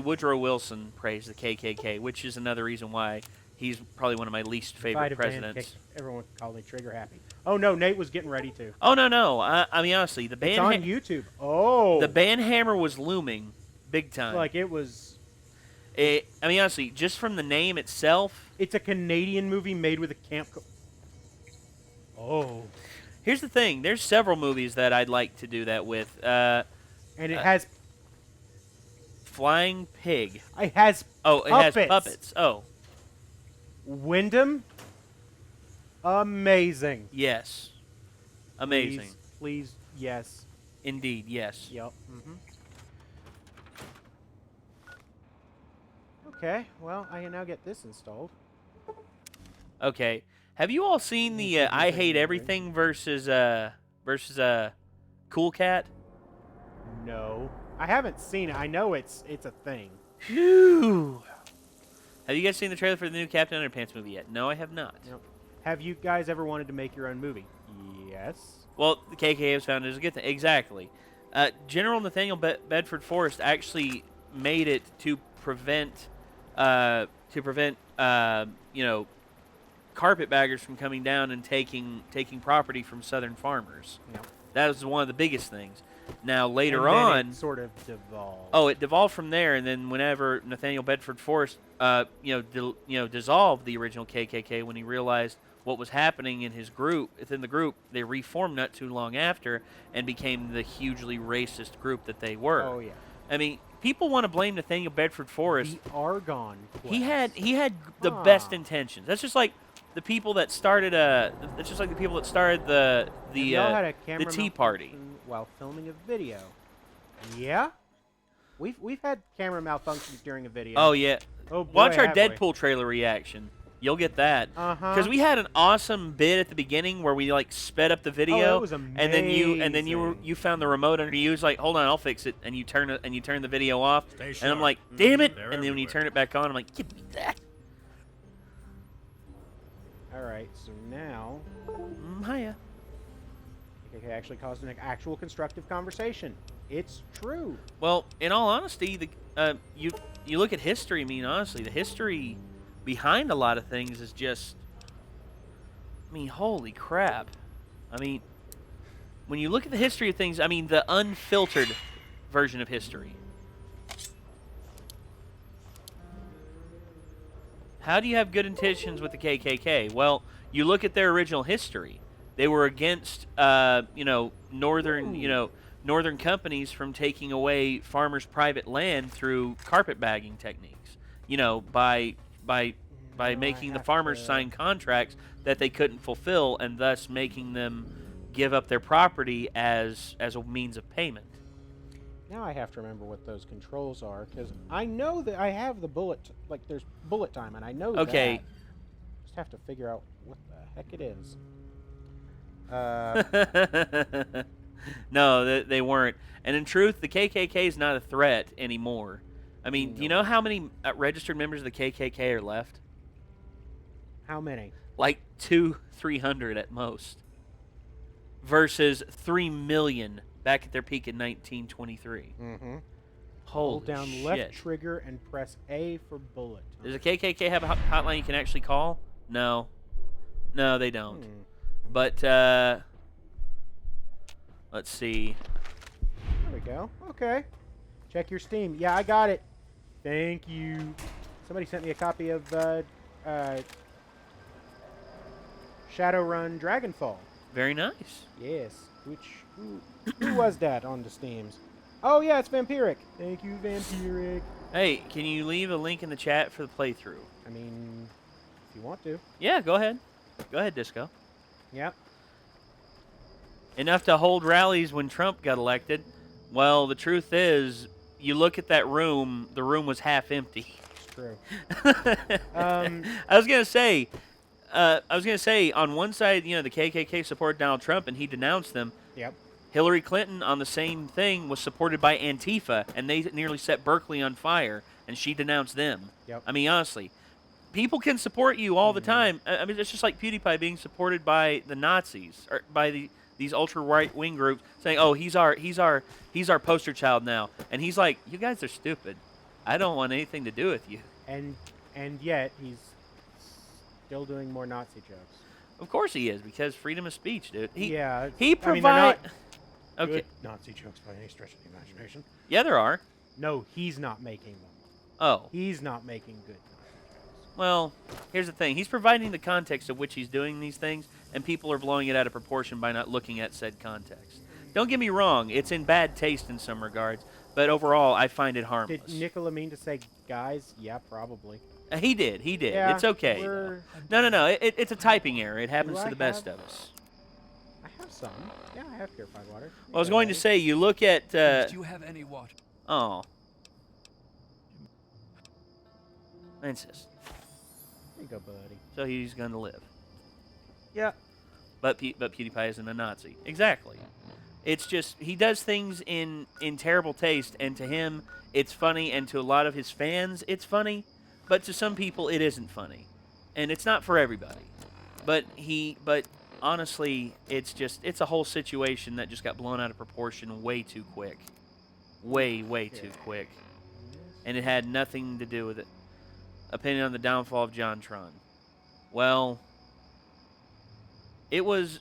Woodrow Wilson praised the KKK, which is another reason why he's probably one of my least favorite presidents. Everyone called me trigger happy. Oh no, Nate was getting ready to. Oh no. I mean honestly, the band. It's on YouTube. Oh. The band hammer was looming, big time. Like it was. I mean honestly, just from the name itself. It's a Canadian movie made with a camp. Oh. Here's the thing. There's several movies that I'd like to do that with. And it has Flying Pig. It has has puppets. Oh. Wyndham. Amazing. Yes. Amazing. Please, yes. Indeed, yes. Yep. Okay, well, I can now get this installed. Okay. Have you all seen the I Hate Everything versus Cool Cat? No. I haven't seen it. I know it's a thing. Phew. Have you guys seen the trailer for the new Captain Underpants movie yet? No, I have not. Nope. Have you guys ever wanted to make your own movie? Yes. Well, the KKK has found it is a good thing. Exactly. General Nathaniel Bedford Forrest actually made it to prevent carpetbaggers from coming down and taking property from southern farmers. Yep. That was one of the biggest things. Now later and then on, it sort of devolved. Oh, it devolved from there, and then whenever Nathaniel Bedford Forrest, dissolved the original KKK when he realized what was happening in his group, within the group, they reformed not too long after and became the hugely racist group that they were. Oh yeah. I mean, people want to blame Nathaniel Bedford Forrest. The Argon Quest. He had the best intentions. That's just like the people that started the Tea Party while filming a video. Yeah. We've had camera malfunctions during a video. Oh yeah. Oh boy, watch our Deadpool trailer reaction. You'll get that. Because we had an awesome bit at the beginning where we like sped up the video. Oh, that was amazing. And then you found the remote under you. Was like, hold on, I'll fix it. And you turn the video off. Stay sharp. And I'm like, damn it. They're and then when you turn it back on, I'm like, give me that. All right. So now. Hiya. Okay, actually caused an actual constructive conversation. It's true. Well, in all honesty, you look at history. I mean, honestly, the history behind a lot of things is just, I mean, holy crap. I mean, when you look at the history of things, I mean, the unfiltered version of history. How do you have good intentions with the KKK? Well, you look at their original history. They were against, northern companies from taking away farmers' private land through carpetbagging techniques. By making the farmers sign contracts that they couldn't fulfill, and thus making them give up their property as a means of payment. Now I have to remember what those controls are, because I know that I have the there's bullet time, and I know Okay. that. Just have to figure out what the heck it is. No, they weren't. And in truth, the KKK is not a threat anymore. I mean, do you know how many registered members of the KKK are left? How many? Like 200-300 at most. Versus 3 million back at their peak in 1923. Mm-hmm. Holy Hold down shit. left trigger and press A for bullet time. Does the KKK have a hotline you can actually call? No. No, they don't. But, let's see. There we go. Okay. Check your Steam. Yeah, I got it. Thank you. Somebody sent me a copy of Shadowrun Dragonfall. Very nice. Yes. Who was that on the Steams? Oh, yeah, it's Vampiric. Thank you, Vampiric. Hey, can you leave a link in the chat for the playthrough? I mean, if you want to. Yeah, go ahead. Go ahead, Disco. Yep. Enough to hold rallies when Trump got elected. Well, the truth is, you look at that room, the room was half empty. It's true. I was gonna say, on one side, the KKK supported Donald Trump and he denounced them. Yep. Hillary Clinton, on the same thing, was supported by Antifa, and they nearly set Berkeley on fire, and she denounced them. Yep. I mean, honestly, people can support you all the time. I mean, it's just like PewDiePie being supported by the Nazis or by these ultra right wing groups, saying, "Oh, he's our poster child now," and he's like, "You guys are stupid. I don't want anything to do with you." And yet he's still doing more Nazi jokes. Of course he is, because freedom of speech, dude. He provide. Okay. Good Nazi jokes by any stretch of the imagination. Yeah, there are. No, he's not making them. Oh. He's not making good Nazi jokes. Well, here's the thing. He's providing the context of which he's doing these things, and people are blowing it out of proportion by not looking at said context. Don't get me wrong. It's in bad taste in some regards, but overall, I find it harmless. Did Nicola mean to say guys? Yeah, probably. He did. Yeah, it's okay. No. It's a typing error. It happens to the best of us. I have some. Yeah, I have purified water. Well, I was going to say, you look at... Do you have any water? Oh. I insist. There you go, buddy. So he's going to live. Yeah. But PewDiePie isn't a Nazi. Exactly. It's just, he does things in terrible taste, and to him, it's funny, and to a lot of his fans, it's funny, but to some people, it isn't funny. And it's not for everybody. But honestly, it's a whole situation that just got blown out of proportion way too quick. Way too quick. And it had nothing to do with it. Opinion on the downfall of JonTron. Well, it was,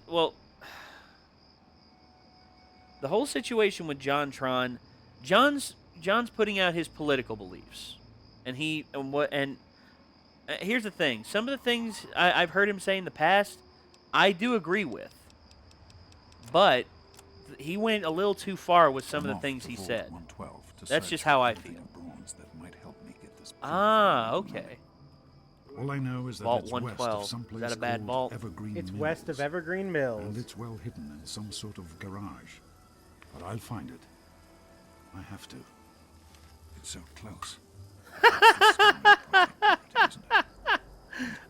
the whole situation with JonTron, John's putting out his political beliefs. And here's the thing. Some of the things I've heard him say in the past, I do agree with. But he went a little too far with some of the things he said. That's just how I feel. Ah, okay. All I know is that Vault it's 112. west of someplace Is that a bad called vault? Evergreen It's Mills, west of Evergreen Mills. and it's well hidden in some sort of garage. But I'll find it. I have to. It's so close.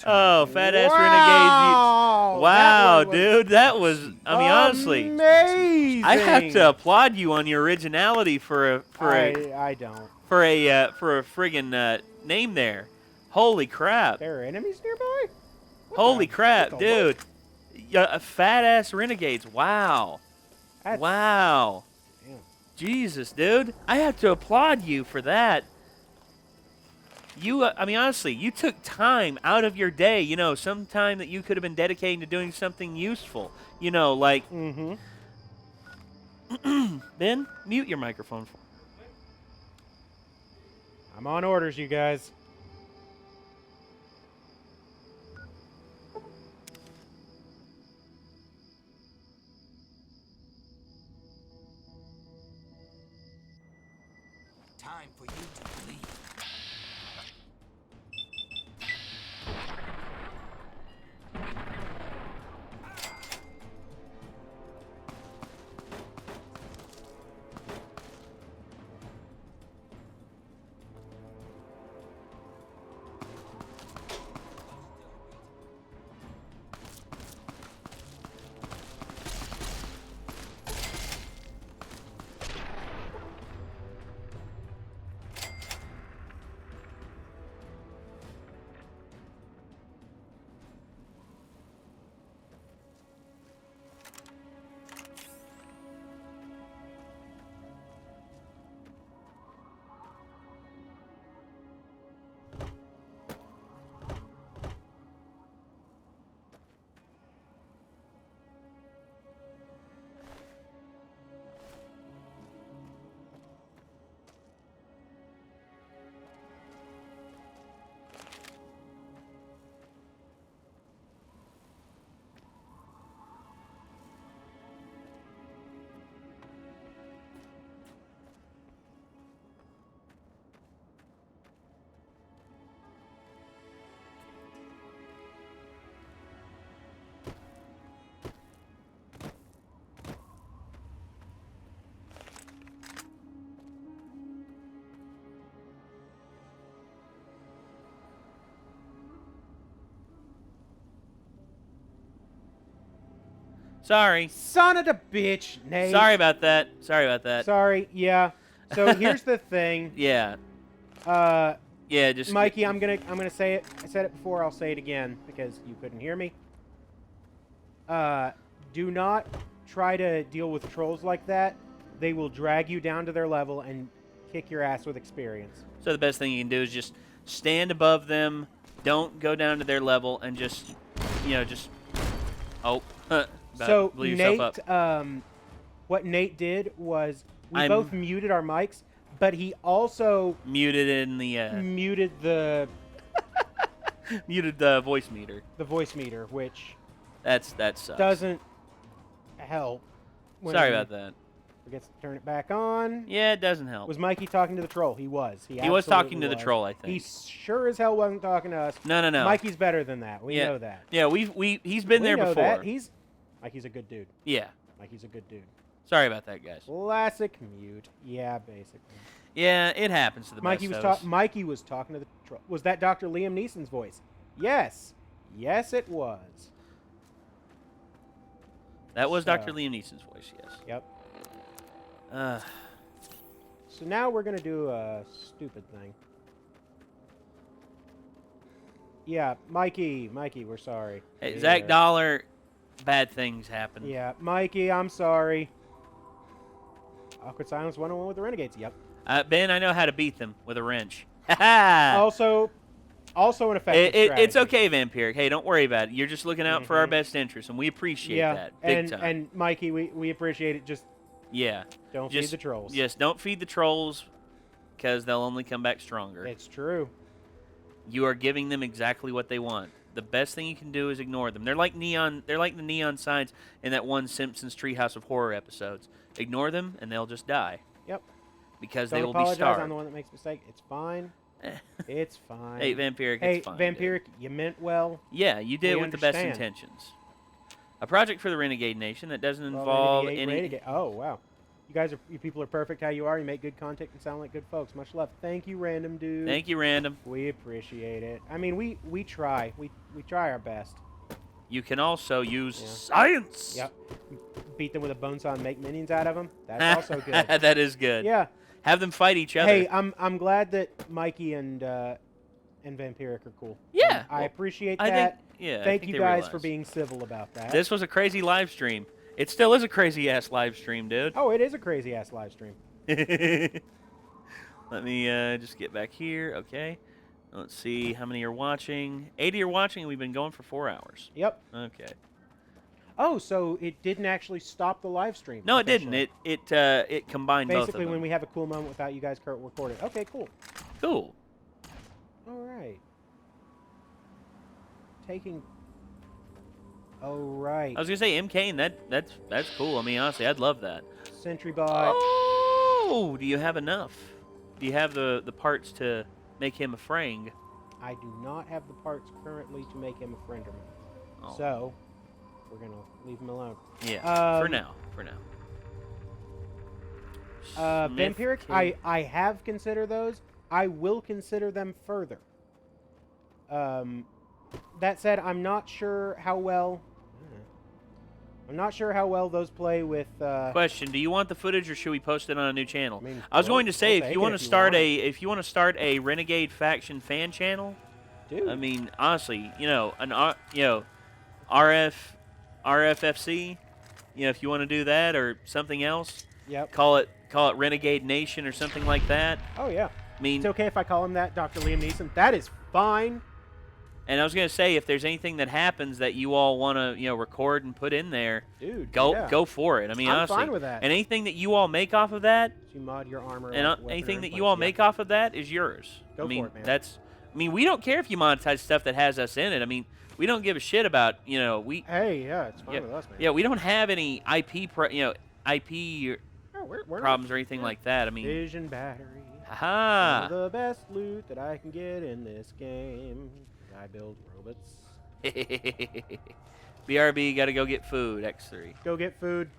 Oh, fat ass renegade! Wow, dude, that was. I mean, honestly, amazing. I have to applaud you on your originality I don't. for a friggin' name there. Holy crap! There are enemies nearby? Holy crap, dude! Fat ass renegades! Wow! Wow! Damn. Jesus, dude! I have to applaud you for that. I mean, honestly, you took time out of your day, some time that you could have been dedicating to doing something useful. Like... Mm-hmm. Ben, mute your microphone for me. I'm on orders, you guys. Sorry. Son of a bitch, Nate. Sorry about that. Sorry about that. Sorry, yeah. So here's the thing. Yeah. Yeah, just Mikey, I'm gonna say it. I said it before, I'll say it again because you couldn't hear me. Do not try to deal with trolls like that. They will drag you down to their level and kick your ass with experience. So the best thing you can do is just stand above them, don't go down to their level, and just, So blew yourself Nate, up. What Nate did was we both muted our mics, but he also muted in the muted the muted the voice meter. The voice meter, which that sucks. Doesn't help. Sorry about that. Forgets to turn it back on. Yeah, it doesn't help. Was Mikey talking to the troll? He was. He was talking to the troll, I think. He sure as hell wasn't talking to us. No. Mikey's better than that. We know that. Yeah, he's been there before. That. Mikey's a good dude. Yeah. Mikey's a good dude. Sorry about that, guys. Classic mute. Yeah, basically. Yeah, it happens to the Mikey best of us. Mikey was talking to the troll. Was that Dr. Liam Neeson's voice? Yes. Yes, it was. That was Dr. Liam Neeson's voice, yes. Yep. So now we're going to do a stupid thing. Yeah, Mikey, we're sorry. Hey, Zach Dollar, bad things happen. Yeah, Mikey, I'm sorry. Awkward silence 101 with the Renegades, yep. Ben, I know how to beat them with a wrench. Also an effective strategy. It's okay, Vampiric. Hey, don't worry about it. You're just looking out for our best interests, and we appreciate that big time. And Mikey, we appreciate it. Just don't feed the trolls. Yes, don't feed the trolls, because they'll only come back stronger. It's true. You are giving them exactly what they want. The best thing you can do is ignore them. They're like neon. They're like the neon signs in that one Simpsons Treehouse of Horror episodes. Ignore them, and they'll just die. Yep. Because don't they will apologize. be starved. I'm the one that makes a mistake. It's fine. It's fine. Hey, Vampiric, it's fine. Hey, Vampiric, you meant well. Yeah, you did with the best intentions. A project for the Renegade Nation that doesn't involve any... Renegade. Oh, wow. You people are perfect how you are. You make good content and sound like good folks. Much love. Thank you, Random Dude. Thank you, Random. We appreciate it. I mean, we try. We try our best. You can also use science. Yep. Beat them with a bone saw and make minions out of them. That's also good. That is good. Yeah. Have them fight each other. Hey, I'm glad that Mikey and Vampiric are cool. Yeah. I appreciate that. Thank you guys for being civil about that. This was a crazy live stream. It still is a crazy-ass live stream, dude. Oh, it is a crazy-ass live stream. Let me just get back here. Okay. Let's see how many are watching. 80 are watching, and we've been going for 4 hours. Yep. Okay. Oh, so it didn't actually stop the live stream? No, it didn't. It combined both of them. Basically, when we have a cool moment without you guys recording. Okay, cool. Cool. All right. Taking... Oh, right. I was going to say, MK, that's cool. I mean, honestly, I'd love that. Sentry bot. Oh, do you have enough? Do you have the parts to make him a friend? I do not have the parts currently to make him a frienderman. Oh. So, we're going to leave him alone. Yeah, for now. Vampiric, I have considered those. I will consider them further. That said, I'm not sure how well those play with. Question: do you want the footage, or should we post it on a new channel? I mean, I was going to say, we'll if you want to start a Renegade faction fan channel, dude. I mean, honestly, RFFC, if you want to do that or something else, yep. Call it Renegade Nation or something like that. Oh yeah. I mean, it's okay if I call him that, Dr. Liam Neeson. That is fine. And I was going to say, if there's anything that happens that you all want to, record and put in there, dude, go for it. I mean, I'm honestly, fine with that. And anything that you all make off of that, you mod your armor, and anything that you all make off of that is yours. Go for it, man. We don't care if you monetize stuff that has us in it. I mean, we don't give a shit about, we. Hey, yeah, it's fine with us, man. Yeah, we don't have any IP problems or anything like that. I mean, Vision battery. Haha. Some of the best loot that I can get in this game. I build robots. BRB, gotta go get food. X3. Go get food.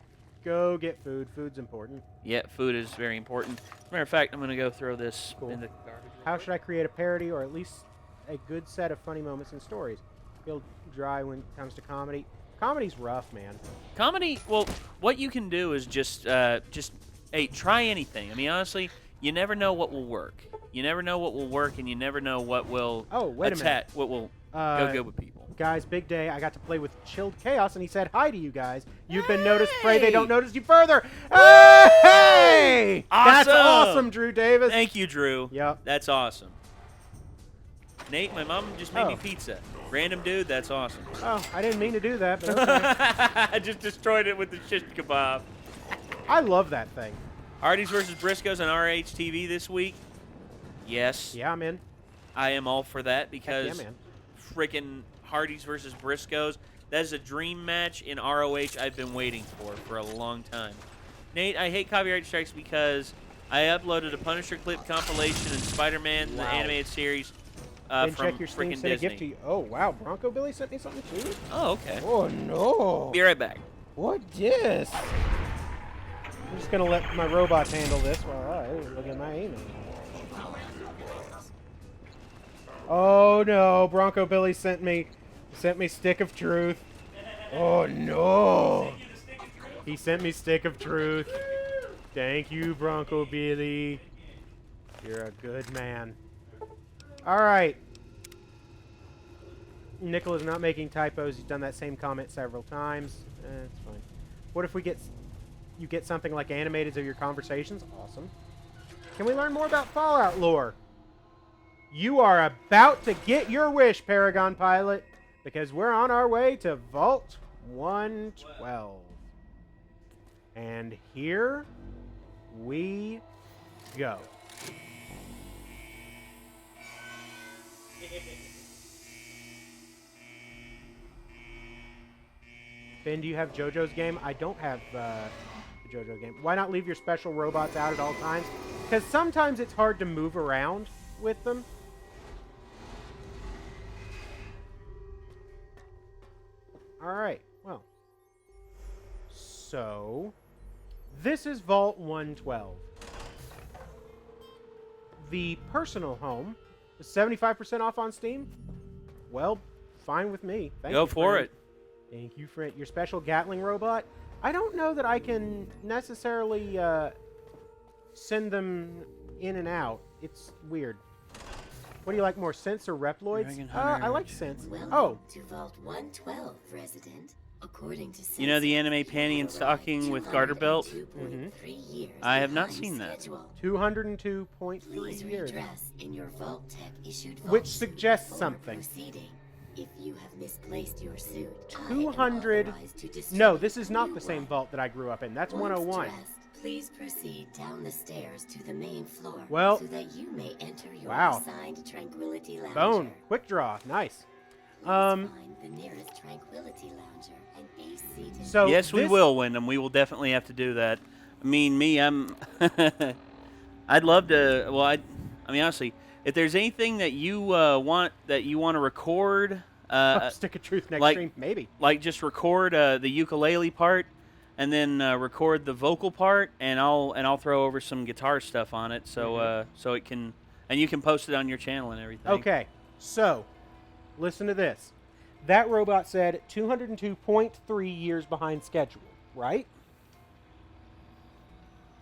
Go get food. Food's important. Yeah, food is very important. As a matter of fact, I'm gonna go throw this in the garbage. How should I create a parody or at least a good set of funny moments and stories? Feel dry when it comes to comedy. Comedy's rough, man. Comedy, well, what you can do is just hey, try anything. I mean, honestly, you never know what will work. You never know what will work, and you never know what will wait a minute. what will go good with people. Guys, big day. I got to play with Chilled Chaos, and he said hi to you guys. You've been noticed. Pray they don't notice you further. Hey! Awesome! That's awesome, Drew Davis. Thank you, Drew. Yep. That's awesome. Nate, my mom just made me pizza. Random dude, that's awesome. Oh, I didn't mean to do that, but okay. I just destroyed it with the shish kebab. I love that thing. Hardee's versus Briscoes on RHTV this week. Yes. Yeah, I'm in. I am all for that because man. freaking Hardee's versus Briscoes, that is a dream match in ROH I've been waiting for a long time. Nate, I hate copyright strikes because I uploaded a Punisher clip compilation and Spider-Man, the animated series, Then from check your Steam, freaking sent a Disney. gift to you. Oh, wow. Bronco Billy sent me something too? Oh, okay. Oh, no. Be right back. What this? I'm just going to let my robots handle this while I look at my email. Oh, no. Bronco Billy sent me Stick of Truth. Oh, no. He sent me Stick of Truth. Thank you, Bronco Billy. You're a good man. All right. Nickel is not making typos. He's done that same comment several times. It's fine. What if you get something like animated of your conversations? Awesome. Can we learn more about Fallout lore? You are about to get your wish, Paragon Pilot, because we're on our way to Vault 112. And here we go. Ben, do you have JoJo's game? I don't have the JoJo game. Why not leave your special robots out at all times? Because sometimes it's hard to move around with them. All right, well. So, this is Vault 112. The personal home is 75% off on Steam. Well, fine with me. Thank Go you, for friend. it. Thank you for it. Your special Gatling robot. I don't know that I can necessarily send them in and out. It's weird. What do you like more, Sense or Reploids? I like Sense. Welcome to Vault 112, resident. According to You know the anime Panty and Stocking with garter belt? years I have not behind seen that. schedule. 202.3 Please years. redress in your Vault Tech issued vault Which suit suggests before something. proceeding. If you have misplaced your suit, 200. No, this is not the same vault that I grew up in. That's 101. Please proceed down the stairs to the main floor Well, so that you may enter your wow. assigned Tranquility Lounger. Bone. Quick draw. Nice. Find the nearest Tranquility Lounger and be seated. So yes, we will, Wyndham. We will definitely have to do that. I mean, I'm... I'd love to... Well, I mean, honestly, if there's anything that you want to record... Stick of Truth next like, stream, maybe. Like, just record the ukulele part, and then record the vocal part, and I'll throw over some guitar stuff on it, so so it can... And you can post it on your channel and everything. Okay, so... Listen to this. That robot said 202.3 years behind schedule, right?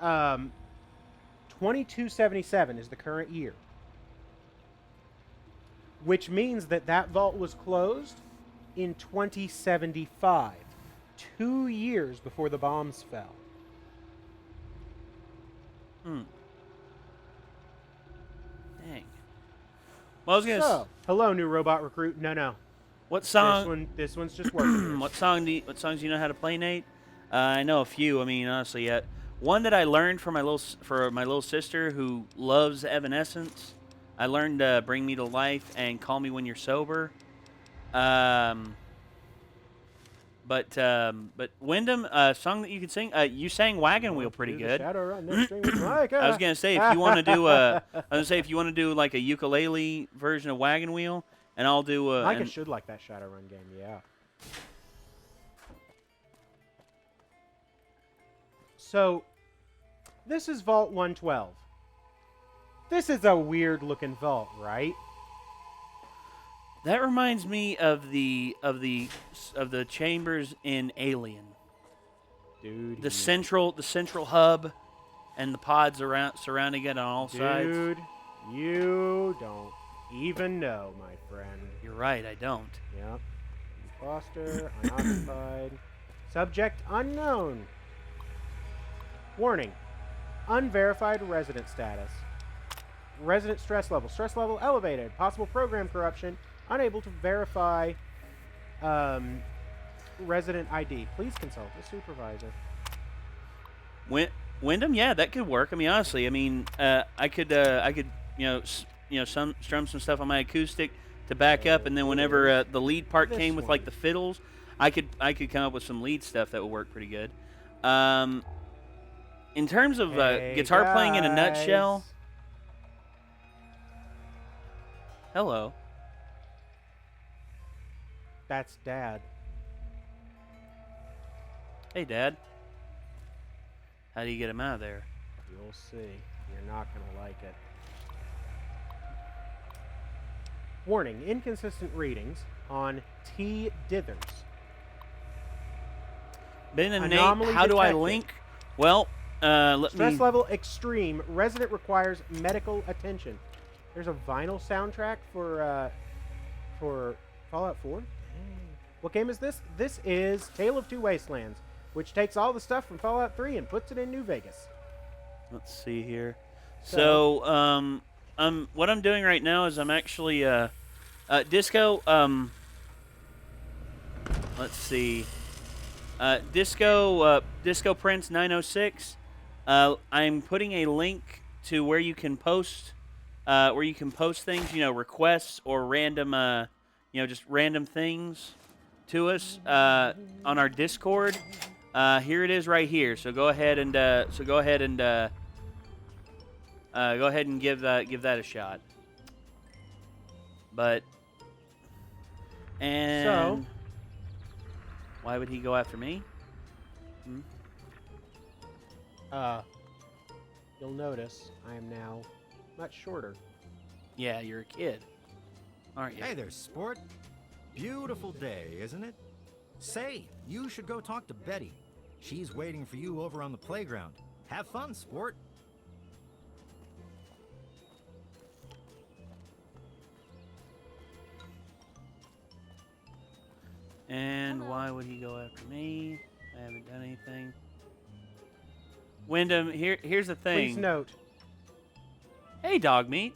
2277 is the current year. Which means that vault was closed in 2075. 2 years before the bombs fell. Dang. Well, I was gonna. So, hello, new robot recruit. No. What song? This one's just working. What songs do you know how to play, Nate? I know a few. I mean, honestly, one that I learned for my little sister who loves Evanescence. I learned "Bring Me to Life" and "Call Me When You're Sober." But Wyndham, a song that you could sing. You sang "Wagon Wheel" pretty good. I was gonna say if you want to do like a ukulele version of "Wagon Wheel," and I'll do. Micah should like that Shadowrun game, yeah. So, this is Vault 112. This is a weird looking vault, right? That reminds me of the chambers in Alien. Dude. The central hub, and the pods around surrounding it on all sides. Dude, you don't even know, my friend. You're right, I don't. Yep. Foster, unoccupied. Subject unknown. Warning. Unverified resident status. Resident stress level. Stress level elevated. Possible program corruption. Unable to verify resident ID. Please consult a supervisor. Wyndham, yeah, that could work. I mean, honestly, I could strum some stuff on my acoustic to back up, and then whenever the lead part came with like the fiddles, I could come up with some lead stuff that would work pretty good. In terms of guitar playing in a nutshell. Hello. That's Dad. Hey, Dad. How do you get him out of there? You'll see. You're not going to like it. Warning, inconsistent readings on T. Dithers. Ben and Anomaly Nate, how do I detected. link? Well, Stress level extreme. Resident requires medical attention. There's a vinyl soundtrack for Fallout 4. What game is this? This is Tale of Two Wastelands, which takes all the stuff from Fallout 3 and puts it in New Vegas. Let's see here. So, what I'm doing right now is I'm actually Disco. Let's see. Disco Prince 906. I'm putting a link to where you can post things, requests or random, just random things to us on our Discord. Here it is right here. So go ahead and give that a shot. So why would he go after me? You'll notice I am now much shorter. Yeah, you're a kid, aren't you? Hey there, sport. Beautiful day, isn't it? Say, you should go talk to Betty. She's waiting for you over on the playground. Have fun, sport. And why would he go after me? I haven't done anything. Wyndham, here's the thing. Please note. Hey, dog meat.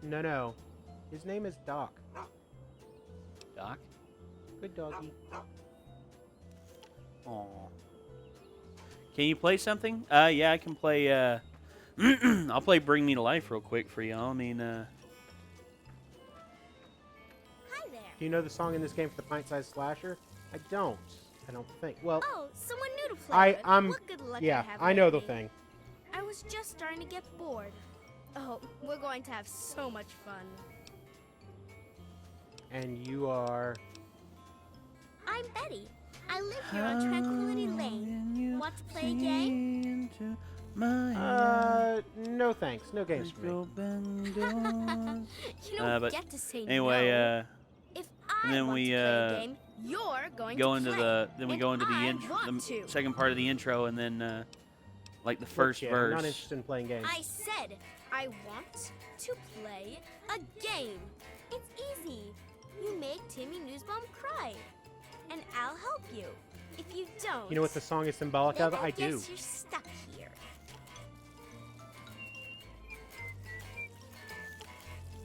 No. His name is Doc. Doc? Good doggy. Aw. Can you play something? Yeah, I can play, I'll play Bring Me to Life real quick for y'all. I mean, Hi there. Do you know the song in this game for the pint-sized slasher? I don't think. Well, Oh, someone new to play with. What good luck yeah, have I know the lately. thing. I was just starting to get bored. Oh, we're going to have so much fun. And you are... I'm Betty. I live here on Tranquility Lane. Want to play a game? No thanks. No games for me. You don't get to say anyway, no. If I and then want we to play a game, you're going go to into play. the I intro, want the to. second part of the intro, and then like the first I'm verse. not interested in playing games. I said I want to play a game. It's easy. You make Timmy Newsbaum cry, and I'll help you. If you don't, You know what the song is symbolic then of? I do. guess you're stuck here.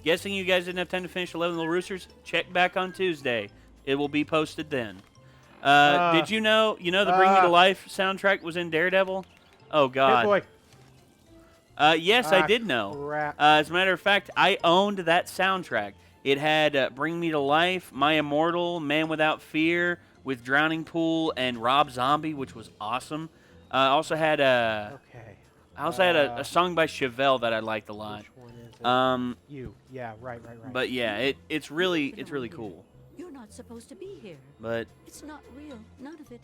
Guessing you guys didn't have time to finish 11 Little Roosters? Check back on Tuesday. It will be posted then. Did you know the Bring Me to Life soundtrack was in Daredevil? Oh, God. Hey, boy. Yes, I did know. Crap. As a matter of fact, I owned that soundtrack. It had Bring Me to Life, My Immortal, Man Without Fear, with Drowning Pool, and Rob Zombie, which was awesome. I also had a song by Chevelle that I liked a lot. Which one is it? You. Yeah, right. But yeah, it's really cool. You're not supposed to be here. But It's not real, none of it.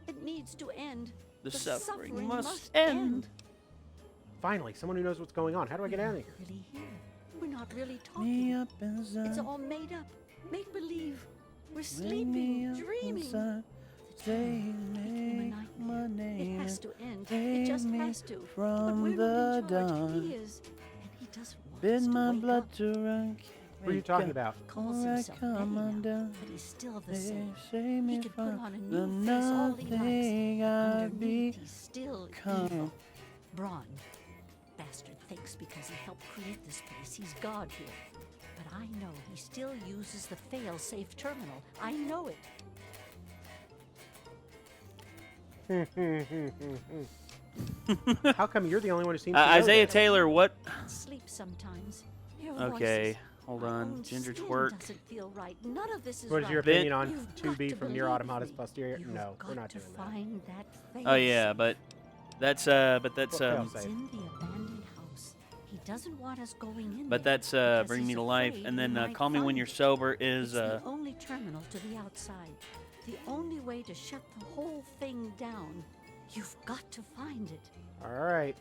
It needs to end. the suffering must end. Finally, someone who knows what's going on. How do I get out of here? Really here. We're not really talking. It's all made up. Make believe. We're sleeping, dreaming. The dream became a nightmare. It has to end. It just has to. But we're not in charge. He is. And he doesn't want us to my wake blood up. to run. What are you talking about? Calls himself Eddie now, but he's still the same. He can put on a new face all he likes. Underneath, he's still evil. Braun. Bastard thinks because he helped create this place, he's God here. But I know he still uses the fail-safe terminal. I know it. How come you're the only one who seems to know Isaiah that? Taylor, what? Sleep sometimes. Hear Okay, voices. hold My on. own Ginger skin twerk. doesn't feel right. None of this is What is right. your opinion on You've 2B got from to Near believe Automatus me. Posterior? You've No, we're got not to doing that. find that Oh yeah, but that's What It's fail-safe? in the abandoned house. He doesn't want us going in but there that's because Bring Me he's to Life, afraid and we then might Call Me When find You're it. Sober is It's the only terminal to the outside. The only way to shut the whole thing down. You've got to find it. All right.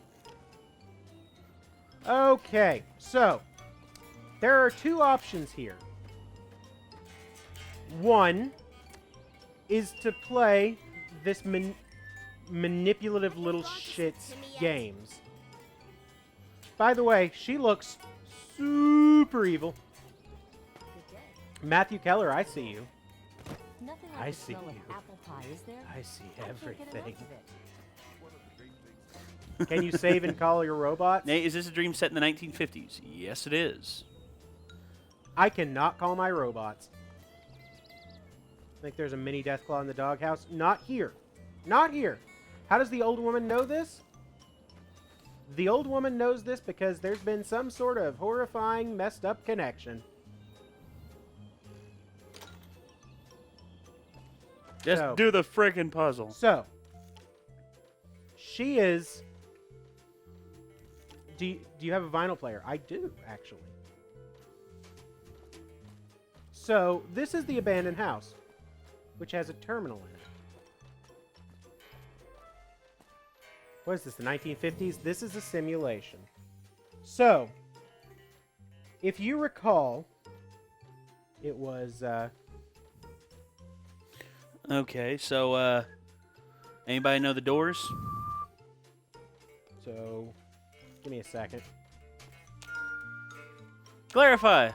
Okay, so there are two options here. One is to play this manipulative little shit's games. By the way, she looks super evil. Matthew Keller, I see you. Nothing I like the see smell you. of apple pie, is there? I see I can't get everything. enough of it. Can you save and call your robots? Nate, is this a dream set in the 1950s? Yes, it is. I cannot call my robots. I think there's a mini Deathclaw in the doghouse. Not here. Not here. How does the old woman know this? The old woman knows this because there's been some sort of horrifying, messed up connection. Just So- do the frickin' puzzle. So, she is... Do you have a vinyl player? I do, actually. So, this is the abandoned house, which has a terminal in it. What is this, the 1950s? This is a simulation. So, if you recall, it was... Okay, so, anybody know the Doors? So, give me a second. Clarify.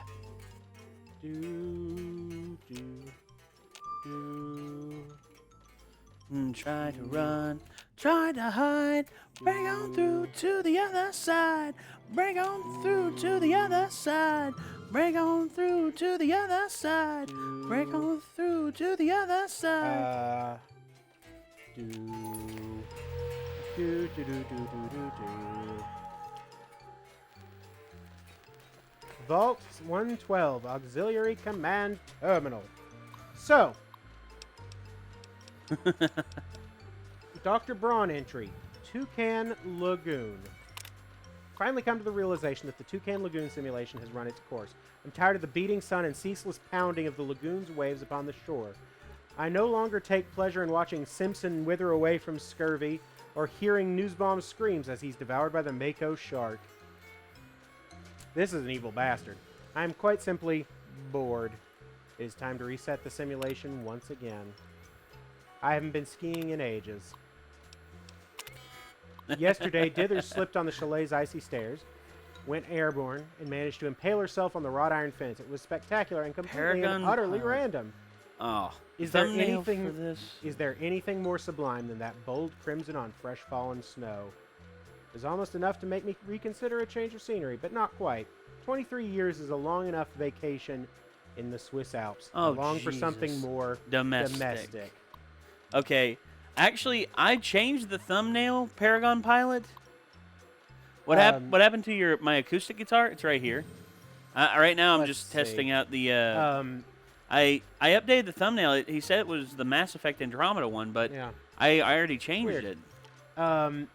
Try to run, try to hide, break on through to the other side, break on through to the other side, break on through to the other side, break on through to the other side. Vault 112, Auxiliary Command Terminal. So, Dr. Braun entry, Toucan Lagoon. Finally come to the realization that the Toucan Lagoon simulation has run its course. I'm tired of the beating sun and ceaseless pounding of the lagoon's waves upon the shore. I no longer take pleasure in watching Simpson wither away from scurvy or hearing Newsbaum's screams as he's devoured by the Mako shark. This is an evil bastard. I am quite simply bored. It is time to reset the simulation once again. I haven't been skiing in ages. Yesterday, Dithers slipped on the chalet's icy stairs, went airborne, and managed to impale herself on the wrought iron fence. It was spectacular and completely and Paragon utterly pilot. random. Oh, Is there thumbnail for anything? this? Is there anything more sublime than that bold crimson on fresh fallen snow? It was almost enough to make me reconsider a change of scenery, but not quite. 23 years is a long enough vacation in the Swiss Alps. I Oh, long for something Jesus. more Domestic. Okay, actually, I changed the thumbnail, Paragon Pilot. What happened to my acoustic guitar? It's right here. Right now, I'm Let's just see. testing out the. I updated the thumbnail. He said it was the Mass Effect Andromeda one, but Yeah. I already changed Weird. it. I've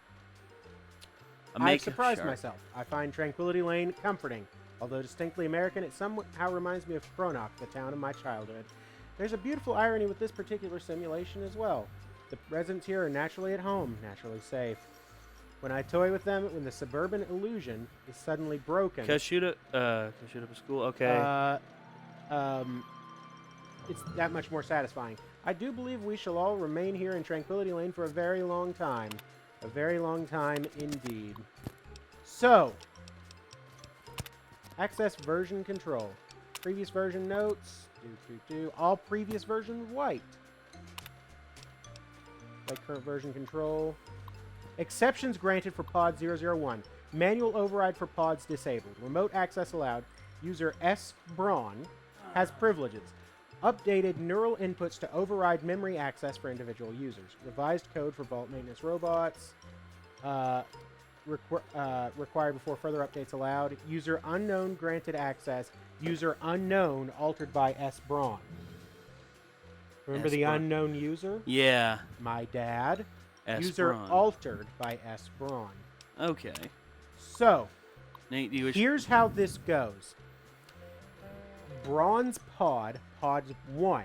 Mako surprised shark. myself. I find Tranquility Lane comforting. Although distinctly American, it somehow reminds me of Kronach, the town of my childhood. There's a beautiful irony with this particular simulation as well. The residents here are naturally at home, naturally safe. When I toy with them, when the suburban illusion is suddenly broken... Shoot up a school? Okay. it's that much more satisfying. I do believe we shall all remain here in Tranquility Lane for a very long time. A very long time indeed. So, access version control. Previous version notes. All previous versions wiped. Like current version control. Exceptions granted for pod 001. Manual override for pods disabled. Remote access allowed. User S. Braun has privileges. Updated neural inputs to override memory access for individual users. Revised code for vault maintenance robots. Required before further updates allowed. User unknown granted access. User unknown altered by S. Braun. Remember the unknown user? Yeah. My dad. S. User Braun. altered by S. Braun. Okay. So, Nate, here's how this goes. Braun's pod 1,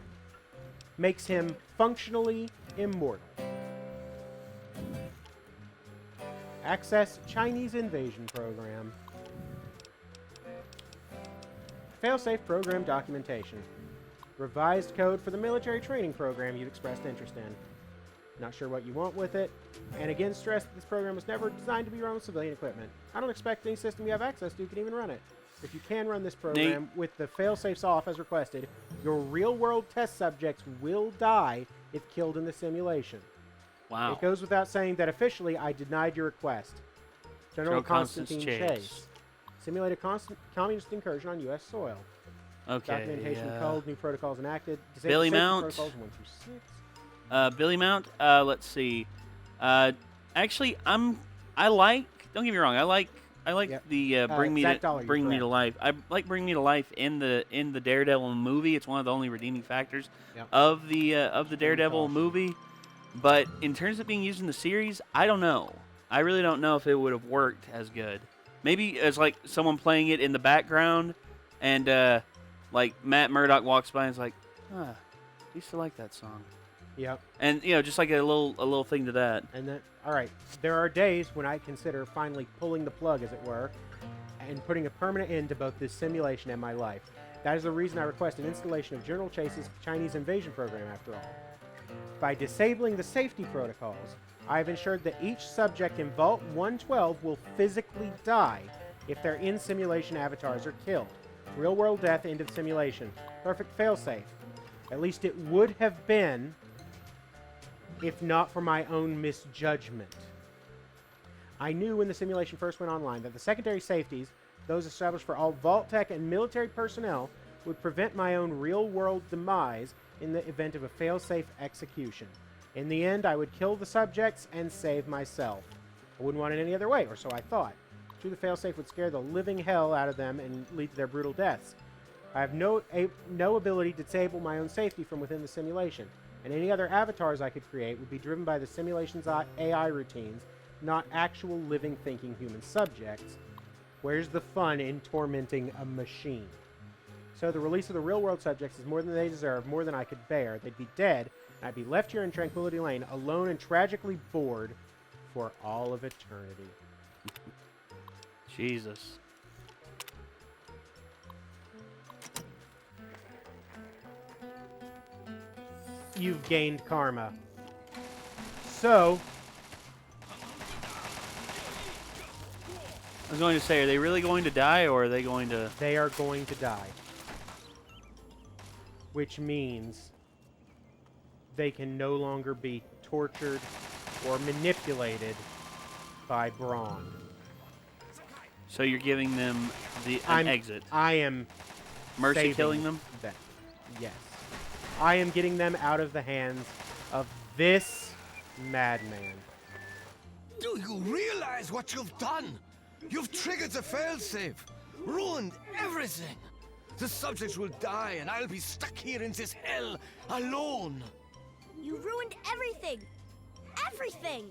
makes him functionally immortal. Access Chinese invasion program. Failsafe program documentation. Revised code for the military training program you've expressed interest in. Not sure what you want with it. And again, stress that this program was never designed to be run with civilian equipment. I don't expect any system you have access to can even run it. If you can run this program with the failsafes off as requested, your real-world test subjects will die if killed in the simulation. Wow. It goes without saying that officially I denied your request. General Constantine Chase. Simulate a communist incursion on U.S. soil. Okay. Documentation code, new protocols enacted. Billy Mount. Protocols 1 through 6. Billy Mount. Let's see. Actually, I like. Don't get me wrong. I like the bring me to life. I like Bring Me to Life in the Daredevil movie. It's one of the only redeeming factors of the Daredevil movie. But in terms of being used in the series, I don't know. I really don't know if it would have worked as good. Maybe as like someone playing it in the background, and like Matt Murdock walks by and is like, I used to like that song. Yep. And just like a little thing to that. And then, all right, there are days when I consider finally pulling the plug, as it were, and putting a permanent end to both this simulation and my life. That is the reason I request an installation of General Chase's Chinese invasion program, after all. By disabling the safety protocols, I have ensured that each subject in Vault 112 will physically die if their in-simulation avatars are killed. Real-world death into the simulation. Perfect failsafe. At least it would have been, if not for my own misjudgment. I knew when the simulation first went online that the secondary safeties, those established for all Vault Tech and military personnel, would prevent my own real-world demise in the event of a fail-safe execution. In the end, I would kill the subjects and save myself. I wouldn't want it any other way, or so I thought. True, the fail-safe would scare the living hell out of them and lead to their brutal deaths. I have no ability to disable my own safety from within the simulation, and any other avatars I could create would be driven by the simulation's AI routines, not actual living, thinking human subjects. Where's the fun in tormenting a machine? So the release of the real-world subjects is more than they deserve, more than I could bear. They'd be dead, and I'd be left here in Tranquility Lane, alone and tragically bored for all of eternity. Jesus. You've gained karma. So, I was going to say, are they really going to die, or are they going to... They are going to die. Which means they can no longer be tortured or manipulated by Braun. So you're giving them an exit. I am mercy killing them? Yes. I am getting them out of the hands of this madman. Do you realize what you've done? You've triggered the failsafe, ruined everything. The subjects will die, and I'll be stuck here in this hell alone. You ruined everything! Everything!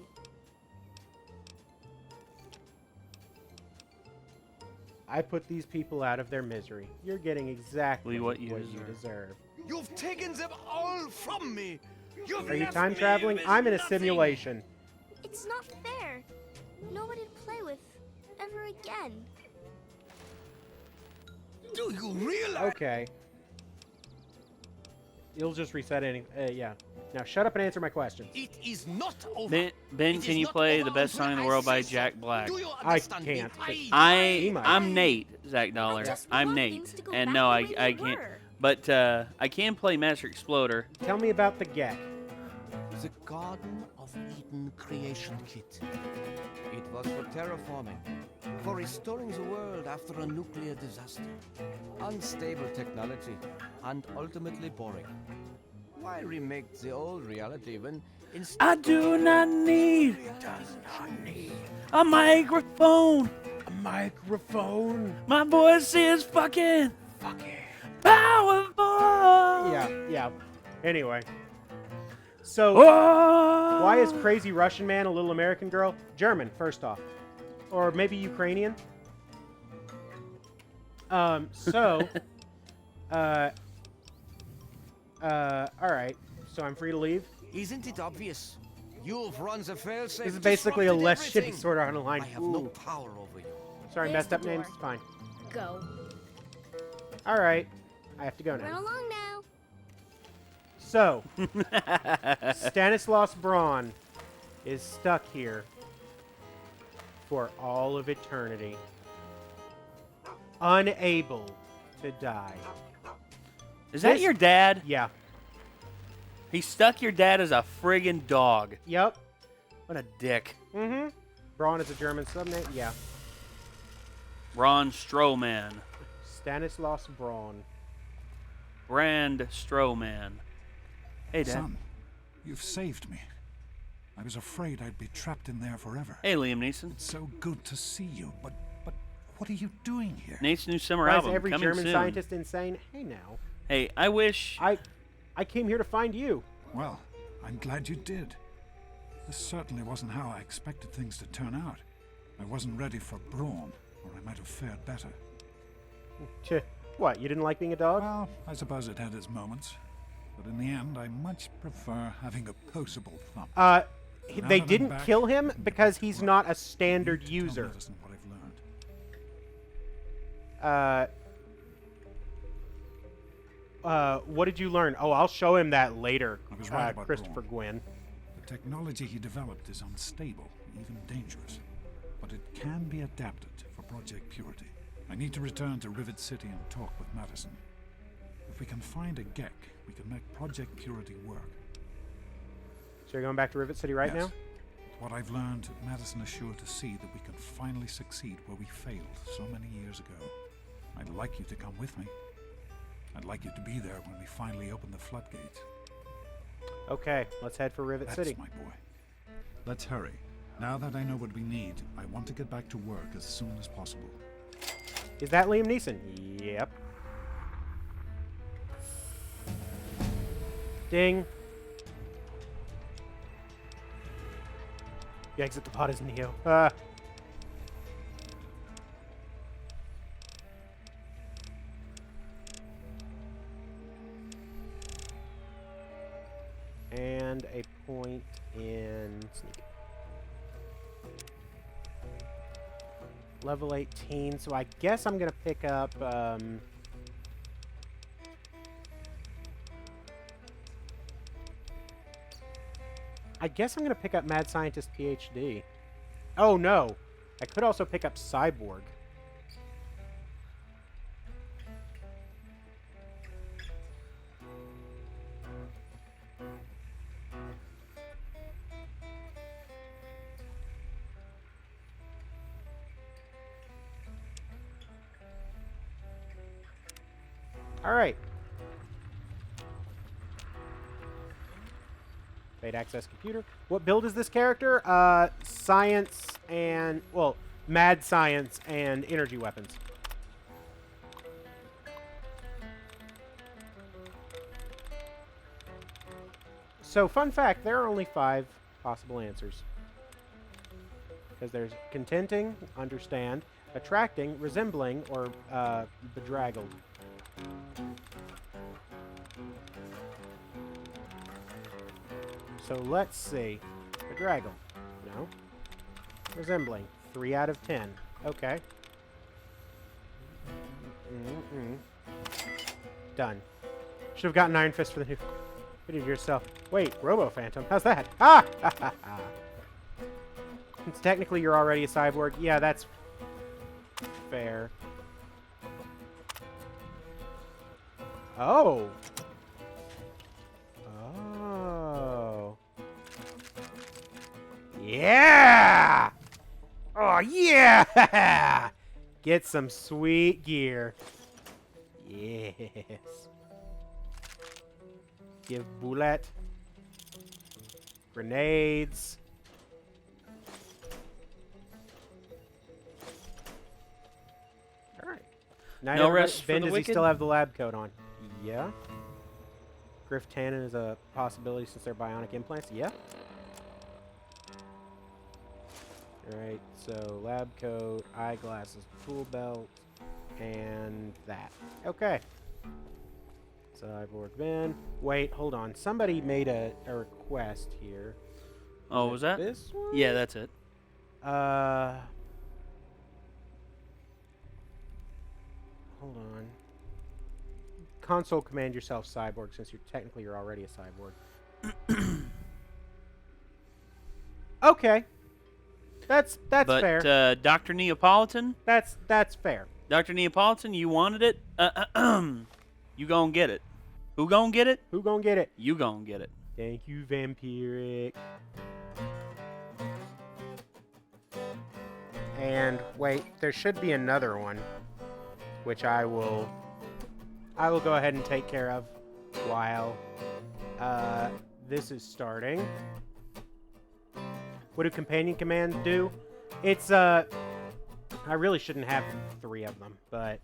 I put these people out of their misery. You're getting exactly what you deserve. You've taken them all from me. Are you time traveling? I'm in a simulation. It's not fair. Nobody to play with ever again. Do you realize? Okay. You'll just reset any. Yeah. Now shut up and answer my questions. It is not over. Ben, can you play The Best Song in the World by Jack Black? I can't. I'm Nate, Zach Dollar. I'm Nate. And no, I can't. But I can play Master Exploder. Tell me about the Gek. The Garden of Eden creation kit. It was for terraforming, for restoring the world after a nuclear disaster. Unstable technology, and ultimately boring. Why remake the old reality when I do not need a microphone. A microphone? My voice is fucking powerful. Yeah. Anyway. So, why is Crazy Russian Man a little American girl? German, first off. Or maybe Ukrainian? Alright. So I'm free to leave? Isn't it obvious? You've run the failsafe. This is basically a less everything. shitty Sword Art Online. I have no power over you. Sorry, There's messed the up names. door. It's fine. Go. Alright. I have to go Run now. along now. So, Stanislaus Braun is stuck here for all of eternity. Unable to die. Is that your dad? Yeah. He stuck your dad as a friggin' dog. Yep. What a dick. Mm-hmm. Braun is a German subname. Yeah. Ron Stroman. Stanislaus Braun. Brand Stroman. Hey, Dad. Son, you've saved me. I was afraid I'd be trapped in there forever. Hey, Liam Neeson. It's so good to see you, but what are you doing here? Nate's new summer Why is album every coming German soon. scientist insane? Hey, now. Hey, I wish... I came here to find you. Well, I'm glad you did. This certainly wasn't how I expected things to turn out. I wasn't ready for Braun, or I might have fared better. What, you didn't like being a dog? Well, I suppose it had its moments. But in the end, I much prefer having a posable thumb. They didn't kill him because he's not a standard user. What I've learned. What did you learn? Oh, I'll show him that later, I was right about Christopher Braun. Gwynn. The technology he developed is unstable, even dangerous. But it can be adapted for Project Purity. I need to return to Rivet City and talk with Madison. If we can find a Gek, we can make Project Purity work. So you're going back to Rivet City right now? What I've learned, Madison is sure to see that we can finally succeed where we failed so many years ago. I'd like you to come with me. I'd like you to be there when we finally open the floodgates. Okay, let's head for Rivet City. That's my boy. Let's hurry. Now that I know what we need, I want to get back to work as soon as possible. Is that Liam Neeson? Yep. Ding. You exit the pod as Neo. And a point in sneak. Level 18, so I guess I'm gonna pick up Mad Scientist PhD. Oh no! I could also pick up Cyborg. Alright. Fate access computer. What build is this character? Science and... well, mad science and energy weapons. So, fun fact, there are only 5 possible answers. Because there's contenting, understand, attracting, resembling, or bedraggled. So let's see. Bedraggled. No. Resembling. 3 out of 10. Okay. Done. Should have gotten Iron Fist for the new. You did yourself. Wait, Robo Phantom. How's that? Ah! Since technically you're already a cyborg. Yeah, that's fair. Oh. Oh. Yeah! Oh, yeah! Get some sweet gear. Yes. Give bullet. Grenades. Alright. No rest for Ben, the does he wicked? still have the lab coat on? Yeah. Griff Tannen is a possibility since they're bionic implants? Yeah. Alright, so lab coat, eyeglasses, tool belt, and that. Okay. Cyborg Ben. Wait, hold on. Somebody made a request here. Oh, was that? This one? Yeah, that's it. Hold on. Console command yourself cyborg since you're already a cyborg. Okay. That's fair. Dr. Neapolitan? That's fair. Dr. Neapolitan, you wanted it? You gon' get it. Who gon' get it? Who gon' get it? You gon' get it. Thank you, Vampiric. And wait, there should be another one, which I will go ahead and take care of while this is starting. What do companion commands do? It's I really shouldn't have 3 of them, but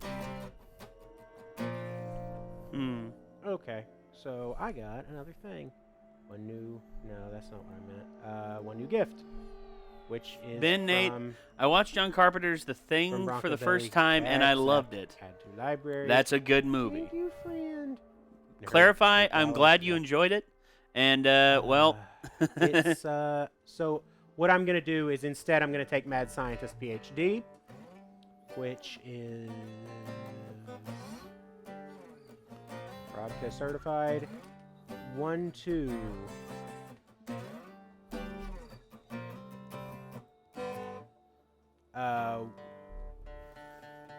okay. So I got another thing. No, that's not what I meant. One new gift, which is Ben, Nate, I watched John Carpenter's The Thing for the first time, and I loved it. Add to library. That's a good movie. Thank you, friend. Clarify, I'm glad you enjoyed it, and well, it's so what I'm gonna do is instead I'm gonna take Mad Scientist PhD, which is Rodka certified. 1, 2.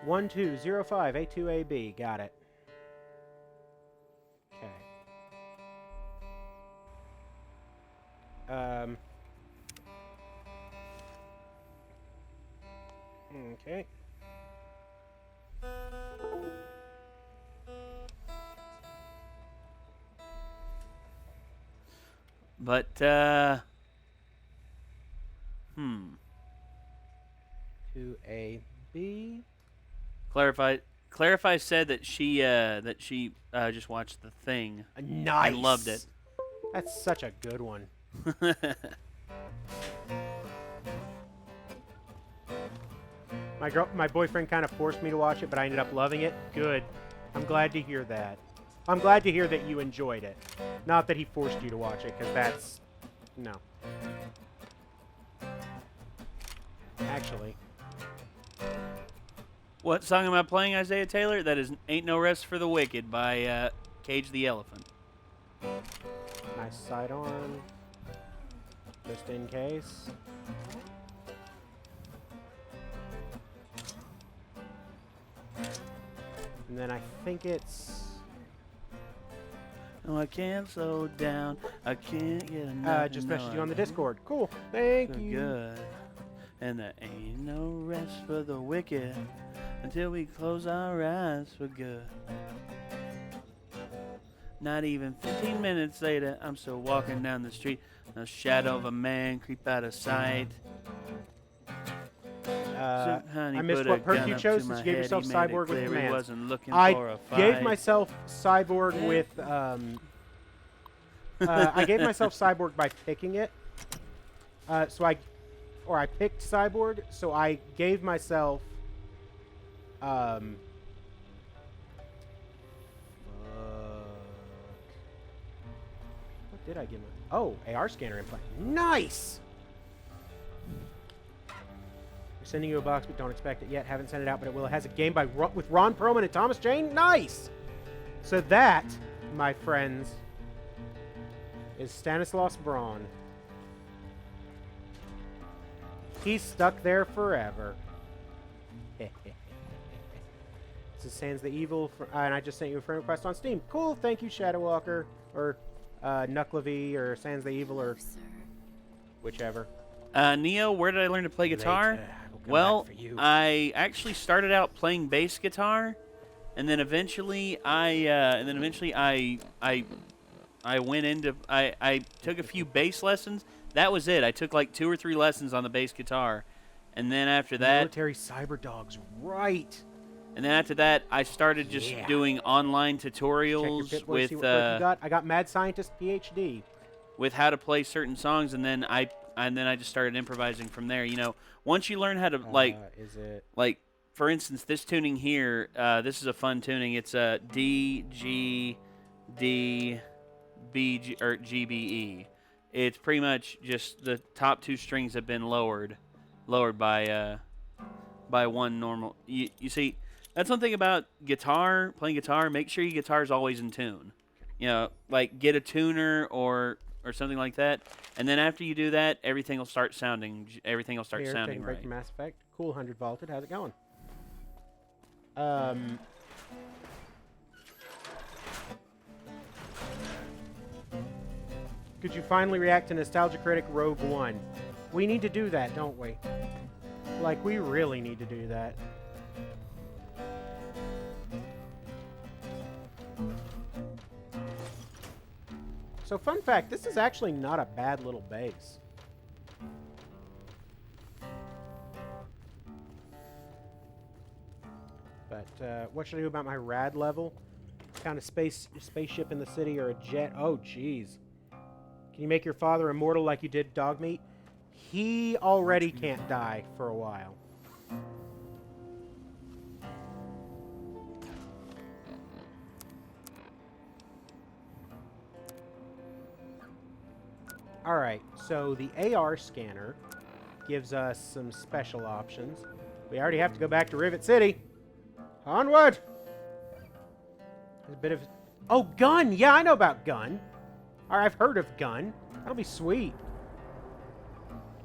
1205 A2AB. Got it. Okay. Okay. but 2AB. Clarify said that she just watched The Thing. Nice. And loved it. That's such a good one. My boyfriend kind of forced me to watch it, but I ended up loving it. Good. I'm glad to hear that. I'm glad to hear that you enjoyed it. Not that he forced you to watch it, because that's... No. Actually. What song am I playing, Isaiah Taylor? That is Ain't No Rest for the Wicked by Cage the Elephant. Nice sidearm. Just in case. And then I think it's... Oh, I can't slow down. I can't get enough. Just messaged you on the Discord. Cool. Thank you. Good. And there ain't no rest for the wicked until we close our eyes for good. Not even 15 minutes later, I'm still walking down the street. No shadow of a man creep out of sight. I missed what perk you chose since you gave yourself Cyborg with commands. I gave myself Cyborg with I gave myself Cyborg by picking it. I picked Cyborg, so I gave myself what did I give my... Oh, AR scanner implant. Nice! We're sending you a box, but don't expect it yet. Haven't sent it out, but it will. It has a game with Ron Perlman and Thomas Jane. Nice! So that my friends, is Stanislaus Braun. He's stuck there forever. This is Sans the Evil, and I just sent you a friend request on Steam. Cool, thank you, Shadowwalker, or Nucklevy, or Sans the Evil, or whichever. Neo, where did I learn to play guitar? Well, I actually started out playing bass guitar, and then eventually I went into I took a few bass lessons. That was it. I took like 2 or 3 lessons on the bass guitar, and then after that, Military Cyber Dogs, right? And then after that, I started just doing online tutorials with. I got Mad Scientist PhD. With how to play certain songs, and then I just started improvising from there. You know, once you learn how to like, for instance, this tuning here. This is a fun tuning. It's a D G D B G or G B E. It's pretty much just the top 2 strings have been lowered by one normal. You see, that's one thing about guitar. Playing guitar, make sure your guitar's always in tune. You know, like get a tuner or something like that, and then after you do that, everything will start sounding. Everything will start sounding right. Mass Effect. Cool, 100 vaulted. How's it going? Could you finally react to Nostalgia Critic Rogue One? We need to do that, don't we? Like, we really need to do that. So, fun fact, this is actually not a bad little base. But, what should I do about my rad level? Found a spaceship in the city or a jet. Oh, jeez. Can you make your father immortal like you did Dogmeat? He already can't die for a while. Alright, so the AR scanner gives us some special options. We already have to go back to Rivet City. Onward! There's a bit of... Oh, gun! Yeah, I know about gun. Or I've heard of gun. That'll be sweet.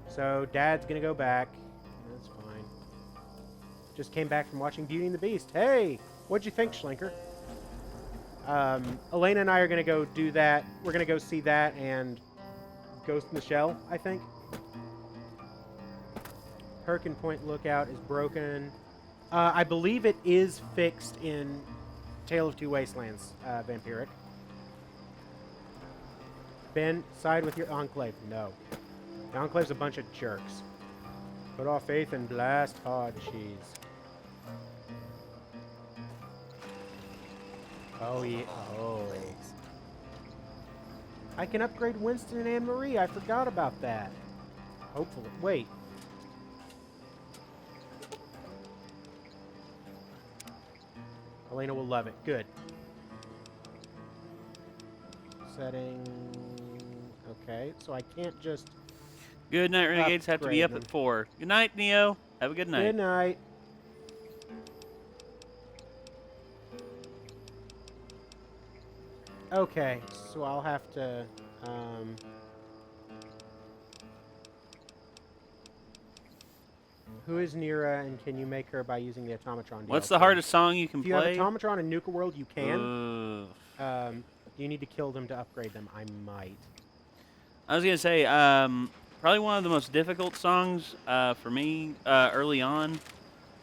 So, Dad's gonna go back. That's fine. Just came back from watching Beauty and the Beast. Hey! What'd you think, Schlinker? Elena and I are gonna go do that. We're gonna go see that and Ghost in the Shell, I think. Herkin Point Lookout is broken. I believe it is fixed in Tale of Two Wastelands, Vampiric. Ben, side with your Enclave. No. The Enclave's a bunch of jerks. Put off faith and blast hard cheese. Oh, yeah. Oh. I can upgrade Winston and Anne-Marie. I forgot about that. Hopefully. Wait. Elena will love it. Good. Setting... Okay, so I can't just... Good night, Renegades. Have to be up at 4. Good night, Neo. Have a good night. Good night. Okay, so I'll have to... Who is Nira, and can you make her by using the Automatron DLC? What's the hardest song you can play? If you have Automatron and Nuka World, you can. You need to kill them to upgrade them. I might. I was going to say, probably one of the most difficult songs for me early on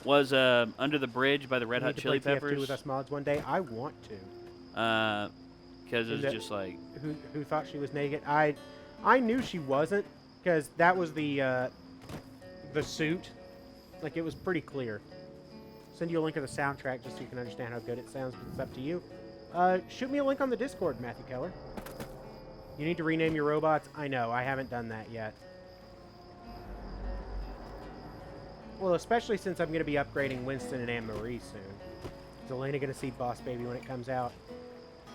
was Under the Bridge by the Red Hot Chili Peppers. TF2 with us mods one day. I want to. Because it was just like... Who thought she was naked? I knew she wasn't, because that was the suit. Like, it was pretty clear. Send you a link of the soundtrack just so you can understand how good it sounds, but it's up to you. Shoot me a link on the Discord, Matthew Keller. You need to rename your robots? I know, I haven't done that yet. Well, especially since I'm going to be upgrading Winston and Anne-Marie soon. Is Elena going to see Boss Baby when it comes out?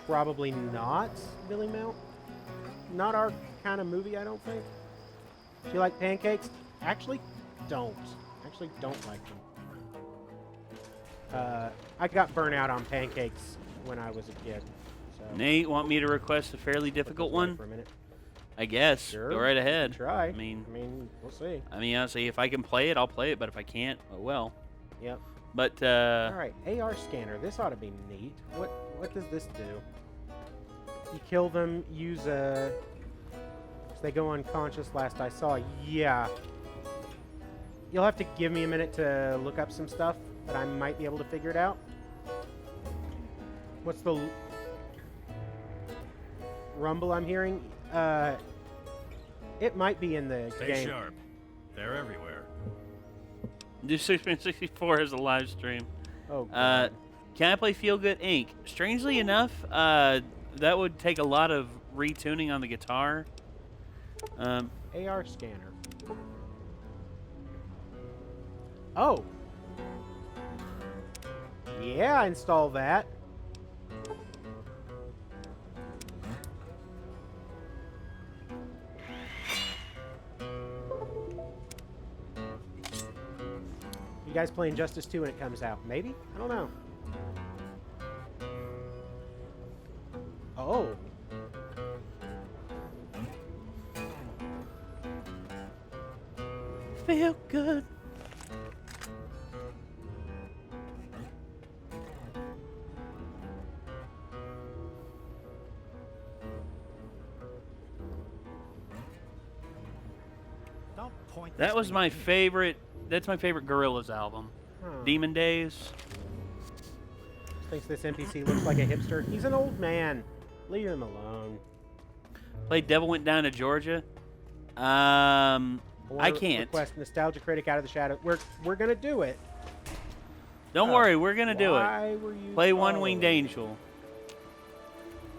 Probably not, Billy Mount. Not our kind of movie, I don't think. Do you like pancakes? Actually, don't. Actually, don't like them. I got burnt out on pancakes when I was a kid, so... Nate, want me to request a fairly difficult one? For a minute. I guess. Sure. Go right ahead. Try. I mean, we'll see. I mean, honestly, if I can play it, I'll play it. But if I can't, oh well. Yep. But all right, AR scanner. This ought to be neat. What does this do? You kill them. Use a. So they go unconscious. Last I saw. Yeah. You'll have to give me a minute to look up some stuff, but I might be able to figure it out. What's the rumble I'm hearing? It might be in the Stay game. sharp. They're everywhere. Do 664 as a live stream. Oh, God. Can I play Feel Good Inc? Strangely enough, that would take a lot of retuning on the guitar. AR scanner. Oh. Yeah, install that. You guys playing Justice 2 when it comes out? Maybe? I don't know. Oh. Feel good. That was my favorite. That's my favorite Gorillaz album. Huh. Demon Days. Thinks this NPC looks like a hipster. He's an old man. Leave him alone. Played Devil Went Down to Georgia. I can't. Request Nostalgia Critic out of the shadow. We're gonna do it. Don't worry, we're gonna do it. Why were you Play One Winged Angel.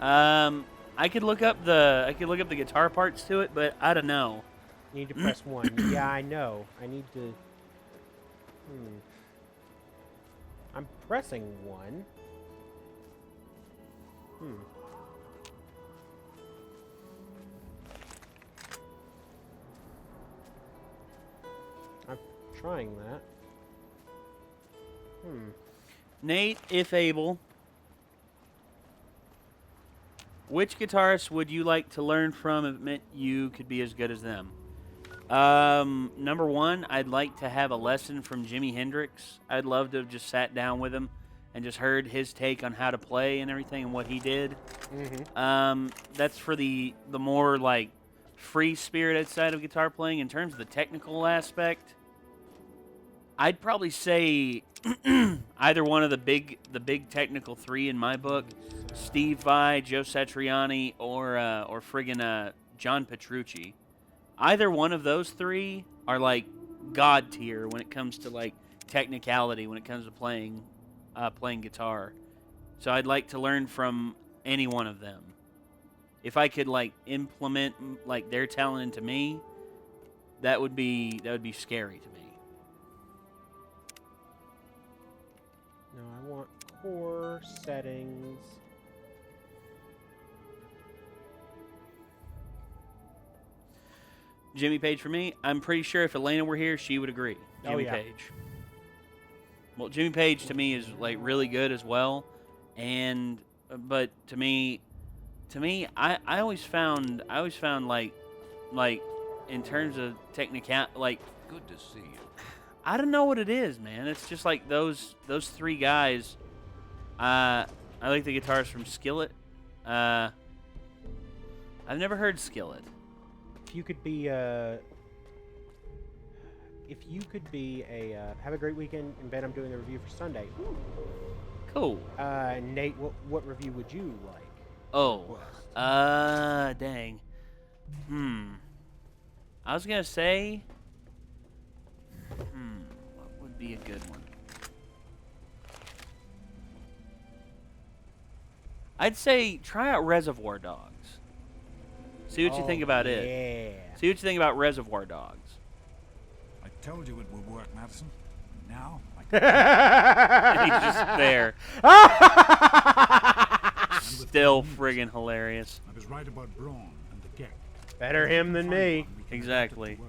I could look up the guitar parts to it, but I don't know. You need to press 1. Yeah, I know. I need to. I'm pressing 1. I'm trying that. Nate, if able, which guitarist would you like to learn from if it meant you could be as good as them? Number one, I'd like to have a lesson from Jimi Hendrix. I'd love to have just sat down with him and just heard his take on how to play and everything and what he did. That's for the more like free-spirited side of guitar playing. In terms of the technical aspect, I'd probably say either one of the big technical three in my book, Steve Vai, Joe Satriani, or friggin' John Petrucci. Either one of those three are like god tier when it comes to like technicality when it comes to playing guitar. So I'd like to learn from any one of them. If I could like implement like their talent into me, that would be scary to me. No, I want core settings. Jimmy Page for me. I'm pretty sure if Elena were here, she would agree. Jimmy Page. Well, Jimmy Page to me is like really good as well, but to me, I always found like in terms of technical, like Good to see you. I don't know what it is, man. It's just like those three guys. I like the guitarist from Skillet. I've never heard Skillet. If you could be a have a great weekend. And Ben, I'm doing the review for Sunday. Ooh. Cool. Nate, what review would you like? Oh, dang. I was gonna say, what would be a good one? I'd say try out Reservoir Dogs. See what you think about it. Yeah. See what you think about Reservoir Dogs. I told you it would work, Madison. Now, He's just there. Still friggin' hilarious. I was right about Braun and the Gek. Better him than me. Exactly. I'd like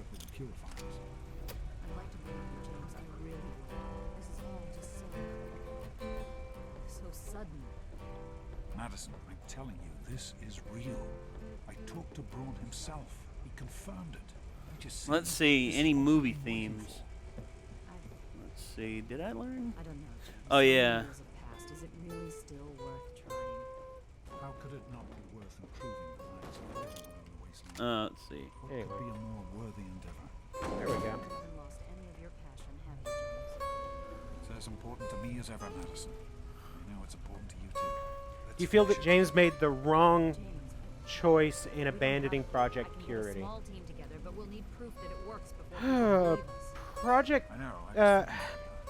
to believe you, James. I really would. This is all just so sudden. Madison, I'm telling you, this is real. I talked to Braun himself. He confirmed it. Let's see, any movie themes. Let's see, did I learn? I don't know, James. Oh, yeah. Years have passed. Is it really still worth trying? How could it not be worth improving the lives of everyone in the Wasteland? Let's see. What could be a more worthy endeavor? There we go. You haven't lost any of your passion, have you, James? It's as important to me as ever, Madison. I know it's important to you too. You feel that James made the wrong choice in abandoning Project Purity. Small team together, but we'll need proof that it works before Project...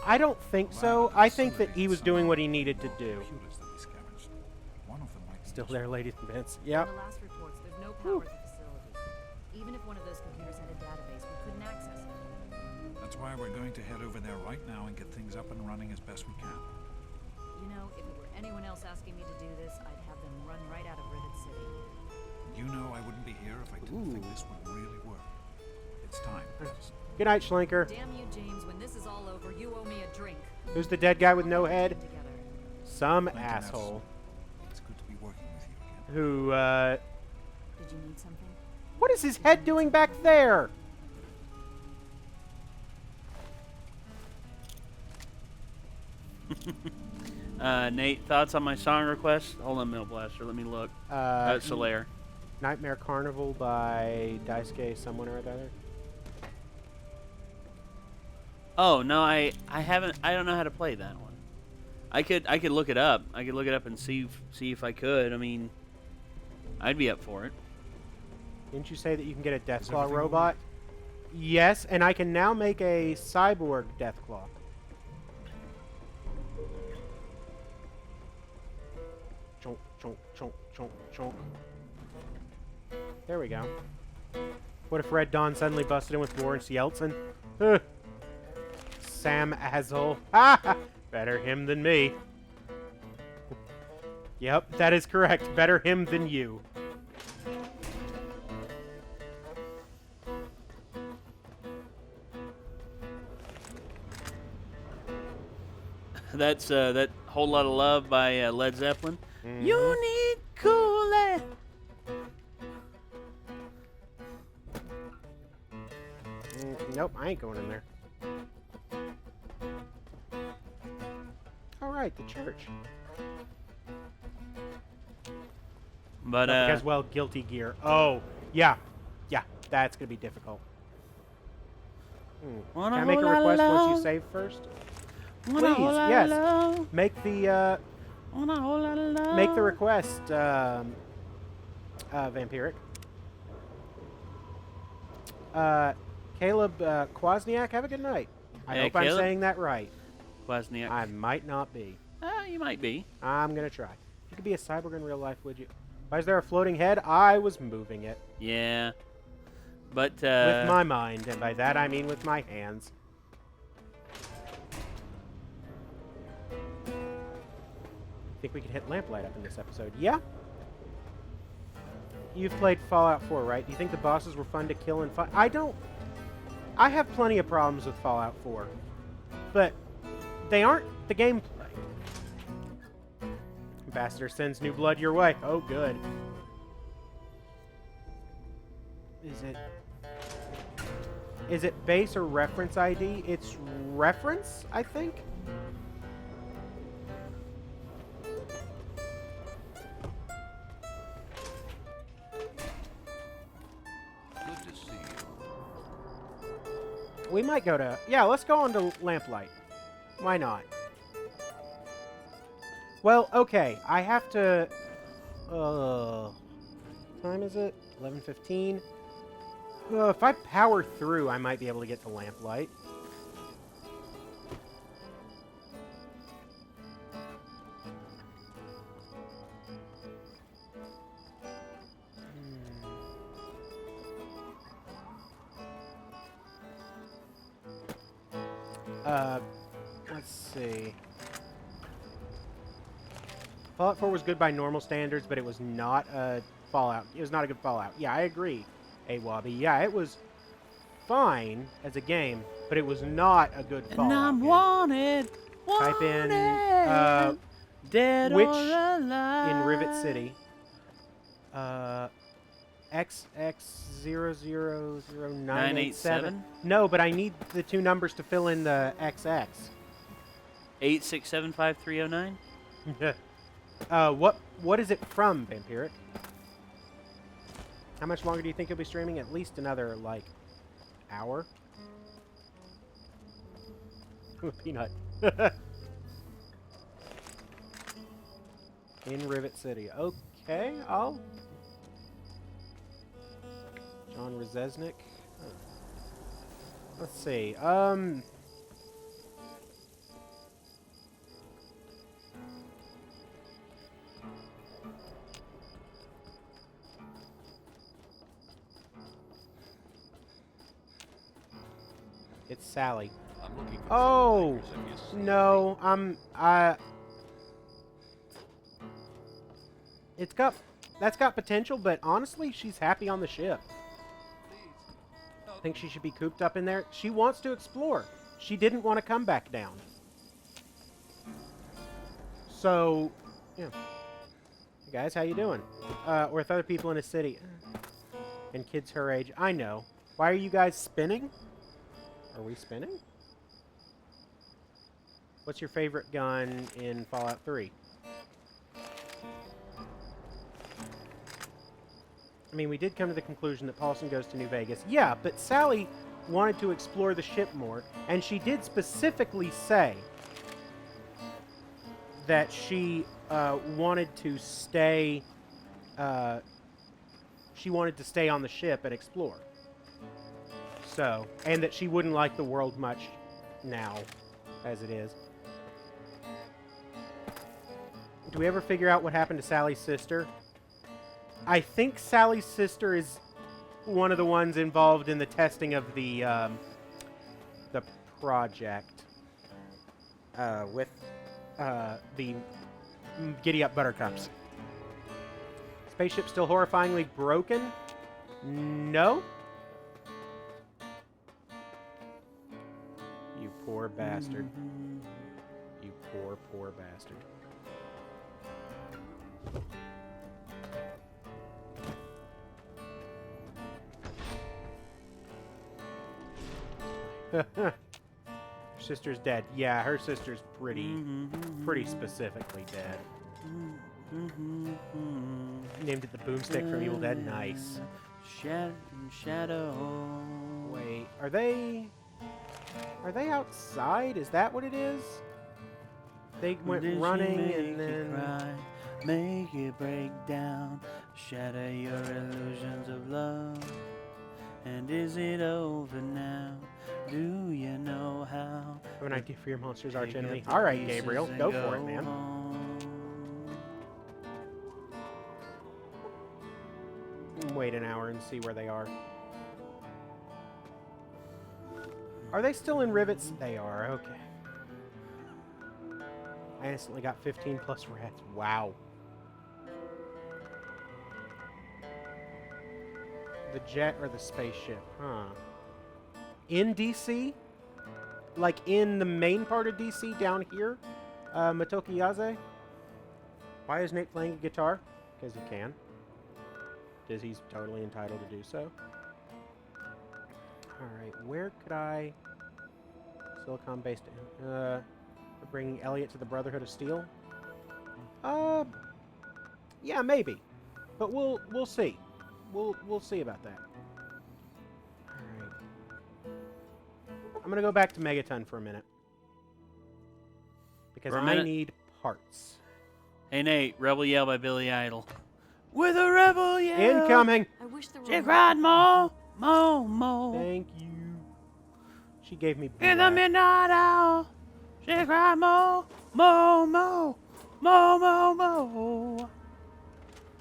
I don't think so. I think that he was doing what he needed to do. Still there, ladies and gents. Yep. In the last reports, there's no power at the facility. Even if one of those computers had a database, we couldn't access it. That's why we're going to head over there right now and get things up and running as best we can. You know, if it were anyone else asking me to do this, I'd have them run right out of Rivet City. You know I wouldn't be here if I didn't think this would really work. It's time, Madison. Good night, Schlenker. Damn you, James. When this is all over, you owe me a drink. Who's the dead guy with no head? Together. Some asshole. It's good to be working with you again. Who, Did you need something? What is his head doing back there? Nate, thoughts on my song request? Hold on, Mill Blaster. Let me look. Solaire. Nightmare Carnival by Daisuke someone or other. Oh no, I haven't. I don't know how to play that one. I could look it up. I could look it up and see if I could. I mean, I'd be up for it. Didn't you say that you can get a Deathclaw robot? Yes, and I can now make a cyborg Deathclaw. Chonk, chonk, chonk, chonk, chonk. There we go. What if Red Dawn suddenly busted in with Lawrence Yeltsin? Sam Azel. Ah! Better him than me. Yep, that is correct. Better him than you. That's that Whole Lot of Love by Led Zeppelin. Mm-hmm. You need cooling. Nope, I ain't going in there. Alright, the church. But because, well, guilty gear. Oh, yeah. Yeah, that's going to be difficult. Can I make a request once you save first? Please, yes. Make the request, Vampiric. Caleb Kwasniak, have a good night. I hope Caleb? I'm saying that right. Kwasniak. I might not be. You might be. I'm going to try. You could be a cyborg in real life, would you? Why is there a floating head? I was moving it. Yeah. But, with my mind, and by that I mean with my hands. Think we can hit Lamplight up in this episode? Yeah. You've played Fallout 4, right? Do you think the bosses were fun to kill and fight? I don't. I have plenty of problems with Fallout 4, but they aren't the gameplay. Ambassador sends new blood your way. Oh, good. Is it base or reference ID? It's reference, I think. We might go to... Yeah, let's go on to Lamplight. Why not? Well, okay. I have to... what time is it? 11:15. If I power through, I might be able to get to Lamplight. Let's see. Fallout 4 was good by normal standards, but it was not a Fallout. It was not a good Fallout. Yeah, I agree, Awabi. Yeah, it was fine as a game, but it was not a good Fallout. And I'm wanted. Type in Dead which or alive. in Rivet City, XX000987. No, but I need the two numbers to fill in the XX. 8675309. What is it from, Vampiric? How much longer do you think you'll be streaming? At least another, like, hour? Peanut. In Rivet City. Okay, I'll... John Rezesnik. Huh. Let's see. It's Sally. I'm looking for Oh if you no, that's got potential, but honestly, she's happy on the ship. I think she should be cooped up in there. She wants to explore. She didn't want to come back down. So, yeah. Hey guys, how you doing? With other people in a city. And kids her age. I know. Why are you guys spinning? Are we spinning? What's your favorite gun in Fallout 3? I mean, we did come to the conclusion that Paulson goes to New Vegas. Yeah, but Sally wanted to explore the ship more, and she did specifically say that she wanted to stay. She wanted to stay on the ship and explore. So, and that she wouldn't like the world much now, as it is. Do we ever figure out what happened to Sally's sister? I think Sally's sister is one of the ones involved in the testing of the project with the Giddy Up Buttercups. Spaceship still horrifyingly broken? No. You poor bastard. You poor, poor bastard. Her sister's dead. Yeah, her sister's pretty specifically dead. Named it the boomstick from Evil Dead. Nice. Shadow. Wait, are they outside? Is that what it is? They went running and then cry, make it break down, shatter your illusions of love. And is it over now? Do you know how? I have an idea for your monster's arch enemy. All right, Gabriel, go for it, man. Wait an hour and see where they are. Are they still in rivets? They are, okay. I instantly got 15 plus rats. Wow. The jet or the spaceship? Huh. In DC? Like in the main part of DC down here? Matoki Yaze? Why is Nate playing a guitar? Because he can. Because he's totally entitled to do so. Alright, where could I... Silicon-based... bringing Elliot to the Brotherhood of Steel? Yeah, maybe. But we'll see. We'll see about that. Alright. I'm gonna go back to Megaton for a minute. Because I need parts. Hey Nate, Rebel Yell by Billy Idol. With a rebel yell. Incoming. I wish there were. She cried more, more. Thank you. She gave me. In the midnight hour, she cried more, more.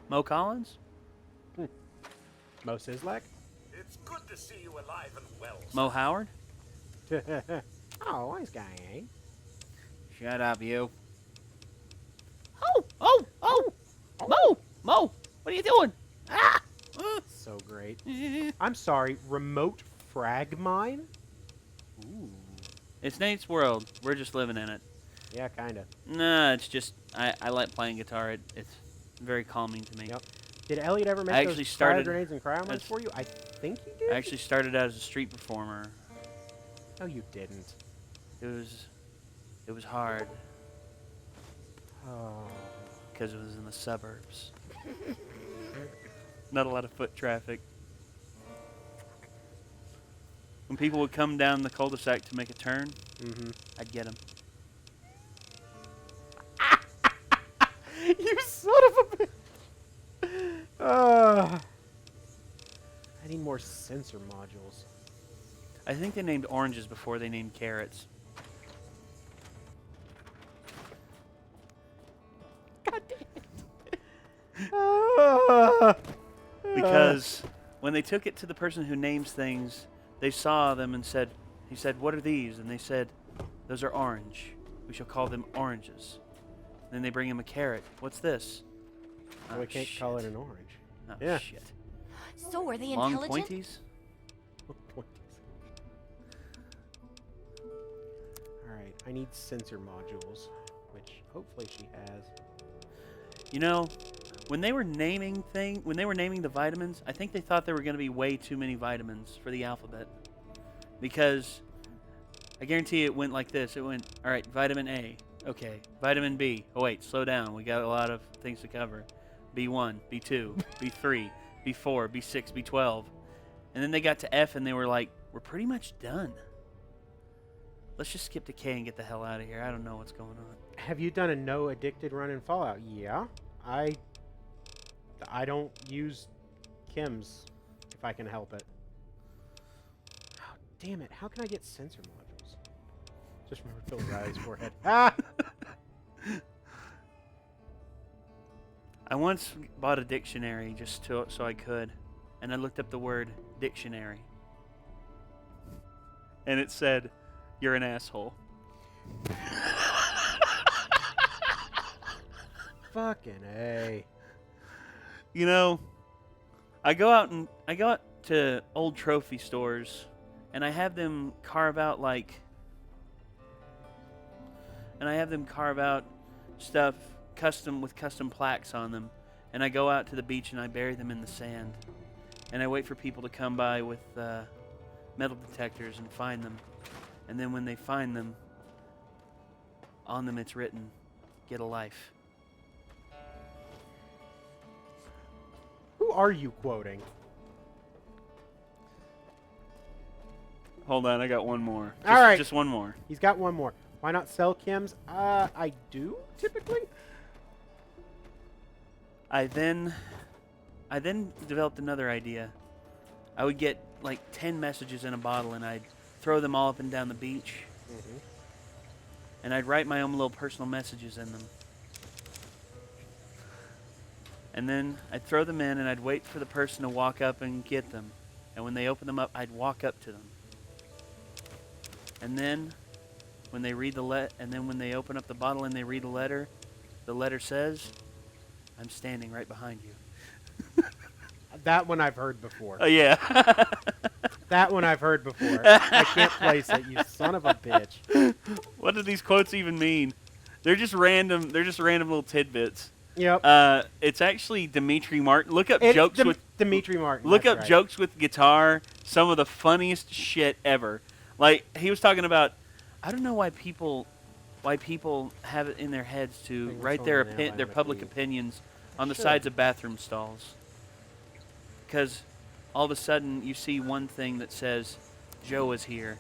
Mo Collins? Mo Sislak? It's good to see you alive and well. Mo Howard? Oh, nice guy, eh? Shut up, you. Oh! Mo! What are you doing? Ah! So great. I'm sorry, remote frag mine? Ooh. It's Nate's world. We're just living in it. Yeah, kind of. Nah, it's just I like playing guitar. It's very calming to me. Yep. Did Elliot ever make those cryo grenades and cryo for you? I think he did. I actually started out as a street performer. No, you didn't. It was hard. Oh. Because it was in the suburbs. Not a lot of foot traffic. When people would come down the cul-de-sac to make a turn, I'd get them. You son of a bitch! I need more sensor modules. I think they named oranges before they named carrots. God damn it. Because when they took it to the person who names things, they saw them and said, he said, "What are these?" And they said, "Those are orange. We shall call them oranges." And then they bring him a carrot. "What's this?" We can't call it an orange. Oh, yeah. shit. So are they Long intelligent? pointies? Alright, I need sensor modules, which hopefully she has. You know, when they were naming the vitamins, I think they thought there were going to be way too many vitamins for the alphabet. Because I guarantee it went like this. It went, all right, vitamin A. Okay, vitamin B. Oh, wait, slow down. We got a lot of things to cover. B1, B2, B3, B4, B6, B12. And then they got to F and they were like, we're pretty much done. Let's just skip to K and get the hell out of here. I don't know what's going on. Have you done a no addicted run in Fallout? Yeah. I don't use chems if I can help it. Oh, damn it. How can I get sensor modules? Just remember Phil Riley's forehead. Ah! I once bought a dictionary just so I could, and I looked up the word dictionary. And it said, "You're an asshole." Fucking A. You know, I go out to old trophy stores, and I have them carve out stuff with custom plaques on them, and I go out to the beach and I bury them in the sand, and I wait for people to come by with metal detectors and find them, and then when they find them, on them it's written, "Get a life." Who are you quoting? Hold on, I got one more. All right. Just one more. He's got one more. Why not sell chems? I do, typically. I then developed another idea. I would get like 10 messages in a bottle and I'd throw them all up and down the beach. And I'd write my own little personal messages in them. And then I'd throw them in and I'd wait for the person to walk up and get them. And when they open them up, I'd walk up to them. And then when they read when they open up the bottle and they read the letter says, "I'm standing right behind you." That one I've heard before. Oh, yeah. That one I've heard before. I can't place it, you son of a bitch. What do these quotes even mean? They're just random little tidbits. Yep. It's actually Dimitri Martin. Look up jokes with Dimitri Martin. Look up jokes with guitar. Some of the funniest shit ever. Like he was talking about, I don't know why people have it in their heads to write their public opinions on the sides of bathroom stalls. Because all of a sudden you see one thing that says Joe is here,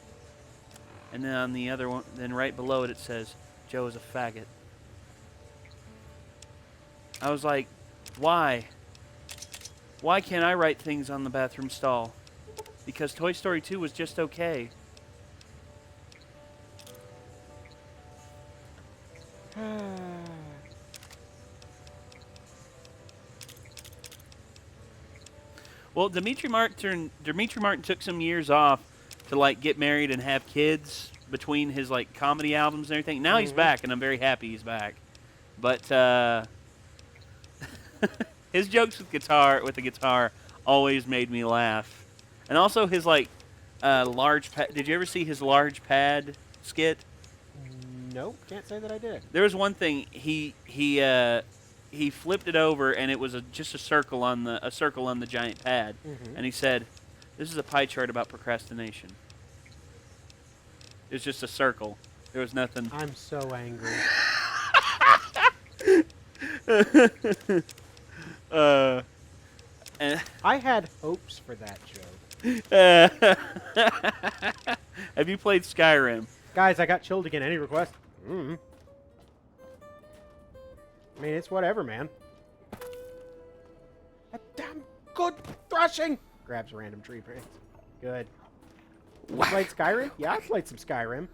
and then on the other one, then right below it says Joe is a faggot. I was like, why? Why can't I write things on the bathroom stall? Because Toy Story 2 was just okay. Well, Dimitri Martin took some years off to like get married and have kids between his like comedy albums and everything. Now he's back, and I'm very happy he's back. But his jokes with the guitar always made me laugh. And also his like large pad. Did you ever see his large pad skit? Nope, can't say that I did. There was one thing he flipped it over and it was just a circle on the giant pad, and he said, "This is a pie chart about procrastination." It's just a circle. There was nothing. I'm so angry. And I had hopes for that joke. have you played Skyrim? Guys, I got chilled again. Any request? I mean, it's whatever, man. A damn good thrashing! Grabs a random tree branch. Good. You played Skyrim? Yeah, I played some Skyrim.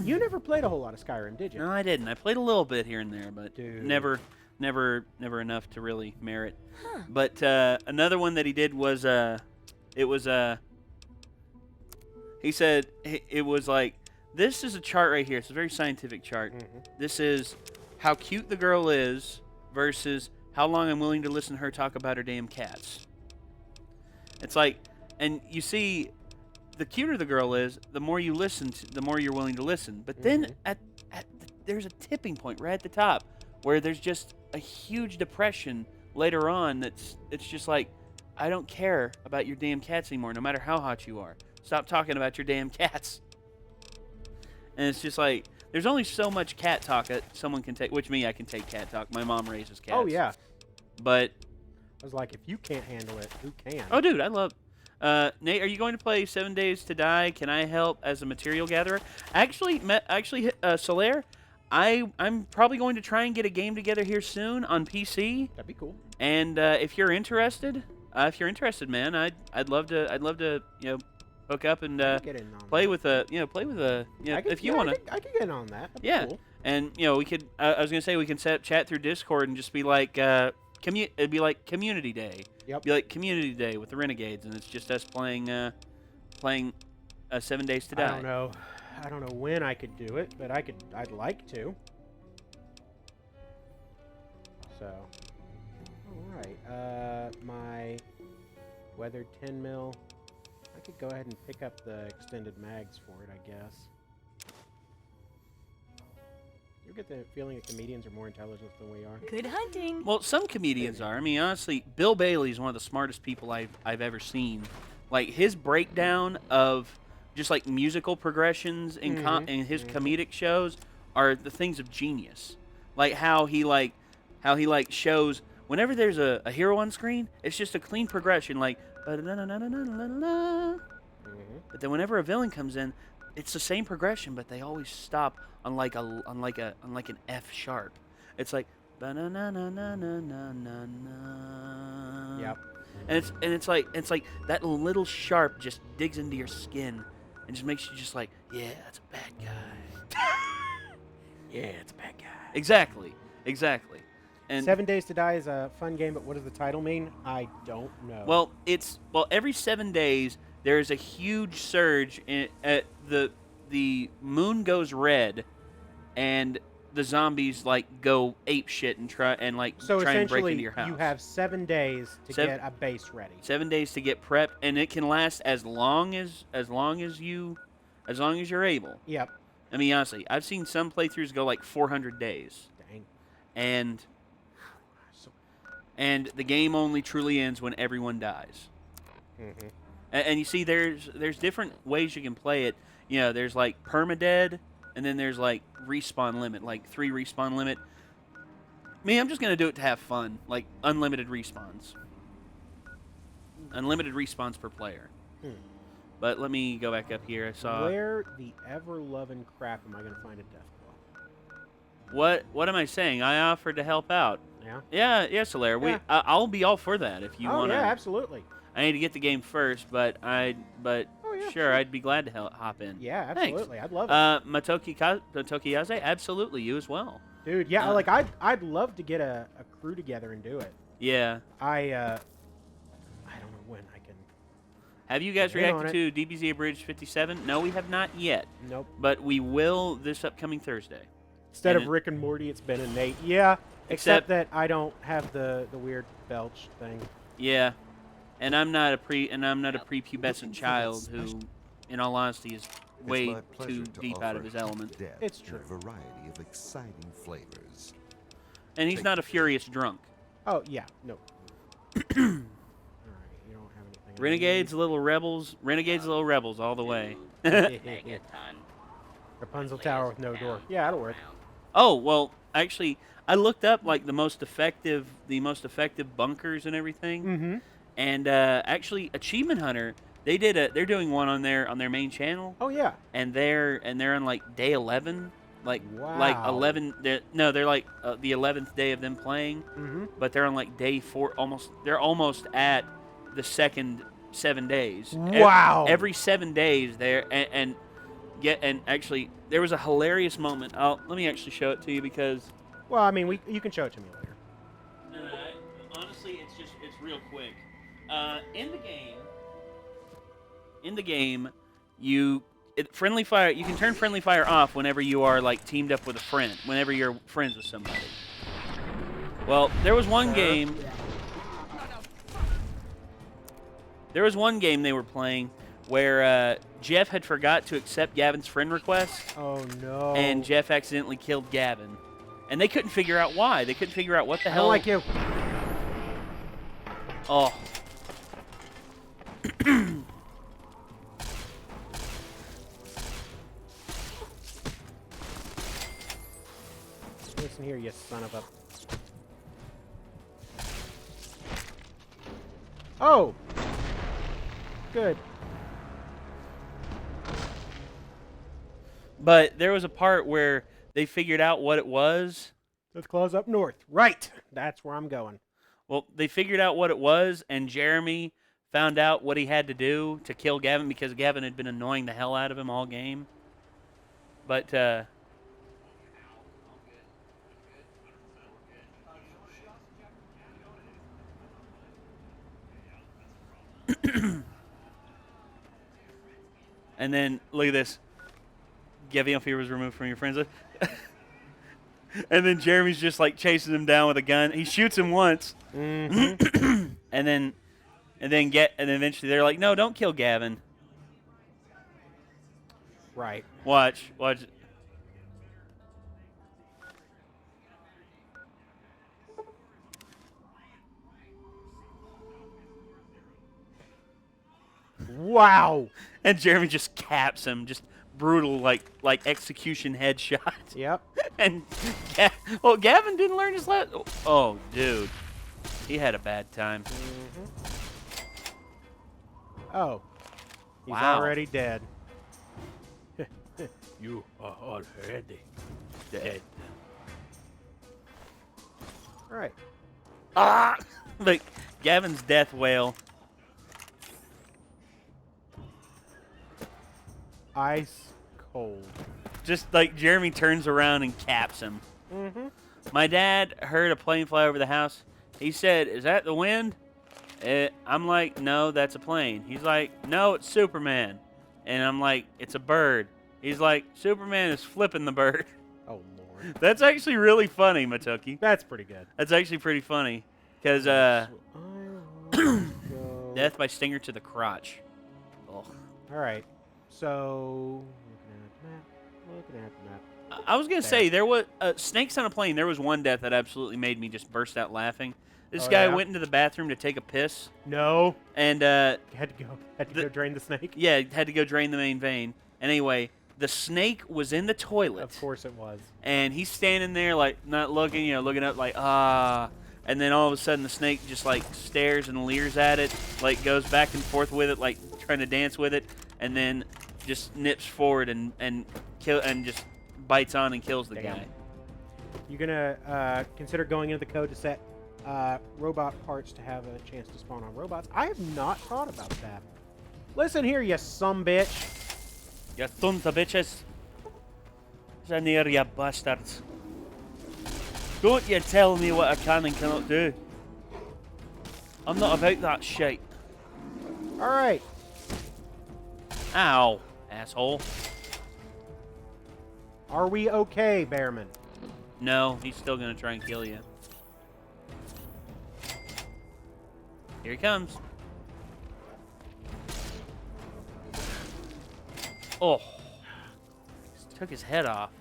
You never played a whole lot of Skyrim, did you? No, I didn't. I played a little bit here and there, but Dude. never enough to really merit. But another one that he did was he said it was like, this is a chart right here. It's a very scientific chart. This is how cute the girl is versus how long I'm willing to listen to her talk about her damn cats. It's like, and you see, the cuter the girl is, the more you listen, the more you're willing to listen. But then there's a tipping point right at the top where there's just a huge depression later on. It's just like, I don't care about your damn cats anymore, no matter how hot you are. Stop talking about your damn cats. And it's just like, there's only so much cat talk that someone can take. Which I can take cat talk. My mom raises cats. Oh yeah. But I was like, if you can't handle it, who can? Oh, dude, I love. Nate, are you going to play 7 Days to Die? Can I help as a material gatherer? Actually, Solaire, I'm probably going to try and get a game together here soon on PC. That'd be cool. And if you're interested, man, I'd love to hook up and play with if you want to. I could get on that. That'd be Yeah, cool. and we could. I was gonna say we can set up chat through Discord and just be like, it'd be like community day. Yep. Be like community day with the Renegades, and it's just us playing 7 Days to Die. I don't know when I could do it, but I'd like to. So, all right. My weathered 10 mil. I could go ahead and pick up the extended mags for it, I guess. You get the feeling that comedians are more intelligent than we are. Good hunting. Well, some comedians are. I mean, honestly, Bill Bailey is one of the smartest people I've ever seen. Like, his breakdown of just like musical progressions in his comedic shows are the things of genius. Like how he shows whenever there's a hero on screen, it's just a clean progression, like. But then whenever a villain comes in, it's the same progression, but they always stop on like an F sharp. It's like Yep. And it's like that little sharp just digs into your skin and just makes you just like, yeah, that's a bad guy. Yeah, it's a bad guy. Exactly. And 7 Days to Die is a fun game, but what does the title mean? I don't know. Well, every 7 days there is a huge surge in the moon goes red, and the zombies like go ape shit and try and break into your house. You have 7 days to get a base ready. 7 days to get prepped, and it can last as long as you're able. Yep. I mean, honestly, I've seen some playthroughs go like 400 days. Dang. And the game only truly ends when everyone dies. And you see, there's different ways you can play it. You know, there's like permadead, and then there's like respawn limit, like 3 respawn limit. Me, I'm just gonna do it to have fun, like unlimited respawns. Unlimited respawns per player. But let me go back up here. I saw. Where the ever-loving crap am I gonna find a death claw? What am I saying? I offered to help out. Yeah. Yeah, Solaire. Yeah. I'll be all for that if you want to. Oh yeah, absolutely. I need to get the game first, but sure, I'd be glad to hop in. Yeah, absolutely. Thanks. I'd love it. Matokiyaze, absolutely, you as well. Dude, yeah, I'd love to get a crew together and do it. Yeah. I don't know when I can. Have you guys reacted to DBZ Abridged 57? No, we have not yet. Nope. But we will this upcoming Thursday. Instead of Rick and Morty, it's Ben and Nate. Yeah, except that I don't have the weird belch thing. Yeah. And I'm not a prepubescent child who, in all honesty, is way my pleasure too to deep out of his offer element. death It's in true. a variety of exciting flavors. And he's not a furious drunk. Oh, yeah. No. Alright, you don't have anything. Renegades, little rebels. Renegades, little rebels, all the way. Megaton. Rapunzel Tower with no door. Yeah, that'll work. Oh, well, actually, I looked up like the most effective bunkers and everything. Mm-hmm. And actually, Achievement Hunter, they're doing one on their main channel. Oh yeah. And they're on like day 11, like Wow. 11. They're like the 11th day of them playing. Mm-hmm. But they're on like day 4, almost. They're almost at the second 7 days. Wow. Every 7 days there and actually there was a hilarious moment. Let me actually show it to you because. Well, I mean, you can show it to me later. Honestly, it's real quick. In the game, friendly fire. You can turn friendly fire off whenever you are like teamed up with a friend. Whenever you're friends with somebody. Well, there was one game. There was one game they were playing where Jeff had forgot to accept Gavin's friend request. Oh no! And Jeff accidentally killed Gavin, and they couldn't figure out why. They couldn't figure out what the hell. I don't like you. Oh. Listen here, you son of a... Oh! Good. But there was a part where they figured out what it was. Let's close up north. Right! That's where I'm going. Well, they figured out what it was, and Jeremy found out what he had to do to kill Gavin because Gavin had been annoying the hell out of him all game. But, and then, look at this. Gavin fear was removed from your friends list. And then Jeremy's just like chasing him down with a gun. He shoots him once. Mm-hmm. and then eventually they're like, "No, don't kill Gavin." Right. Watch. Wow. And Jeremy just caps him, just brutal, like execution headshot. Yep. And Gavin didn't learn his lesson. Oh, dude, he had a bad time. Mm-hmm. Oh, he's Wow. already dead. You are already dead. All right. Ah, like Gavin's death wail. Ice cold. Just like Jeremy turns around and caps him. Mm-hmm. My dad heard a plane fly over the house. He said, "Is that the wind?" I'm like, "No, that's a plane." He's like, "No, it's Superman." And I'm like, "It's a bird." He's like, "Superman is flipping the bird." Oh, Lord. That's actually really funny, Matuki. That's pretty good. That's actually pretty funny. Because, death by stinger to the crotch. Ugh. All right. So, looking at the map. I was going to say, there was snakes on a plane. There was one death that absolutely made me just burst out laughing. This guy went into the bathroom to take a piss. No. And had to go drain the snake. Yeah, had to go drain the main vein. And anyway, the snake was in the toilet. Of course it was. And he's standing there like not looking, looking up like ah. And then all of a sudden the snake just like stares and leers at it, like goes back and forth with it, like trying to dance with it, and then just nips forward and just bites on and kills the guy. You gonna consider going into the code to set robot parts to have a chance to spawn on robots? I have not thought about that. Listen here, you sumbitch. You sons of bitches. Listen here, you bastards. Don't you tell me what I can and cannot do. I'm not about that shit. All right. Ow, asshole. Are we okay, Bearman? No, he's still gonna try and kill you. Here he comes. Oh. Took his head off.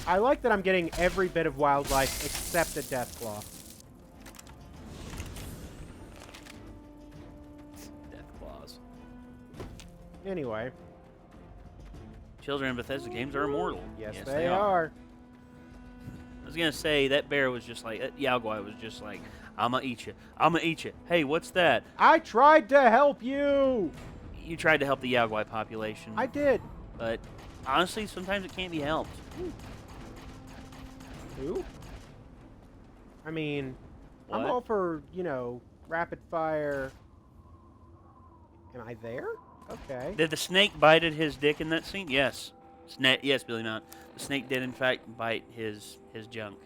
I like that I'm getting every bit of wildlife except a Deathclaw. Deathclaws. Anyway. Children in Bethesda games are immortal. Yes, they are. I was going to say, that bear was just like, that Yaogwai was just like, I'm going to eat you. I'm going to eat you. Hey, what's that? I tried to help you! You tried to help the Yaogwai population. I did. But honestly, sometimes it can't be helped. Who? I mean, What? I'm all for, you know, rapid fire. Am I there? Okay. Did the snake bite at his dick in that scene? Yes. Yes, Billy Mount. The snake did, in fact, bite his junk.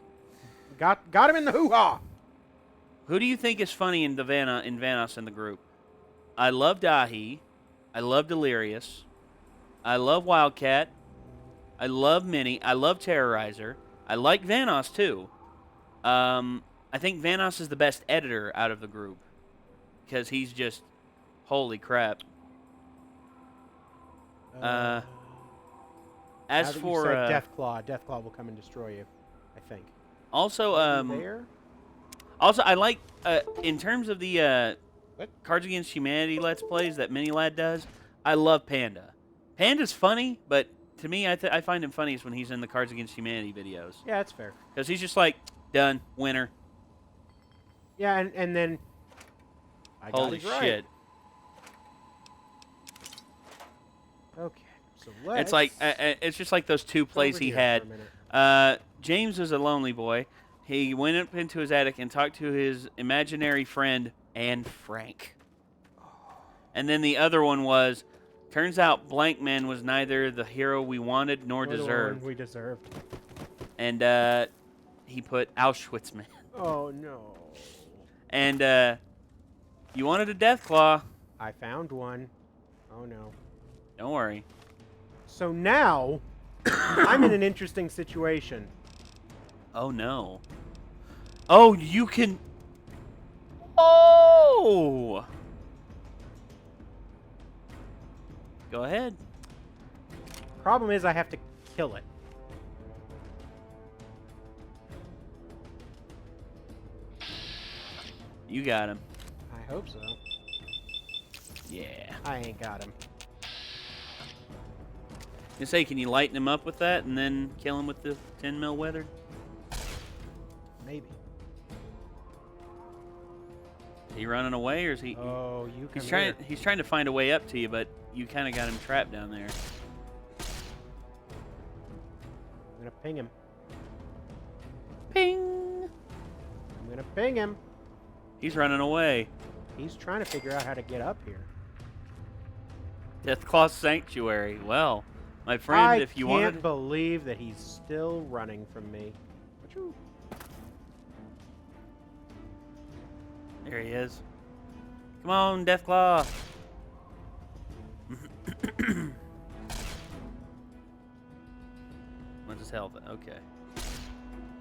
Got him in the hoo-ha! Who do you think is funny in Vanos in the group? I love Dahi. I love Delirious. I love Wildcat. I love Minnie. I love Terrorizer. I like Vanos, too. I think Vanos is the best editor out of the group. Because he's just... Holy crap. As now that for... you said Deathclaw will come and destroy you, I think. Also, there? Also, I like, in terms of the Cards Against Humanity Let's Plays that Mini-Lad does, I love Panda. Panda's funny, but to me, I find him funniest when he's in the Cards Against Humanity videos. Yeah, that's fair. Because he's just like, done, winner. Yeah, and then... Holy shit. Okay, so let's... It's like, it's just like those two plays he had. James was a lonely boy. He went up into his attic and talked to his imaginary friend, Anne Frank. And then the other one was, turns out Blank Man was neither the hero we wanted nor deserved. We deserved. And he put Auschwitz Man. Oh, no. And you wanted a Deathclaw. I found one. Oh, no. Don't worry. So now, I'm in an interesting situation. Oh, no. Oh, you can... Oh! Go ahead. Problem is I have to kill it. You got him. I hope so. Yeah. I ain't got him. You say, can you lighten him up with that and then kill him with the 10 mil weathered? Maybe. Is he running away, or is he? Oh, you come he's trying. here. He's trying to find a way up to you, but you kind of got him trapped down there. I'm gonna ping him. Ping. I'm gonna ping him. He's running away. He's trying to figure out how to get up here. Deathclaw Sanctuary. Well, my friend, if you I can't wanted. believe that he's still running from me. Achoo. There he is. Come on, Deathclaw. What's his health? Okay.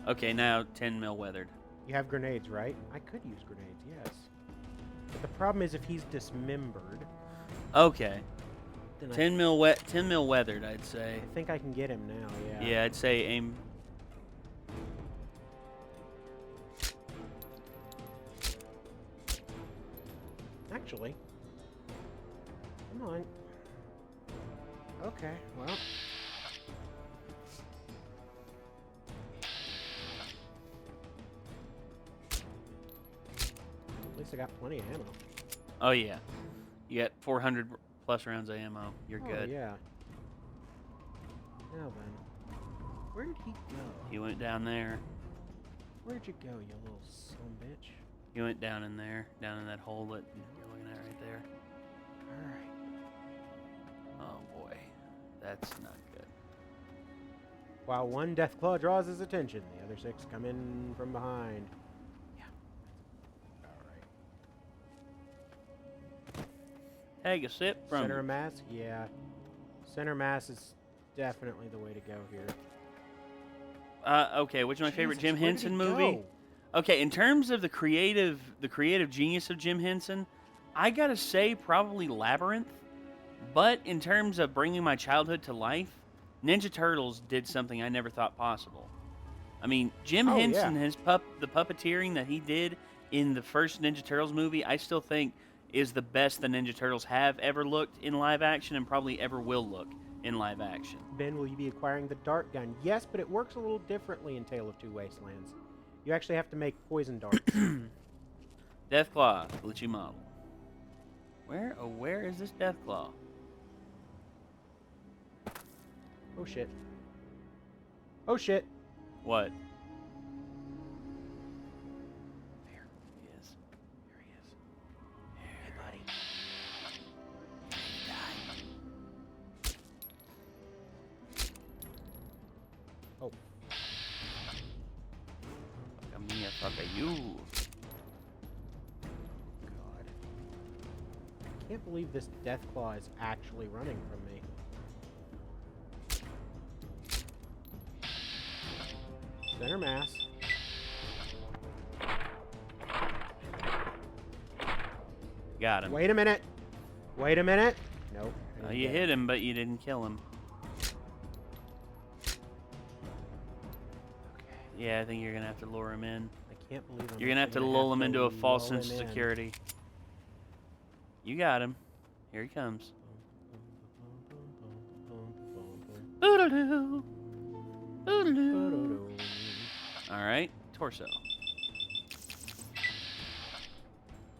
Okay, now 10 mil weathered. You have grenades, right? I could use grenades, yes. But the problem is if he's dismembered. Okay. Then 10 mil weathered, I'd say. I think I can get him now, yeah. Yeah, I'd say aim. Actually. Come on. Okay, well. At least I got plenty of ammo. Oh, yeah. You got 400 plus rounds of ammo. You're Oh, good. yeah. Now then. Where did he go? He went down there. Where'd you go, you little sumbitch? He went down in there. Down in that hole that you're looking at right there. Alright. Oh, boy. That's not good. While one Deathclaw draws his attention, the other 6 come in from behind. Yeah. Alright. Take a sip from... Center of mass? Yeah. Center mass is definitely the way to go here. Okay, which is my favorite Jim Jesus, where did Henson he movie? go? Okay, in terms of the creative genius of Jim Henson, I gotta say probably Labyrinth. But in terms of bringing my childhood to life, Ninja Turtles did something I never thought possible. I mean, Jim Oh, Henson, yeah. the puppeteering that he did in the first Ninja Turtles movie, I still think is the best the Ninja Turtles have ever looked in live action and probably ever will look in live action. Ben, will you be acquiring the dart gun? Yes, but it works a little differently in Tale of Two Wastelands. You actually have to make poison darts. Deathclaw, glitchy model. Where is this Deathclaw? Oh shit. Oh shit. What? There he is. There he is. Hey, buddy. Oh. Fuck me, fuck you. God. I can't believe this Deathclaw is actually running from me. Center mass. Got him. Wait a minute. Wait a minute. Nope. You hit him, but you didn't kill him. Yeah, I think you're gonna have to lure him in. I can't believe you're gonna have to lull him into a false sense of security. You got him. Here he comes. Boodaloo. Boodaloo. All right, torso.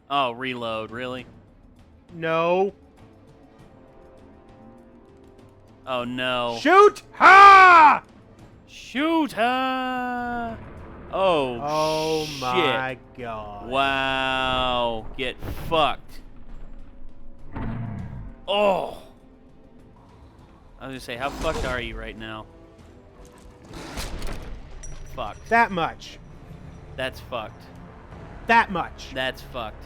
Oh, reload, really? No. Oh no. Shoot! Ha! Shoot! Ha! Oh, shit. My God. Wow. Get fucked. Oh. I was gonna say, how fucked are you right now? Fucked. That much. That's fucked. That much. That's fucked.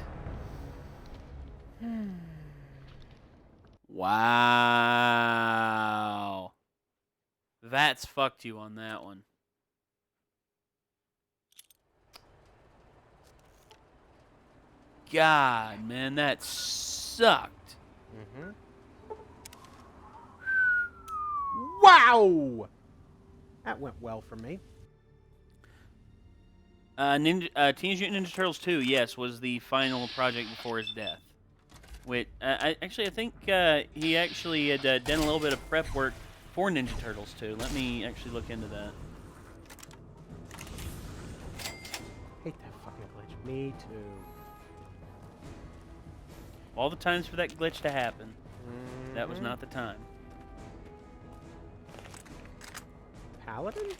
Wow. That's fucked you on that one. God, man, that sucked. Mm-hmm. Wow! That went well for me. Teenage Mutant Ninja Turtles 2, yes, was the final project before his death. Which, I think he actually had done a little bit of prep work for Ninja Turtles 2. Let me actually look into that. Hate that fucking glitch. Me too. All the times for that glitch to happen, that was not the time. Paladin?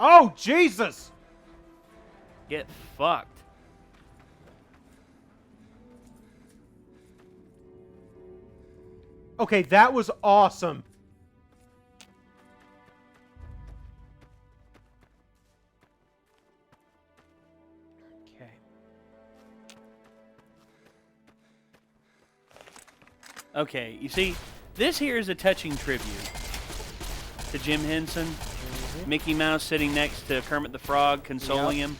Oh, Jesus! Get fucked. Okay, that was awesome. Okay. Okay, you see, this here is a touching tribute to Jim Henson. Mickey Mouse sitting next to Kermit the Frog, consoling him.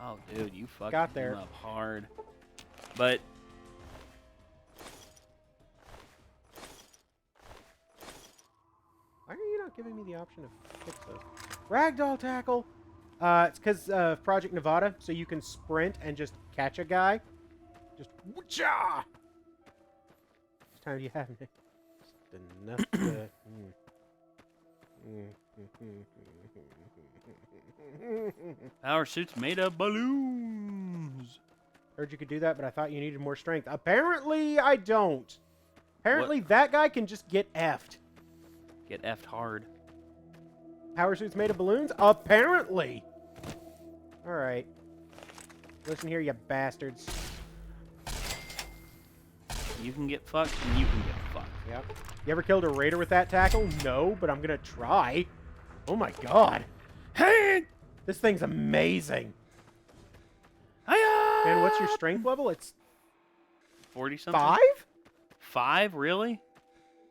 Oh, dude, you fucked him up hard. But why are you not giving me the option to fix those? Ragdoll tackle. It's because of Project Nevada, so you can sprint and just catch a guy. Just woocha! How much time do you have? Just enough to. Power suits made of balloons. Heard you could do that, but I thought you needed more strength. Apparently, I don't. Apparently, that guy can just get effed. Get effed hard. Power suits made of balloons? Apparently. All right. Listen here, you bastards. You can get fucked, and you can get fucked. Yep. You ever killed a raider with that tackle? No, but I'm gonna try. Oh my God. Hey! This thing's amazing. Hiya! Man, what's your strength level? It's 40-something? 5? 5? Really?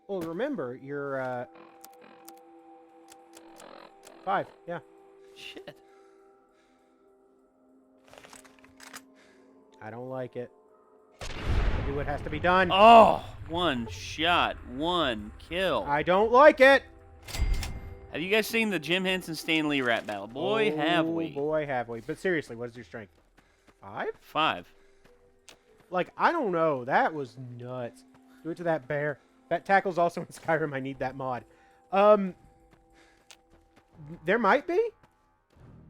Well, remember, you're 5, yeah. Shit. I don't like it. Do what has to be done. Oh, one shot, one kill. I don't like it. Have you guys seen the Jim Henson Stan Lee rap battle? Boy, have we. Boy, have we. But seriously, what is your strength? 5? 5. Like, I don't know. That was nuts. Do it to that bear. That tackle's also in Skyrim. I need that mod. There might be.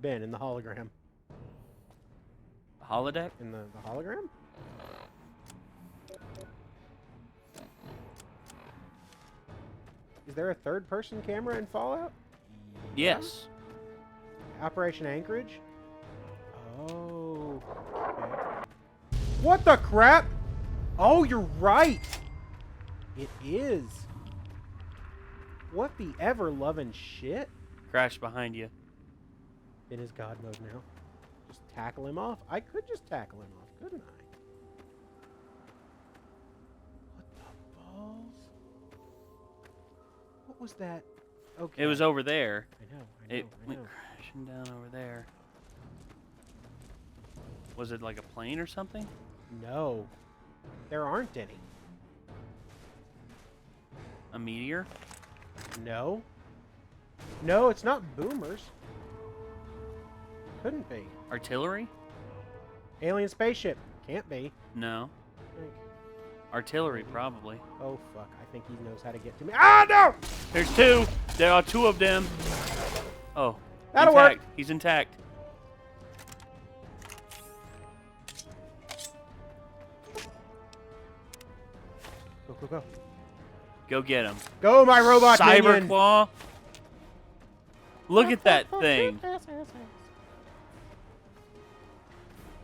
Ben, in the hologram. Holodeck? In the hologram? Is there a third-person camera in Fallout? Yes. Operation Anchorage? Oh, okay. What the crap? Oh, you're right. It is. What the ever-loving shit? Crash behind you. In his god mode now. Just tackle him off. I could just tackle him off, couldn't I? What the balls? What was that? Okay. It was over there. I know. It went crashing down over there. Was it like a plane or something? No. There aren't any. A meteor? No. No, it's not boomers. Couldn't be. Artillery? Alien spaceship. Can't be. No. Artillery, probably. Oh, fuck. I think he knows how to get to me. Ah, no! There's 2. There are 2 of them. Oh. That'll intact. work. He's intact. Go, go, go. Go get him. Go, my robot minion. Cyberclaw. Look at that thing.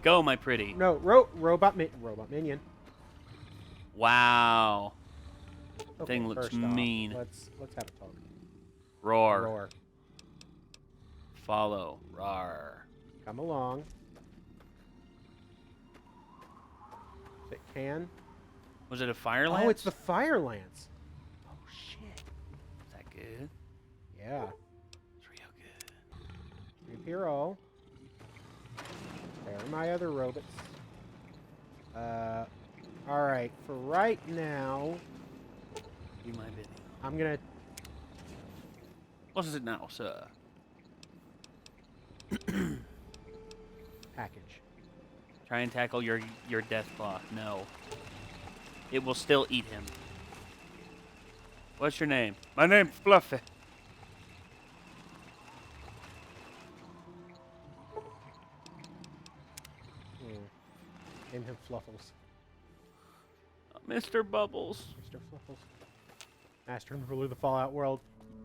Go, my pretty. No, robot minion. Wow. Okay, Thing looks first off, mean. Let's have a talk. Roar. Roar. Follow. Rar. Come along. If it can. Was it a fire lance? Oh, it's the fire lance. Oh, shit. Is that good? Yeah. It's real good. Repair all. There are my other robots. Alright. For right now, You my bidding. I'm gonna... What is it now, sir? package. Try and tackle your death claw. No. It will still eat him. What's your name? My name's Fluffy. Name him Fluffles. Mr. Bubbles. Mr. Fluffles. Master and ruler of the Fallout world.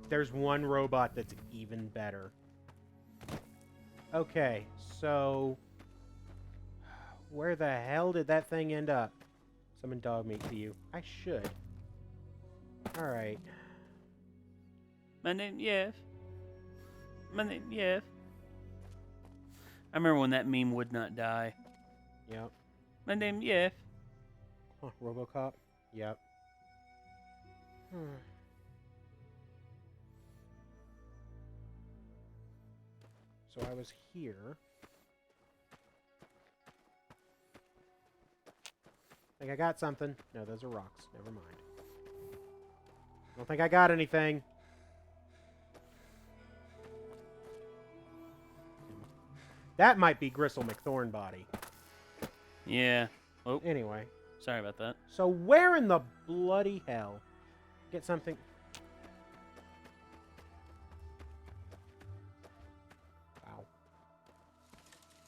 There's one robot that's even better. Okay, so... where the hell did that thing end up? Summon dog meat to you. I should. Alright. My name, Yeff. My name, Yeff. I remember when that meme would not die. Yep. My name, Yeff. Huh, Robocop? Yep. So I was here. I think I got something. No, those are rocks. Never mind. I don't think I got anything. That might be Gristle McThornbody. Yeah. Oh. Anyway. Sorry about that. So where in the bloody hell? Get something... Wow.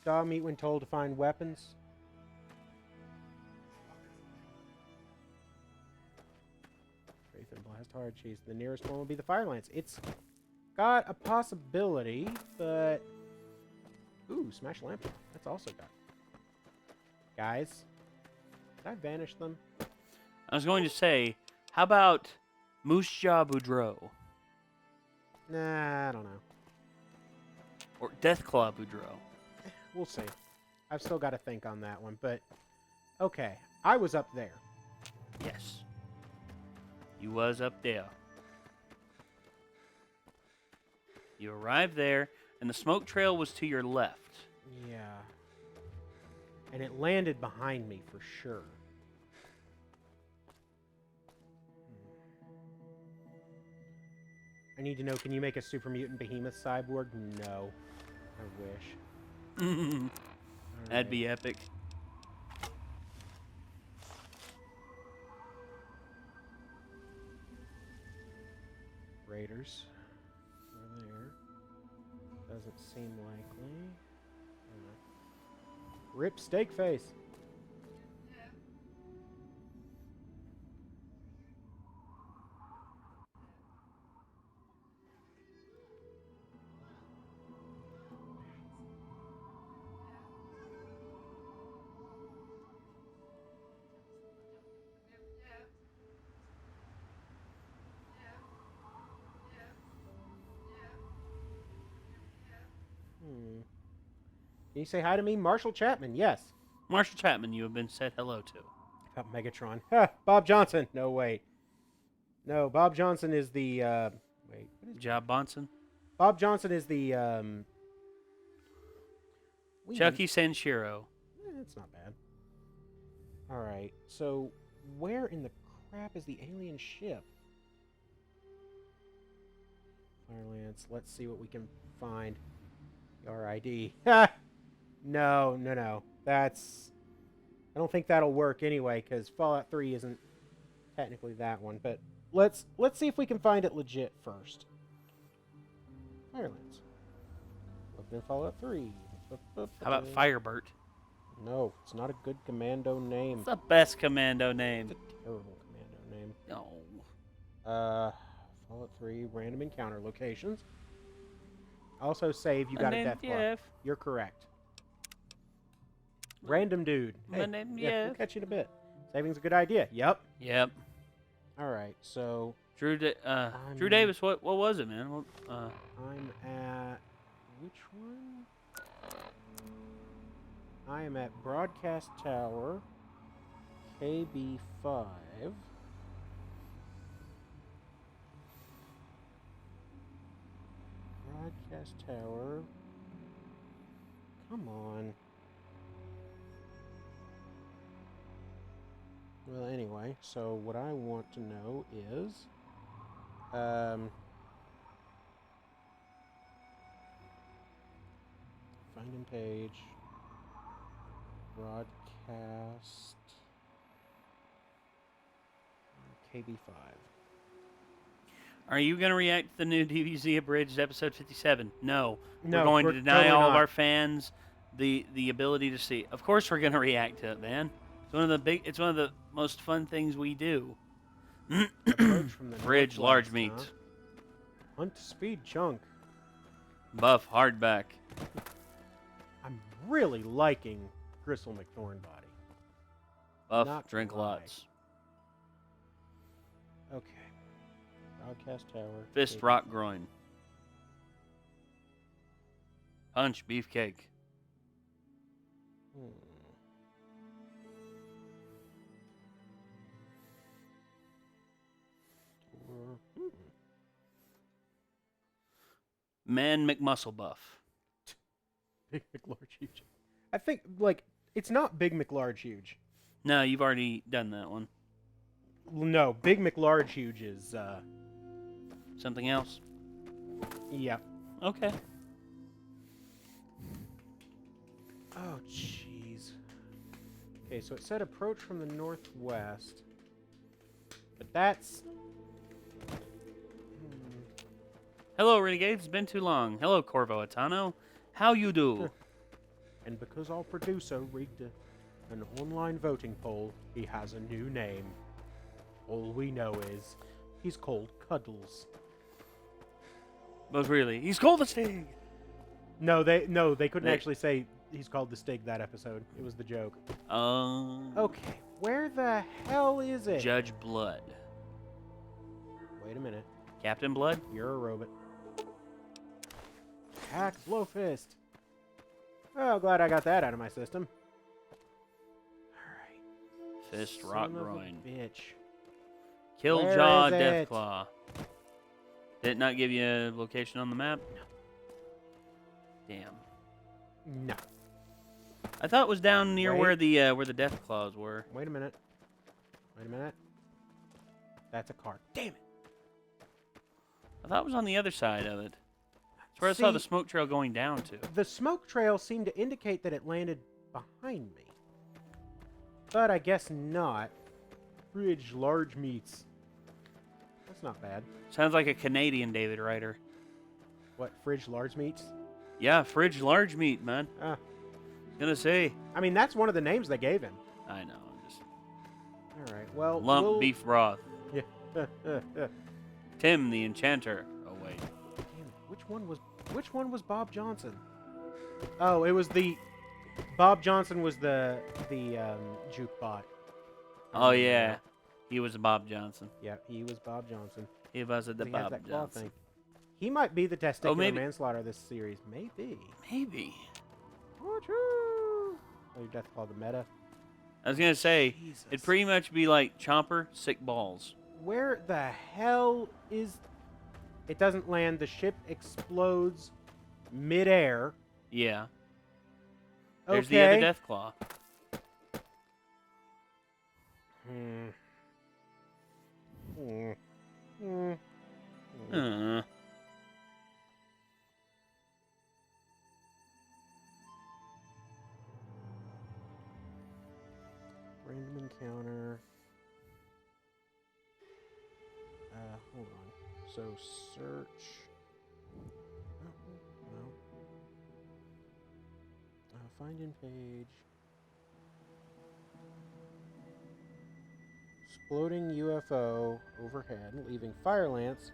Dog meat when told to find weapons. Faith and blast hard cheese. The nearest one will be the fire lance. It's got a possibility, but... Ooh, smash lamp. That's also got... Guys, did I banish them? I was going to say, how about Moose Jaw Boudreaux? Nah, I don't know. Or Deathclaw Boudreaux? We'll see. I've still got to think on that one, but... Okay, I was up there. Yes. You was up there. You arrived there, and the smoke trail was to your left. Yeah. And it landed behind me for sure. I need to know, can you make a super mutant behemoth cyborg? No. I wish. That'd be epic. Raiders. Over there. Doesn't seem likely. Rip steak face. Can you say hi to me? Marshall Chapman, yes. Marshall Chapman, you have been said hello to. About Megatron. Ha! Bob Johnson. No, wait. No, Bob Johnson is the, wait. What is Job Bonson? Bob Johnson is the, Chucky Sanshiro. That's not bad. Alright, so where in the crap is the alien ship? Firelance, let's see what we can find. RID. Ha! No. That's... I don't think that'll work anyway, because Fallout 3 isn't technically that one. But let's see if we can find it legit first. Firelands. Lived in Fallout 3. How about Firebird? No, it's not a good commando name. It's the best commando name. It's a terrible commando name. No. Fallout 3 random encounter locations. Also save, you got a death claw. You're correct. Random dude. Hey, we'll catch you in a bit. Saving's a good idea. Yep. Alright, so... Drew Davis, what was it, man? I'm at... Which one? I am at Broadcast Tower, KB5. Broadcast Tower. Come on. Well, anyway, so what I want to know is, finding page, broadcast, KB5. Are you going to react to the new DBZ Abridged episode 57? No. No, we're going to we're deny totally all of not. our fans the ability to see. Of course we're going to react to it, man. It's one of the most fun things we do. Approach from the Bridge, large meat. northwest, huh? Hunt speed chunk. Buff, hardback. I'm really liking Gristle McThorn body. Buff, Not drink gonna lie. lots. Okay. Broadcast Tower. Fist, rock, groin. Punch, beefcake. Man McMuscle buff. Big McLarge huge. I think, like, it's not Big McLarge huge. No, you've already done that one. No, Big McLarge huge is, Something else? Yeah. Okay. Oh, jeez. Okay, so it said approach from the northwest. But that's... Hello, Renegade. It's been too long. Hello, Corvo Atano. How you do? And because our producer rigged an online voting poll, he has a new name. All we know is he's called Cuddles. But really, he's called the Stig. No, they couldn't actually say he's called the Stig that episode. It was the joke. Okay, where the hell is it? Judge Blood. Wait a minute. Captain Blood? You're a robot. Hack Blow Fist. Oh, glad I got that out of my system. Alright. Fist, rock, Son of a groin. bitch. Killjaw, Where is it? Deathclaw. Did it not give you a location on the map? No. Damn. No. I thought it was down near Wait. where the Deathclaws were. Wait a minute. Wait a minute. That's a card. Damn it. I thought it was on the other side of it. That's where I saw the smoke trail going down to. The smoke trail seemed to indicate that it landed behind me. But I guess not. Fridge large meats. That's not bad. Sounds like a Canadian David writer. What, fridge large meats? Yeah, fridge large meat, man. Ah. Gonna say. I mean, that's one of the names they gave him. I know. Just all right. Well, lump beef broth. Yeah. Tim the Enchanter. Oh wait. Damn it. Which one was Bob Johnson? Oh, it was the Bob Johnson was the juke bot. Oh yeah. He was Bob Johnson. Yeah, he was Bob Johnson. He was the He Bob had that claw Johnson. thing. He might be the testicular maybe. manslaughter of this series. Maybe. Maybe. Oh, your death claw the meta. I was gonna say Jesus. it'd pretty much be like Chomper, sick balls. Where the hell is... It doesn't land. The ship explodes midair. Yeah. Okay. There's the other death claw. Random encounter. Hold on. So search. No. Find in page. Exploding UFO overhead, leaving fire lance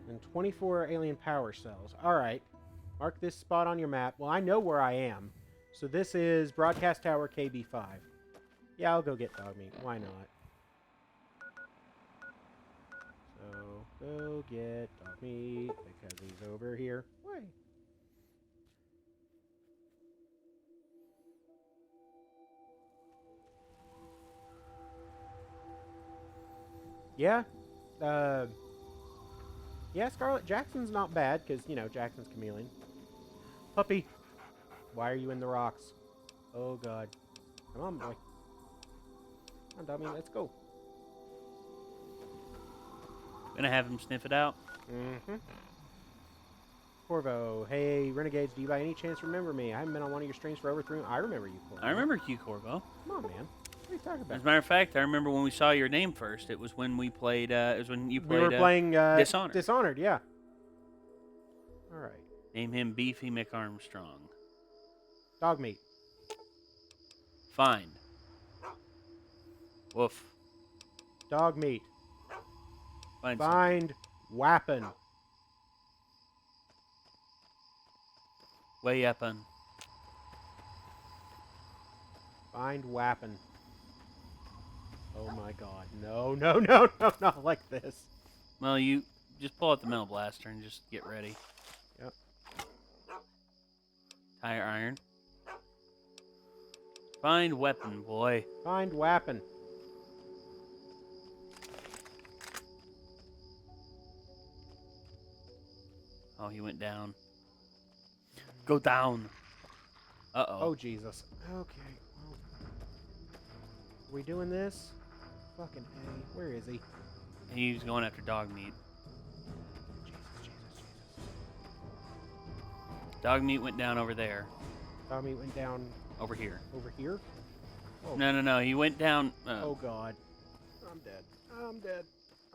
and 24 alien power cells. Alright. Mark this spot on your map. Well, I know where I am. So this is Broadcast Tower KB5. Yeah, I'll go get dog meat. Why not? So, go get dog meat because he's over here. Wait. Yeah. Yeah, Scarlett Jackson's not bad because, you know, Jackson's chameleon. Puppy. Why are you in the rocks? Oh, God. Come on, boy. Come on, dummy. Let's go. Gonna have him sniff it out. Mm-hmm. Corvo. Hey, Renegades, do you by any chance remember me? I haven't been on one of your streams for over 3 months. I remember you, Corvo. I remember you, Corvo. Come on, man. What are you talking about? As a matter of fact, I remember when we saw your name first. It was when we played. It was when you played. We were playing Dishonored. Dishonored, yeah. All right. Name him Beefy McArmstrong. Dog meat. Find. Woof. Dog meat. Find weapon. Way weapon. Find weapon. Oh my God. No, no, no, no, not like this. Well, you just pull out the metal blaster and just get ready. Yep. Tire iron. Find weapon, boy. Find weapon. Oh, he went down. Go down. Uh-oh. Oh, Jesus. Okay. Well, are we doing this? Fucking A. Where is he? He's going after dog meat. Jesus. Dog meat went down over there. Dog meat went down... Over here. Over here? Oh. No. He went down... oh, God. I'm dead. I'm dead.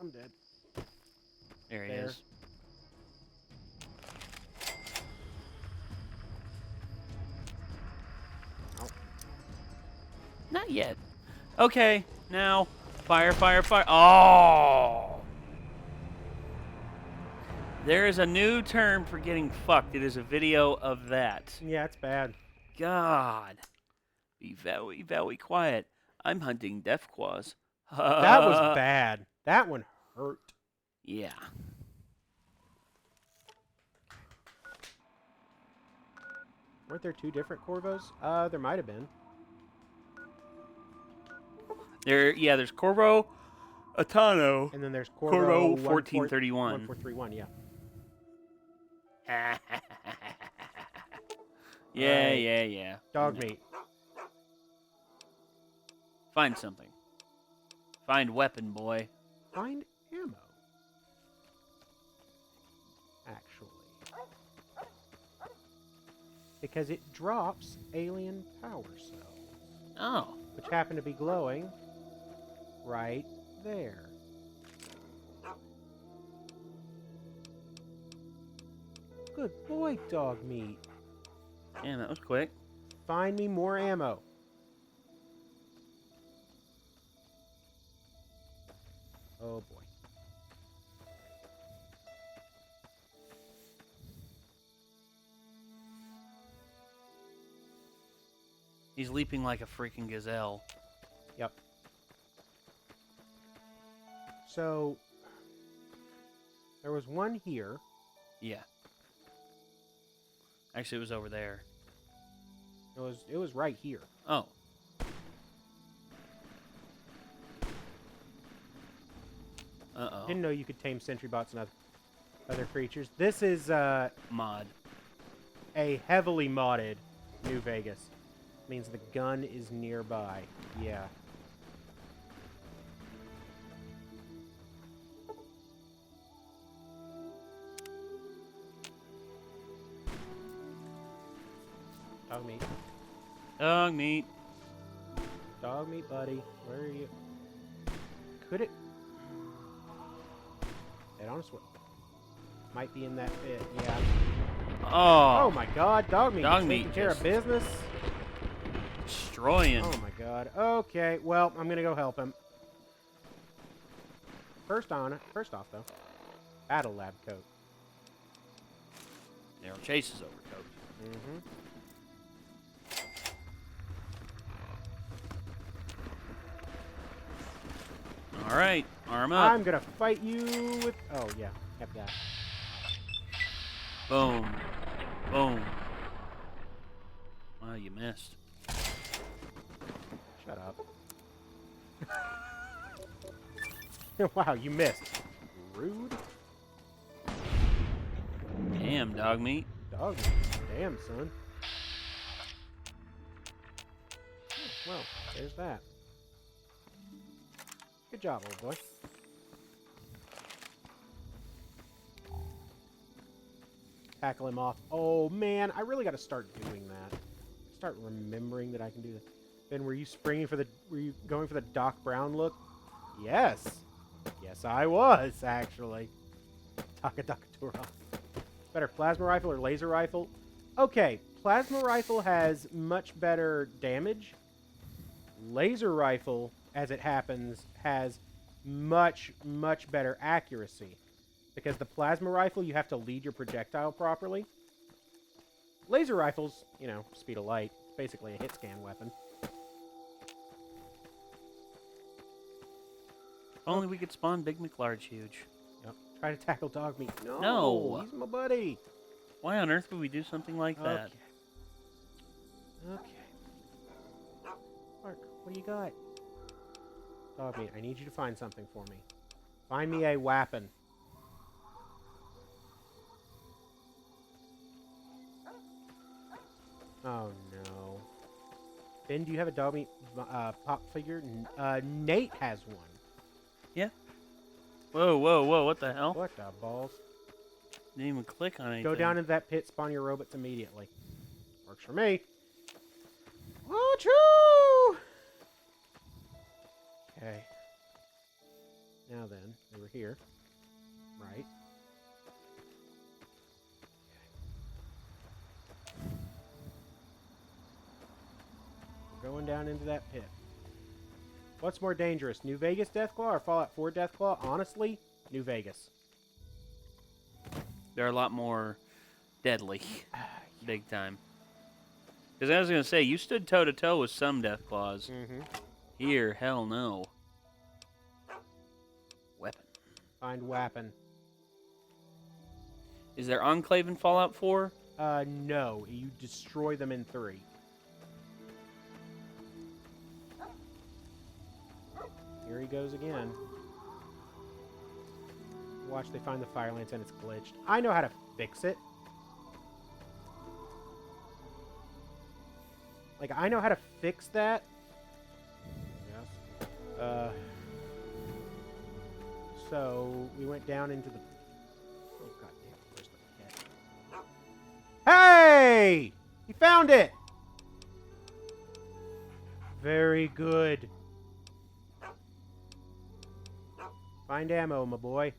I'm dead. There he is. Not yet. Okay, now, fire. Oh! There is a new term for getting fucked. It is a video of that. Yeah, it's bad. God. Be very, very quiet. I'm hunting death claws. That was bad. That one hurt. Yeah. Weren't there 2 different Corvos? There might have been. There's Corvo Atano. And then there's Corvo 1431. 1431, yeah. Yeah. Dog meat. Find something. Find weapon, boy. Find ammo. because it drops alien power cells. Oh. Which happen to be glowing right there. Good boy, dog meat. Damn, that was quick. Find me more ammo. Oh boy. He's leaping like a freaking gazelle. Yep. So, there was one here. Yeah. Actually, it was over there. It was right here. Oh. Uh-oh. Didn't know you could tame sentry bots and other creatures. This is mod. A heavily modded New Vegas. Means the gun is nearby. Yeah. Dog meat. Dog meat. Dog meat, buddy. Where are you? Could it? Head on a swim. Might be in that pit. Yeah. Oh. Oh my God, dog meat. Dog Taking meat care of business. Destroying. Oh my God. Okay. Well, I'm gonna go help him. First off, though, battle lab coat. Narrow Chase's overcoat. Mm-hmm. All right, arm up. I'm gonna fight you with. Oh yeah, kept that. Boom, boom. Wow, you missed. Shut up. Wow, you missed. Rude. Damn, dog meat. Dog meat. Damn, son. Well, there's that. Good job, old boy. Tackle him off. Oh, man, I really got to start doing that. Start remembering that I can do that. Ben, were you going for the Doc Brown look? Yes. Yes, I was, actually. Takadakatura. Better, plasma rifle or laser rifle? Okay, plasma rifle has much better damage. Laser rifle, as it happens, has much, much better accuracy. Because the plasma rifle, you have to lead your projectile properly. Laser rifles, you know, speed of light. It's basically a hit scan weapon. Only we could spawn Big McLarge huge. Yep. Try to tackle dog meat. No, No. He's my buddy. Why on earth would we do something like that? Okay. Mark, what do you got? Dog meat, I need you to find something for me. Find me a weapon. Oh, no. Ben, do you have a dog meat pop figure? Nate has one. Yeah. Whoa, whoa, whoa, what the hell? What the balls? Didn't even click on anything. Go down into that pit, spawn your robots immediately. Works for me. Achoo! Okay. Now then, they were here. Right. We're going down into that pit. What's more dangerous, New Vegas Deathclaw or Fallout 4 Deathclaw? Honestly, New Vegas. They're a lot more deadly. Big time. Because I was going to say, you stood toe-to-toe with some Deathclaws. Mm-hmm. Here, hell no. Weapon. Find weapon. Is there Enclave in Fallout 4? No. You destroy them in 3. Here he goes again. Watch, they find the fire lance and it's glitched. I know how to fix it. Like, I know how to fix that. Yes. So, we went down into the... Oh, goddamn. Where's the cat? Hey! He found it! Very good. Find ammo, my boy.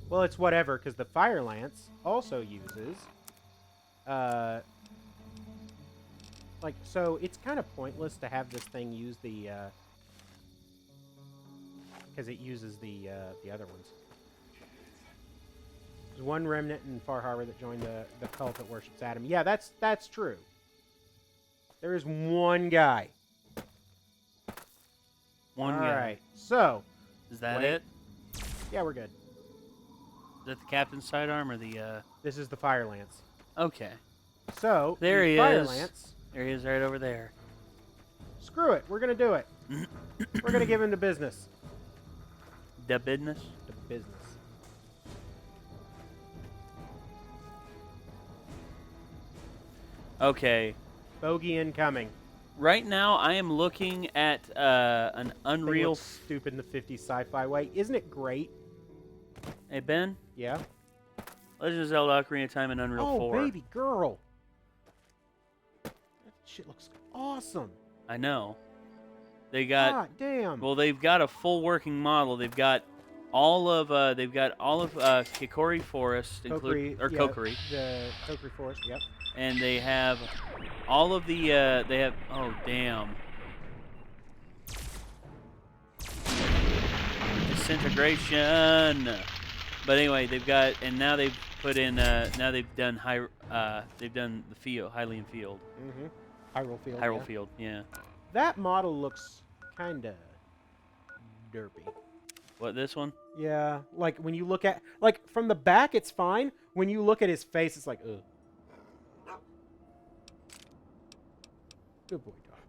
Well, it's whatever, because the fire lance also uses, like, so it's kind of pointless to have this thing use the, because it uses the other ones. There's one remnant in Far Harbor that joined the cult that worships Adam. Yeah, that's true. There is one guy. One guy. All right, so. Is that it? Yeah, we're good. Is that the captain's sidearm or the? This is the fire lance. Okay. So there he fire is. Lance. There he is, right over there. Screw it. We're gonna do it. We're gonna give him the business. The business. The business. Okay. Bogey incoming. Right now, I am looking at an Unreal. Stupid in the 50s sci-fi way. Isn't it great? Hey Ben. Yeah. Legend of Zelda: Ocarina of Time and Unreal 4. Oh, baby girl. That shit looks awesome. I know. They got. God damn. Well, they've got a full working model. They've got all of Kikori Forest, Kokiri, Kokiri. The Kokiri Forest. Yep. And they have all of the. They have. Oh damn. Disintegration. But anyway, they've got, and now they've put in. Now they've done they've done the field, Hylian Field. Mm-hmm. Hyrule Field. Hyrule Field. Yeah. That model looks kinda derpy. What, this one? Yeah, like when you look at, like from the back, it's fine. When you look at his face, it's like, ugh. Good boy, dog.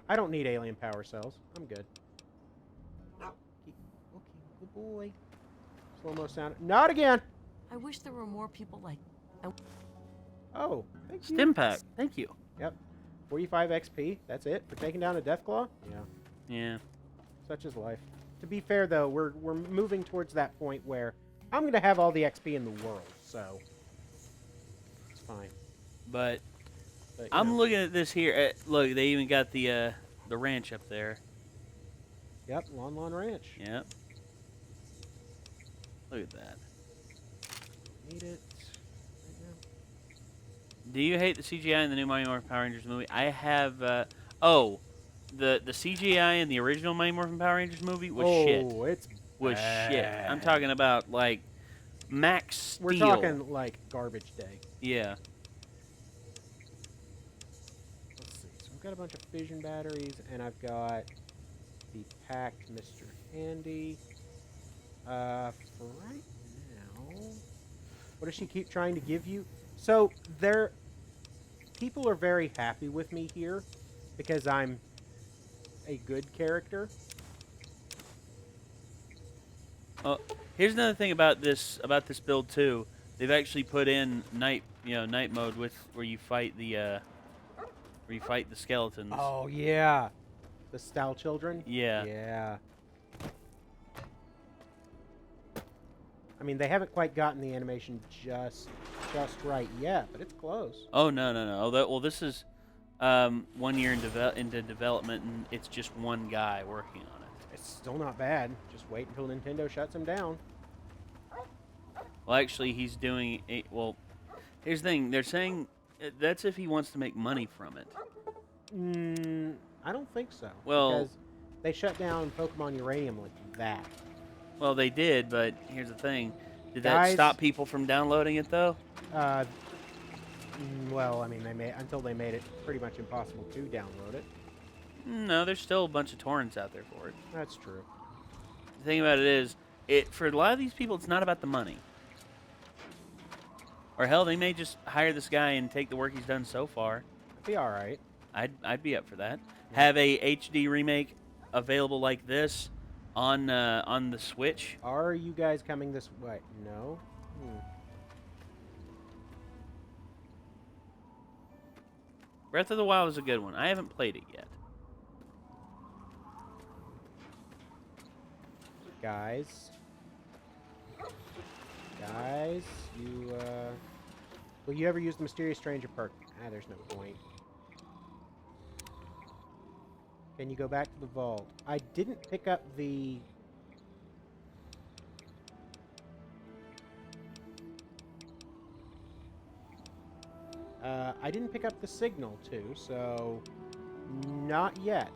I don't need alien power cells. I'm good. Okay, good boy. Slow-mo sound. Not again! I wish there were more people like... Oh, thank you. Stim pack. Thank you. Yep. 45 XP. That's it for taking down a Deathclaw? Yeah. Yeah. Such is life. To be fair, though, we're moving towards that point where I'm going to have all the XP in the world, so it's fine. But I'm I'm looking at this here. Look, they even got the ranch up there. Yep, Lon Lon Ranch. Yep. Look at that. Need it. Do you hate the CGI in the new Mighty Morphin Power Rangers movie? I have. The CGI in the original Mighty Morphin Power Rangers movie was shit. Oh, it's was bad. shit. I'm talking about like Max Steel. We're talking like garbage day. Yeah. Let's see. So I've got a bunch of fission batteries, and I've got the packed Mr. Handy. For right now, what does she keep trying to give you? So people are very happy with me here because I'm a good character. Oh, here's another thing about this build too. They've actually put in night mode with where you fight the skeletons. Oh yeah, the Style Children. Yeah. Yeah. I mean, they haven't quite gotten the animation just right yet, but it's close. Oh no. Well, this is 1 year into development, and it's just one guy working on it. It's still not bad. Just wait until Nintendo shuts him down. Well, actually, he's doing it. Well, here's the thing. They're saying that's if he wants to make money from it. I don't think so. Well, because they shut down Pokemon Uranium like that. Well, they did, but here's the thing. Did that Guys, stop people from downloading it, though? Well, I mean, until they made it pretty much impossible to download it. No, there's still a bunch of torrents out there for it. That's true. The thing about it is, for a lot of these people, it's not about the money. Or hell, they may just hire this guy and take the work he's done so far. Be all right. I'd be up for that. Yeah. Have a HD remake available like this on the Switch. Are you guys coming this way? No. Breath of the Wild is a good one. I haven't played it yet. Guys. You, will you ever use the Mysterious Stranger perk? Ah, there's no point. Can you go back to the vault? I didn't pick up the... I didn't pick up the signal, too, so... Not yet.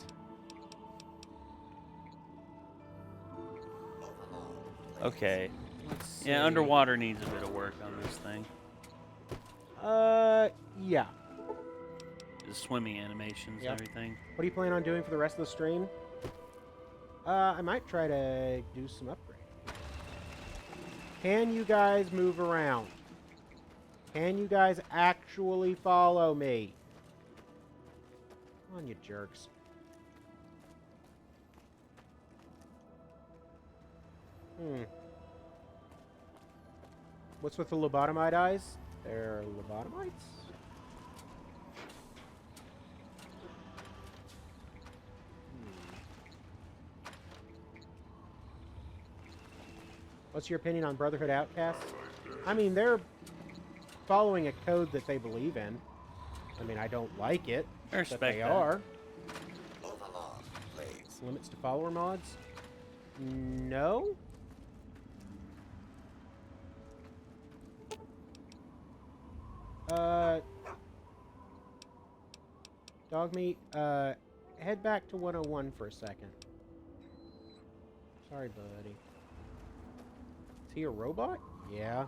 Okay. Let's Yeah, see. underwater needs a bit of work on this thing. Yeah. The swimming animations Yep. and everything. What are you planning on doing for the rest of the stream? I might try to do some upgrading. Can you guys move around? Can you guys actually follow me? Come on, you jerks. What's with the lobotomite eyes? They're lobotomites? What's your opinion on Brotherhood Outcasts? I mean, they're following a code that they believe in. I mean, I don't like it, I but respect they that. are. Limits to follower mods? No? Dogmeat, head back to 101 for a second. Sorry, buddy. Is he a robot? Yeah.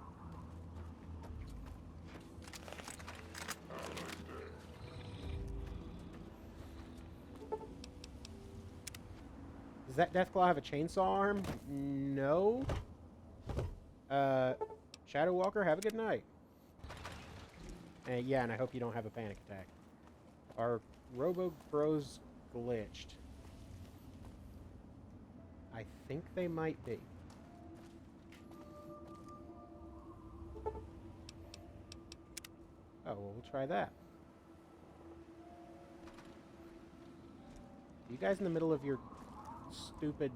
Does that Deathclaw have a chainsaw arm? No. Shadow Walker, have a good night. Yeah, and I hope you don't have a panic attack. Are Robo Bros glitched? I think they might be. Oh, well, we'll try that. You guys in the middle of your stupid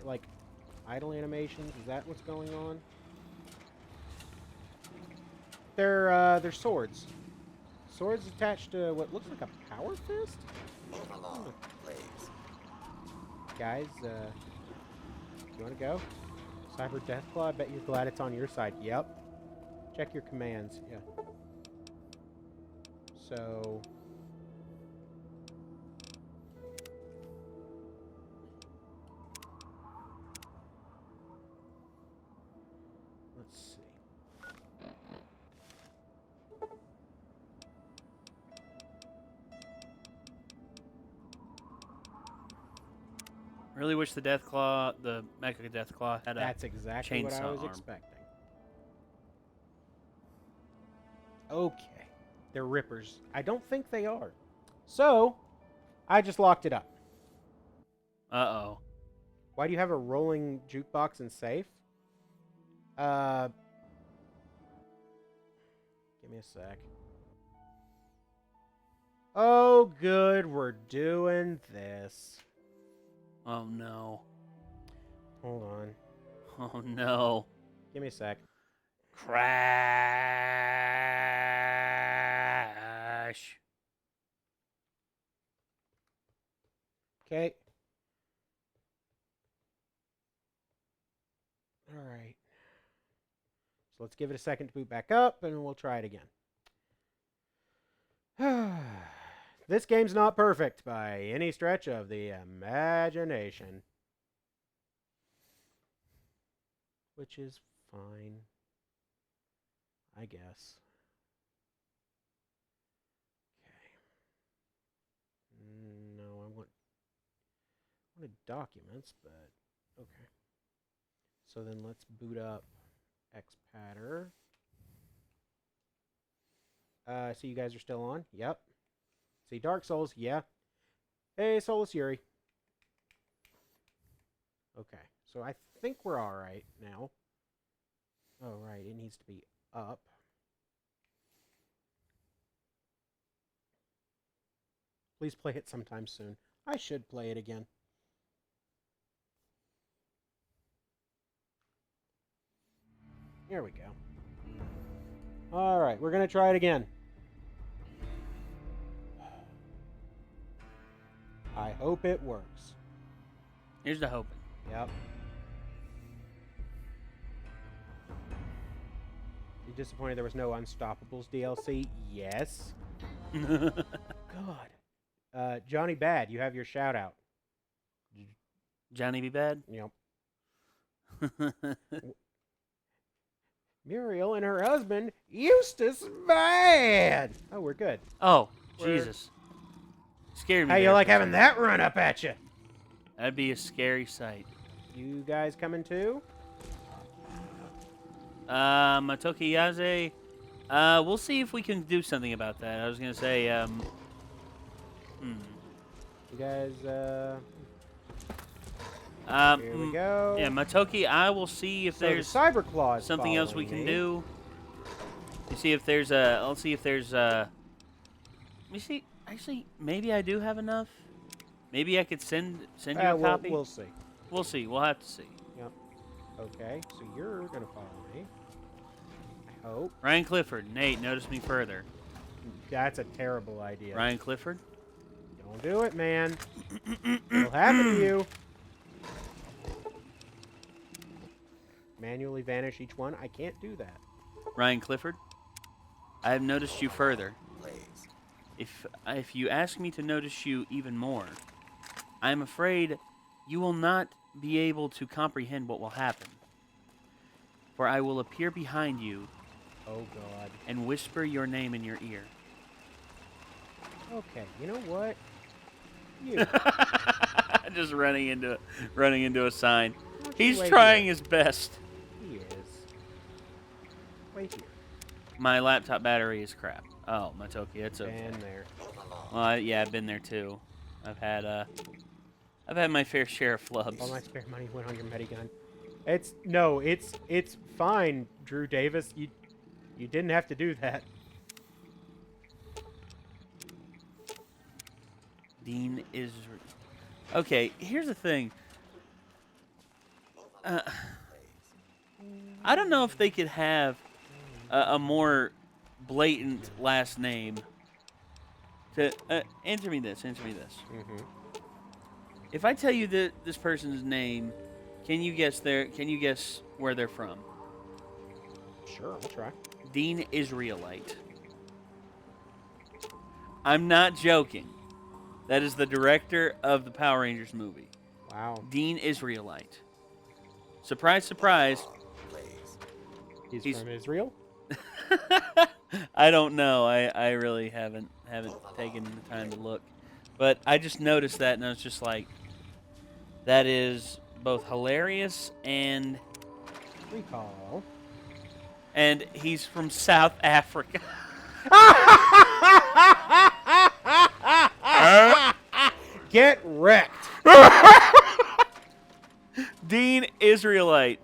like, idle animations? Is that what's going on? They're swords. Swords attached to what looks like a power fist? Guys, you want to go? Cyber Deathclaw, I bet you're glad it's on your side. Yep. Check your commands. Yeah. So... let's see. Really wish the Deathclaw, the Mecha Deathclaw, had a That's exactly what I chainsaw was arm. expecting. Okay. They're rippers. I don't think they are. So, I just locked it up. Uh-oh. Why do you have a rolling jukebox and safe? Give me a sec. Oh, good. We're doing this. Oh, no. Hold on. Oh, no. Give me a sec. Crash. Okay. All right. So let's give it a second to boot back up, and we'll try it again. This game's not perfect by any stretch of the imagination. Which is fine, I guess. Okay. No, I wanted documents, but okay. So then let's boot up Xpatter. So you guys are still on? Yep. See, Dark Souls, yeah. Hey, Solus Yuri. Okay, so I think we're alright now. Oh, right, it needs to be up. Please play it sometime soon. I should play it again. Here we go. All right, we're going to try it again. I hope it works. Here's the hoping. Yep. You disappointed there was no Unstoppables DLC? Yes. God. Johnny Bad, you have your shout out. Johnny be bad? Yep. Muriel and her husband, Eustace Bad. Oh, we're good. Oh, Jesus. Scared me. How you like having that run up at you? That'd be a scary sight. You guys coming too? Matoki Yaze. We'll see if we can do something about that. I was gonna say, You guys, Here we go. Yeah, Matoki, I will see if So there's the Cyber Claws something else we following can me. do. You see if there's a. I'll see if there's a. Let me see. Actually, maybe I do have enough. Maybe I could send you a copy. We'll see. We'll see. We'll have to see. Yep. Okay, so you're gonna follow me. I hope. Ryan Clifford, Nate, notice me further. That's a terrible idea. Ryan Clifford? Don't do it, man. It'll happen to you. Manually vanish each one? I can't do that. Ryan Clifford? I have noticed you further. If you ask me to notice you even more, I am afraid you will not be able to comprehend what will happen. For I will appear behind you. Oh, God. And whisper your name in your ear. Okay, you know what? You. Just running into a sign. Don't you He's wait trying here. his best. He is. Wait here. My laptop battery is crap. Oh, Matoki, it's okay. Been there. Well, yeah, I've been there too. I've had my fair share of flubs. All my spare money went on your medigun. It's fine, Drew Davis. You didn't have to do that. Dean is... Okay, here's the thing. I don't know if they could have a more blatant last name. To answer me this. Mm-hmm. If I tell you this person's name, can you guess where they're from? Sure, I'll try. Dean Israelite. I'm not joking. That is the director of the Power Rangers movie. Wow. Dean Israelite. Surprise, surprise. He's from Israel? I don't know. I really haven't taken the time to look. But I just noticed that and I was just like, that is both hilarious and... Recall. And he's from South Africa. Get wrecked. Dean Israelite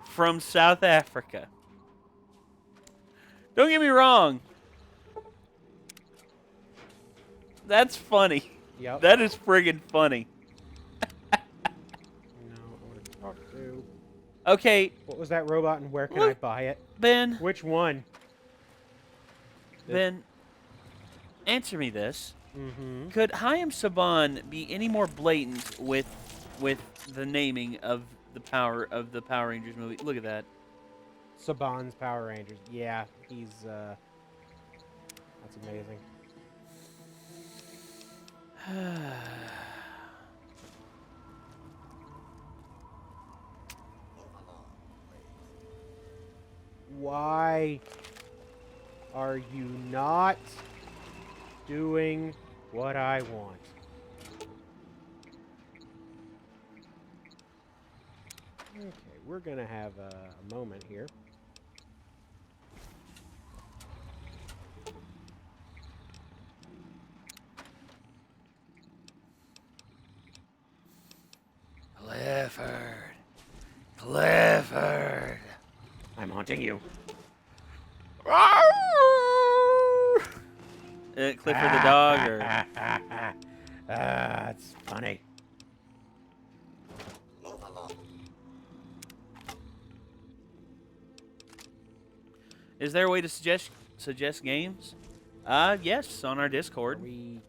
from South Africa. Don't get me wrong. That's funny. Yep. That is friggin' funny. No, I want to talk to... Okay. What was that robot and where can I buy it? Ben. Which one? Ben, answer me this. Mm-hmm. Could Hayam Saban be any more blatant with the naming of the Power Rangers movie? Look at that. Saban's Power Rangers. Yeah, he's that's amazing. Why are you not doing what I want? Okay, we're gonna have a moment here. Clifford. I'm haunting you. Clifford the dog, or that's funny. Is there a way to suggest games? Yes, on our Discord. Are we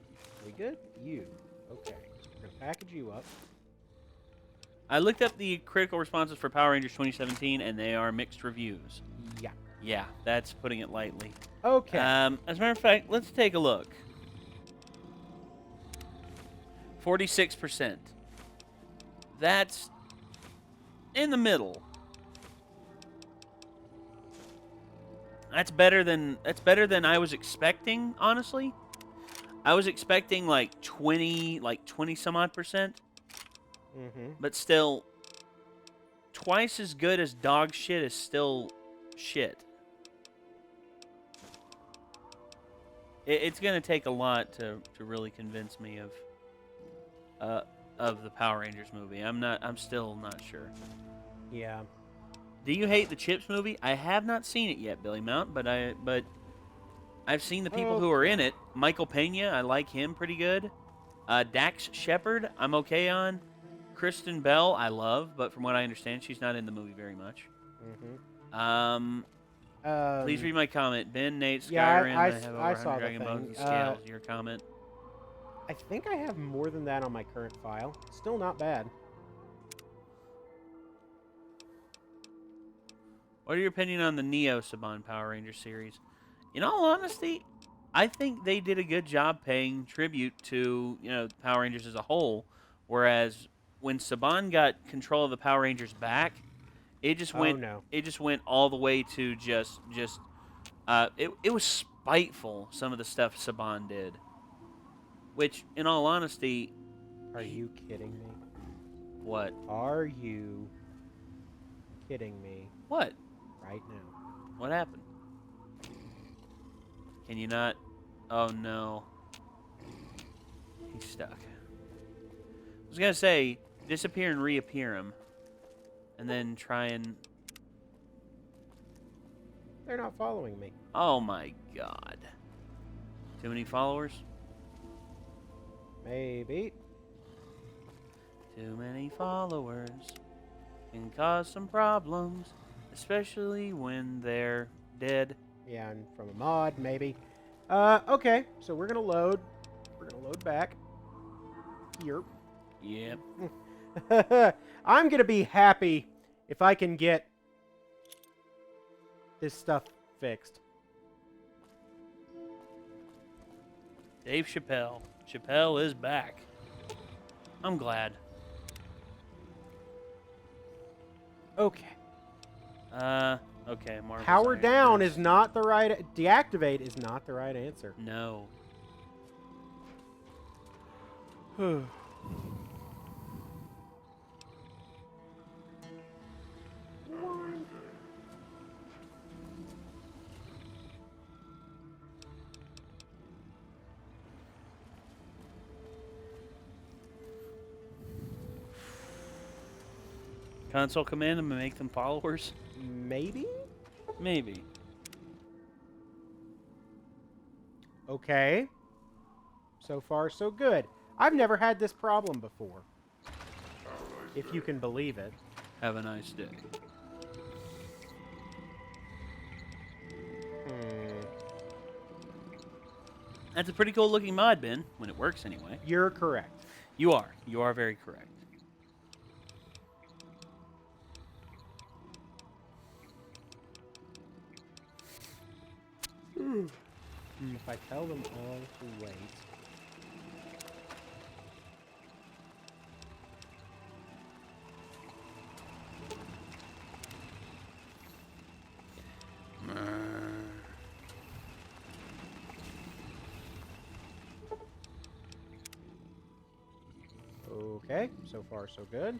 good? You. Okay. We're gonna package you up. I looked up the critical responses for Power Rangers 2017, and they are mixed reviews. Yeah. Yeah, that's putting it lightly. Okay. As a matter of fact, let's take a look. 46%. That's in the middle. That's better than I was expecting, honestly. I was expecting like 20 some odd percent. But still, twice as good as dog shit is still shit. It's gonna take a lot to really convince me of the Power Rangers movie. I'm still not sure. Yeah. Do you hate the Chips movie? I have not seen it yet, Billy Mount, but I've seen the people who are in it. Michael Pena, I like him pretty good. Dax Shepard, I'm okay on. Kristen Bell, I love, but from what I understand, she's not in the movie very much. Please read my comment. Ben, Nate, Skyrim, yeah, I have over I 100 saw the Dragon Bones thing. and scales. Your comment. I think I have more than that on my current file. Still not bad. What are your opinion on the Neo Saban Power Ranger series? In all honesty, I think they did a good job paying tribute to, Power Rangers as a whole. Whereas when Saban got control of the Power Rangers back, it just went it just went all the way to it was spiteful, some of the stuff Saban did. Which, in all honesty, are you kidding me? What? Are you kidding me? What? Right now. What happened? Can you not? Oh no. He's stuck. I was gonna say, disappear and reappear him. And then try and... They're not following me. Oh my god. Too many followers? Maybe. Too many followers can cause some problems, especially when they're dead. Yeah, and from a mod, maybe. Okay, so we're gonna load. We're gonna load back. Here. Yep. I'm gonna be happy if I can get this stuff fixed. Dave Chappelle. Chappelle is back. I'm glad. Okay. Okay, Marvel's Power Iron down Fist. is not the right... Deactivate is not the right answer. No. Console command them and make them followers? Maybe? Maybe. Okay. So far, so good. I've never had this problem before. If you can believe it. Have a nice day. That's a pretty cool looking mod, Ben, when it works anyway. You're correct. You are. You are very correct. If I tell them all to wait... Okay, so far so good.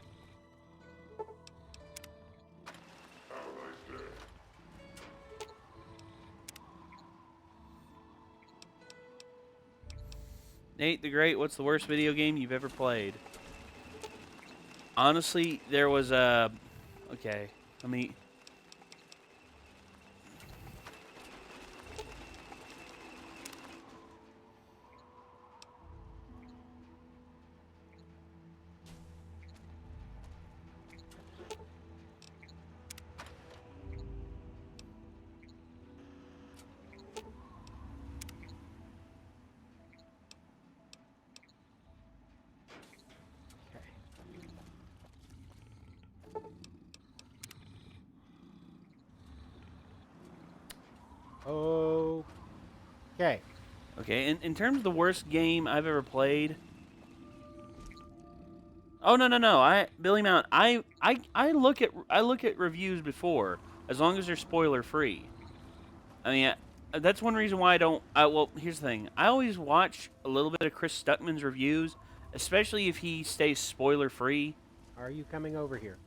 Nate the Great, what's the worst video game you've ever played? Honestly, there was a... Okay, let me... Okay. Okay, in terms of the worst game I've ever played. Oh no! Billy Mount. I look at reviews before, as long as they're spoiler free. I mean, that's one reason why I don't. Well, here's the thing. I always watch a little bit of Chris Stuckman's reviews, especially if he stays spoiler free. Are you coming over here?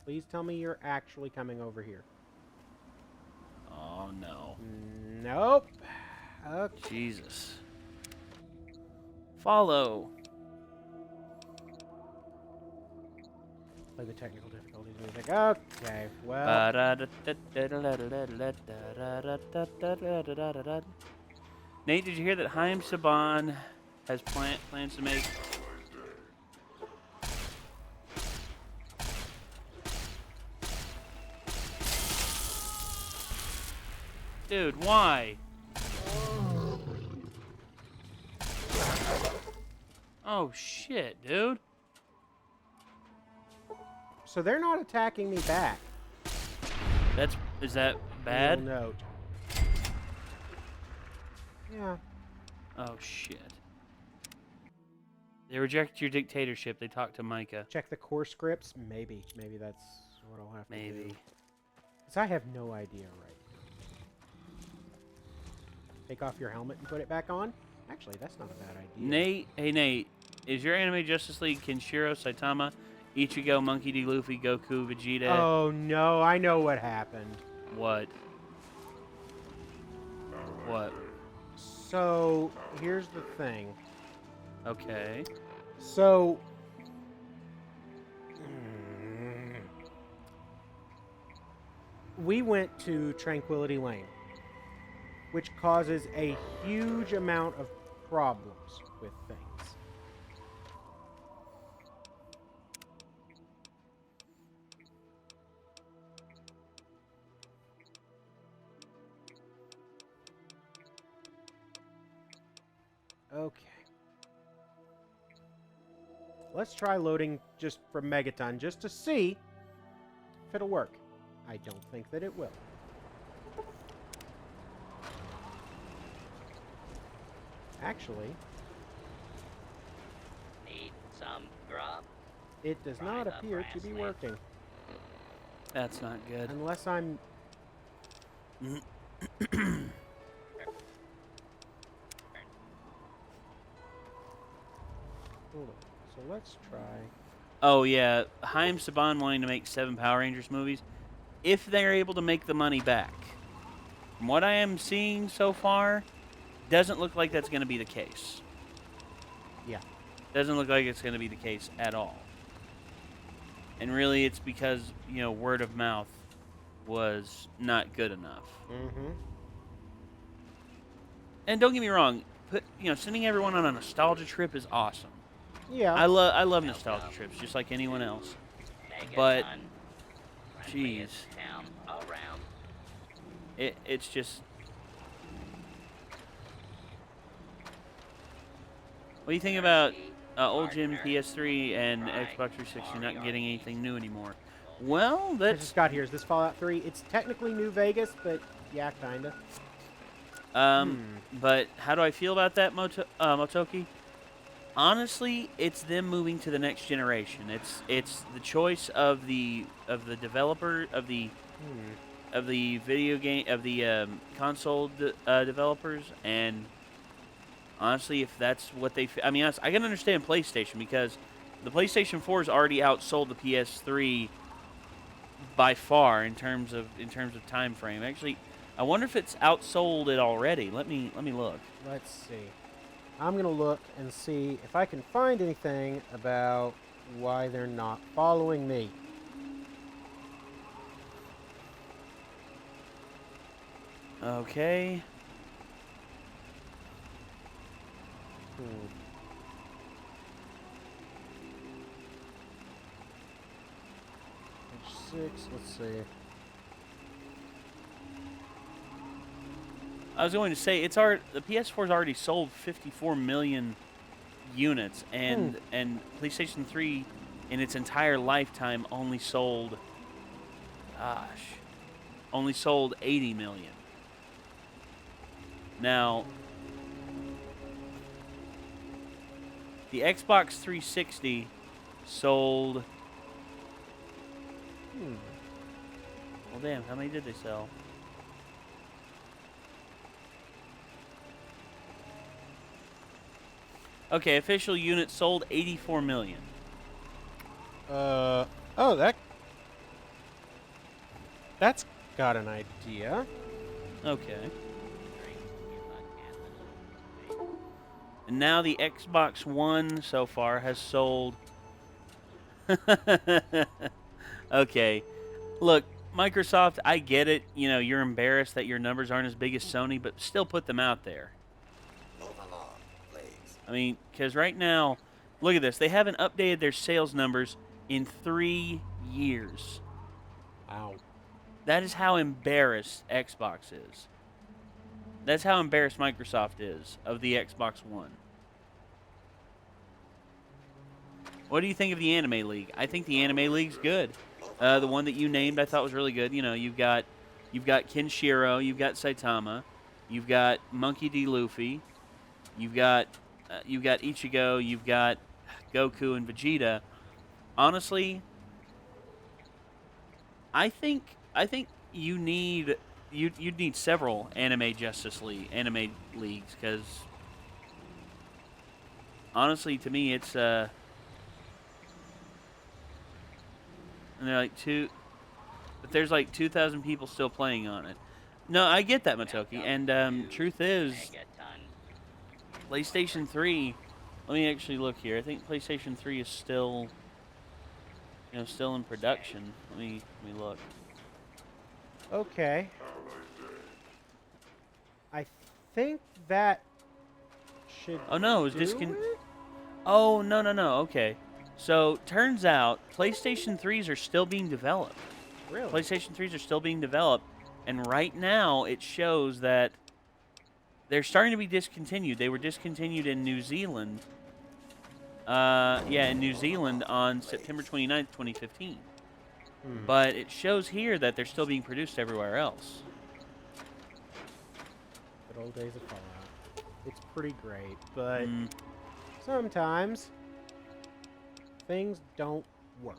Please tell me you're actually coming over here. Oh no. Nope. Okay. Jesus. Follow. Play the technical difficulties music. Okay, well. Nate, did you hear that Haim Saban has plans to make... Dude, why? Oh, shit, dude. So they're not attacking me back. Is that bad? Real note. Yeah. Oh, shit. They reject your dictatorship. They talk to Micah. Check the core scripts? Maybe. Maybe that's what I'll have to do. Maybe. Because I have no idea right. Take off your helmet and put it back on? Actually, that's not a bad idea. Nate, hey Nate, is your anime Justice League Kenshiro, Saitama, Ichigo, Monkey D. Luffy, Goku, Vegeta? Oh no, I know what happened. What? What? So, here's the thing. Okay. So... we went to Tranquility Lane, which causes a huge amount of problems with things. Okay. Let's try loading just from Megaton, just to see if it'll work. I don't think that it will. Actually, need some grub. It does not appear to be working. That's not good. Unless I'm... Hold on. So let's try... Oh, yeah. Haim Saban wanting to make 7 Power Rangers movies. If they're able to make the money back. From what I am seeing so far, doesn't look like that's going to be the case. Yeah. Doesn't look like it's going to be the case at all. And really, it's because, you know, word of mouth was not good enough. Mm-hmm. And don't get me wrong, sending everyone on a nostalgia trip is awesome. Yeah. I love nostalgia trips, just like anyone else. But, jeez, it's just. What do you think about old Jim PS3 and Xbox 360 not getting anything new anymore? Well, I just got here. Is this Fallout 3? It's technically New Vegas, but yeah, kinda. But how do I feel about that, Motoki? Honestly, it's them moving to the next generation. It's the choice of the developer of the video game of the console developers, and honestly, if that's what they, I mean, I can understand PlayStation because the PlayStation 4 has already outsold the PS3 by far in terms of time frame. Actually, I wonder if it's outsold it already. Let me look. Let's see. I'm gonna look and see if I can find anything about why they're not following me. Okay. Page 6, let's see. I was going to say the PS4's already sold 54 million units, and PlayStation 3 in its entire lifetime only sold 80 million. Now, the Xbox 360 sold... Well, damn, how many did they sell? Okay, official units sold 84 million. Oh, that's got an idea. Okay. And now the Xbox One so far has sold... Okay. Look, Microsoft, I get it. You know, you're embarrassed that your numbers aren't as big as Sony, but still put them out there. I mean, because right now, look at this. They haven't updated their sales numbers in 3 years. Wow. That is how embarrassed Xbox is. That's how embarrassed Microsoft is of the Xbox One. What do you think of the Anime League? I think the Anime League's good. The one that you named I thought was really good. You know, you've got Kenshiro, you've got Saitama, you've got Monkey D. Luffy, you've got Ichigo, you've got Goku and Vegeta. Honestly, I think you'd need several anime leagues, because honestly, to me, it's and they're like but there's like 2,000 people still playing on it. No, I get that, Matoki, and truth is, PlayStation 3. Let me actually look here. I think PlayStation 3 is still, still in production. Let me look. Okay. I think that should. Oh no, it was discontinued. Oh no. Okay. So turns out PlayStation 3s are still being developed. Really? PlayStation 3s are still being developed, and right now it shows that they're starting to be discontinued. They were discontinued in New Zealand. In New Zealand on September 29th, 2015. But it shows here that they're still being produced everywhere else. Good old days of Fallout. It's pretty great, but sometimes things don't work.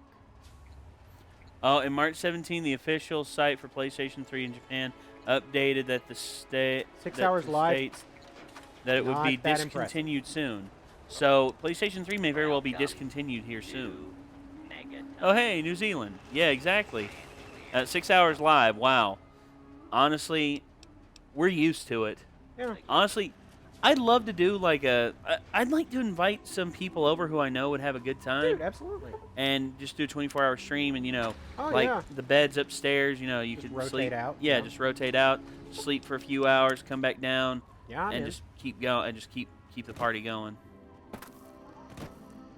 Oh, in March 17, the official site for PlayStation 3 in Japan updated that the state 6 hours live states that it would be discontinued soon. So PlayStation 3 may very well be discontinued here soon. Oh, hey, New Zealand. Yeah, exactly. 6 hours live. Wow. Honestly, we're used to it. Yeah. Honestly, I'd love to do like I'd like to invite some people over who I know would have a good time. Dude, absolutely. And just do a 24-hour stream, and yeah. the beds upstairs. You just could rotate sleep out. Yeah, just rotate out, sleep for a few hours, come back down, and just keep going, and just keep the party going.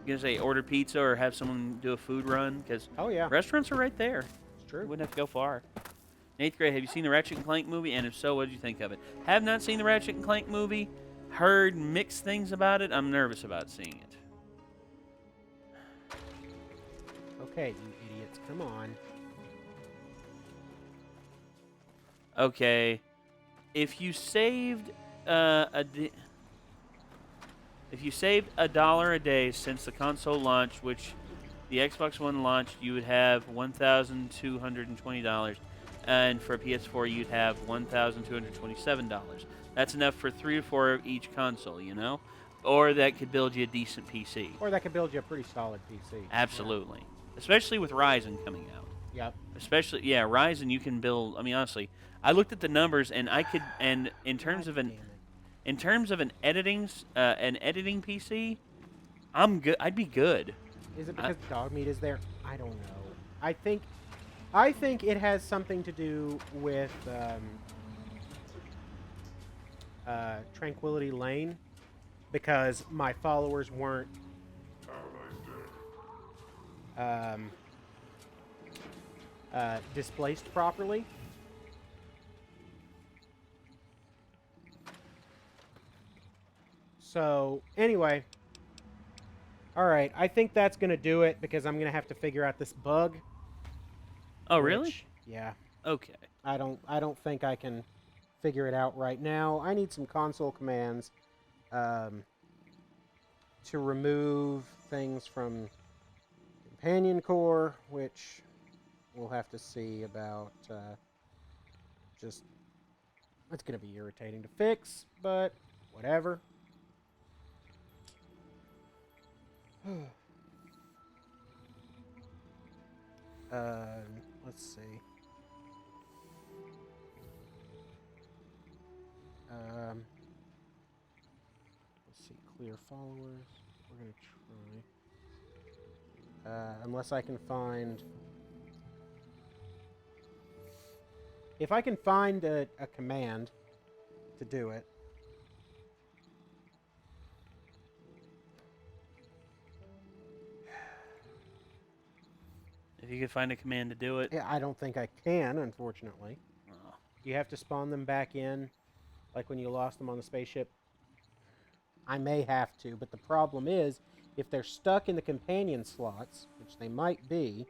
You gonna say order pizza or have someone do a food run? Because restaurants are right there. It's true. You wouldn't have to go far. In 8th grade, have you seen the Ratchet and Clank movie? And if so, what did you think of it? Have not seen the Ratchet and Clank movie. Heard mixed things about it. I'm nervous about seeing it. Okay, you idiots, come on. Okay, if you saved if you saved $1 a day since the console launch, which the Xbox One launched, you would have $1,220, and for a PS4 you'd have $1,227. That's enough for 3 or 4 of each console, or that could build you a decent PC. Or that could build you a pretty solid PC. Absolutely, especially with Ryzen coming out. Yep. Especially, Ryzen, you can build. I mean, honestly, I looked at the numbers, and I could, and in terms of an editing PC, I'm good. I'd be good. Is it because dog meat is there? I don't know. I think it has something to do with Tranquility Lane, because my followers weren't displaced properly. So, anyway. Alright, I think that's going to do it, because I'm going to have to figure out this bug. Oh, really? Yeah. Okay. I don't think I can figure it out right now. I need some console commands to remove things from companion core, which we'll have to see about. Just, it's going to be irritating to fix, but whatever. Let's see. Let's see, clear followers. We're going to try. Unless I can find... If I can find a command to do it. If you could find a command to do it. Yeah, I don't think I can, unfortunately. Oh. You have to spawn them back in, like when you lost them on the spaceship. I may have to, but the problem is, if they're stuck in the companion slots, which they might be,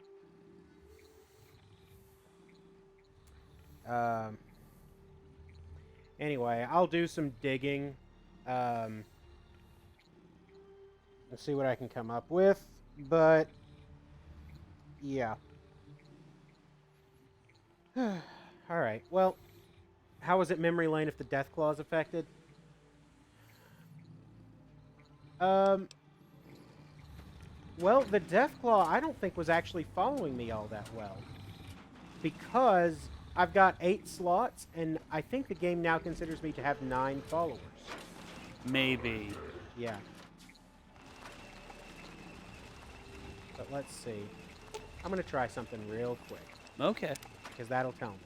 anyway, I'll do some digging and see what I can come up with, but yeah. Alright, well, how is it memory lane if the death claw is affected? Well, the death claw I don't think was actually following me all that well. Because I've got 8 slots, and I think the game now considers me to have 9 followers. Maybe. Yeah. But let's see. I'm going to try something real quick. Okay. Because that'll tell me.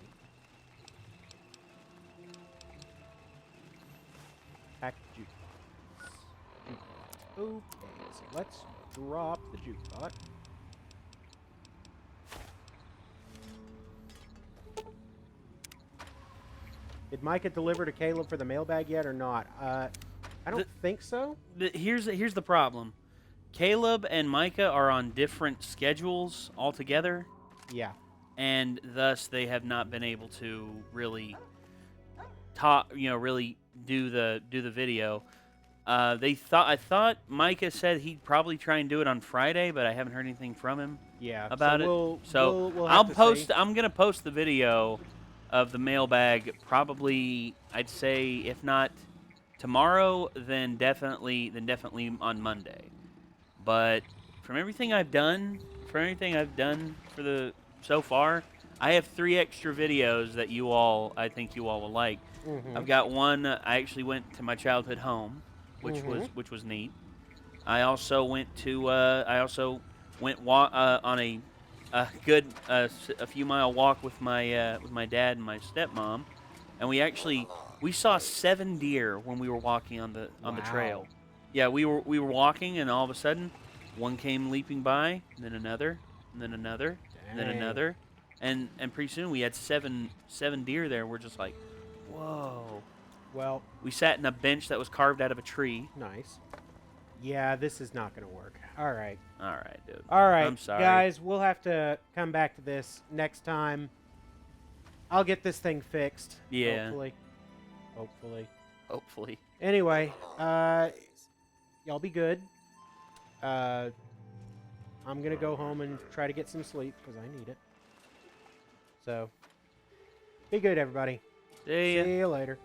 Pack jukebox. Okay, so let's drop the jukebox. Did Micah deliver to Caleb for the mailbag yet or not? I don't think so. Here's the problem. Caleb and Micah are on different schedules altogether. Yeah. And thus they have not been able to really talk, really do the video. I thought Micah said he'd probably try and do it on Friday, but I haven't heard anything from him. Yeah. About it. We'll I'll post. I'm gonna post the video of the mailbag probably. I'd say if not tomorrow, then definitely on Monday. But from everything I've done for the so far, I have 3 extra videos that I think you all will like. Mm-hmm. I've got one. I actually went to my childhood home, which was neat. I also went to. on a good a few mile walk with my dad and my stepmom, and we saw 7 deer when we were walking on the trail. Yeah, we were walking, and all of a sudden, one came leaping by, and then another, and then another, and then another, and pretty soon we had seven deer there. We're just like, whoa. Well, we sat in a bench that was carved out of a tree. Nice. Yeah, this is not going to work. All right. All right, dude. All right, I'm sorry. guys, we'll have to come back to this next time. I'll get this thing fixed. Yeah. Hopefully. Anyway, y'all be good. I'm going to go home and try to get some sleep because I need it. So, be good, everybody. See ya. See you later.